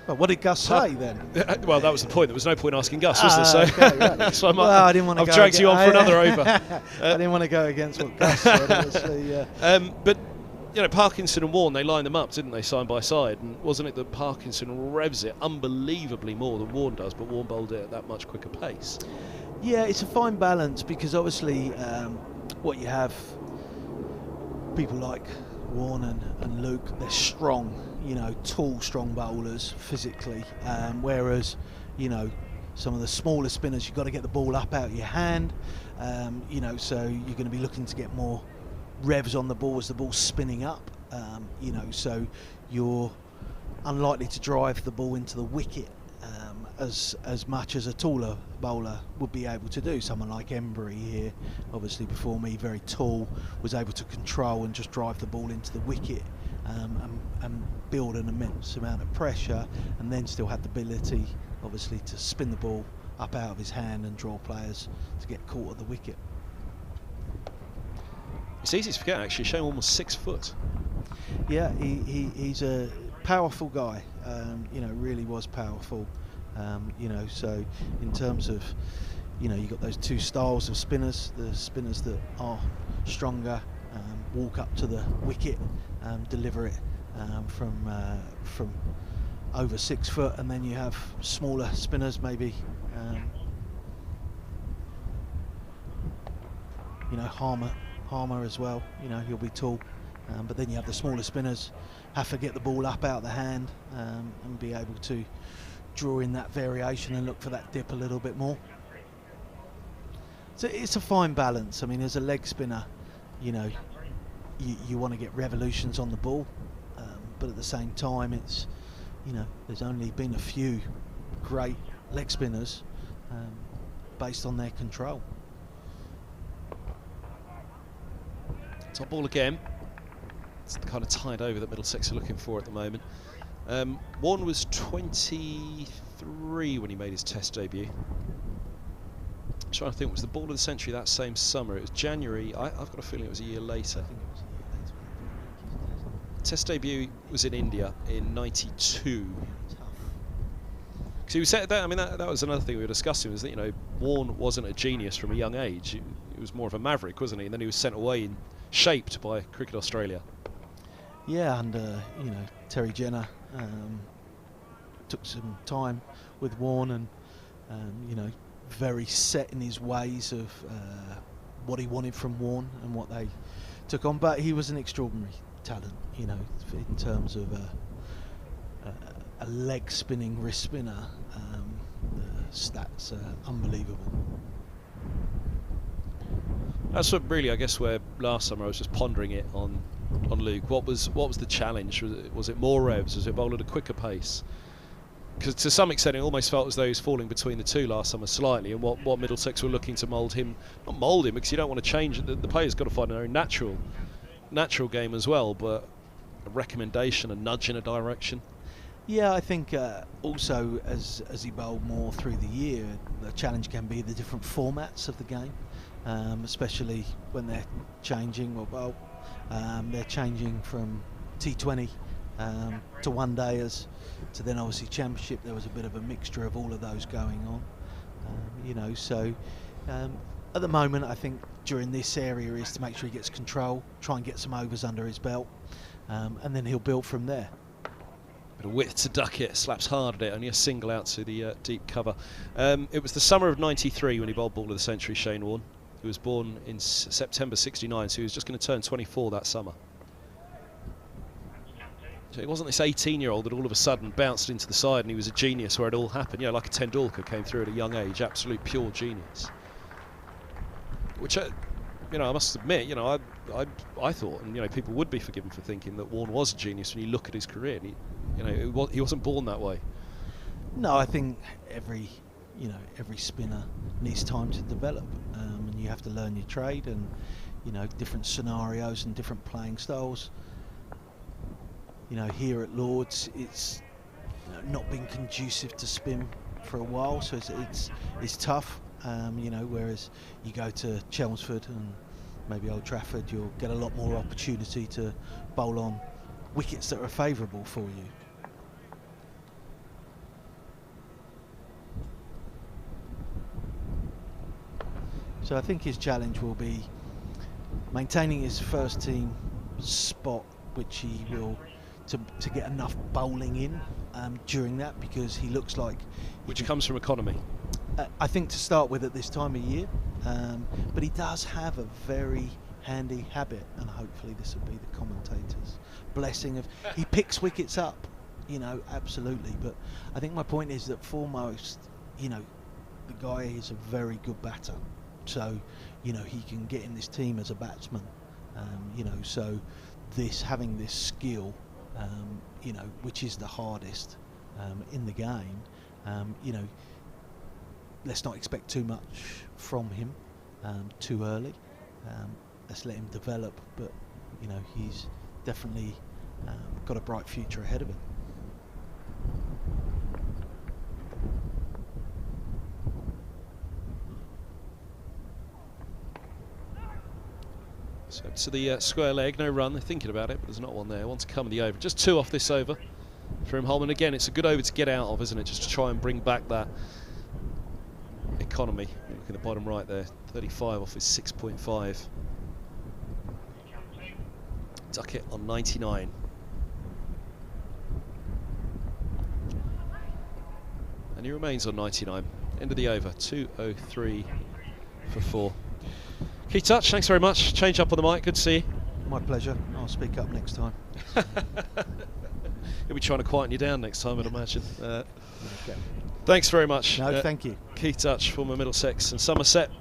[SPEAKER 3] Well, what did Gus say then?
[SPEAKER 1] Well, that was the point. There was no point asking Gus, was there? So,
[SPEAKER 3] okay, right.
[SPEAKER 1] so
[SPEAKER 3] I didn't want to.
[SPEAKER 1] I've dragged you on for another over.
[SPEAKER 3] I didn't want to go against what Gus said. Obviously,
[SPEAKER 1] but you know, Parkinson and Warne, they lined them up, didn't they, side by side? And wasn't it that Parkinson revs it unbelievably more than Warne does, but Warne bowled it at that much quicker pace?
[SPEAKER 3] Yeah, it's a fine balance, because obviously what you have, people like Warne and Luke, they're strong. you know, tall, strong bowlers physically, whereas, you know, some of the smaller spinners, you've got to get the ball up out of your hand, you know, so you're going to be looking to get more revs on the ball as the ball's spinning up, you know, so you're unlikely to drive the ball into the wicket as much as a taller bowler would be able to do. Someone like Embry here, obviously before me, very tall, was able to control and just drive the ball into the wicket and build an immense amount of pressure, and then still had the ability, obviously, to spin the ball up out of his hand and draw players to get caught at the wicket.
[SPEAKER 1] It's easy to forget, actually, showing almost 6 foot.
[SPEAKER 3] Yeah, he's a powerful guy, you know, really was powerful, you know, so in terms of, you know, you've got those two styles of spinners, the spinners that are stronger, walk up to the wicket, deliver it from over 6 foot, and then you have smaller spinners, maybe, you know, Harmer as well, you know, he'll be tall. But then you have the smaller spinners have to get the ball up out of the hand and be able to draw in that variation and look for that dip a little bit more. So it's a fine balance. I mean, as a leg spinner, you know, you want to get revolutions on the ball, but at the same time, it's, you know, there's only been a few great leg spinners based on their control.
[SPEAKER 1] Top ball again. It's the kind of tied over that Middlesex are looking for at the moment. Warren was 23 when he made his Test debut. I'm trying to think, was the ball of the century that same summer? It was January. I've got a feeling it was a year later.
[SPEAKER 3] I think it was a year later.
[SPEAKER 1] Test debut was in India in '92. Because he said that. I mean, that was another thing we were discussing, was that, you know, Warren wasn't a genius from a young age. He was more of a maverick, wasn't he? And then he was sent away and shaped by Cricket Australia.
[SPEAKER 3] Yeah, and you know, Terry Jenner took some time with Warren, and you know, very set in his ways of what he wanted from Warren and what they took on. But he was an extraordinary talent, you know, in terms of a leg spinning wrist spinner. The stats are unbelievable.
[SPEAKER 1] That's what really, I guess, where last summer I was just pondering it on Luke. What was the challenge? Was it more revs? Was it bowled at a quicker pace? Because to some extent it almost felt as though he was falling between the two last summer slightly, and what Middlesex were looking to mould him, not mould him, because you don't want to change it. The player's got to find their own natural game as well, but a recommendation, a nudge in a direction.
[SPEAKER 3] Yeah, I think also as he bowled more through the year, the challenge can be the different formats of the game, especially when they're changing. Well, they're changing from T20 to one dayers to then obviously Championship. There was a bit of a mixture of all of those going on, you know. So at the moment, I think during this area is to make sure he gets control, try and get some overs under his belt, and then he'll build from there.
[SPEAKER 1] Bit of width to duck it, slaps hard at it, only a single out to the deep cover. It was the summer of '93 when he bowled ball of the century, Shane Warne. He was born in September '69, so he was just going to turn 24 that summer. So it wasn't this 18-year-old that all of a sudden bounced into the side and he was a genius where it all happened. You know, like a Tendulkar came through at a young age, absolute pure genius. Which, you know, I must admit, you know, I thought, and you know, people would be forgiven for thinking that Warne was a genius when you look at his career. And you know, he wasn't born that way.
[SPEAKER 3] No, I think every spinner needs time to develop, and you have to learn your trade, and you know, different scenarios and different playing styles. You know, here at Lords, it's not been conducive to spin for a while, so it's tough. You know, whereas you go to Chelmsford and maybe Old Trafford, you'll get a lot more opportunity to bowl on wickets that are favourable for you. So I think his challenge will be maintaining his first team spot, which he will, to get enough bowling in during that, because he looks like...
[SPEAKER 1] Which comes from economy.
[SPEAKER 3] I think to start with at this time of year, but he does have a very handy habit, and hopefully this will be the commentator's blessing of he picks wickets up, you know, absolutely. But I think my point is that foremost, you know, the guy is a very good batter, so you know he can get in this team as a batsman, you know, so having this skill, you know, which is the hardest in the game, you know, let's not expect too much from him too early. Let's let him develop, but you know he's definitely got a bright future ahead of him.
[SPEAKER 1] So to the square leg, no run. They're thinking about it, but there's not one there. One to come in the over. Just 2 off this over from Holman. Again, it's a good over to get out of, isn't it? Just to try and bring back that economy. Look at the bottom right there. 35 off his 6.5. Duckett on 99. And he remains on 99. End of the over. 2:03 for 4. Key touch, thanks very much. Change up on the mic, good to see you.
[SPEAKER 3] My pleasure. I'll speak up next time.
[SPEAKER 1] He'll be trying to quieten you down next time, I'd imagine.
[SPEAKER 3] Okay.
[SPEAKER 1] Thanks very much.
[SPEAKER 3] No, thank you.
[SPEAKER 1] Key touch, former Middlesex and Somerset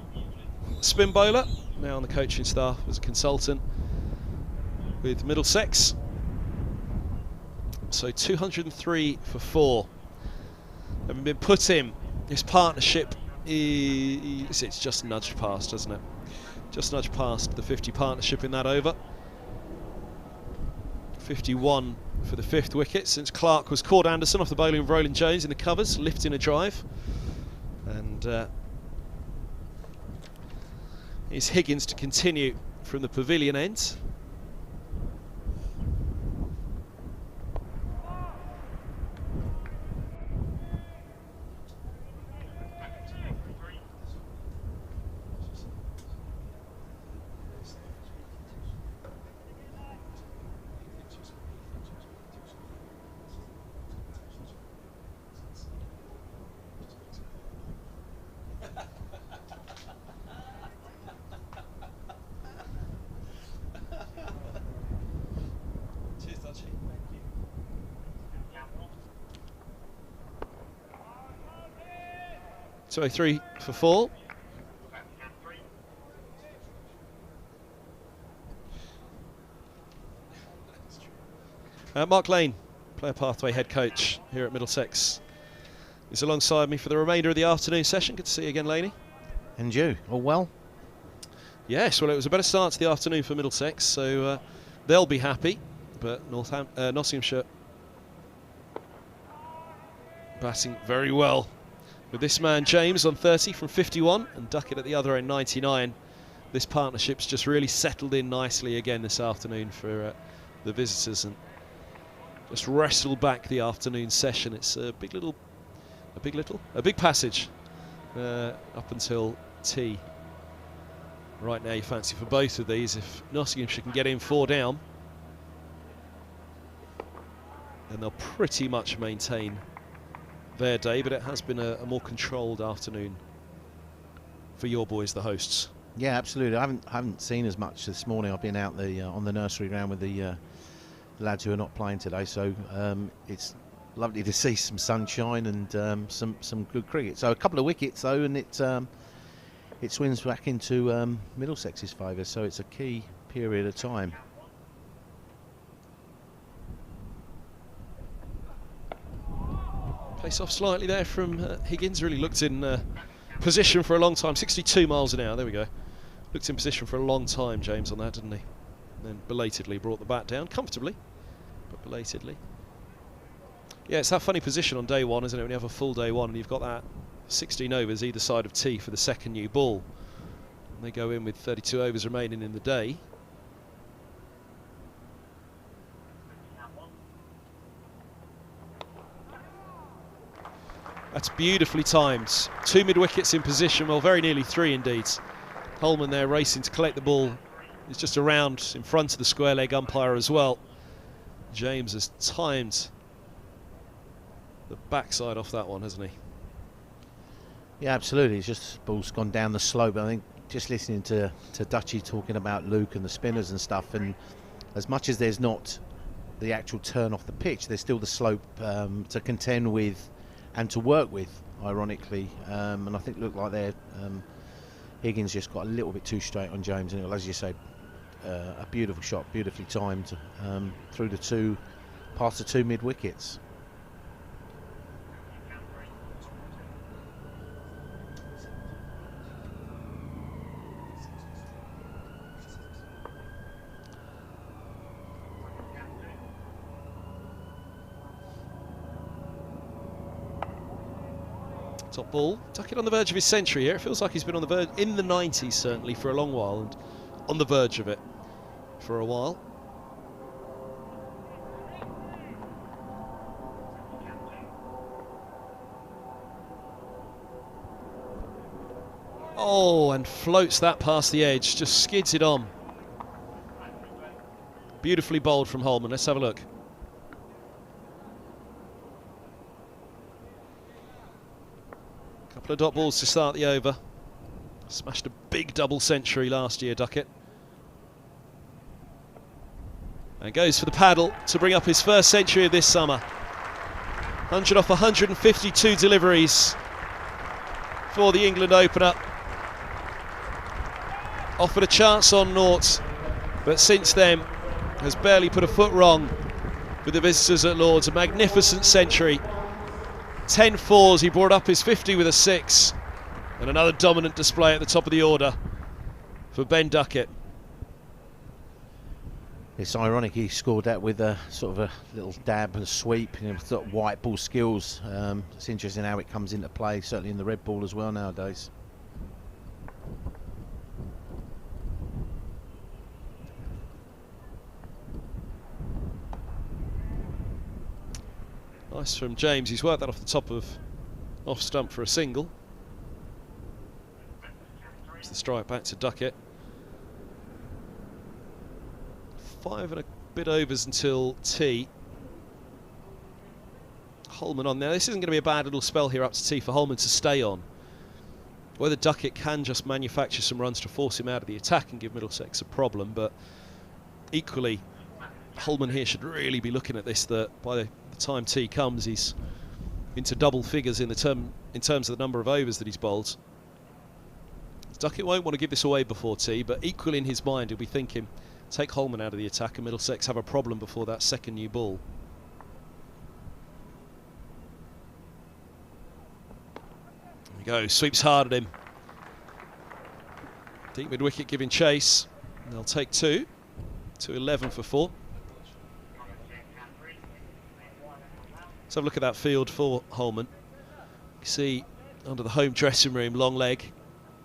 [SPEAKER 1] spin bowler, now on the coaching staff as a consultant with Middlesex. So 203 for 4. Having been put in, his partnership it's just nudged past, doesn't it? Just nudged past the 50 partnership in that over. 51 for the 5th wicket since Clark was caught Anderson off the bowling of Roland Jones in the covers, lifting a drive. And here's Higgins to continue from the pavilion end. So 3 for 4. Mark Lane, player pathway head coach here at Middlesex, is alongside me for the remainder of the afternoon session. Good to see you again, Laney.
[SPEAKER 5] And you, all well?
[SPEAKER 1] Yes, well, it was a better start to the afternoon for Middlesex, so they'll be happy. But Nottinghamshire batting very well. With this man, James, on 30 from 51, and Duckett at the other end, 99. This partnership's just really settled in nicely again this afternoon for the visitors, and just wrestled back the afternoon session. It's a big passage up until tea. Right now, you fancy for both of these. If Nottinghamshire can get in 4 down, then they'll pretty much maintain their day, but it has been a more controlled afternoon for your boys, the hosts.
[SPEAKER 5] Yeah, absolutely. I haven't seen as much this morning. I've been out on the nursery ground with the lads who are not playing today, so it's lovely to see some sunshine and some good cricket. So a couple of wickets though, and it swings back into Middlesex's favour. So it's a key period of time.
[SPEAKER 1] Pace off slightly there from Higgins. Really looked in position for a long time. 62 miles an hour. There we go. Looked in position for a long time, James, on that, didn't he? And then belatedly brought the bat down comfortably, but belatedly. Yeah, it's that funny position on day one, isn't it? When you have a full day one and you've got that 16 overs either side of tee for the second new ball. And they go in with 32 overs remaining in the day. That's beautifully timed. 2 mid-wickets in position, well, very nearly 3 indeed. Holman there racing to collect the ball. He's just around in front of the square leg umpire as well. James has timed the backside off that one, hasn't he?
[SPEAKER 5] Yeah, absolutely. It's just ball's gone down the slope. I think just listening to Dutchie talking about Luke and the spinners and stuff, and as much as there's not the actual turn off the pitch, there's still the slope to contend with and to work with, ironically. And I think looked like there, Higgins just got a little bit too straight on James, and as you say, a beautiful shot, beautifully timed through the two, past the two mid wickets.
[SPEAKER 1] Top ball, Duckett on the verge of his century here. It feels like he's been on the verge, in the 90s certainly, for a long while, and on the verge of it for a while. Oh, and floats that past the edge, just skids it on. Beautifully bowled from Holman. Let's have a look. Couple of dot balls to start the over. Smashed a big double century last year, Duckett. And goes for the paddle to bring up his first century of this summer. 100 off 152 deliveries for the England opener. Offered a chance on naught, but since then has barely put a foot wrong with the visitors at Lord's. A magnificent century. 10 fours, he brought up his 50 with a 6, and another dominant display at the top of the order for Ben Duckett.
[SPEAKER 5] It's ironic he scored that with a sort of a little dab and a sweep, you know, sort of white ball skills. It's interesting how it comes into play, certainly in the red ball as well nowadays.
[SPEAKER 1] Nice from James, he's worked that off the top of off stump for a single. It's the strike back to Duckett. 5 and a bit overs until tea. Holman on there. This isn't going to be a bad little spell here up to tea for Holman to stay on. Whether Duckett can just manufacture some runs to force him out of the attack and give Middlesex a problem, but equally Holman here should really be looking at this, that by the time tea comes he's into double figures in terms of the number of overs that he's bowled. Duckett won't want to give this away before tea, but equally in his mind he'll be thinking, take Holman out of the attack and Middlesex have a problem before that second new ball. There we go, sweeps hard at him. Deep mid wicket giving chase. And they'll take 2 to 11 for 4. Let's have a look at that field for Holman. You see under the home dressing room, long leg.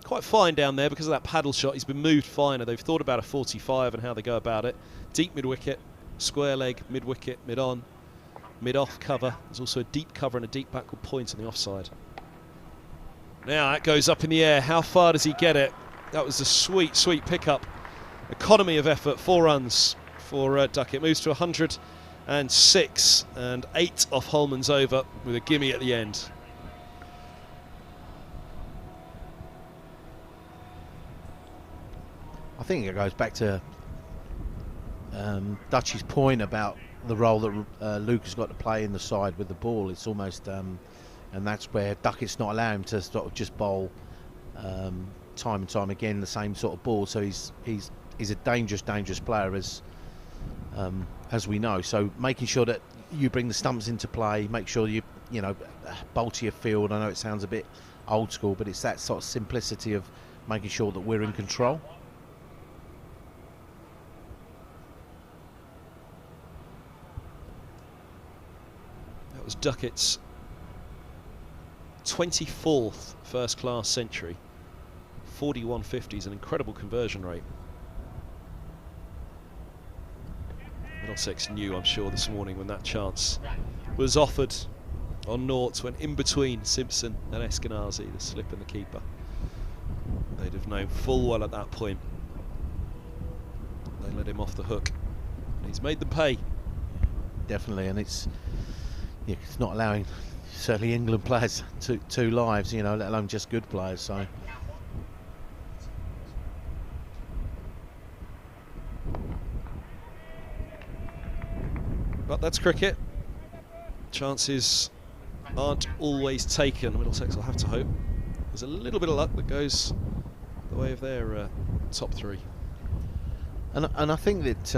[SPEAKER 1] Quite fine down there because of that paddle shot. He's been moved finer. They've thought about a 45 and how they go about it. Deep mid-wicket, square leg, mid-wicket, mid-on, mid-off cover. There's also a deep cover and a deep backward point on the offside. Now that goes up in the air. How far does he get it? That was a sweet, sweet pickup. Economy of effort, 4 runs for Duckett. Moves to 106 and 8 off Holman's over with a gimme at the end.
[SPEAKER 5] I think it goes back to Dutchie's point about the role that Luke has got to play in the side with the ball. It's almost, and that's where Duckett's not allowing him to sort of just bowl time and time again the same sort of ball. So he's a dangerous player, as we know. So making sure that you bring the stumps into play, make sure you bowl to your field. I know it sounds a bit old school, but it's that sort of simplicity of making sure that we're in control.
[SPEAKER 1] That was Duckett's 24th first-class century. 41 50s, an incredible conversion rate. Middlesex knew, I'm sure, this morning when that chance was offered on naught, when in between Simpson and Eskenazi, the slip and the keeper. They'd have known full well at that point they let him off the hook. And he's made them pay.
[SPEAKER 5] Definitely, and it's not allowing certainly England players two lives, let alone just good players. So
[SPEAKER 1] But that's cricket. Chances aren't always taken. Middlesex will have to hope. There's a little bit of luck that goes the way of their top three.
[SPEAKER 5] And I think that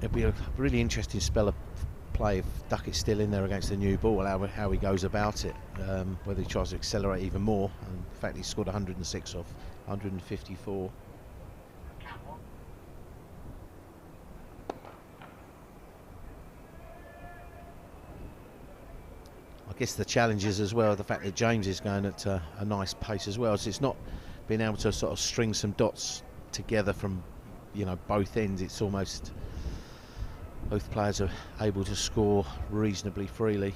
[SPEAKER 5] it'll be a really interesting spell of play if Duckett's still in there against the new ball, how he goes about it, whether he tries to accelerate even more. And in fact, he scored 106 off 154. I guess the challenge is as well the fact that James is going at a nice pace as well, so it's not being able to sort of string some dots together from, you know, both ends. It's almost both players are able to score reasonably freely.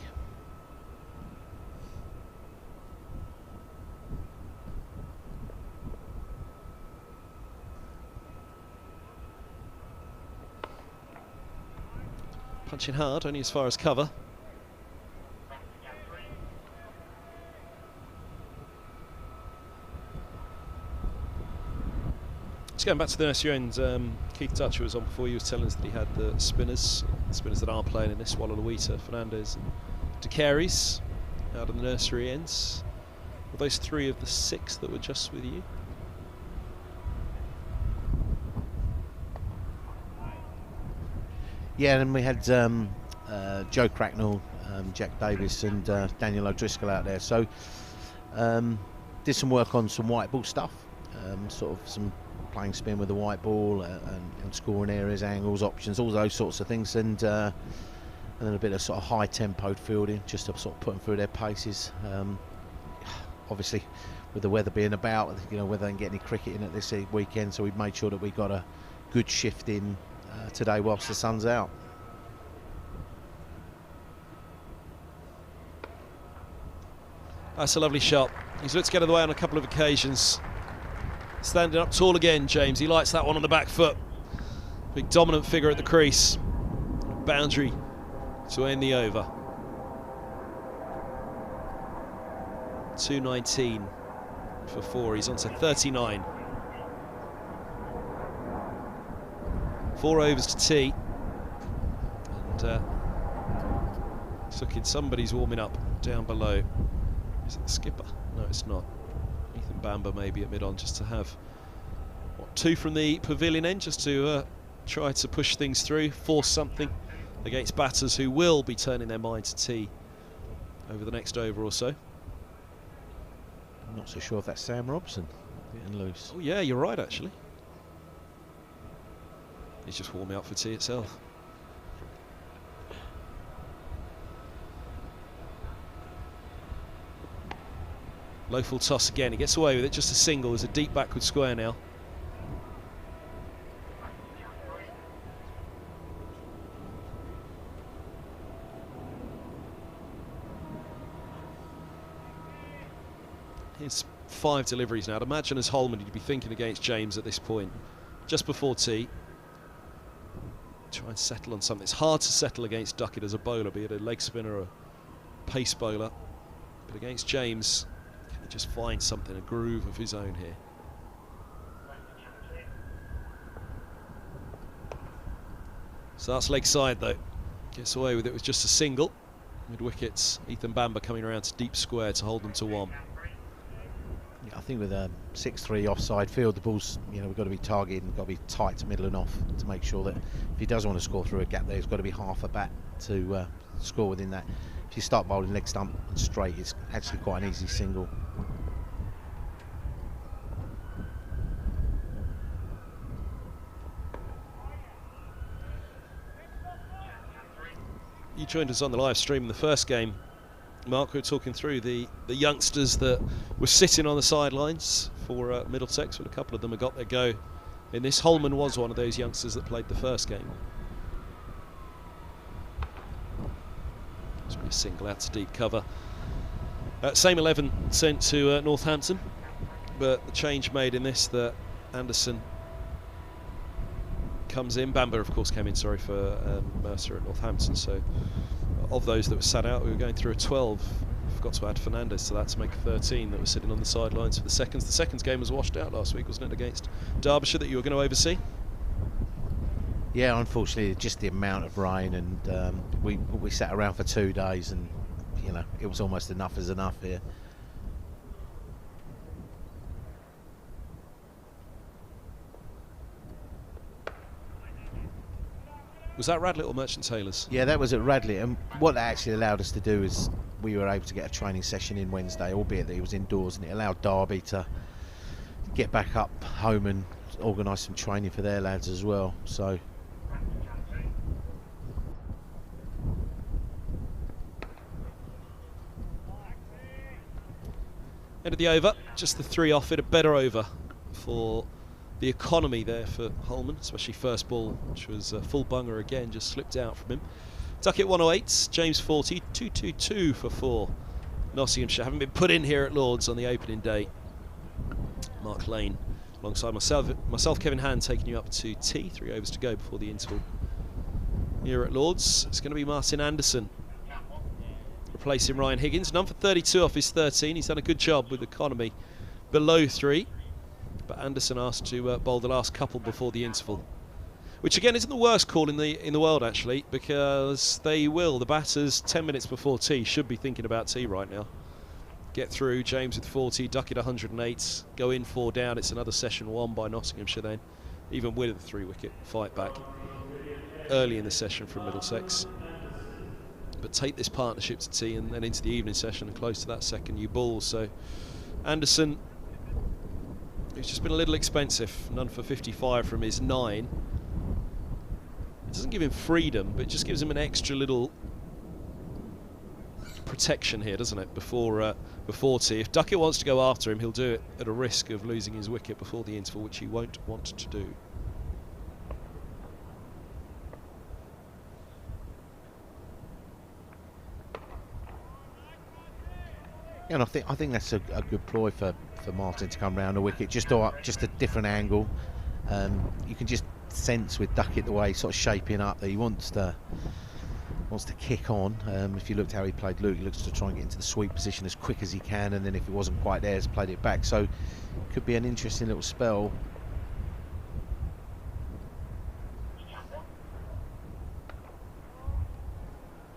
[SPEAKER 1] Punching hard, only as far as cover. Just going back to the nursery end, Keith Dutcher was on before. He was telling us that he had the spinners that are playing in this, Wallaluita, Fernandez and De Caries out of the nursery ends. Were those 3 of the 6 that were just with you?
[SPEAKER 5] Yeah, and we had Joe Cracknell, Jack Davis and Daniel O'Driscoll out there, so did some work on some white ball stuff, sort of some playing spin with the white ball and scoring areas, angles, options, all those sorts of things, and then a bit of sort of high tempoed fielding just to sort of put them through their paces. Obviously with the weather being about, you know, whether they can get any cricket in at this weekend, so we've made sure that we got a good shift in today whilst the sun's out.
[SPEAKER 1] That's a lovely shot. He's looked to get out of the way on a couple of occasions. Standing up tall again, James. He lights that one on the back foot. Big dominant figure at the crease. Boundary to end the over. 219 for 4. He's on to 39. 4 overs to tea. And it's looking somebody's warming up down below. Is it the skipper? No, it's not. Ethan Bamber maybe at mid-on, just to have 2 from the pavilion end, just to try to push things through, force something against batters who will be turning their mind to tea over the next over or so.
[SPEAKER 5] I'm not so sure if that's Sam Robson getting loose.
[SPEAKER 1] Oh yeah, you're right actually. He's just warming up for tea itself. Low full toss again, he gets away with it, just a single. There's a deep backward square now. Here's 5 deliveries now. I'd imagine as Holman you'd be thinking against James at this point, just before tea. Try and settle on something. It's hard to settle against Duckett as a bowler, be it a leg spinner or a pace bowler. But against James, just find something, a groove of his own here. So that's leg side though. Gets away with it with just a single. Mid wickets, Ethan Bamber coming around to deep square to hold them to 1.
[SPEAKER 5] Yeah, I think with a 6-3 offside field, the ball's, you know, we've got to be targeted and got to be tight to middle and off to make sure that if he does want to score through a gap there, he's got to be half a bat to score within that. If you start bowling leg stump and straight, it's actually quite an easy single.
[SPEAKER 1] You joined us on the live stream in the first game, Mark. We were talking through the youngsters that were sitting on the sidelines for Middlesex, but a couple of them have got their go in this. Holman was one of those youngsters that played the first game. It's a single out to deep cover. Same 11 sent to Northampton, but the change made in this that Anderson comes in. Bamber, of course, came in, sorry, for Mercer at Northampton. So of those that were sat out, we were going through a 12. Forgot to add Fernandez to that to make 13 that were sitting on the sidelines for the seconds. The seconds game was washed out last week, wasn't it, against Derbyshire, that you were going to oversee?
[SPEAKER 5] Yeah, unfortunately, just the amount of rain, and we sat around for 2 days, and you know, it was almost enough is enough here.
[SPEAKER 1] Was that Radlett or Merchant Taylors?
[SPEAKER 5] Yeah, that was at Radlett, and what that actually allowed us to do is we were able to get a training session in Wednesday, albeit that it was indoors, and it allowed Derby to get back up home and organise some training for their lads as well. So
[SPEAKER 1] end of the over, just the 3 off it, a better over for the economy there for Holman, especially first ball, which was a full bunger again, just slipped out from him. Duckett 108, James 40, 222 for 4. Nottinghamshire haven't been put in here at Lords on the opening day. Mark Lane alongside myself, Kevin Hand, taking you up to tea. 3 overs to go before the interval. Here at Lords, it's going to be Martin Anderson replacing Ryan Higgins. None for 32 off his 13. He's done a good job with economy below 3. But Anderson asked to bowl the last couple before the interval, which again isn't the worst call in the world actually, because the batters 10 minutes before tea should be thinking about tea right now. Get through, James with 40, Duckett 108, go in 4 down. It's another session won by Nottinghamshire then, even with a 3-wicket fight back early in the session from Middlesex. But take this partnership to tea and then into the evening session and close to that second new ball. So Anderson, it's just been a little expensive. None for 55 from his 9. It doesn't give him freedom, but it just gives him an extra little protection here, doesn't it, before tea. If Duckett wants to go after him, he'll do it at a risk of losing his wicket before the interval, which he won't want to do.
[SPEAKER 5] And I think that's a good ploy for Martin to come round the wicket, just a different angle. You can just sense with Duckett the way he's sort of shaping up that he wants to kick on. If you looked how he played Luke, he looks to try and get into the sweep position as quick as he can, and then if it wasn't quite there, he's played it back. So could be an interesting little spell.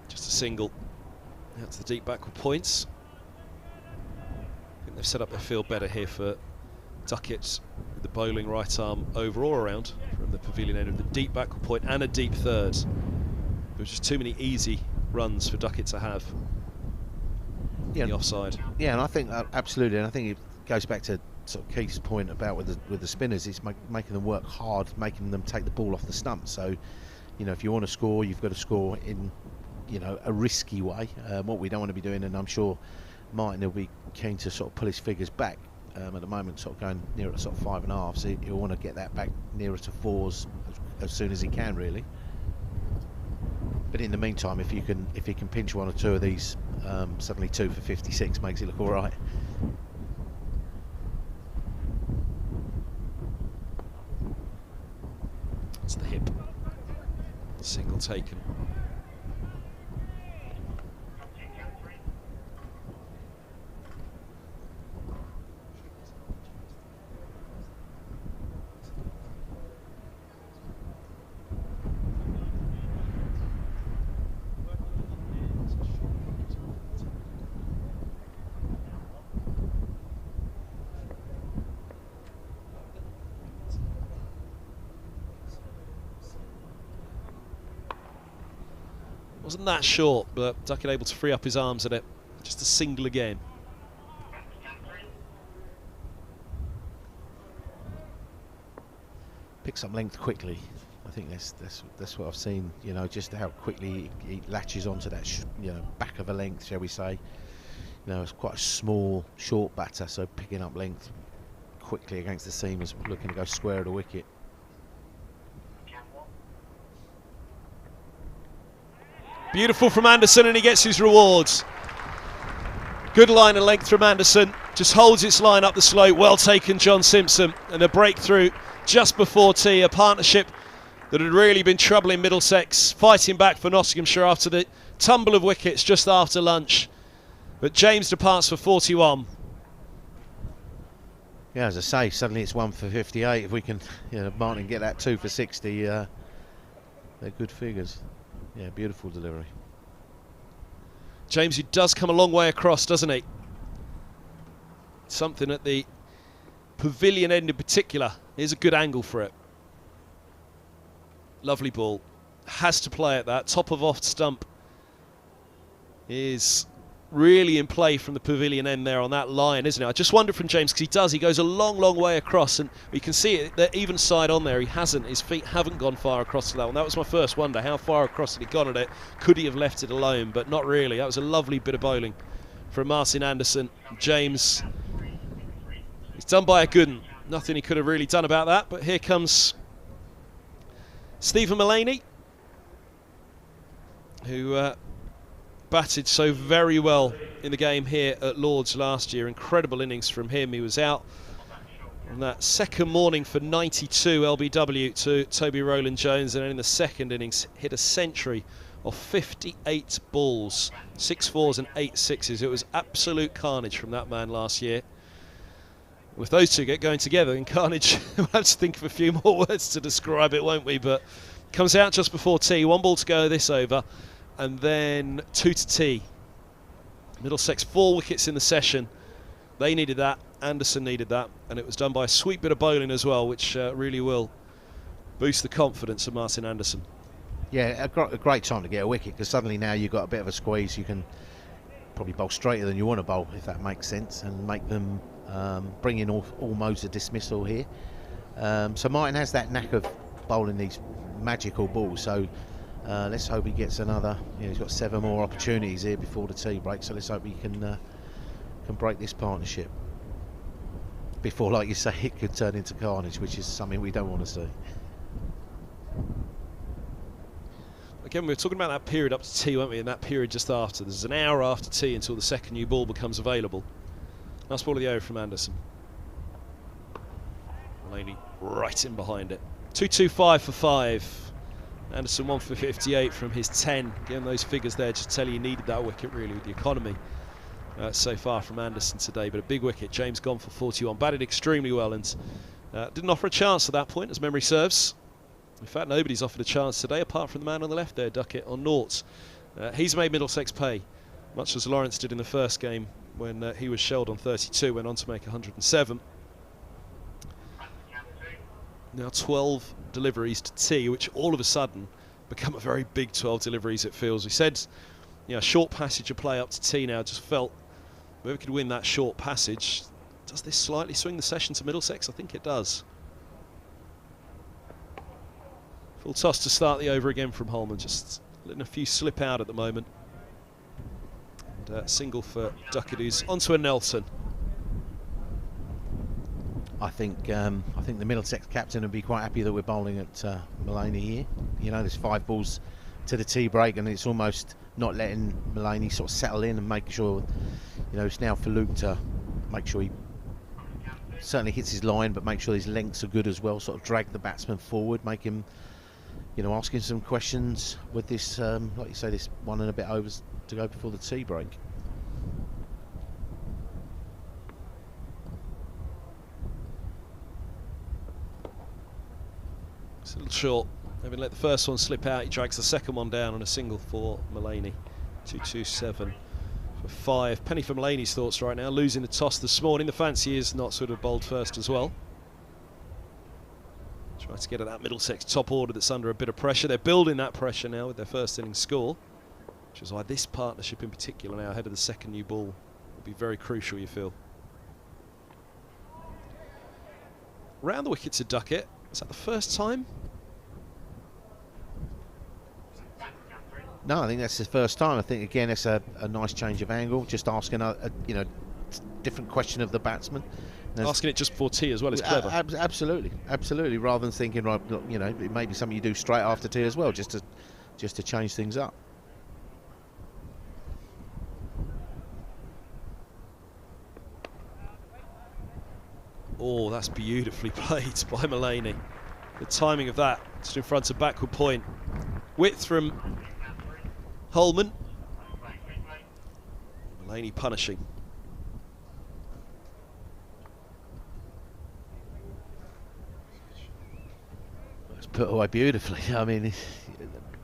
[SPEAKER 1] Just a single. That's the deep backward points. They've set up their field better here for Duckett with the bowling right arm over or around from the pavilion end of the deep backward point and a deep third. There was just too many easy runs for Duckett to have in the offside.
[SPEAKER 5] Yeah, and I think absolutely, and I think it goes back to sort of Keith's point about with the spinners. It's making them work hard, making them take the ball off the stump. So, you know, if you want to score, you've got to score in, you know, a risky way. What we don't want to be doing, and I'm sure Martin will be keen to sort of pull his figures back at the moment, sort of going near at sort of 5.5, so he'll want to get that back nearer to 4s as soon as he can, really. But in the meantime, if he can pinch 1 or 2 of these, suddenly 2 for 56 makes it look all right.
[SPEAKER 1] It's the hip. Single taken. Wasn't that short, but Duckett able to free up his arms at it. Just a single again.
[SPEAKER 5] Picks up length quickly. I think that's what I've seen. You know, just how quickly he latches onto that back of a length, shall we say. You know, it's quite a small, short batter, so picking up length quickly against the seam is looking to go square at the wicket.
[SPEAKER 1] Beautiful from Anderson, and he gets his rewards. Good line of length from Anderson. Just holds its line up the slope. Well taken, John Simpson. And a breakthrough just before tea. A partnership that had really been troubling Middlesex, fighting back for Nottinghamshire after the tumble of wickets just after lunch. But James departs for 41.
[SPEAKER 5] Yeah, as I say, suddenly it's 1 for 58. If we can, Martin get that 2 for 60, they're good figures. Yeah, beautiful delivery.
[SPEAKER 1] James, who does come a long way across, doesn't he? Something at the pavilion end in particular. Here's a good angle for it. Lovely ball. Has to play at that. Top of off stump is really in play from the pavilion end there on that line, isn't it? I just wonder from James, because he goes a long, long way across, and you can see it, the even side on there, his feet haven't gone far across to that one. That was my first wonder, how far across had he gone at it? Could he have left it alone? But not really. That was a lovely bit of bowling from Martin Anderson. James, he's done by a good one. Nothing he could have really done about that, but here comes Stephen Mullaney, who batted so very well in the game here at Lord's last year. Incredible innings from him. He was out on that second morning for 92 LBW to Toby Rowland-Jones, and then in the second innings hit a century of 58 balls, 6 fours and 8 sixes. It was absolute carnage from that man last year. With those two going together in carnage, we'll have to think of a few more words to describe it, won't we? But comes out just before tea, 1 ball to go this over, and then 2 to tea. Middlesex 4 wickets in the session. They needed that, Anderson needed that, and it was done by a sweet bit of bowling as well, which really will boost the confidence of Martin Anderson.
[SPEAKER 5] Yeah, a great time to get a wicket, because suddenly now you've got a bit of a squeeze. You can probably bowl straighter than you want to bowl, if that makes sense, and make them bring in almost a dismissal here. So Martin has that knack of bowling these magical balls, so let's hope he gets another. He's got 7 more opportunities here before the tea break, so let's hope he can break this partnership before, like you say, it could turn into carnage, which is something we don't want to see.
[SPEAKER 1] Again, we were talking about that period up to tea, weren't we? And that period just after. There's an hour after tea until the second new ball becomes available. Last ball of the over from Anderson. Mullaney right in behind it. 225 for 5. Anderson 1 for 58 from his 10. Again, those figures there just tell you needed that wicket really with the economy so far from Anderson today. But a big wicket. James gone for 41. Batted extremely well and didn't offer a chance at that point, as memory serves. In fact, nobody's offered a chance today apart from the man on the left there, Duckett, on noughts. He's made Middlesex pay, much as Lawrence did in the first game when he was shelled on 32, went on to make 107. Now 12 deliveries to tea, which all of a sudden become a very big 12 deliveries, it feels. We said, short passage of play up to tea now. Just felt whoever could win that short passage. Does this slightly swing the session to Middlesex? I think it does. Full toss to start the over again from Holman, just letting a few slip out at the moment. And single for Duckett, who's onto a Nelson.
[SPEAKER 5] I think the Middlesex captain would be quite happy that we're bowling at Mullaney here. There's 5 balls to the tea break, and it's almost not letting Mullaney sort of settle in and make sure, it's now for Luke to make sure he certainly hits his line, but make sure his lengths are good as well. Sort of drag the batsman forward, make him, asking some questions with this, like you say, this 1 and a bit overs to go before the tea break.
[SPEAKER 1] It's a little short. Having let the first one slip out, he drags the second one down on a single for Mullaney. 227 for 5. Penny for Mullaney's thoughts right now, losing the toss this morning. The fancy is not sort of bowled first as well. Try to get at that Middlesex top order that's under a bit of pressure. They're building that pressure now with their first innings score, which is why this partnership in particular now ahead of the second new ball will be very crucial, you feel. Round the wicket to Duckett. Is that the first time?
[SPEAKER 5] No, I think that's his first time. I think again it's a nice change of angle, just asking a different question of the batsman.
[SPEAKER 1] Asking it just before tea as well is clever.
[SPEAKER 5] Absolutely. Rather than thinking, right, it may be something you do straight after tea as well, just to change things up.
[SPEAKER 1] Oh, that's beautifully played by Mullaney. The timing of that, just in front of backward point. Width from Holman. Mullaney punishing.
[SPEAKER 5] put away beautifully. I mean,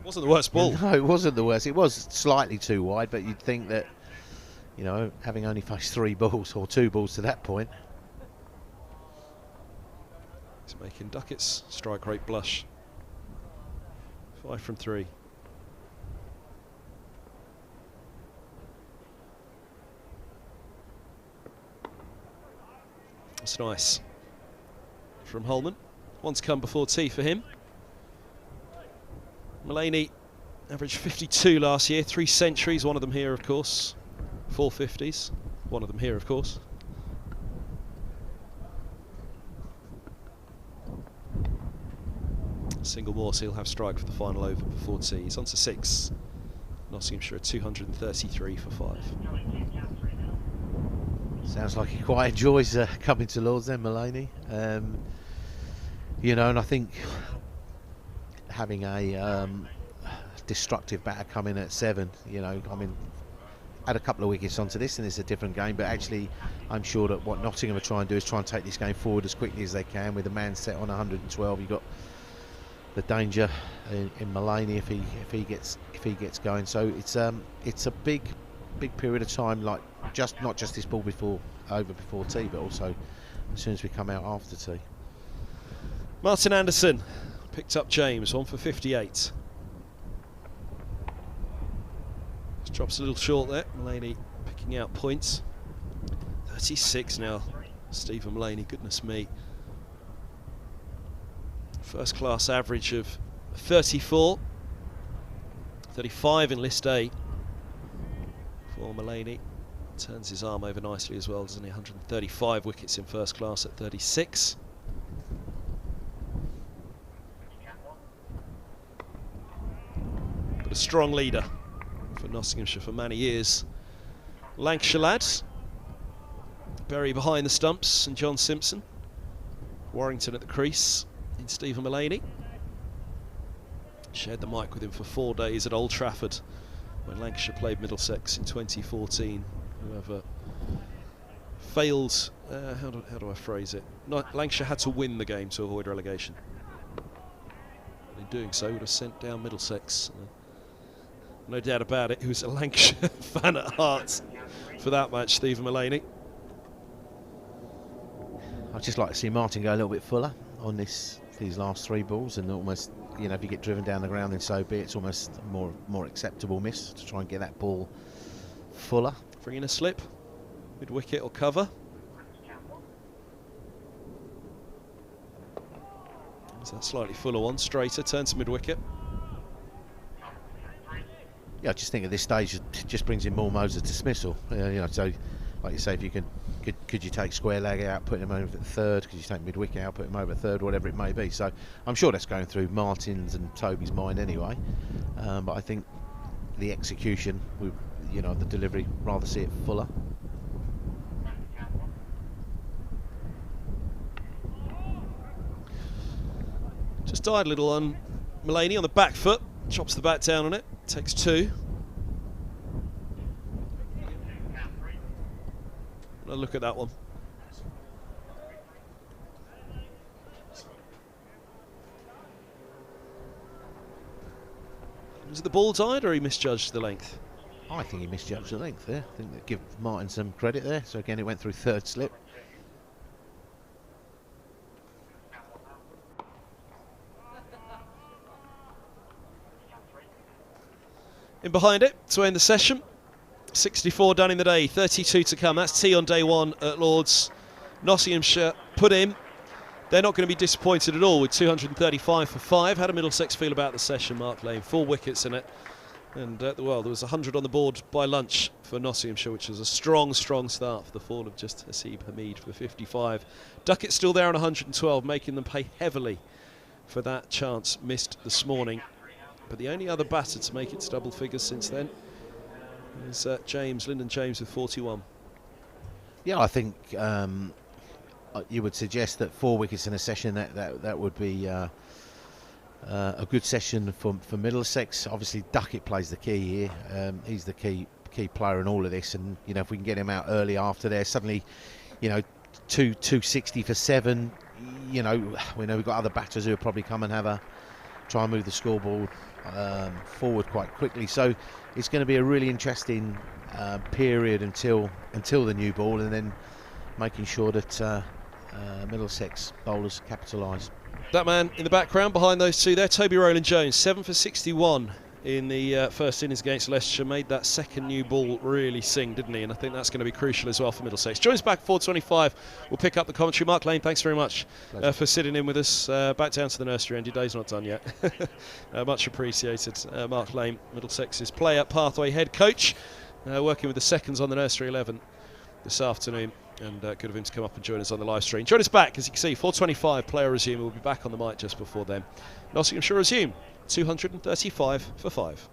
[SPEAKER 1] Wasn't the worst ball.
[SPEAKER 5] No, it wasn't the worst. It was slightly too wide, but you'd think that, you know, having only faced 3 balls or 2 balls to that point.
[SPEAKER 1] It's making Duckett's strike rate blush. 5 from 3. That's nice from Holman. One's come before tea for him. Mullaney averaged 52 last year, 3 centuries, one of them here of course, 4 50s, one of them here of course. A single more, so he'll have strike for the final over before tea. He's on to 6. Nottinghamshire 233 for 5.
[SPEAKER 5] Sounds like he quite enjoys coming to Lords then, Mullaney. You know, and I think having a destructive batter come in at 7, you know, I mean, add a couple of wickets onto this and it's a different game, but actually I'm sure that what Nottingham are trying to do is try and take this game forward as quickly as they can. With a man set on 112, you've got the danger in Mullaney if he gets going. So it's a big period of time, like not just this ball before tea, but also as soon as we come out after tea.
[SPEAKER 1] Martin Anderson picked up James, 1 for 58. Just drops a little short there. Mullaney picking out points. 36 now, Stephen Mullaney, goodness me. First class average of 34. 35 in List A for Mullaney. Turns his arm over nicely as well, doesn't he? 135 wickets in first class at 36. But a strong leader for Nottinghamshire for many years. Lancashire lads. Berry behind the stumps and John Simpson. Warrington at the crease in Stephen Mullaney. Shared the mic with him for 4 days at Old Trafford when Lancashire played Middlesex in 2014. Whoever failed, how do I phrase it? Lancashire had to win the game to avoid relegation. In doing so, would have sent down Middlesex. No doubt about it, he was a Lancashire fan at heart for that match, Stephen Mullaney.
[SPEAKER 5] I'd just like to see Martin go a little bit fuller on these last 3 balls, and almost, you know, if you get driven down the ground, then so be it. It's almost a more acceptable miss to try and get that ball fuller.
[SPEAKER 1] Bring in a slip, mid-wicket or cover. There's that slightly fuller one, straighter, turn to mid-wicket.
[SPEAKER 5] Yeah, I just think at this stage it just brings in more modes of dismissal. You know, so like you say, if you could you take square leg out, put him over at third? Could you take mid-wicket out, put him over at third? Whatever it may be. So I'm sure that's going through Martin's and Toby's mind anyway. But I think the execution, you know, the delivery, rather see it fuller.
[SPEAKER 1] Just died a little on Mullaney on the back foot, chops the bat down on it, takes 2. Another look at that one. Was it the ball died or he misjudged the length?
[SPEAKER 5] I think he misjudged the length there. I think that give Martin some credit there. So again, it went through third slip.
[SPEAKER 1] In behind it to end the session. 64 done in the day, 32 to come. That's tea on day 1 at Lords. Nottinghamshire put in. They're not going to be disappointed at all with 235 for 5. How did Middlesex feel about the session, Mark Lane? 4 wickets in it. And well, there was 100 on the board by lunch for Nottinghamshire, which was a strong start for the fall of just Hasib Hamid for 55. Duckett still there on 112, making them pay heavily for that chance missed this morning. But the only other batter to make it to double figures since then is Lyndon James with 41.
[SPEAKER 5] Yeah, I think you would suggest that 4 wickets in a session, that would be a good session for Middlesex. Obviously Duckett plays the key here. He's the key player in all of this, and you know, if we can get him out early after there, suddenly, you know, 260 for 7. You know, we know we've got other batters who will probably come and have try and move the scoreboard forward quite quickly. So it's going to be a really interesting period until the new ball, and then making sure that Middlesex bowlers capitalise.
[SPEAKER 1] That man in the background behind those two there, Toby Rowland-Jones, 7 for 61 in the first innings against Leicestershire. Made that second new ball really sing, didn't he? And I think that's going to be crucial as well for Middlesex. Joins back 4:25. We'll pick up the commentary. Mark Lane, thanks very much for sitting in with us. Back down to the nursery end. Your day's not done yet. Much appreciated. Mark Lane, Middlesex's player pathway head coach, working with the seconds on the nursery 11 this afternoon. And good of him to come up and join us on the live stream. Join us back, as you can see, 4:25, player resume. We'll be back on the mic just before then. Nottinghamshire resume, 235 for 5.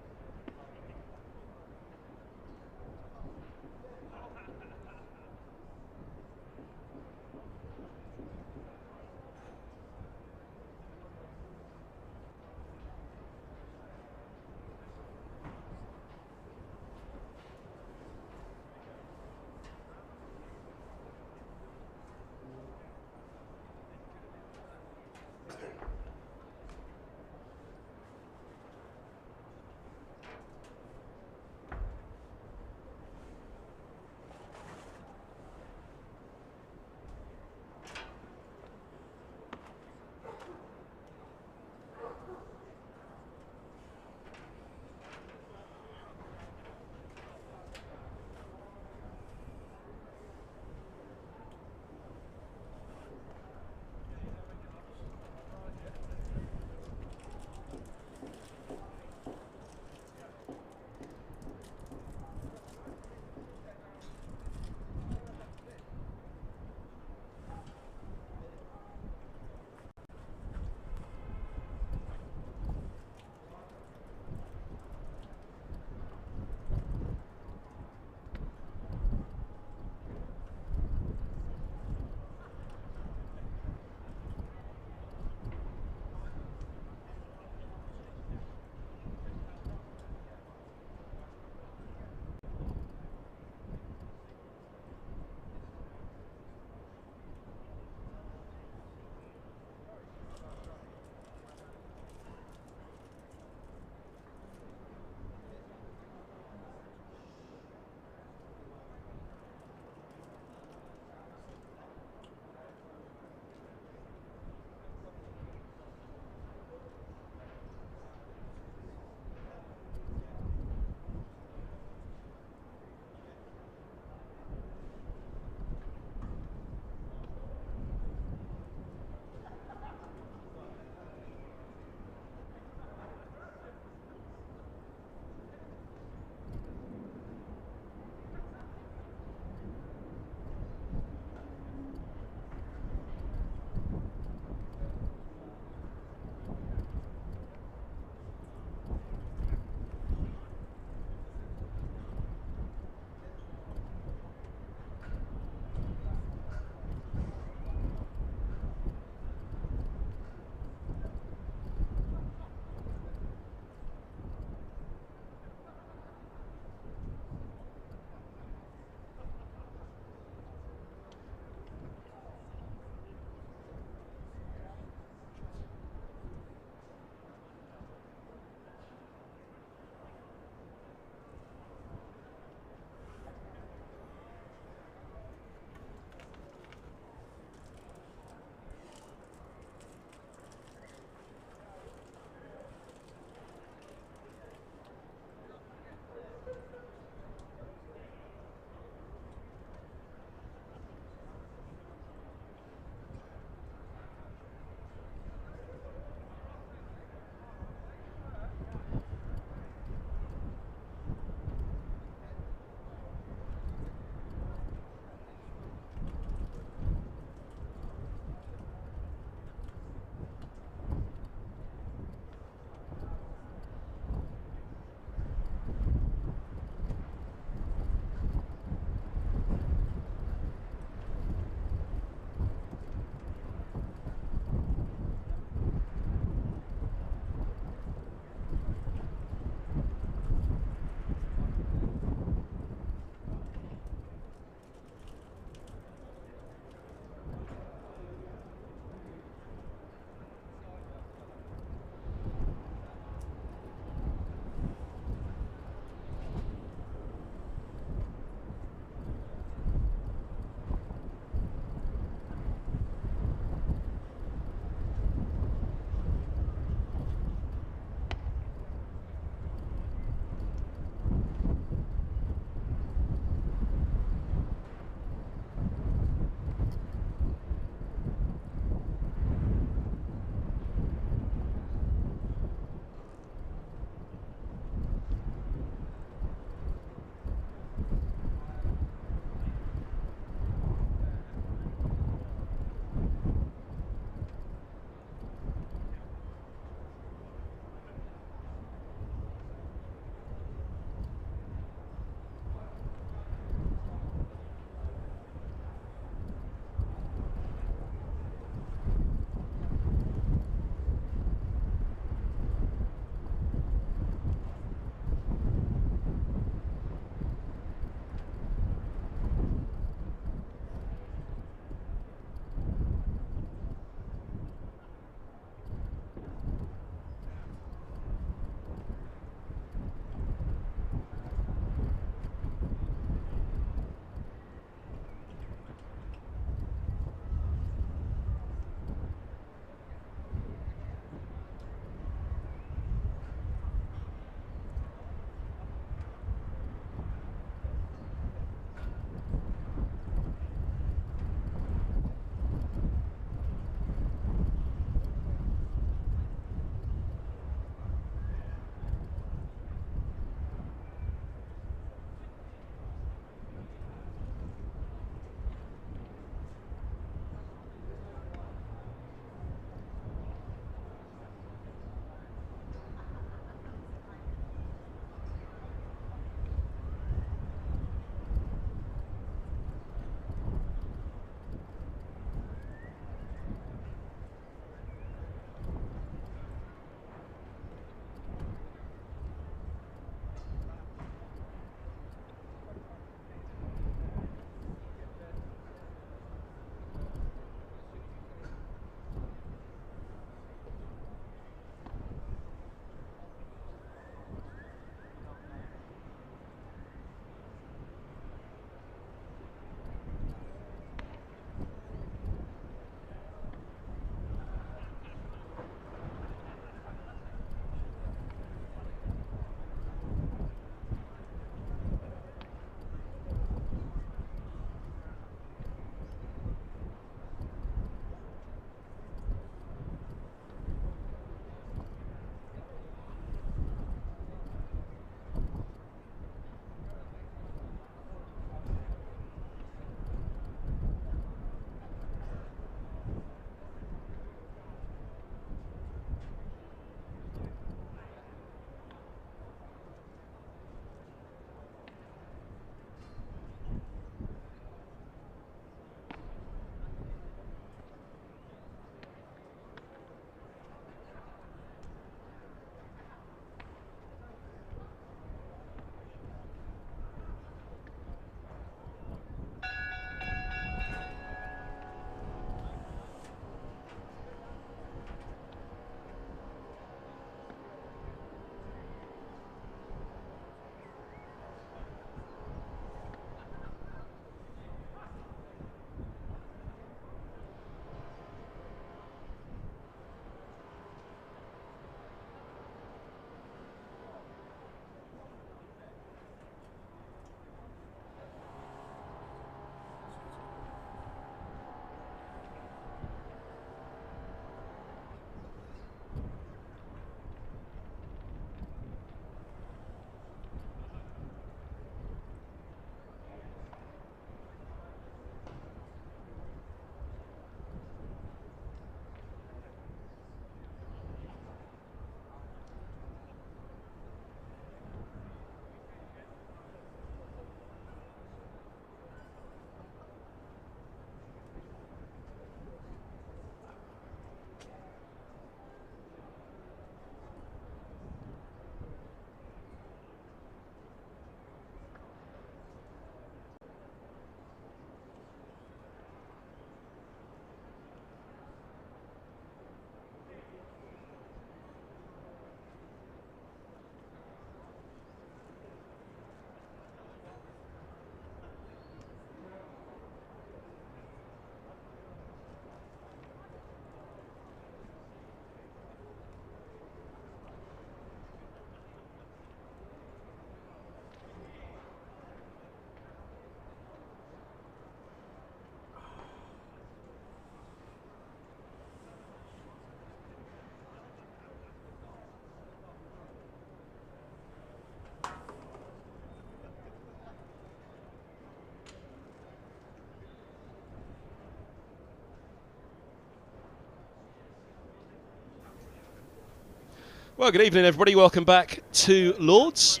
[SPEAKER 1] Well, good evening, everybody. Welcome back to Lords.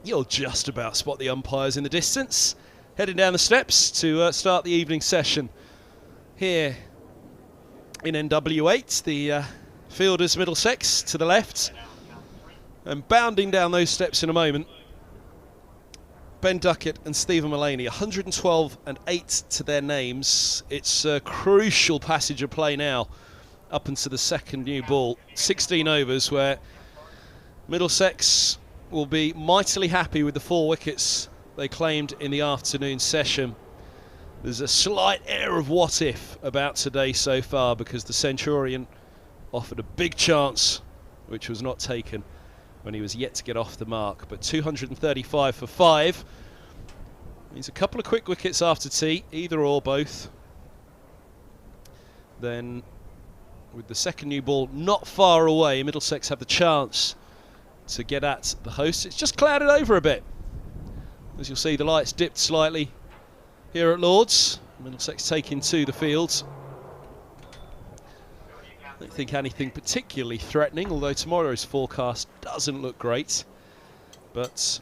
[SPEAKER 1] You'll just about spot the umpires in the distance, heading down the steps to start the evening session here in NW8. The fielders, Middlesex, to the left. And bounding down those steps in a moment, Ben Duckett and Stephen Mullaney, 112 and 8 to their names. It's a crucial passage of play now up into the second new ball. 16 overs where Middlesex will be mightily happy with the 4 wickets they claimed in the afternoon session. There's a slight air of what if about today so far, because the Centurion offered a big chance which was not taken when he was yet to get off the mark. But 235 for 5 means a couple of quick wickets after tea, either or both. Then with the second new ball not far away, Middlesex have the chance to get at the hosts. It's just clouded over a bit. As you'll see, the lights dipped slightly here at Lords. Middlesex taking to the fields. I don't think anything particularly threatening, although tomorrow's forecast doesn't look great. But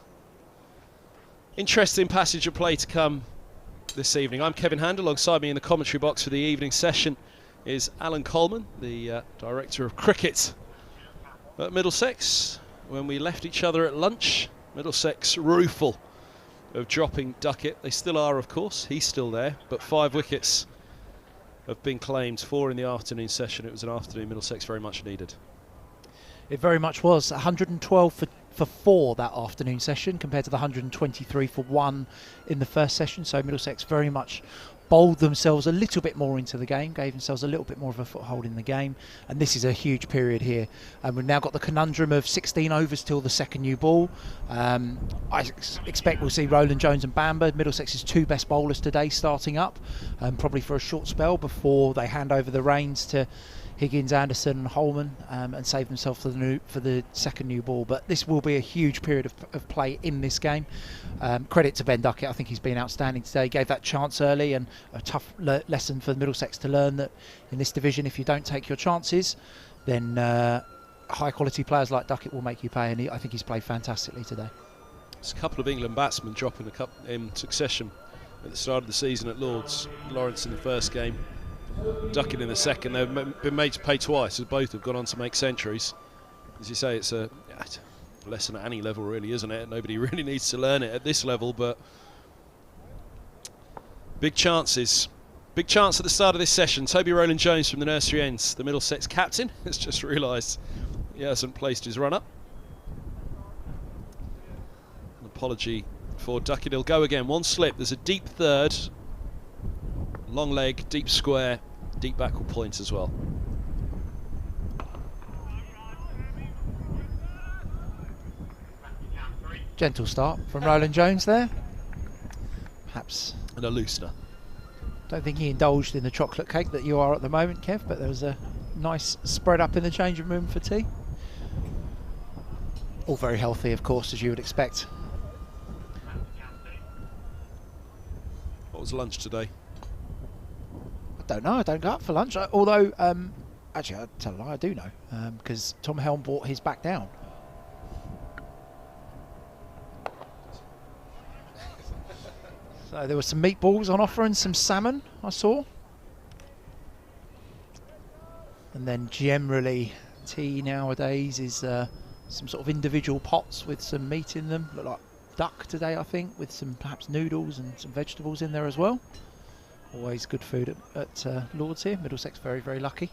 [SPEAKER 1] interesting passage of play to come this evening. I'm Kevin Hand. Alongside me in the commentary box for the evening session is Alan Coleman, the Director of Cricket at Middlesex. When we left each other at lunch, Middlesex rueful of dropping Duckett. They still are, of course. He's still there, but 5 wickets have been claimed, 4 in the afternoon session. It was an afternoon Middlesex very much needed.
[SPEAKER 2] It very much was. 112 for 4 that afternoon session compared to the 123 for 1 in the first session. So Middlesex very much bowled themselves a little bit more into the game, gave themselves a little bit more of a foothold in the game, and this is a huge period here. And we've now got the conundrum of 16 overs till the second new ball. I expect we'll see Roland Jones and Bamber, Middlesex's 2 best bowlers today, starting up, probably for a short spell before they hand over the reins to Higgins, Anderson and Holman, and save themselves for the second new ball. But this will be a huge period of play in this game. Credit to Ben Duckett. I think he's been outstanding today. Gave that chance early, and a tough lesson for Middlesex to learn that in this division, if you don't take your chances, then high quality players like Duckett will make you pay, and I think he's played fantastically today.
[SPEAKER 1] There's a couple of England batsmen dropping a cup in succession at the start of the season at Lords. Lawrence in the first game, Duckett in the second. They've been made to pay twice, as both have gone on to make centuries. As you say, it's a lesson at any level, really, isn't it? Nobody really needs to learn it at this level, but big chances. Big chance at the start of this session. Toby Rowland-Jones from the nursery ends, the Middlesex captain, has just realised he hasn't placed his run-up. An apology for Duckett. He'll go again. 1 slip. There's a deep third. Long leg, deep square, deep backward point as well.
[SPEAKER 2] Gentle start from Roland Jones there. Perhaps.
[SPEAKER 1] And a loosener.
[SPEAKER 2] Don't think he indulged in the chocolate cake that you are at the moment, Kev, but there was a nice spread up in the changing room for tea. All very healthy, of course, as you would expect.
[SPEAKER 1] What was lunch today?
[SPEAKER 2] I don't know, I don't go up for lunch, although actually I'll tell a lie, I do know, because Tom Helm brought his back down. So there were some meatballs on offer and some salmon I saw, and then generally tea nowadays is some sort of individual pots with some meat in them. Look like duck today, I think, with some perhaps noodles and some vegetables in there as well. Always good food at Lords here. Middlesex very, very lucky.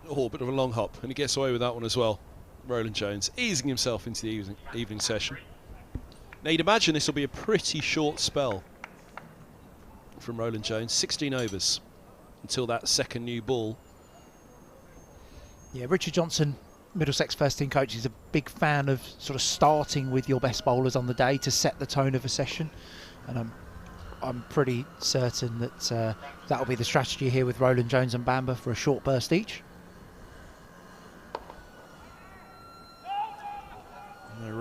[SPEAKER 1] Oh, a bit of a long hop, and he gets away with that one as well. Roland Jones easing himself into the evening session. Now you'd imagine this will be a pretty short spell from Roland Jones. 16 overs until that second new ball.
[SPEAKER 2] Yeah, Richard Johnson, Middlesex first team coach, is a big fan of sort of starting with your best bowlers on the day to set the tone of a session, and I'm pretty certain that that'll be the strategy here with Roland Jones and Bamber for a short burst each.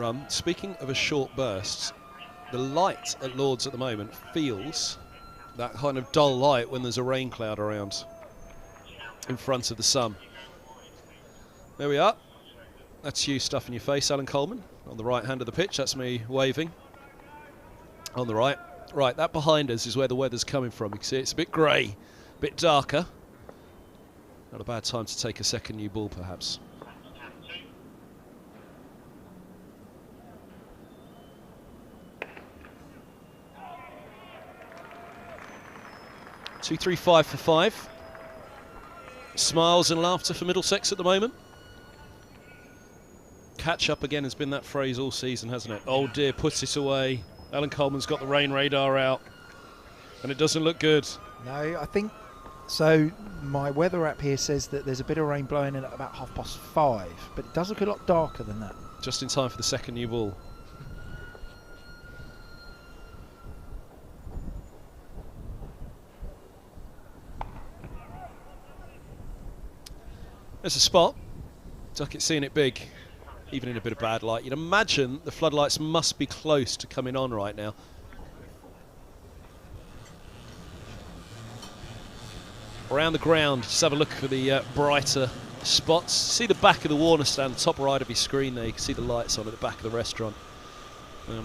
[SPEAKER 1] run. Speaking of a short burst, the light at Lord's at the moment feels that kind of dull light when there's a rain cloud around in front of the sun. There we are. That's you stuffing your face, Alan Coleman. On the right hand of the pitch, that's me waving. On the right. Right, that behind us is where the weather's coming from. You can see it's a bit grey, a bit darker. Not a bad time to take a second new ball, perhaps. Two, 3, 5 for 5. Smiles and laughter for Middlesex at the moment. Catch up again has been that phrase all season, hasn't it? Oh dear, puts it away. Alan Coleman's got the rain radar out, and it doesn't look good.
[SPEAKER 2] No, I think so. My weather app here says that there's a bit of rain blowing in at about 5:30, but it does look a lot darker than that.
[SPEAKER 1] Just in time for the second new ball. There's a spot. Duckett's seeing it big, even in a bit of bad light. You'd imagine the floodlights must be close to coming on right now. Around the ground, just have a look for the brighter spots. See the back of the Warner stand, top right of your screen there. You can see the lights on at the back of the restaurant.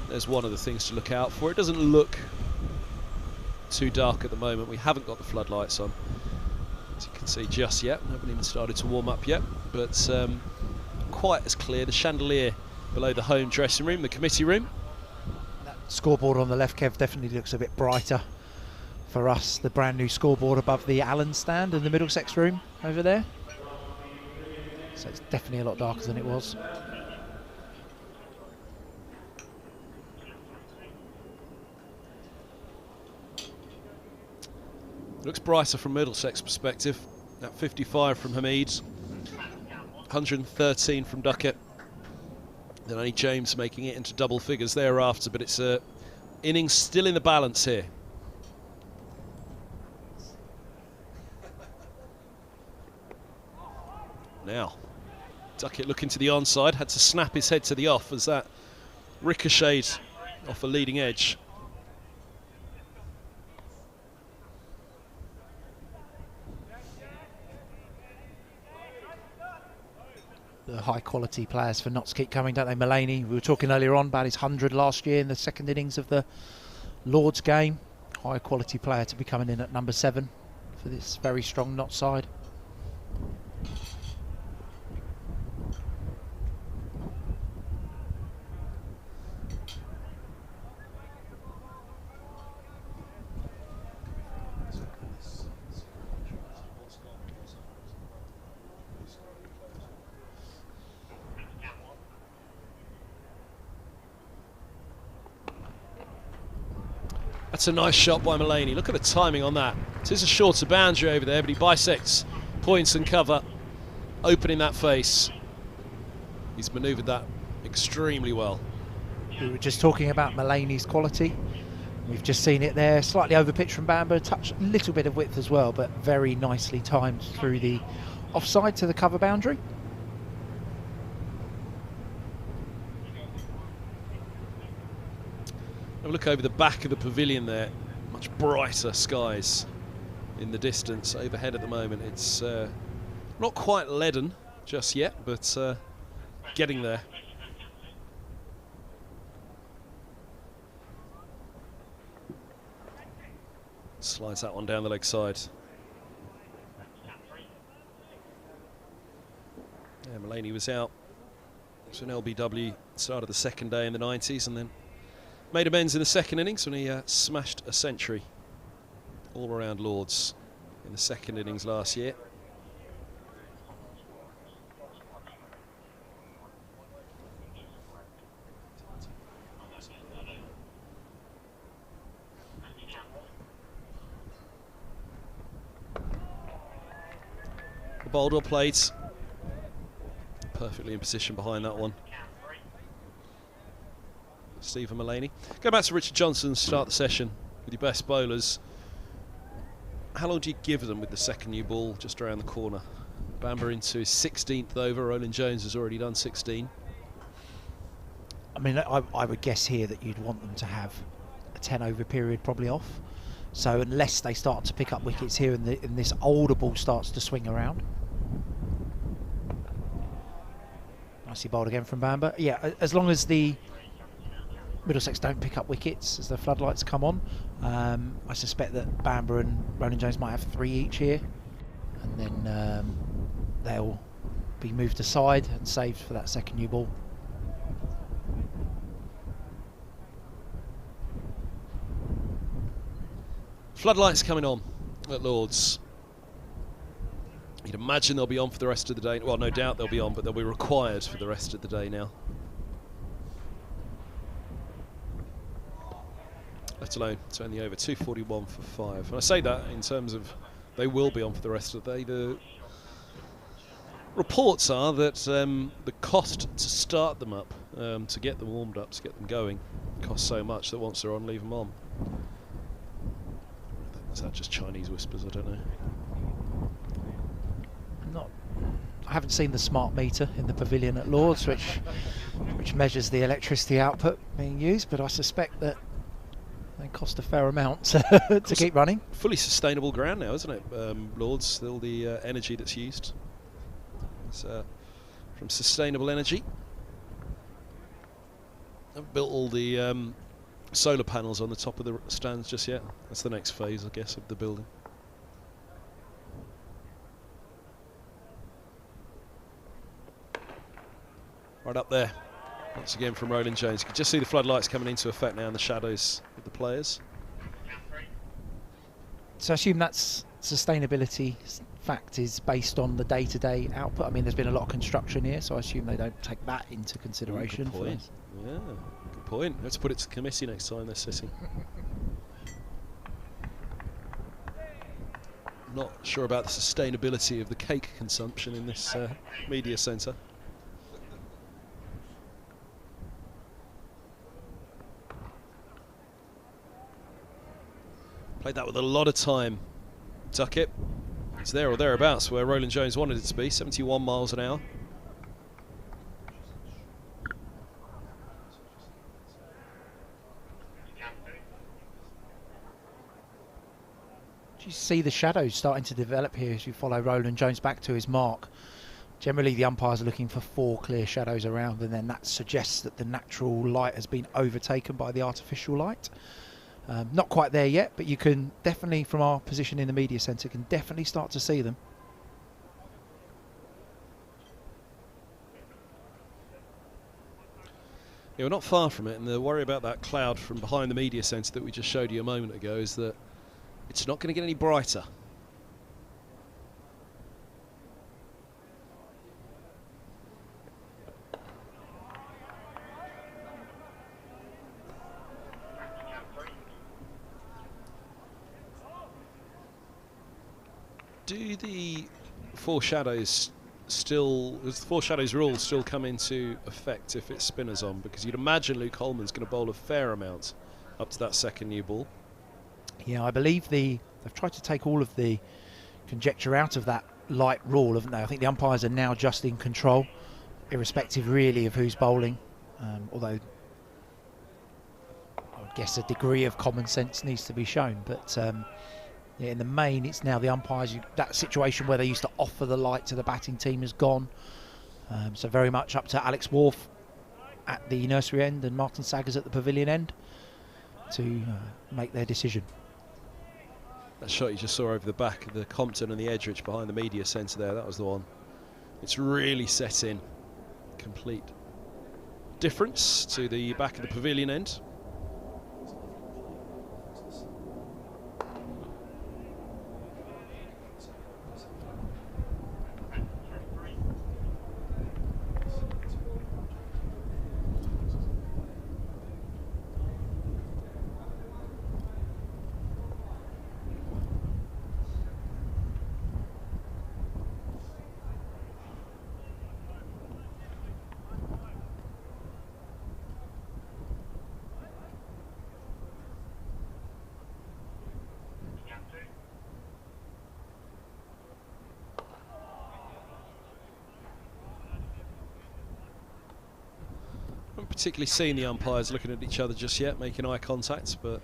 [SPEAKER 1] There's one of the things to look out for. It doesn't look too dark at the moment. We haven't got the floodlights on, as you can see just yet. We haven't even started to warm up yet, but quite as clear. The chandelier below the home dressing room, the committee room.
[SPEAKER 2] That scoreboard on the left, Kev, definitely looks a bit brighter for us. The brand new scoreboard above the Allen stand in the Middlesex room over there. So it's definitely a lot darker than it was.
[SPEAKER 1] Looks brighter from Middlesex perspective. That 55 from Hamid, 113 from Duckett. Then only James making it into double figures thereafter, but it's a innings still in the balance here. Now, Duckett looking to the onside, had to snap his head to the off as that ricocheted off a leading edge.
[SPEAKER 2] The high quality players for Notts keep coming, don't they? Mulaney, we were talking earlier on about his 100 last year in the second innings of the Lord's game. High quality player to be coming in at number 7 for this very strong Notts side.
[SPEAKER 1] That's a nice shot by Mulaney. Look at the timing on that. It is a shorter boundary over there, but he bisects points and cover, opening that face. He's manoeuvred that extremely well.
[SPEAKER 2] We were just talking about Mulaney's quality. We've just seen it there, slightly over pitch from Bamber, touch a little bit of width as well, but very nicely timed through the offside to the cover boundary.
[SPEAKER 1] Have a look over the back of the pavilion there. Much brighter skies in the distance overhead at the moment. It's not quite leaden just yet, but getting there. Slides that one down the leg side. Yeah, Mulaney was out. It's an LBW start of the second day in the 90s, and then made amends in the second innings when he smashed a century all around Lords in the second innings last year. The Baldwin plays perfectly in position behind that one. Stephen Mulaney. Go back to Richard Johnson, start the session with your best bowlers. How long do you give them with the second new ball just around the corner? Bamber into his 16th over. Roland Jones has already done 16.
[SPEAKER 2] I mean, I would guess here that you'd want them to have a 10 over period probably off. So unless they start to pick up wickets here and this older ball starts to swing around. Nicely bowled again from Bamber. Yeah, as long as the Middlesex don't pick up wickets as the floodlights come on, I suspect that Bamber and Roland Jones might have 3 each here, and then they'll be moved aside and saved for that second new ball.
[SPEAKER 1] Floodlights coming on at Lord's. You'd imagine they'll be on for the rest of the day. Well, no doubt they'll be on, but they'll be required for the rest of the day now. Let alone turn the over. 2:41 for 5. And I say that in terms of they will be on for the rest of the day. The reports are that the cost to start them up, to get them warmed up, to get them going, costs so much that once they're on, leave them on. Is that just Chinese whispers? I don't know.
[SPEAKER 2] I haven't seen the smart meter in the pavilion at Lord's, which measures the electricity output being used, but I suspect that they cost a fair amount to keep running.
[SPEAKER 1] Fully sustainable ground now, isn't it? Lord's, all the energy that's used. It's from sustainable energy. I've built all the solar panels on the top of the stands just yet. That's the next phase, I guess, of the building. Right up there, once again from Roland Jones. You can just see the floodlights coming into effect now in the shadows of the players.
[SPEAKER 2] So I assume that's sustainability fact is based on the day-to-day output. I mean, there's been a lot of construction here, so I assume they don't take that into consideration.
[SPEAKER 1] Good point. Yeah, good point. Let's put it to the committee next time they're sitting. Not sure about the sustainability of the cake consumption in this media centre. Played that with a lot of time. Duckett. It's there or thereabouts where Roland Jones wanted it to be, 71 miles an hour.
[SPEAKER 2] Do you see the shadows starting to develop here as you follow Roland Jones back to his mark? Generally the umpires are looking for 4 clear shadows around, and then that suggests that the natural light has been overtaken by the artificial light. Not quite there yet, but you can definitely, from our position in the media centre, can definitely start to see them.
[SPEAKER 1] Yeah, we're not far from it, and the worry about that cloud from behind the media centre that we just showed you a moment ago is that it's not going to get any brighter. Do the 4 shadows still, does the 4 shadows rule still come into effect if it's spinners on? Because you'd imagine Luke Holman's going to bowl a fair amount up to that second new ball.
[SPEAKER 2] Yeah, I believe they've tried to take all of the conjecture out of that light rule, haven't they? I think the umpires are now just in control, irrespective really of who's bowling. Although I would guess a degree of common sense needs to be shown, but yeah, in the main, it's now the umpires. That situation where they used to offer the light to the batting team has gone. So very much up to Alex Wharf at the nursery end and Martin Saggers at the pavilion end to make their decision.
[SPEAKER 1] That shot you just saw over the back of the Compton and the Edgeridge behind the media centre there, that was the one. It's really set in. Complete difference to the back of the pavilion end. particularly seeing the umpires looking at each other just yet, making eye contact, but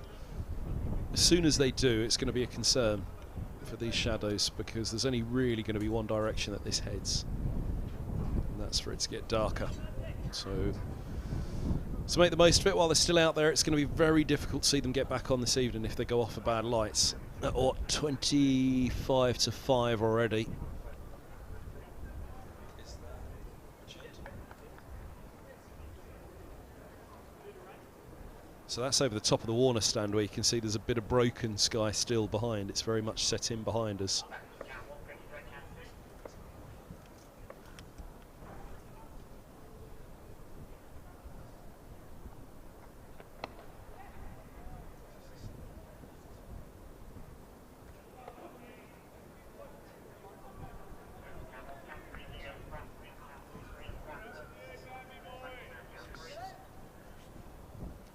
[SPEAKER 1] as soon as they do, it's going to be a concern for these shadows, because there's only really going to be one direction that this heads, and that's for it to get darker. So make the most of it while they're still out there. It's going to be very difficult to see them get back on this evening if they go off for bad lights. At what, 25 to 5 already. So that's over the top of the Warner stand, where you can see there's a bit of broken sky still behind. It's very much set in behind us.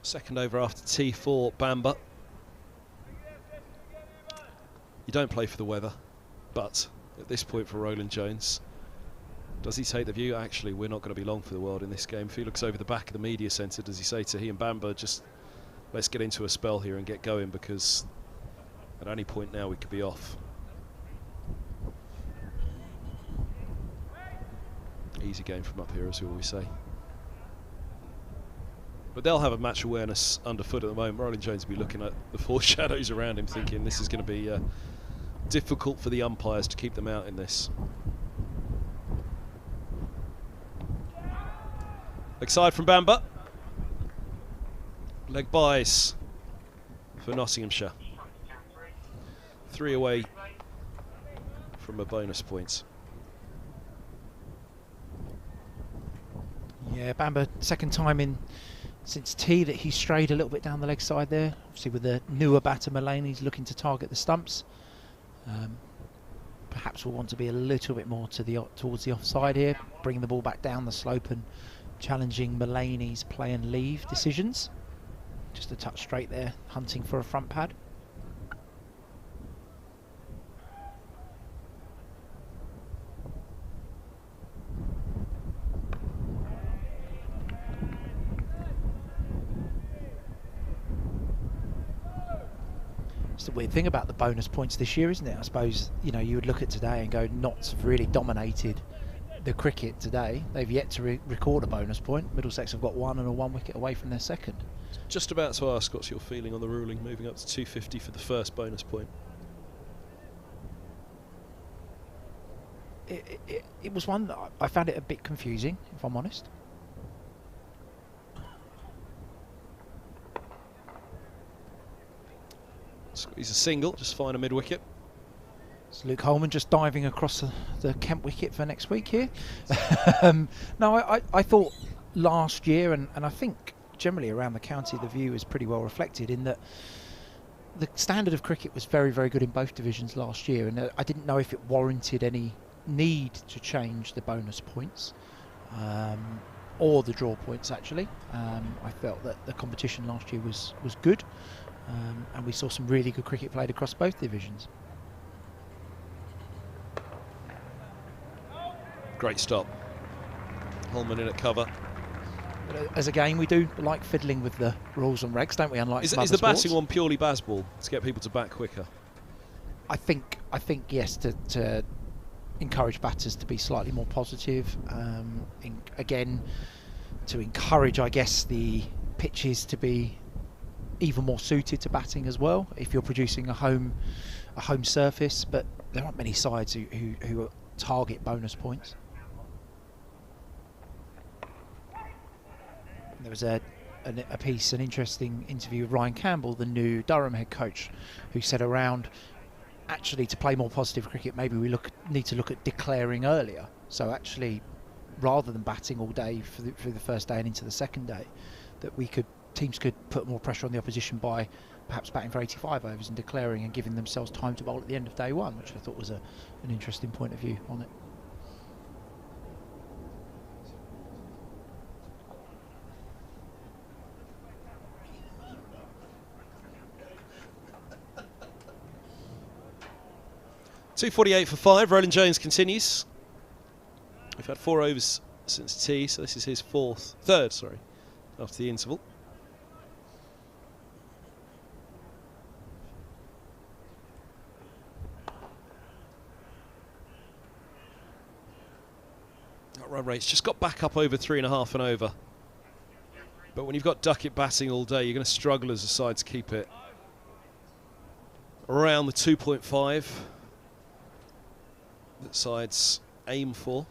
[SPEAKER 1] Second over after tea for Bamber. You don't play for the weather, but at this point for Roland Jones, does he take the view, actually, we're not going to be long for the world in this game? If he looks over the back of the media centre, does he say to he and Bamber, just let's get into a spell here and get going, because at any point now we could be off. Easy game from up here, as we always say. But they'll have a match awareness underfoot at the moment. Roland Jones will be looking at the four shadows around him, thinking this is going to be difficult for the umpires to keep them out in this. Leg side from Bamber. Leg byes for Nottinghamshire. 3 away from a bonus point.
[SPEAKER 2] Yeah, Bamber, second time in since tea that he strayed a little bit down the leg side there. Obviously with the newer batter Mullane, he's looking to target the stumps. Perhaps we'll want to be a little bit more to towards the offside here, bringing the ball back down the slope and challenging Mullane's play and leave decisions. Just a touch straight there, hunting for a front pad. It's the weird thing about the bonus points this year, isn't it? I suppose, you know, you would look at today and go, Notts have really dominated the cricket today. They've yet to record a bonus point. Middlesex have got one and are 1 wicket away from their second.
[SPEAKER 1] Just about to ask what's your feeling on the ruling, moving up to 250 for the first bonus point.
[SPEAKER 2] It was one that I found it a bit confusing, if I'm honest.
[SPEAKER 1] Squeeze a single, just find a mid-wicket.
[SPEAKER 2] It's Luke Holman just diving across the Kent wicket for next week here. No, I thought last year, and I think generally around the county, the view is pretty well reflected in that the standard of cricket was very, very good in both divisions last year, and I didn't know if it warranted any need to change the bonus points or the draw points, actually. I felt that the competition last year was good. And we saw some really good cricket played across both divisions.
[SPEAKER 1] Great stop. Holman in at cover.
[SPEAKER 2] But as a game, we do like fiddling with the rules and regs, don't we? Unlike
[SPEAKER 1] Is
[SPEAKER 2] some
[SPEAKER 1] the
[SPEAKER 2] other sports.
[SPEAKER 1] batting one purely baseball to get people to bat quicker?
[SPEAKER 2] I think yes, to encourage batters to be slightly more positive. Again, to encourage, I guess, the pitches to be even more suited to batting as well, if you're producing a home surface. But there aren't many sides who target bonus points. There was an interesting interview with Ryan Campbell, the new Durham head coach, who said around actually to play more positive cricket, maybe we need to look at declaring earlier. So actually, rather than batting all day through the first day and into the second day, that teams could put more pressure on the opposition by perhaps batting for 85 overs and declaring and giving themselves time to bowl at the end of day one, which I thought was an interesting point of view on it.
[SPEAKER 1] .248 for 5. Roland Jones continues. We've had 4 overs since tea, so this is his third after the interval. That run rate's just got back up over 3.5 and over. But when you've got Duckett batting all day, you're going to struggle as a side to keep it around the 2.5 that sides aim for.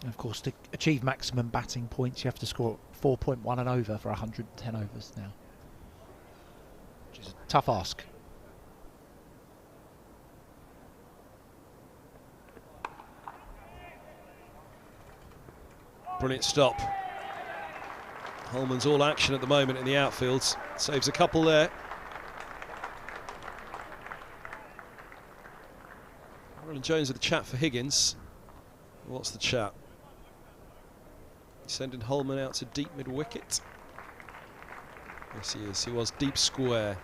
[SPEAKER 2] And of course, to achieve maximum batting points, you have to score 4.1 and over for 110 overs now, which is a tough ask.
[SPEAKER 1] Brilliant stop. Holman's all action at the moment in the outfield. Saves a couple there. Roland Jones with the chat for Higgins. What's the chat? Sending Holman out to deep mid-wicket. Yes, he is. He was deep square.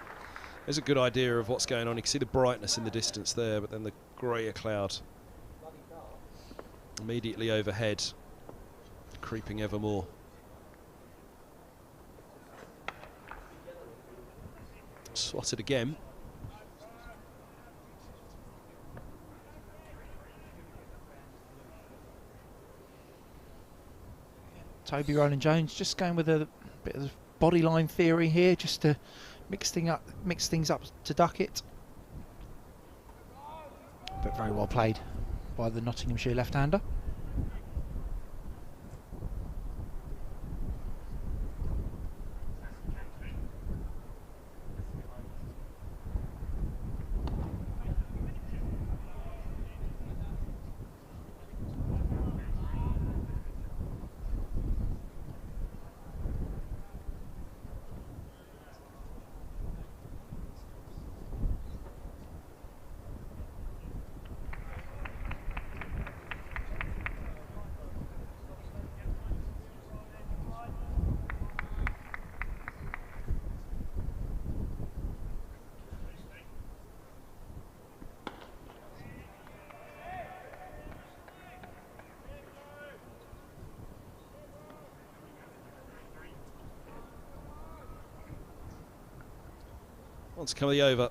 [SPEAKER 1] There's a good idea of what's going on. You can see the brightness in the distance there, but then the greyer cloud immediately overhead, creeping ever more. Swatted again.
[SPEAKER 2] Toby Roland Jones just going with a bit of body line theory here, just to mix things up to Duckett. But very well played by the Nottinghamshire left-hander.
[SPEAKER 1] Wants to come the over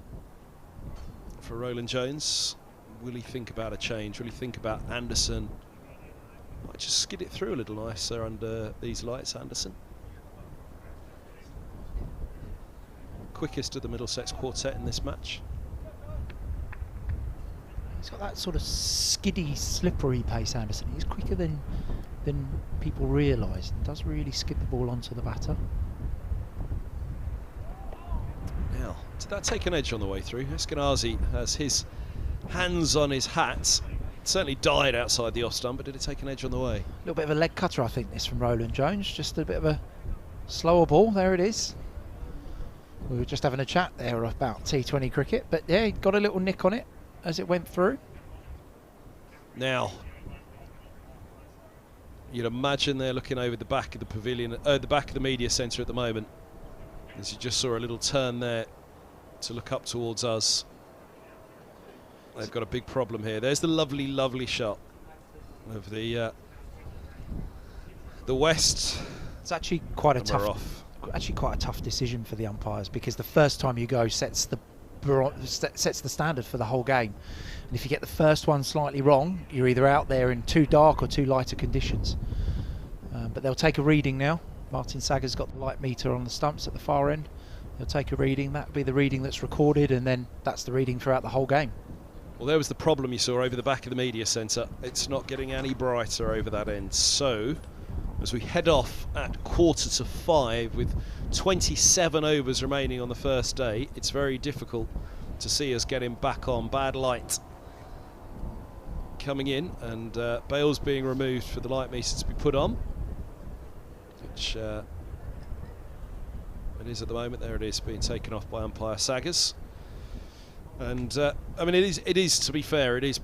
[SPEAKER 1] for Roland Jones. Will he think about a change? Will he think about Anderson? Might just skid it through a little nicer under these lights, Anderson. Quickest of the Middlesex quartet in this match.
[SPEAKER 2] He's got that sort of skiddy, slippery pace, Anderson. He's quicker than people realise, and does really skid the ball onto the batter.
[SPEAKER 1] Now, did that take an edge on the way through? Eskenazi has his hands on his hat. It certainly died outside the off stump, but did it take an edge on the way?
[SPEAKER 2] A little bit of a leg cutter, I think, this from Roland Jones. Just a bit of a slower ball. There it is. We were just having a chat there about T20 cricket, but yeah, he got a little nick on it as it went through.
[SPEAKER 1] Now, you'd imagine they're looking over the back of the pavilion, the back of the media centre at the moment, as you just saw a little turn there to look up towards us. They've got a big problem here. There's the lovely, lovely shot of the West.
[SPEAKER 2] It's actually quite a tough decision for the umpires, because the first time you go sets the standard for the whole game, and if you get the first one slightly wrong, you're either out there in too dark or too lighter conditions. But they'll take a reading now. Martin Sager's got the light meter on the stumps at the far end. They'll take a reading. That'll be the reading that's recorded, and then that's the reading throughout the whole game.
[SPEAKER 1] Well, there was the problem you saw over the back of the media centre. It's not getting any brighter over that end. So, as we head off at 4:45 with 27 overs remaining on the first day, it's very difficult to see us getting back on. Bad light coming in, and bails being removed for the light meter to be put on, which it is at the moment. There it is, being taken off by umpire Saggers. And I mean, it is to be fair, it's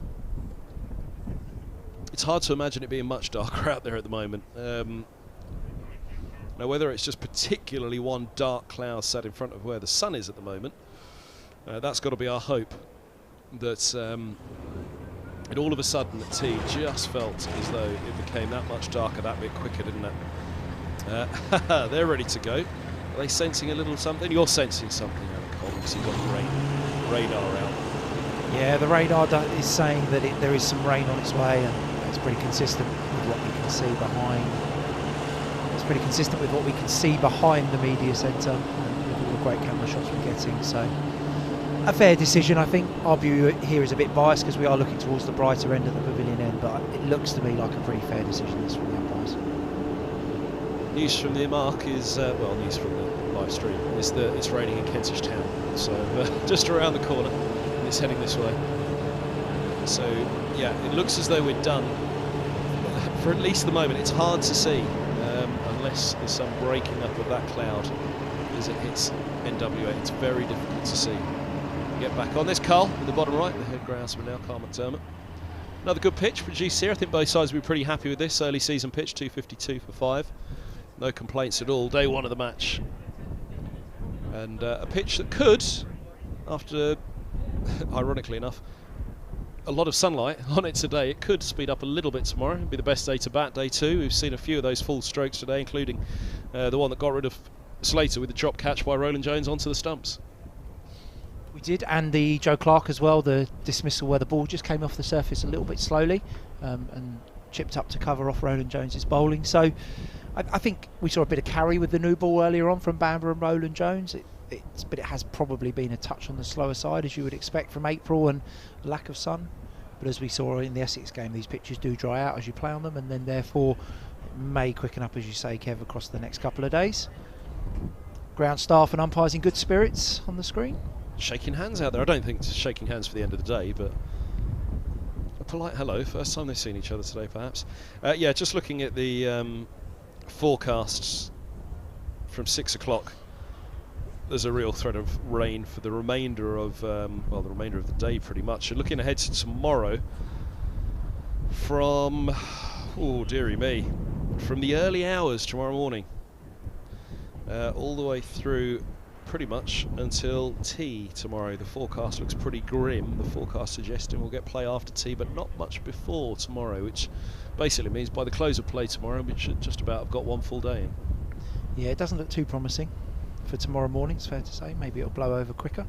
[SPEAKER 1] hard to imagine it being much darker out there at the moment. Now, whether it's just particularly one dark cloud sat in front of where the sun is at the moment, that's got to be our hope, that And all of a sudden, the tee just felt as though it became that much darker, that bit quicker, didn't it? They're ready to go. Are they sensing a little something? You're sensing something, Cole, because you've got the radar out.
[SPEAKER 2] Yeah, the radar is saying that there is some rain on its way, and it's pretty consistent with what we can see behind. It's pretty consistent with what we can see behind the media centre, with all the great camera shots we're getting. So, a fair decision, I think. Our view here is a bit biased because we are looking towards the brighter end of the pavilion end, but it looks to me like a pretty fair decision this from the umpires.
[SPEAKER 1] News from the mark is, well, news from the live stream is that it's raining in Kentish Town, so just around the corner, and it's heading this way. So, yeah, it looks as though we're done for at least the moment. It's hard to see unless there's some breaking up of that cloud as it hits NWA. It's very difficult to see. Get back on. There's Carl in the bottom right, the head groundsman now, Carl McDermott. Another good pitch produced here. I think both sides will be pretty happy with this early season pitch, 252 for 5. No complaints at all. Day one of the match. And a pitch that could, after, ironically enough, a lot of sunlight on it today, it could speed up a little bit tomorrow. It'll be the best day to bat, day 2. We've seen a few of those full strokes today, including the one that got rid of Slater with the drop catch by Roland Jones onto the stumps.
[SPEAKER 2] We did, and the Joe Clark as well, the dismissal where the ball just came off the surface a little bit slowly and chipped up to cover off Roland Jones's bowling. So I think we saw a bit of carry with the new ball earlier on from Bamber and Roland Jones. But it has probably been a touch on the slower side, as you would expect from April and lack of sun. But as we saw in the Essex game, these pitches do dry out as you play on them, and then therefore it may quicken up, as you say, Kev, across the next couple of days. Ground staff and umpires in good spirits on the screen.
[SPEAKER 1] Shaking hands out there. I don't think it's shaking hands for the end of the day, but a polite hello. First time they've seen each other today, perhaps. Yeah, just looking at the forecasts from 6 o'clock. There's a real threat of rain for the remainder of the remainder of the day, pretty much. And looking ahead to tomorrow, from dearie me, from the early hours tomorrow morning, all the way through pretty much until tea tomorrow. The forecast looks pretty grim. The forecast suggesting we'll get play after tea, but not much before tomorrow, which basically means by the close of play tomorrow we should just about have got one full day in.
[SPEAKER 2] Yeah, it doesn't look too promising for tomorrow morning, it's fair to say. Maybe it'll blow over quicker,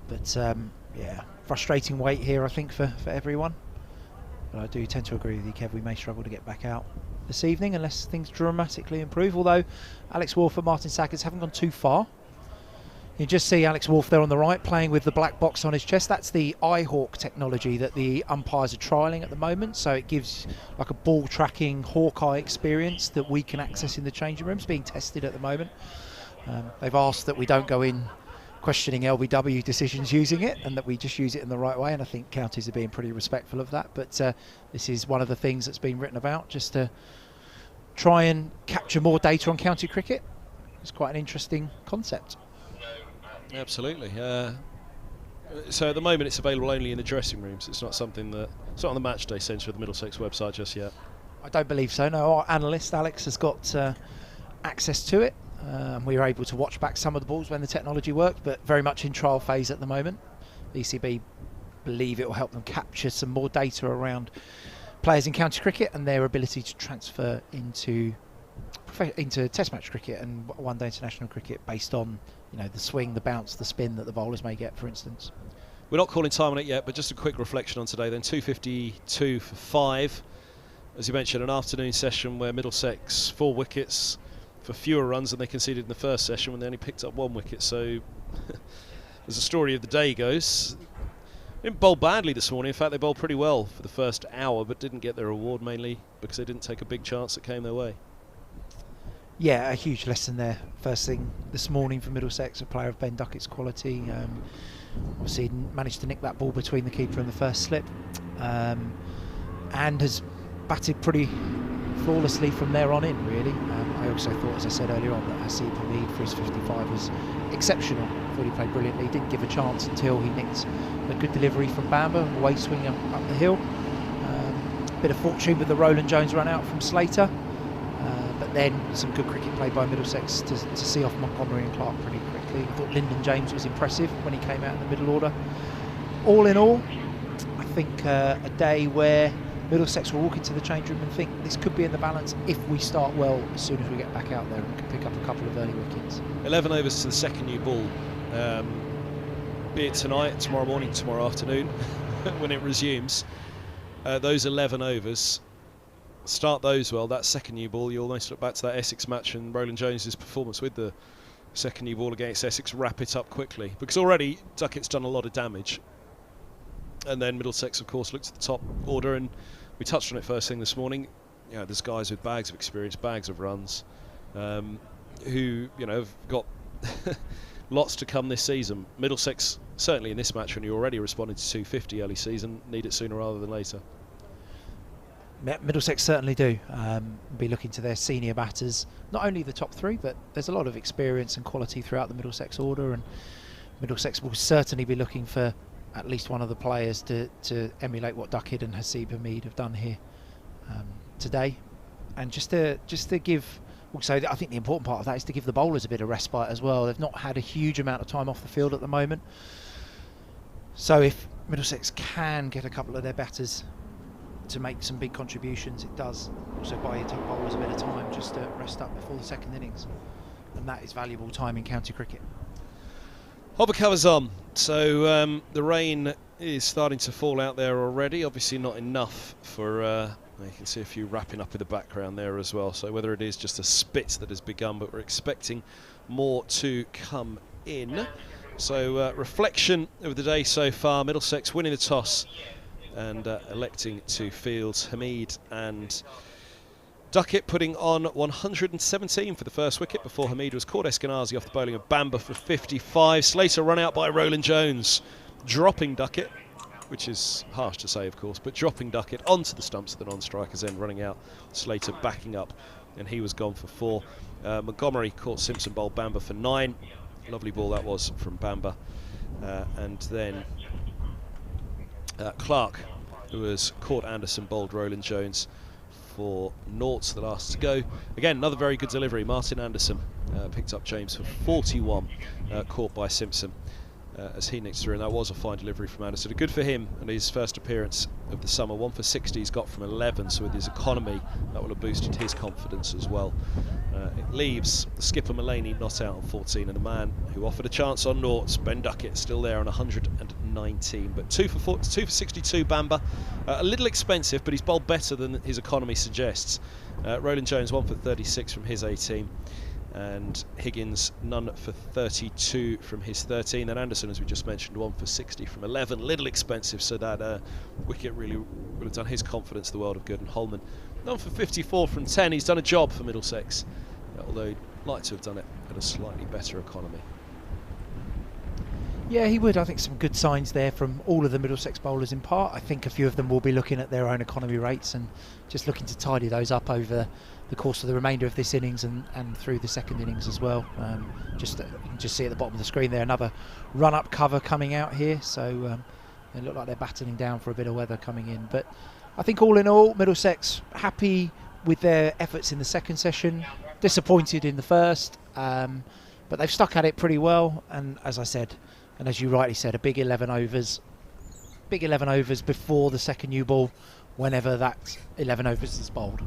[SPEAKER 2] but yeah, frustrating wait here, I think, for everyone. But I do tend to agree with you, Kev. We may struggle to get back out this evening unless things dramatically improve, although Alex Wolff and Martin Sackers haven't gone too far. You just see Alex Wolff there on the right playing with the black box on his chest. That's the iHawk technology that the umpires are trialling at the moment, so it gives like a ball tracking Hawkeye experience that we can access in the changing rooms, being tested at the moment. They've asked that we don't go in questioning LBW decisions using it, and that we just use it in the right way, and I think counties are being pretty respectful of that. But this is one of the things that's been written about, just to try and capture more data on county cricket. It's quite an interesting concept.
[SPEAKER 1] Absolutely. So at the moment it's available only in the dressing rooms. It's not something that, it's not on the match day centre of the Middlesex website just yet.
[SPEAKER 2] I don't believe so, no. Our analyst Alex has got access to it. We were able to watch back some of the balls when the technology worked, but very much in trial phase at the moment. The ECB believe it will help them capture some more data around players in county cricket and their ability to transfer into test match cricket and one day international cricket based on, you know, the swing, the bounce, the spin that the bowlers may get, for instance.
[SPEAKER 1] We're not calling time on it yet, but just a quick reflection on today then. 252 for 5. As you mentioned, an afternoon session where Middlesex 4 wickets for fewer runs than they conceded in the first session when they only picked up 1 wicket. So as the story of the day goes, they didn't bowl badly this morning. In fact, they bowled pretty well for the first hour, but didn't get their reward, mainly because they didn't take a big chance that came their way.
[SPEAKER 2] Yeah, a huge lesson there. First thing this morning for Middlesex, a player of Ben Duckett's quality. Obviously managed to nick that ball between the keeper and the first slip, and has batted pretty flawlessly from there on in, really. I also thought, as I said earlier on, that Hasib Hamid for his 55 was exceptional. Thought he played brilliantly. Didn't give a chance until he nicked a good delivery from Bamber, away swing up the hill. Bit of fortune with the Roland Jones run out from Slater. But then some good cricket played by Middlesex to see off Montgomery and Clark pretty quickly. I thought Lyndon James was impressive when he came out in the middle order. All in all, I think a day where Middlesex will walk into the change room and think this could be in the balance if we start well as soon as we get back out there and can pick up a couple of early wickets.
[SPEAKER 1] 11 overs to the second new ball, be it tonight, tomorrow morning, tomorrow afternoon, when it resumes. Those 11 overs, start those well. That second new ball, you almost look back to that Essex match and Roland Jones's performance with the second new ball against Essex, wrap it up quickly, because already Duckett's done a lot of damage. And then Middlesex, of course, looked at the top order, and we touched on it first thing this morning. You know, there's guys with bags of experience, bags of runs, who, you know, have got lots to come this season. Middlesex, certainly in this match, when you already responded to 250 early season, need it sooner rather than later.
[SPEAKER 2] Middlesex certainly do. Be looking to their senior batters, not only the top three, but there's a lot of experience and quality throughout the Middlesex order, and Middlesex will certainly be looking for at least one of the players to emulate what Duckett and Haseeb Hameed have done here today. And just to give, also I think the important part of that is to give the bowlers a bit of respite as well. They've not had a huge amount of time off the field at the moment, so if Middlesex can get a couple of their batters to make some big contributions, it does also buy your top bowlers a bit of time just to rest up before the second innings, and that is valuable time in county cricket.
[SPEAKER 1] Hopper covers on, so the rain is starting to fall out there already. Obviously not enough for, you can see a few wrapping up in the background there as well, so whether it is just a spit that has begun, but we're expecting more to come in. So reflection of the day so far, Middlesex winning the toss and electing to field. Hameed and Duckett putting on 117 for the first wicket before Hameed was caught Eskenazi off the bowling of Bamber for 55. Slater run out by Roland Jones, dropping Duckett, which is harsh to say of course, but dropping Duckett onto the stumps of the non-strikers, then running out, Slater backing up, and he was gone for 4. Montgomery caught Simpson, bowled Bamber for 9. Lovely ball that was from Bamber. And then Clark, who was caught Anderson, bowled Roland Jones for 0, the last to go. Again, another very good delivery. Martin Anderson picked up James for 41, caught by Simpson as he nicked through, and that was a fine delivery from Anderson. Good for him and his first appearance of the summer. 1 for 60 he's got from 11, so with his economy that will have boosted his confidence as well. It leaves the skipper Mullaney not out on 14, and the man who offered a chance on 0, Ben Duckett, still there on 119. But 2 for 62 Bamber, a little expensive, but he's bowled better than his economy suggests. Roland Jones 1 for 36 from his 18, and Higgins none for 32 from his 13. And Anderson, as we just mentioned, 1 for 60 from 11, little expensive, so that wicket really would have done his confidence the world of good. And Holman none for 54 from 10. He's done a job for Middlesex, although he'd like to have done it at a slightly better economy.
[SPEAKER 2] Yeah, he would. I think some good signs there from all of the Middlesex bowlers in part. I think a few of them will be looking at their own economy rates and just looking to tidy those up over the course of the remainder of this innings and through the second innings as well. You can just see at the bottom of the screen there another run-up cover coming out here, so they look like they're battling down for a bit of weather coming in. But I think all in all, Middlesex happy with their efforts in the second session, disappointed in the first, but they've stuck at it pretty well, and as I said, and as you rightly said, a big 11 overs before the second new ball, whenever that 11 overs is bowled.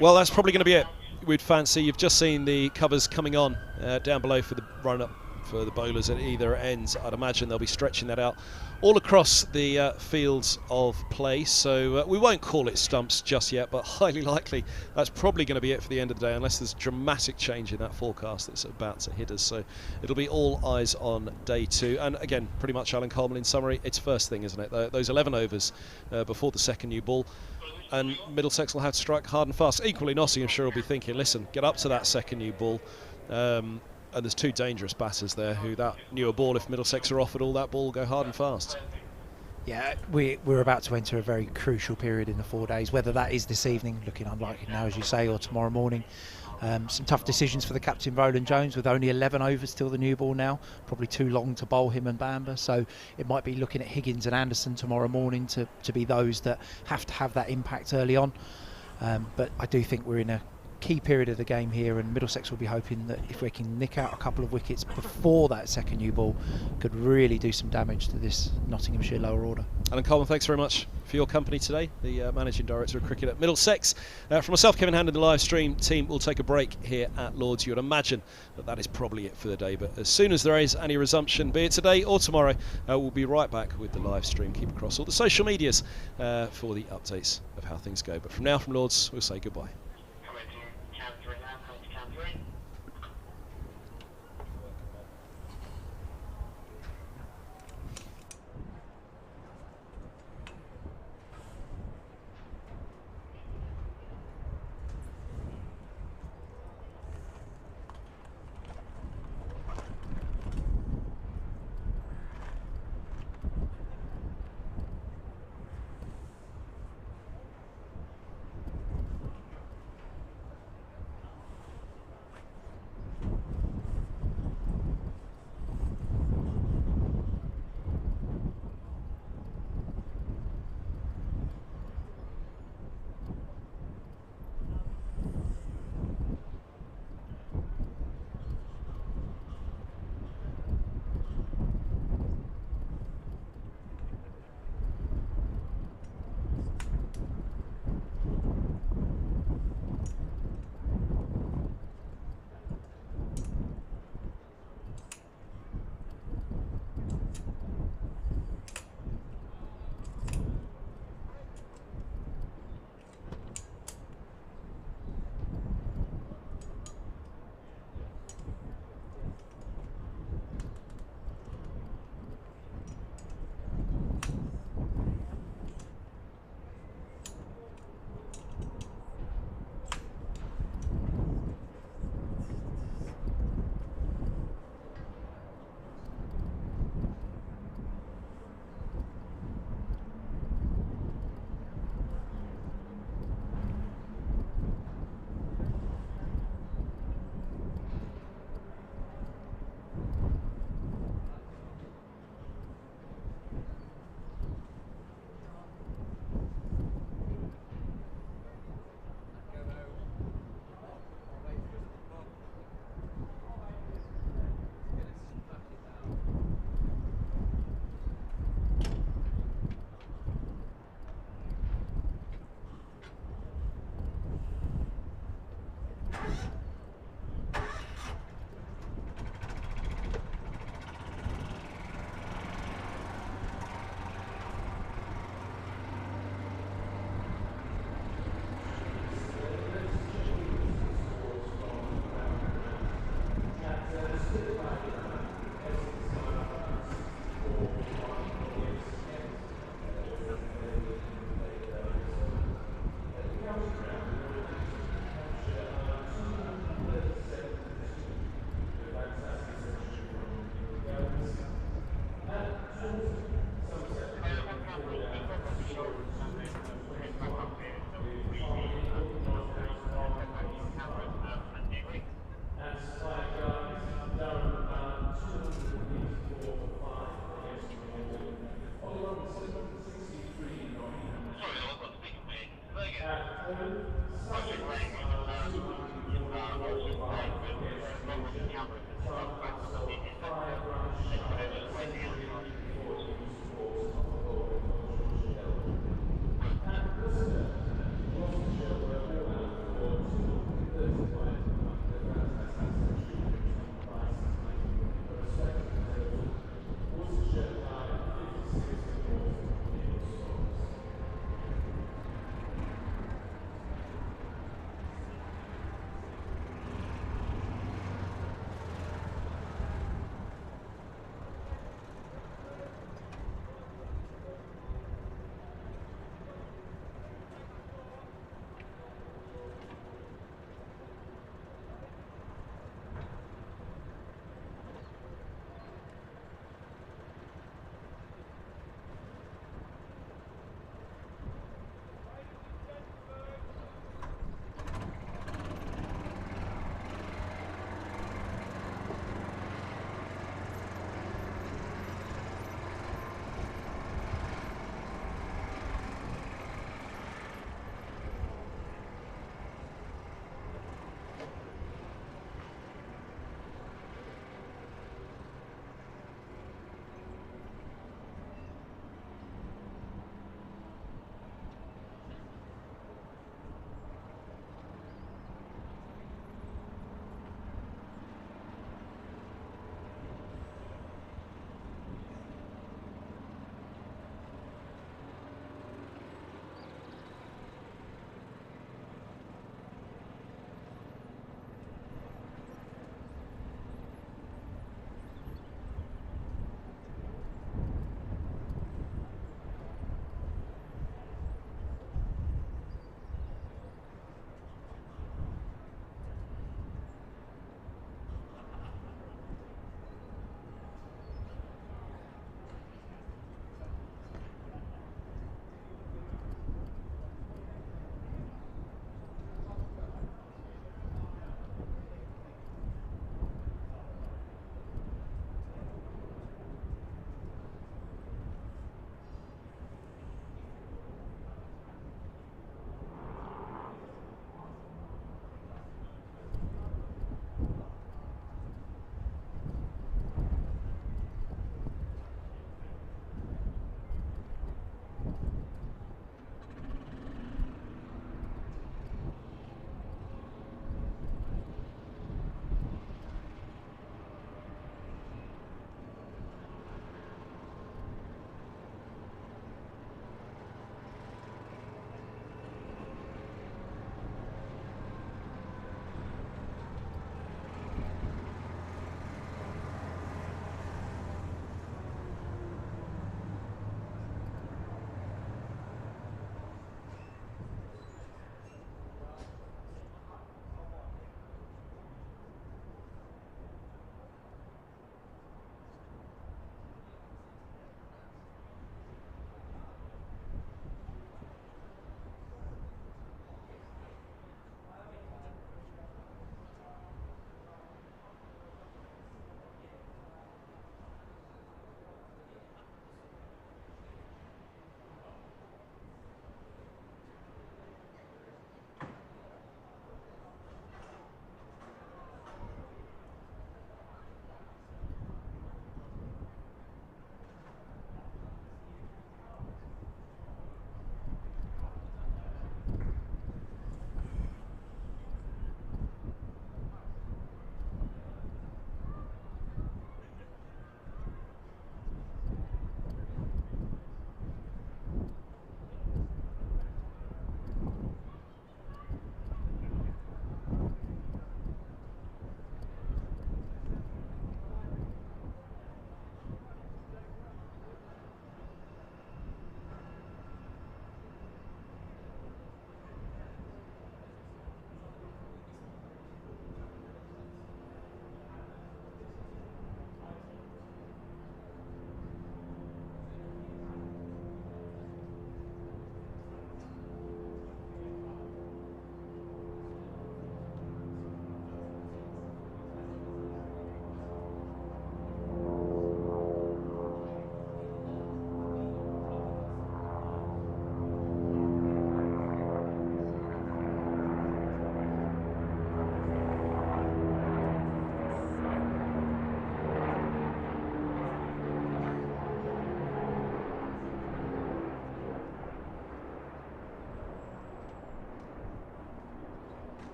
[SPEAKER 1] Well, that's probably going to be it. We'd fancy, you've just seen the covers coming on down below for the run-up for the bowlers at either ends. I'd imagine they'll be stretching that out all across the fields of play, so we won't call it stumps just yet, but highly likely that's probably going to be it for the end of the day, unless there's dramatic change in that forecast that's about to hit us. So it'll be all eyes on day 2, and again, pretty much Alan Coleman in summary, it's first thing, isn't it? Those 11 overs before the second new ball, and Middlesex will have to strike hard and fast. Equally, Nottinghamshire will be thinking, listen, get up to that second new ball, and there's 2 dangerous batters there who that newer ball, if Middlesex are offered all, that ball will go hard and fast.
[SPEAKER 2] Yeah, we're about to enter a very crucial period in the 4 days, whether that is this evening, looking unlikely now as you say, or tomorrow morning. Some tough decisions for the captain Roland Jones, with only 11 overs till the new ball now, probably too long to bowl him and Bamber, so it might be looking at Higgins and Anderson tomorrow morning to be those that have to have that impact early on. But I do think we're in a key period of the game here, and Middlesex will be hoping that if we can nick out a couple of wickets before that second new ball, could really do some damage to this Nottinghamshire lower order.
[SPEAKER 1] Alan Coleman, thanks very much for your company today, the Managing Director of Cricket at Middlesex. From myself, Kevin Hand, and the live stream team, we'll take a break here at Lord's. You would imagine that is probably it for the day, but as soon as there is any resumption, be it today or tomorrow, we'll be right back with the live stream. Keep across all the social medias for the updates of how things go. But from now, from Lord's, we'll say goodbye.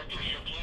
[SPEAKER 6] Your